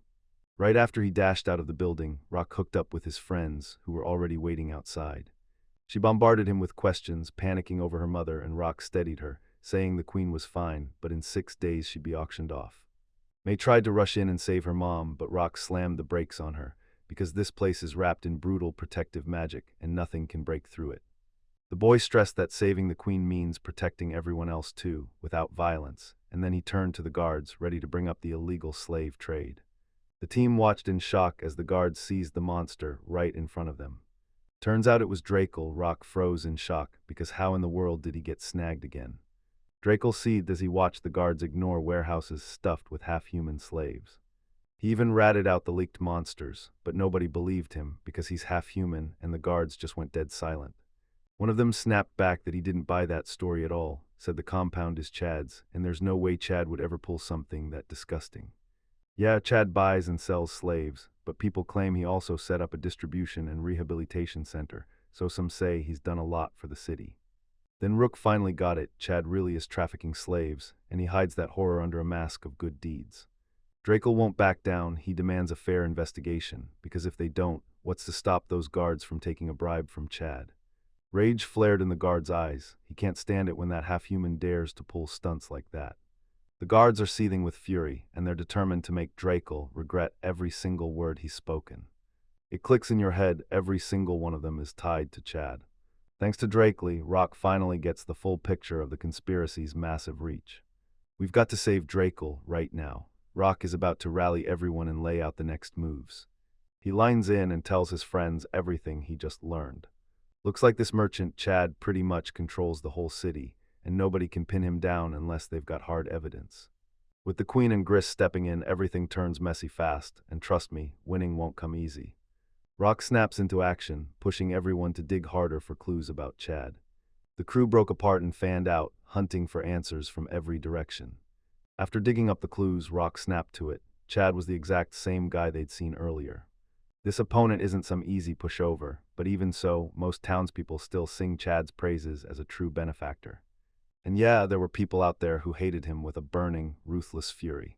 Right after he dashed out of the building, Rock hooked up with his friends, who were already waiting outside. She bombarded him with questions, panicking over her mother, and Rock steadied her, saying the queen was fine, but in 6 days she'd be auctioned off. May tried to rush in and save her mom, but Rock slammed the brakes on her, because this place is wrapped in brutal protective magic, and nothing can break through it. The boy stressed that saving the queen means protecting everyone else too, without violence, and then he turned to the guards, ready to bring up the illegal slave trade. The team watched in shock as the guards seized the monster right in front of them. Turns out it was Drakel. Rock froze in shock, because how in the world did he get snagged again? Drakel seethed as he watched the guards ignore warehouses stuffed with half-human slaves. He even ratted out the leaked monsters, but nobody believed him because he's half-human, and the guards just went dead silent. One of them snapped back that he didn't buy that story at all, said the compound is Chad's, and there's no way Chad would ever pull something that disgusting. Yeah, Chad buys and sells slaves, but people claim he also set up a distribution and rehabilitation center, so some say he's done a lot for the city. Then Rook finally got it. Chad really is trafficking slaves, and he hides that horror under a mask of good deeds. Drakel won't back down. He demands a fair investigation, because if they don't, what's to stop those guards from taking a bribe from Chad? Rage flared in the guard's eyes. He can't stand it when that half-human dares to pull stunts like that. The guards are seething with fury, and they're determined to make Drakel regret every single word he's spoken. It clicks in your head, every single one of them is tied to Chad. Thanks to Drakeley, Rock finally gets the full picture of the conspiracy's massive reach. We've got to save Drakel right now. Rock is about to rally everyone and lay out the next moves. He lines in and tells his friends everything he just learned. Looks like this merchant Chad pretty much controls the whole city, and nobody can pin him down unless they've got hard evidence. With the Queen and Gris stepping in, everything turns messy fast, and trust me, winning won't come easy. Rock snaps into action, pushing everyone to dig harder for clues about Chad. The crew broke apart and fanned out, hunting for answers from every direction. After digging up the clues, Rock snapped to it. Chad was the exact same guy they'd seen earlier. This opponent isn't some easy pushover, but even so, most townspeople still sing Chad's praises as a true benefactor. And yeah, there were people out there who hated him with a burning, ruthless fury.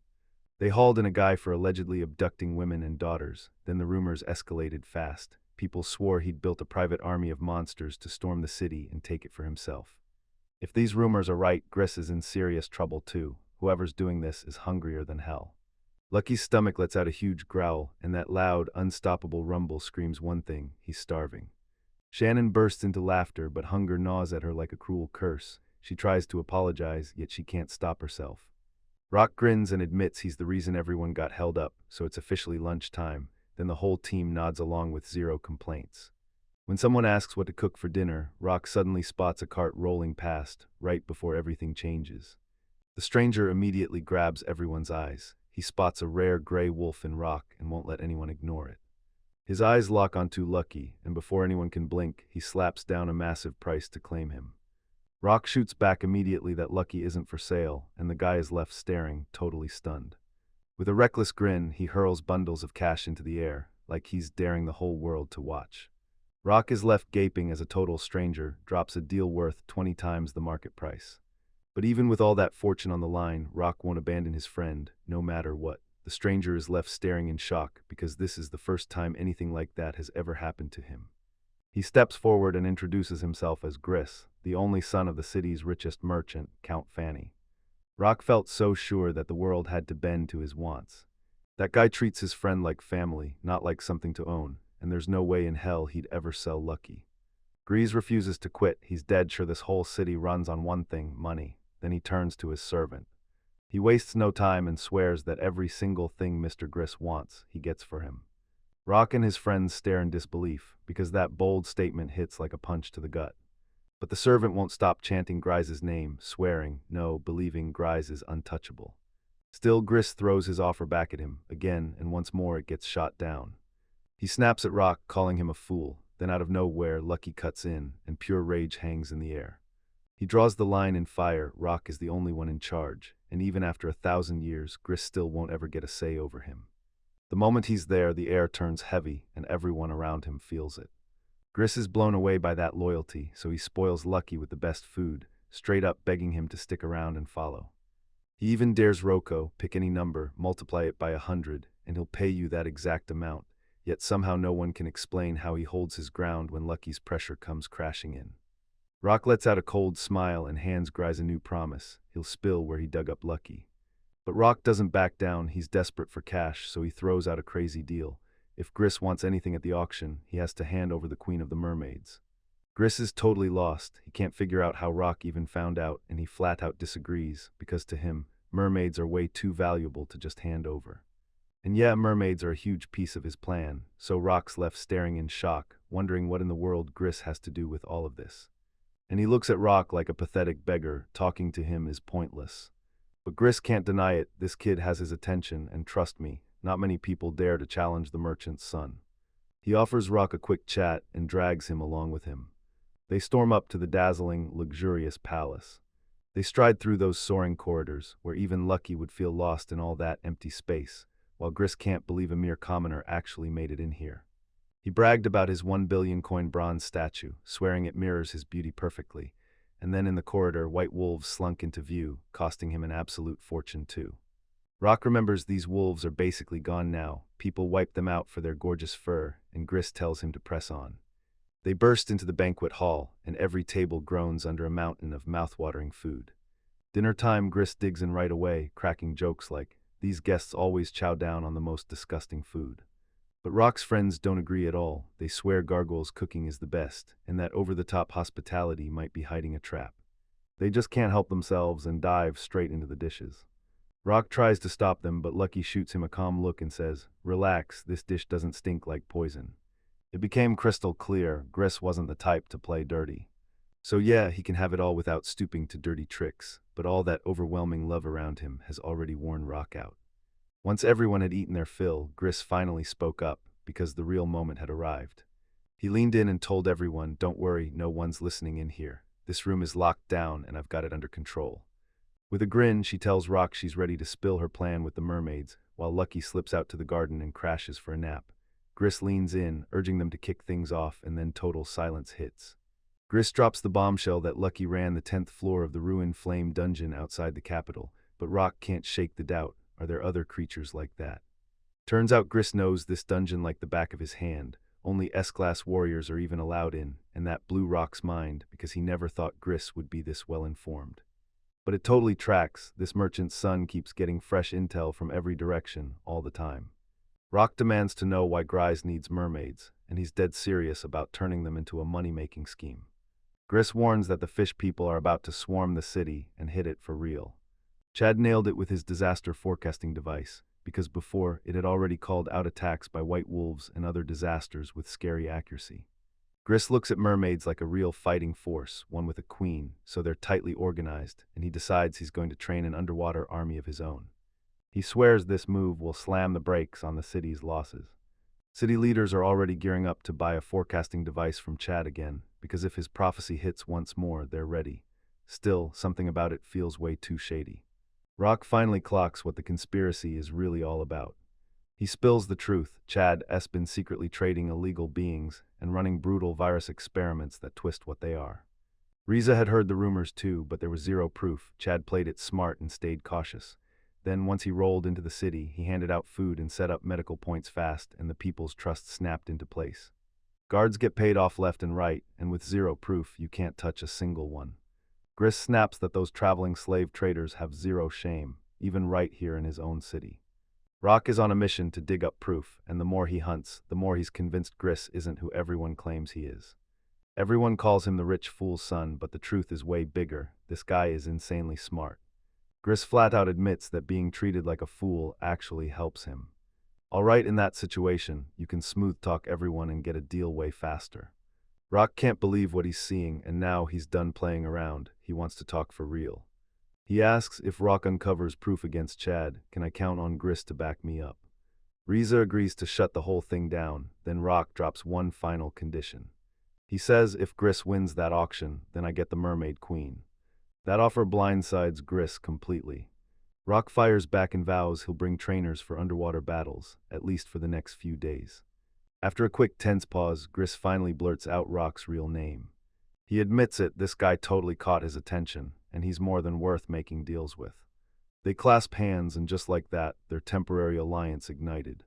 They hauled in a guy for allegedly abducting women and daughters. Then the rumors escalated fast. People swore he'd built a private army of monsters to storm the city and take it for himself. If these rumors are right, Gris is in serious trouble too. Whoever's doing this is hungrier than hell. Lucky's stomach lets out a huge growl, and that loud, unstoppable rumble screams one thing: he's starving. Shannon bursts into laughter, but hunger gnaws at her like a cruel curse. She tries to apologize, yet she can't stop herself. Rock grins and admits he's the reason everyone got held up, so it's officially lunchtime. Then the whole team nods along with zero complaints. When someone asks what to cook for dinner, Rock suddenly spots a cart rolling past, right before everything changes. The stranger immediately grabs everyone's eyes. He spots a rare gray wolf in Rock and won't let anyone ignore it. His eyes lock onto Lucky, and before anyone can blink, he slaps down a massive price to claim him. Rock shoots back immediately that Lucky isn't for sale, and the guy is left staring, totally stunned. With a reckless grin, he hurls bundles of cash into the air, like he's daring the whole world to watch. Rock is left gaping as a total stranger drops a deal worth 20 times the market price. But even with all that fortune on the line, Rock won't abandon his friend, no matter what. The stranger is left staring in shock, because this is the first time anything like that has ever happened to him. He steps forward and introduces himself as Gris, the only son of the city's richest merchant, Count Fanny. Rock felt so sure that the world had to bend to his wants. That guy treats his friend like family, not like something to own, and there's no way in hell he'd ever sell Lucky. Gris refuses to quit. He's dead sure this whole city runs on one thing: money. Then he turns to his servant. He wastes no time and swears that every single thing Mr. Gris wants, he gets for him. Rock and his friends stare in disbelief, because that bold statement hits like a punch to the gut. But the servant won't stop chanting Gris's name, swearing, no, believing Gris is untouchable. Still, Gris throws his offer back at him, again, and once more it gets shot down. He snaps at Rock, calling him a fool. Then out of nowhere, Lucky cuts in, and pure rage hangs in the air. He draws the line in fire. Rock is the only one in charge, and even after 1,000 years, Gris still won't ever get a say over him. The moment he's there, the air turns heavy, and everyone around him feels it. Gris is blown away by that loyalty, so he spoils Lucky with the best food, straight up begging him to stick around and follow. He even dares Roko, pick any number, multiply it by 100, and he'll pay you that exact amount, yet somehow no one can explain how he holds his ground when Lucky's pressure comes crashing in. Rock lets out a cold smile and hands Gris a new promise: he'll spill where he dug up Lucky. But Rock doesn't back down. He's desperate for cash, so he throws out a crazy deal. If Gris wants anything at the auction, he has to hand over the Queen of the Mermaids. Gris is totally lost. He can't figure out how Rock even found out, and he flat out disagrees, because to him, mermaids are way too valuable to just hand over. And yeah, mermaids are a huge piece of his plan, so Rock's left staring in shock, wondering what in the world Gris has to do with all of this. And he looks at Rock like a pathetic beggar. Talking to him is pointless. But Gris can't deny it. This kid has his attention, and trust me, not many people dare to challenge the merchant's son. He offers Rock a quick chat and drags him along with him. They storm up to the dazzling, luxurious palace. They stride through those soaring corridors, where even Lucky would feel lost in all that empty space, while Gris can't believe a mere commoner actually made it in here. He bragged about his 1 billion coin bronze statue, swearing it mirrors his beauty perfectly, and then in the corridor, white wolves slunk into view, costing him an absolute fortune too. Rock remembers these wolves are basically gone now. People wiped them out for their gorgeous fur, and Gris tells him to press on. They burst into the banquet hall, and every table groans under a mountain of mouth-watering food. Dinner time, Gris digs in right away, cracking jokes like, "These guests always chow down on the most disgusting food." But Rock's friends don't agree at all. They swear Gargoyle's cooking is the best, and that over-the-top hospitality might be hiding a trap. They just can't help themselves and dive straight into the dishes. Rock tries to stop them, but Lucky shoots him a calm look and says, "Relax, this dish doesn't stink like poison." It became crystal clear Gris wasn't the type to play dirty. So yeah, he can have it all without stooping to dirty tricks, but all that overwhelming love around him has already worn Rock out. Once everyone had eaten their fill, Gris finally spoke up, because the real moment had arrived. He leaned in and told everyone, "Don't worry, no one's listening in here. This room is locked down and I've got it under control." With a grin, she tells Rock she's ready to spill her plan with the mermaids, while Lucky slips out to the garden and crashes for a nap. Gris leans in, urging them to kick things off, and then total silence hits. Gris drops the bombshell that Lucky ran the 10th floor of the ruined flame dungeon outside the capital, but Rock can't shake the doubt. Are there other creatures like that? Turns out Gris knows this dungeon like the back of his hand. Only S-class warriors are even allowed in, and that blew Rock's mind because he never thought Gris would be this well-informed. But it totally tracks. This merchant's son keeps getting fresh intel from every direction, all the time. Rock demands to know why Gris needs mermaids, and he's dead serious about turning them into a money-making scheme. Gris warns that the fish people are about to swarm the city and hit it for real. Chad nailed it with his disaster forecasting device, because before, it had already called out attacks by white wolves and other disasters with scary accuracy. Gris looks at mermaids like a real fighting force, one with a queen, so they're tightly organized, and he decides he's going to train an underwater army of his own. He swears this move will slam the brakes on the city's losses. City leaders are already gearing up to buy a forecasting device from Chad again, because if his prophecy hits once more, they're ready. Still, something about it feels way too shady. Rock finally clocks what the conspiracy is really all about. He spills the truth. Chad has been secretly trading illegal beings and running brutal virus experiments that twist what they are. Riza had heard the rumors too, but there was zero proof. Chad played it smart and stayed cautious. Then, once he rolled into the city, he handed out food and set up medical points fast, and the people's trust snapped into place. Guards get paid off left and right, and with zero proof, you can't touch a single one. Gris snaps that those traveling slave traders have zero shame, even right here in his own city. Rock is on a mission to dig up proof, and the more he hunts, the more he's convinced Gris isn't who everyone claims he is. Everyone calls him the rich fool's son, but the truth is way bigger. This guy is insanely smart. Gris flat out admits that being treated like a fool actually helps him. All right, in that situation, you can smooth talk everyone and get a deal way faster. Rock can't believe what he's seeing, and now he's done playing around. He wants to talk for real. He asks if Rock uncovers proof against Chad, can I count on Gris to back me up? Riza agrees to shut the whole thing down, then Rock drops one final condition. He says if Gris wins that auction, then I get the Mermaid Queen. That offer blindsides Gris completely. Rock fires back and vows he'll bring trainers for underwater battles, at least for the next few days. After a quick tense pause, Gris finally blurts out Rock's real name. He admits it, this guy totally caught his attention, and he's more than worth making deals with. They clasp hands, and just like that, their temporary alliance ignited.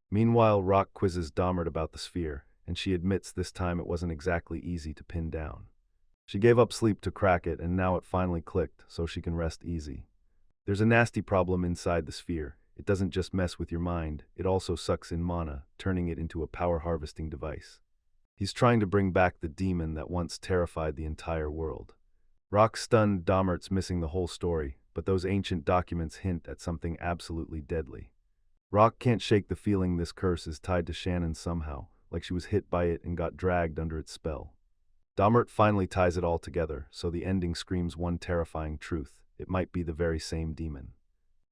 Meanwhile, Rock quizzes Dahmert about the sphere, and she admits this time it wasn't exactly easy to pin down. She gave up sleep to crack it, and now it finally clicked, so she can rest easy. There's a nasty problem inside the sphere. It doesn't just mess with your mind, it also sucks in mana, turning it into a power harvesting device. He's trying to bring back the demon that once terrified the entire world. Rock's stunned Dahmert's missing the whole story, but those ancient documents hint at something absolutely deadly. Rock can't shake the feeling this curse is tied to Shannon somehow, like she was hit by it and got dragged under its spell. Dahmert finally ties it all together, so the ending screams one terrifying truth: it might be the very same demon.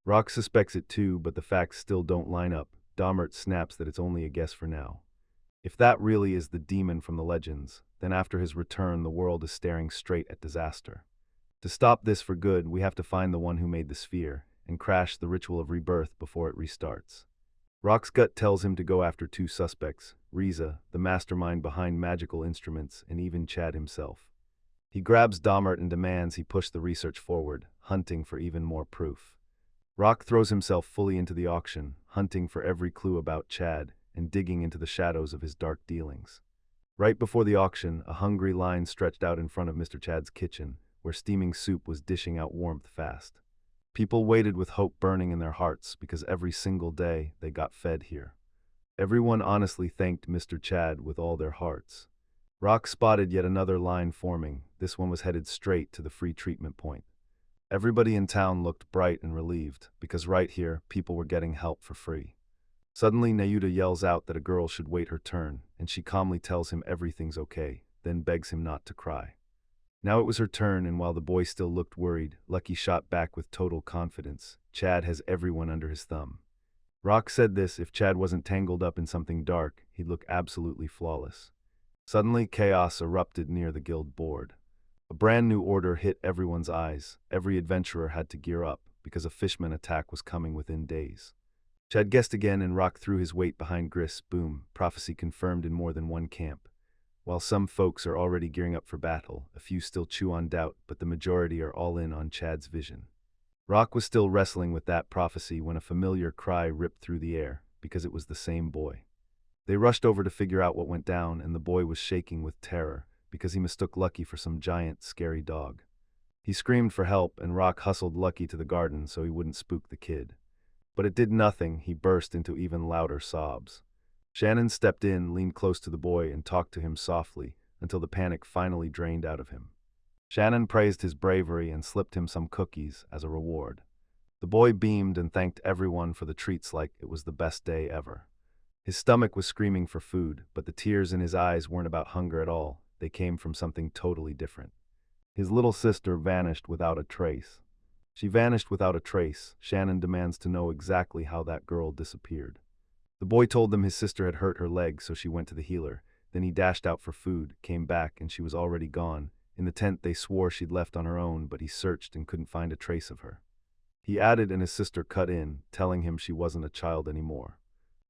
Rock suspects it too, but the facts still don't line up. Dahmert snaps that it's only a guess for now. If that really is the demon from the legends, then after his return the world is staring straight at disaster. To stop this for good, we have to find the one who made the sphere, and crash the ritual of rebirth before it restarts. Rock's gut tells him to go after two suspects, Riza, the mastermind behind magical instruments, and even Chad himself. He grabs Dahmert and demands he push the research forward, hunting for even more proof. Rock throws himself fully into the auction, hunting for every clue about Chad, and digging into the shadows of his dark dealings. Right before the auction, a hungry line stretched out in front of Mr. Chad's kitchen, where steaming soup was dishing out warmth fast. People waited with hope burning in their hearts because every single day they got fed here. Everyone honestly thanked Mr. Chad with all their hearts. Rock spotted yet another line forming. This one was headed straight to the free treatment point. Everybody in town looked bright and relieved, because right here, people were getting help for free. Suddenly, Nayuta yells out that a girl should wait her turn, and she calmly tells him everything's okay, then begs him not to cry. Now it was her turn, and while the boy still looked worried, Lucky shot back with total confidence. Chad has everyone under his thumb. Rock said this: if Chad wasn't tangled up in something dark, he'd look absolutely flawless. Suddenly, chaos erupted near the guild board. A brand new order hit everyone's eyes. Every adventurer had to gear up, because a fishman attack was coming within days. Chad guessed again, and Rock threw his weight behind Gris. Boom, prophecy confirmed in more than one camp. While some folks are already gearing up for battle, a few still chew on doubt, but the majority are all in on Chad's vision. Rock was still wrestling with that prophecy when a familiar cry ripped through the air, because it was the same boy. They rushed over to figure out what went down, and the boy was shaking with terror, because he mistook Lucky for some giant, scary dog. He screamed for help, and Rock hustled Lucky to the garden so he wouldn't spook the kid. But it did nothing. He burst into even louder sobs. Shannon stepped in, leaned close to the boy, and talked to him softly, until the panic finally drained out of him. Shannon praised his bravery and slipped him some cookies as a reward. The boy beamed and thanked everyone for the treats like it was the best day ever. His stomach was screaming for food, but the tears in his eyes weren't about hunger at all. They came from something totally different. His little sister vanished without a trace. She vanished without a trace. Shannon demands to know exactly how that girl disappeared. The boy told them his sister had hurt her leg, so she went to the healer. Then he dashed out for food, came back, and she was already gone. In the tent they swore she'd left on her own, but he searched and couldn't find a trace of her. He added, and his sister cut in, telling him she wasn't a child anymore.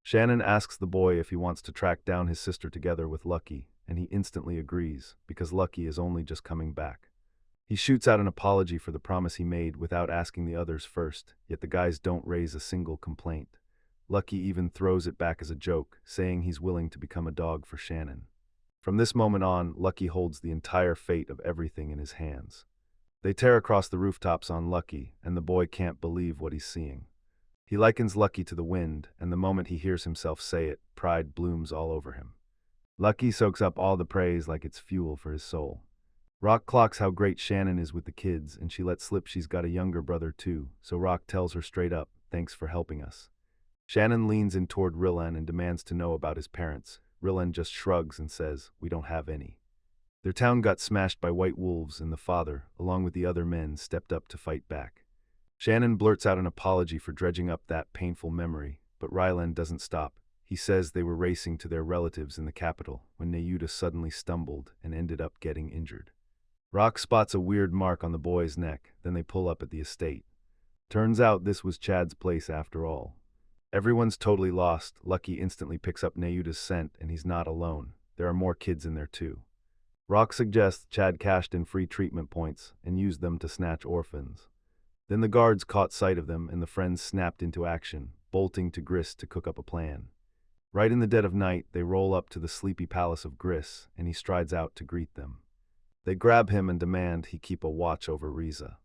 Shannon asks the boy if he wants to track down his sister together with Lucky, and he instantly agrees, because Lucky is only just coming back. He shoots out an apology for the promise he made without asking the others first, yet the guys don't raise a single complaint. Lucky even throws it back as a joke, saying he's willing to become a dog for Shannon. From this moment on, Lucky holds the entire fate of everything in his hands. They tear across the rooftops on Lucky, and the boy can't believe what he's seeing. He likens Lucky to the wind, and the moment he hears himself say it, pride blooms all over him. Lucky soaks up all the praise like it's fuel for his soul. Rock clocks how great Shannon is with the kids, and she lets slip she's got a younger brother too, so Rock tells her straight up, "Thanks for helping us." Shannon leans in toward Rillan and demands to know about his parents. Rillan just shrugs and says, "We don't have any." Their town got smashed by white wolves, and the father, along with the other men, stepped up to fight back. Shannon blurts out an apology for dredging up that painful memory, but Rylan doesn't stop. He says they were racing to their relatives in the capital when Nayuta suddenly stumbled and ended up getting injured. Rock spots a weird mark on the boy's neck, then they pull up at the estate. Turns out this was Chad's place after all. Everyone's totally lost. Lucky instantly picks up Nayuta's scent and he's not alone. There are more kids in there too. Rock suggests Chad cashed in free treatment points and used them to snatch orphans. Then the guards caught sight of them and the friends snapped into action, bolting to Gris to cook up a plan. Right in the dead of night, they roll up to the sleepy palace of Gris and he strides out to greet them. They grab him and demand he keep a watch over Riza.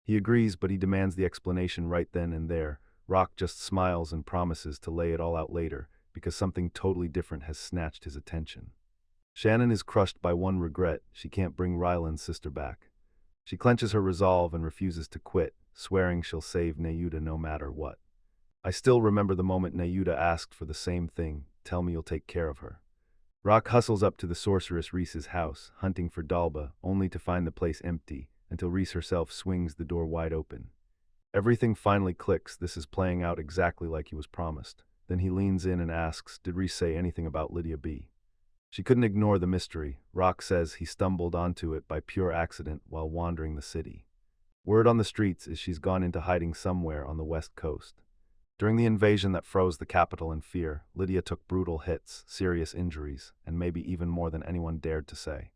He agrees, but he demands the explanation right then and there. Rock just smiles and promises to lay it all out later because something totally different has snatched his attention. Shannon is crushed by one regret: she can't bring Ryland's sister back. She clenches her resolve and refuses to quit, swearing she'll save Nayuta no matter what. I still remember the moment Nayuta asked for the same thing: tell me you'll take care of her. Rock hustles up to the sorceress Reese's house, hunting for Dalba, only to find the place empty, until Reese herself swings the door wide open. Everything finally clicks. This is playing out exactly like he was promised. Then he leans in and asks, did Reese say anything about Lydia B? She couldn't ignore the mystery. Rock says he stumbled onto it by pure accident while wandering the city. Word on the streets is she's gone into hiding somewhere on the west coast. During the invasion that froze the capital in fear, Lydia took brutal hits, serious injuries, and maybe even more than anyone dared to say.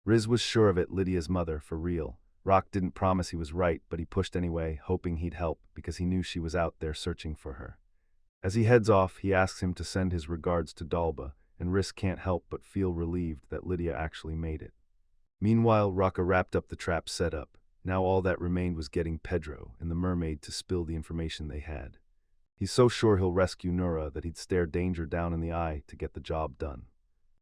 Riz was sure of it, Lydia's mother, for real. Rock didn't promise he was right, but he pushed anyway, hoping he'd help, because he knew she was out there searching for her. As he heads off, he asks him to send his regards to Dalba, and Riz can't help but feel relieved that Lydia actually made it. Meanwhile, Rocka wrapped up the trap setup. Now all that remained was getting Pedro and the mermaid to spill the information they had. He's so sure he'll rescue Nura that he'd stare danger down in the eye to get the job done.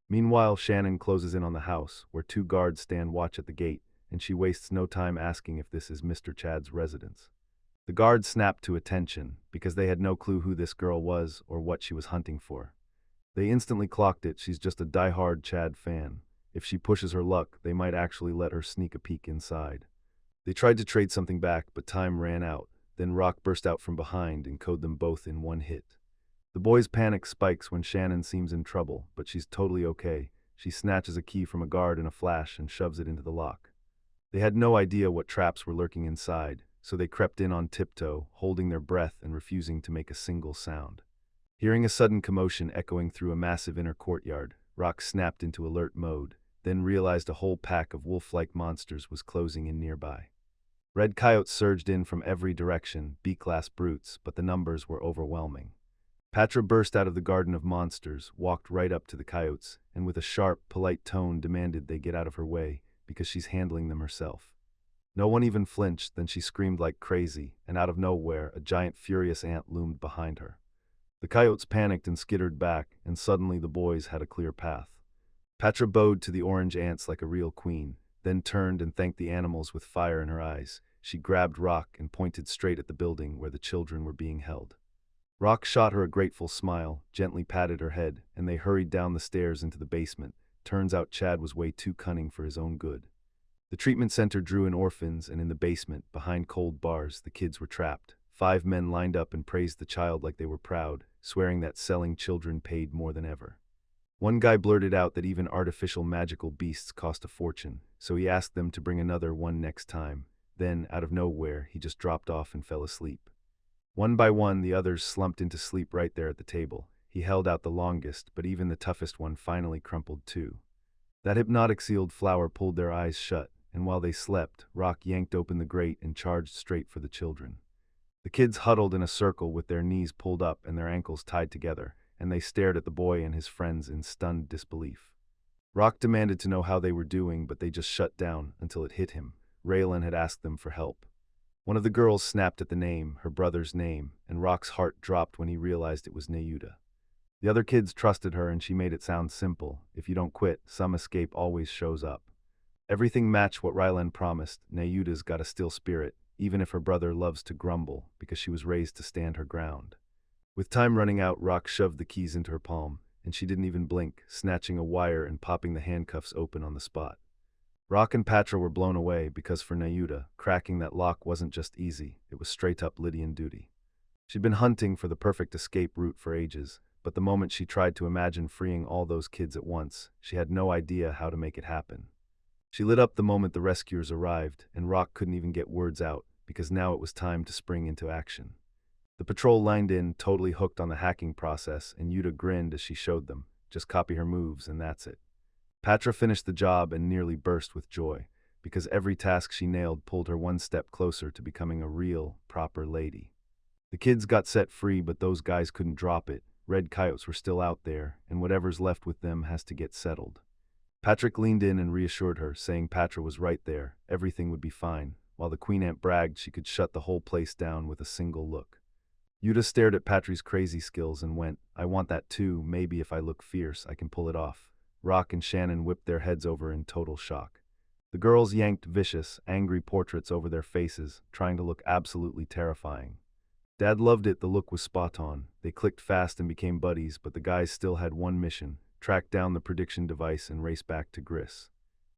Meanwhile, Shannon closes in on the house, where two guards stand watch at the gate, and she wastes no time asking if this is Mr. Chad's residence. The guards snap to attention, because they had no clue who this girl was or what she was hunting for. They instantly clocked it: she's just a die-hard Chad fan. If she pushes her luck, they might actually let her sneak a peek inside. They tried to trade something back, but time ran out. Then Rock burst out from behind and caught them both in one hit. The boys' panic spikes when Shannon seems in trouble, but she's totally okay. She snatches a key from a guard in a flash and shoves it into the lock. They had no idea what traps were lurking inside, so they crept in on tiptoe, holding their breath and refusing to make a single sound. Hearing a sudden commotion echoing through a massive inner courtyard, Rock snapped into alert mode, then realized a whole pack of wolf-like monsters was closing in nearby. Red coyotes surged in from every direction, B-class brutes, but the numbers were overwhelming. Patra burst out of the garden of monsters, walked right up to the coyotes, and with a sharp, polite tone demanded they get out of her way, because she's handling them herself. No one even flinched. Then she screamed like crazy, and out of nowhere, a giant furious ant loomed behind her. The coyotes panicked and skittered back, and suddenly the boys had a clear path. Patra bowed to the orange ants like a real queen, then turned and thanked the animals with fire in her eyes. She grabbed Rock and pointed straight at the building where the children were being held. Rock shot her a grateful smile, gently patted her head, and they hurried down the stairs into the basement. Turns out Chad was way too cunning for his own good. The treatment center drew in orphans, and in the basement, behind cold bars, the kids were trapped. 5 men lined up and praised the child like they were proud, swearing that selling children paid more than ever. One guy blurted out that even artificial magical beasts cost a fortune, so he asked them to bring another one next time. Then, out of nowhere, he just dropped off and fell asleep. One by one, the others slumped into sleep right there at the table. He held out the longest, but even the toughest one finally crumpled too. That hypnotic sealed flower pulled their eyes shut, and while they slept, Rock yanked open the grate and charged straight for the children. The kids huddled in a circle with their knees pulled up and their ankles tied together, and they stared at the boy and his friends in stunned disbelief. Rock demanded to know how they were doing, but they just shut down until it hit him. Raylan had asked them for help. One of the girls snapped at the name, her brother's name, and Rock's heart dropped when he realized it was Nayuta. The other kids trusted her, and she made it sound simple: if you don't quit, some escape always shows up. Everything matched what Rylan promised. Nayuta's got a still spirit, even if her brother loves to grumble, because she was raised to stand her ground. With time running out, Rock shoved the keys into her palm, and she didn't even blink, snatching a wire and popping the handcuffs open on the spot. Rock and Patra were blown away because for Nayuta, cracking that lock wasn't just easy, it was straight up Lydian duty. She'd been hunting for the perfect escape route for ages, but the moment she tried to imagine freeing all those kids at once, she had no idea how to make it happen. She lit up the moment the rescuers arrived, and Rock couldn't even get words out, because now it was time to spring into action. The patrol lined in, totally hooked on the hacking process, and Yuta grinned as she showed them. Just copy her moves, and that's it. Patra finished the job and nearly burst with joy, because every task she nailed pulled her one step closer to becoming a real, proper lady. The kids got set free, but those guys couldn't drop it. Red coyotes were still out there, and whatever's left with them has to get settled. Patrick leaned in and reassured her, saying Patra was right there, everything would be fine, while the Queen Ant bragged she could shut the whole place down with a single look. Yuta stared at Patri's crazy skills and went, I want that too, maybe if I look fierce, I can pull it off. Rock and Shannon whipped their heads over in total shock. The girls yanked vicious, angry portraits over their faces, trying to look absolutely terrifying. Dad loved it, the look was spot on. They clicked fast and became buddies, but the guys still had one mission, track down the prediction device and race back to Gris.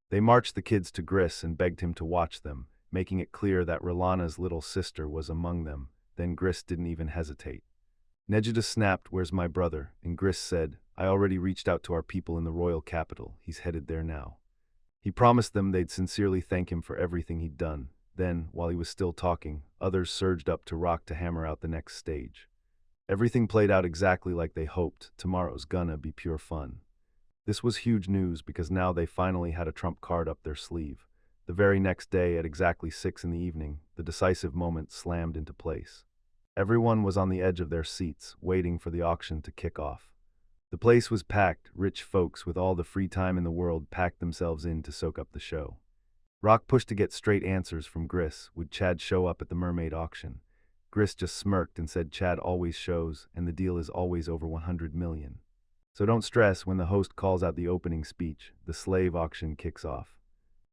They marched the kids to Gris and begged him to watch them, making it clear that Rolana's little sister was among them. Then Gris didn't even hesitate. Nejida snapped, where's my brother? And Gris said, I already reached out to our people in the royal capital. He's headed there now. He promised them they'd sincerely thank him for everything he'd done. Then, while he was still talking, others surged up to Rock to hammer out the next stage. Everything played out exactly like they hoped. Tomorrow's gonna be pure fun. This was huge news because now they finally had a trump card up their sleeve. The very next day, at exactly 6 in the evening, the decisive moment slammed into place. Everyone was on the edge of their seats, waiting for the auction to kick off. The place was packed. Rich folks with all the free time in the world packed themselves in to soak up the show. Rock pushed to get straight answers from Gris. Would Chad show up at the mermaid auction? Gris just smirked and said Chad always shows, and the deal is always over 100 million. So don't stress when the host calls out the opening speech. The slave auction kicks off.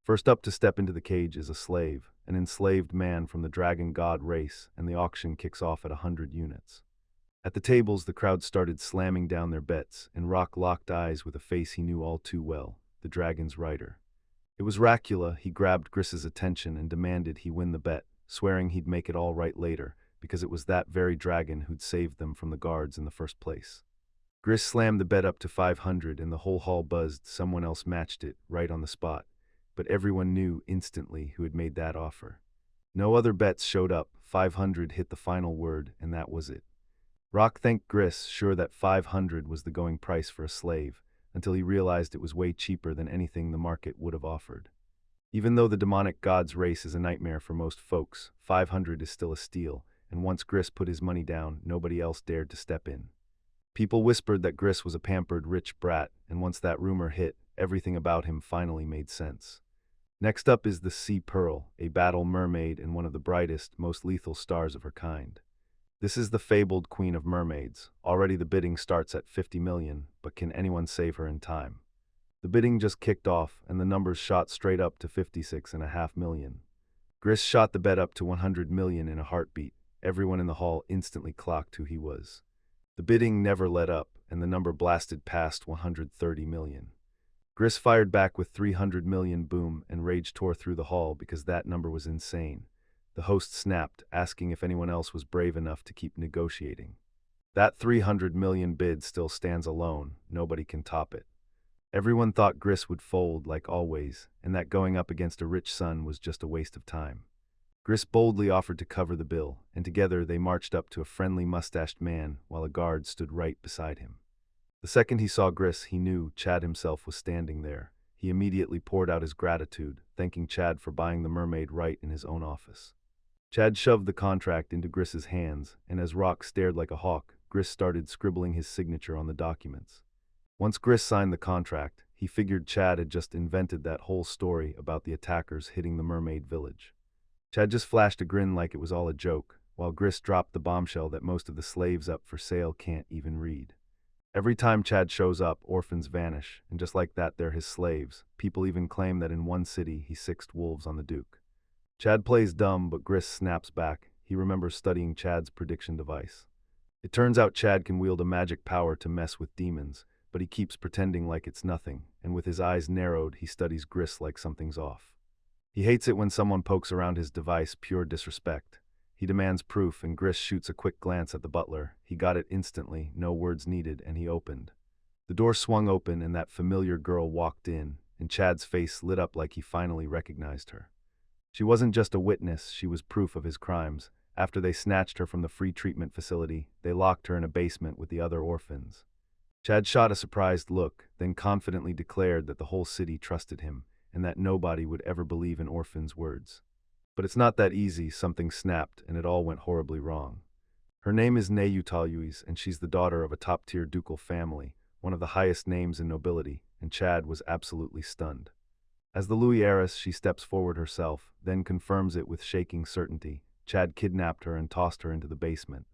First up to step into the cage is a slave, an enslaved man from the dragon god race, and the auction kicks off at 100 units. At the tables, the crowd started slamming down their bets, and Rock locked eyes with a face he knew all too well, the dragon's rider. It was Racula. He grabbed Gris's attention and demanded he win the bet, swearing he'd make it all right later, because it was that very dragon who'd saved them from the guards in the first place. Gris slammed the bet up to 500 and the whole hall buzzed. Someone else matched it, right on the spot. But everyone knew instantly who had made that offer. No other bets showed up. 500 hit the final word, and that was it. Rock thanked Gris, sure that 500 was the going price for a slave, until he realized it was way cheaper than anything the market would have offered. Even though the demonic god's race is a nightmare for most folks, 500 is still a steal, and once Gris put his money down, nobody else dared to step in. People whispered that Gris was a pampered rich brat, and once that rumor hit, everything about him finally made sense. Next up is the Sea Pearl, a battle mermaid and one of the brightest, most lethal stars of her kind. This is the fabled queen of mermaids. Already the bidding starts at 50 million, but can anyone save her in time? The bidding just kicked off, and the numbers shot straight up to 56.5 million. Gris shot the bet up to 100 million in a heartbeat. Everyone in the hall instantly clocked who he was. The bidding never let up, and the number blasted past 130 million. Gris fired back with 300 million, boom, and rage tore through the hall because that number was insane. The host snapped, asking if anyone else was brave enough to keep negotiating. That 300 million bid still stands alone. Nobody can top it. Everyone thought Gris would fold, like always, and that going up against a rich son was just a waste of time. Gris boldly offered to cover the bill, and together they marched up to a friendly mustached man while a guard stood right beside him. The second he saw Gris, he knew Chad himself was standing there. He immediately poured out his gratitude, thanking Chad for buying the mermaid right in his own office. Chad shoved the contract into Gris's hands, and as Rock stared like a hawk, Gris started scribbling his signature on the documents. Once Gris signed the contract, he figured Chad had just invented that whole story about the attackers hitting the mermaid village. Chad just flashed a grin like it was all a joke, while Gris dropped the bombshell that most of the slaves up for sale can't even read. Every time Chad shows up, orphans vanish, and just like that they're his slaves. People even claim that in one city he sixed wolves on the Duke. Chad plays dumb, but Gris snaps back. He remembers studying Chad's prediction device. It turns out Chad can wield a magic power to mess with demons, but he keeps pretending like it's nothing, and with his eyes narrowed, he studies Gris like something's off. He hates it when someone pokes around his device, pure disrespect. He demands proof, and Gris shoots a quick glance at the butler. He got it instantly, no words needed, and he opened. The door swung open, and that familiar girl walked in, and Chad's face lit up like he finally recognized her. She wasn't just a witness, she was proof of his crimes. After they snatched her from the free treatment facility, they locked her in a basement with the other orphans. Chad shot a surprised look, then confidently declared that the whole city trusted him, and that nobody would ever believe an orphan's words. But it's not that easy. Something snapped, and it all went horribly wrong. Her name is Neyutaluis, and she's the daughter of a top-tier ducal family, one of the highest names in nobility, and Chad was absolutely stunned. As the Louis heiress, she steps forward herself, then confirms it with shaking certainty. Chad kidnapped her and tossed her into the basement.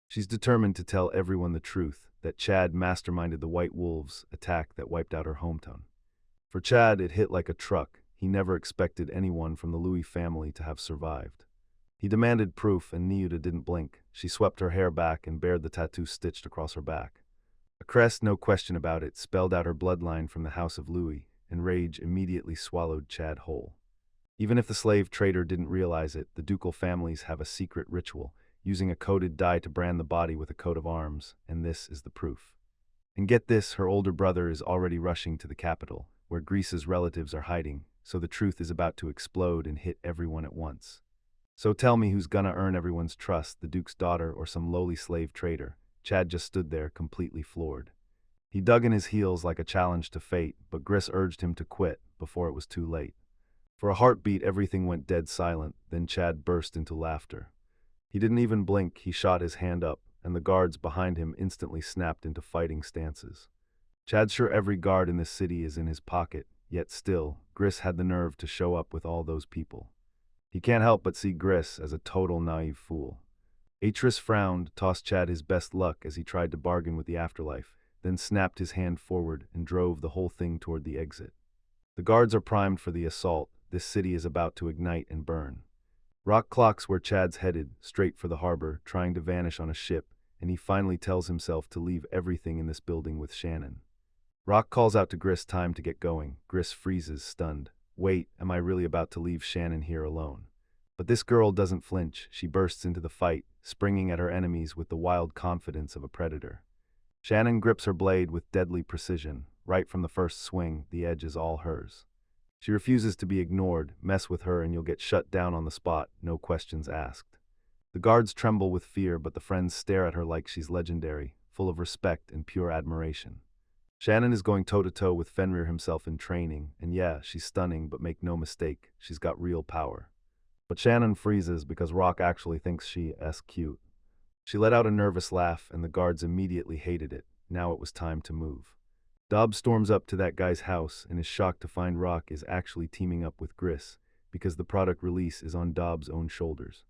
She's determined to tell everyone the truth, that Chad masterminded the White Wolves' attack that wiped out her hometown. For Chad, it hit like a truck. He never expected anyone from the Louis family to have survived. He demanded proof, and Niuta didn't blink. She swept her hair back and bared the tattoo stitched across her back. A crest, no question about it, spelled out her bloodline from the House of Louis, and rage immediately swallowed Chad whole. Even if the slave trader didn't realize it, the ducal families have a secret ritual, using a coded dye to brand the body with a coat of arms, and this is the proof. And get this, her older brother is already rushing to the capital, where Greece's relatives are hiding, so the truth is about to explode and hit everyone at once. So tell me, who's gonna earn everyone's trust, the Duke's daughter or some lowly slave trader? Chad just stood there, completely floored. He dug in his heels like a challenge to fate, but Gris urged him to quit before it was too late. For a heartbeat, everything went dead silent, then Chad burst into laughter. He didn't even blink. He shot his hand up, and the guards behind him instantly snapped into fighting stances. Chad's sure every guard in this city is in his pocket, yet still, Gris had the nerve to show up with all those people. He can't help but see Gris as a total naive fool. Atris frowned, tossed Chad his best luck as he tried to bargain with the afterlife, then snapped his hand forward and drove the whole thing toward the exit. The guards are primed for the assault. This city is about to ignite and burn. Rock clocks where Chad's headed, straight for the harbor, trying to vanish on a ship, and he finally tells himself to leave everything in this building with Shannon. Rock calls out to Gris, time to get going. Gris freezes, stunned. Wait, am I really about to leave Shannon here alone? But this girl doesn't flinch. She bursts into the fight, springing at her enemies with the wild confidence of a predator. Shannon grips her blade with deadly precision. Right from the first swing, the edge is all hers. She refuses to be ignored. Mess with her and you'll get shut down on the spot, no questions asked. The guards tremble with fear, but the friends stare at her like she's legendary, full of respect and pure admiration. Shannon is going toe-to-toe with Fenrir himself in training, and yeah, she's stunning, but make no mistake, she's got real power. But Shannon freezes because Rock actually thinks she's cute. She let out a nervous laugh, and the guards immediately hated it. Now it was time to move. Dobbs storms up to that guy's house and is shocked to find Rock is actually teaming up with Gris, because the product release is on Dobbs' own shoulders.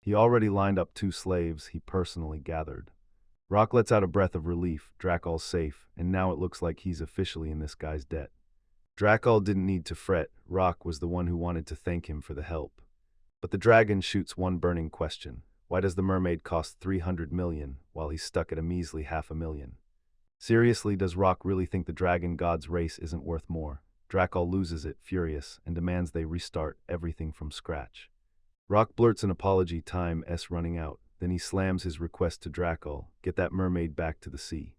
He already lined up 2 slaves he personally gathered. Rock lets out a breath of relief. Drakal's safe, and now it looks like he's officially in this guy's debt. Drakal didn't need to fret. Rock was the one who wanted to thank him for the help. But the dragon shoots one burning question. Why does the mermaid cost 300 million while he's stuck at a measly $500,000? Seriously, does Rock really think the dragon god's race isn't worth more? Drakal loses it, furious, and demands they restart everything from scratch. Rock blurts an apology, time's running out. Then he slams his request to Drakal, get that mermaid back to the sea.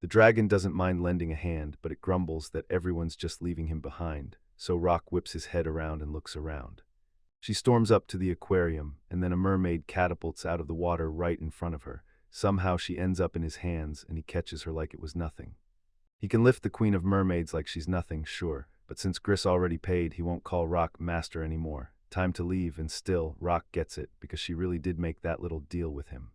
The dragon doesn't mind lending a hand, but it grumbles that everyone's just leaving him behind, so Rock whips his head around and looks around. She storms up to the aquarium, and then a mermaid catapults out of the water right in front of her. Somehow she ends up in his hands, and he catches her like it was nothing. He can lift the queen of mermaids like she's nothing, sure, but since Gris already paid, he won't call Rock master anymore. Time to leave, and still, Rock gets it, because she really did make that little deal with him.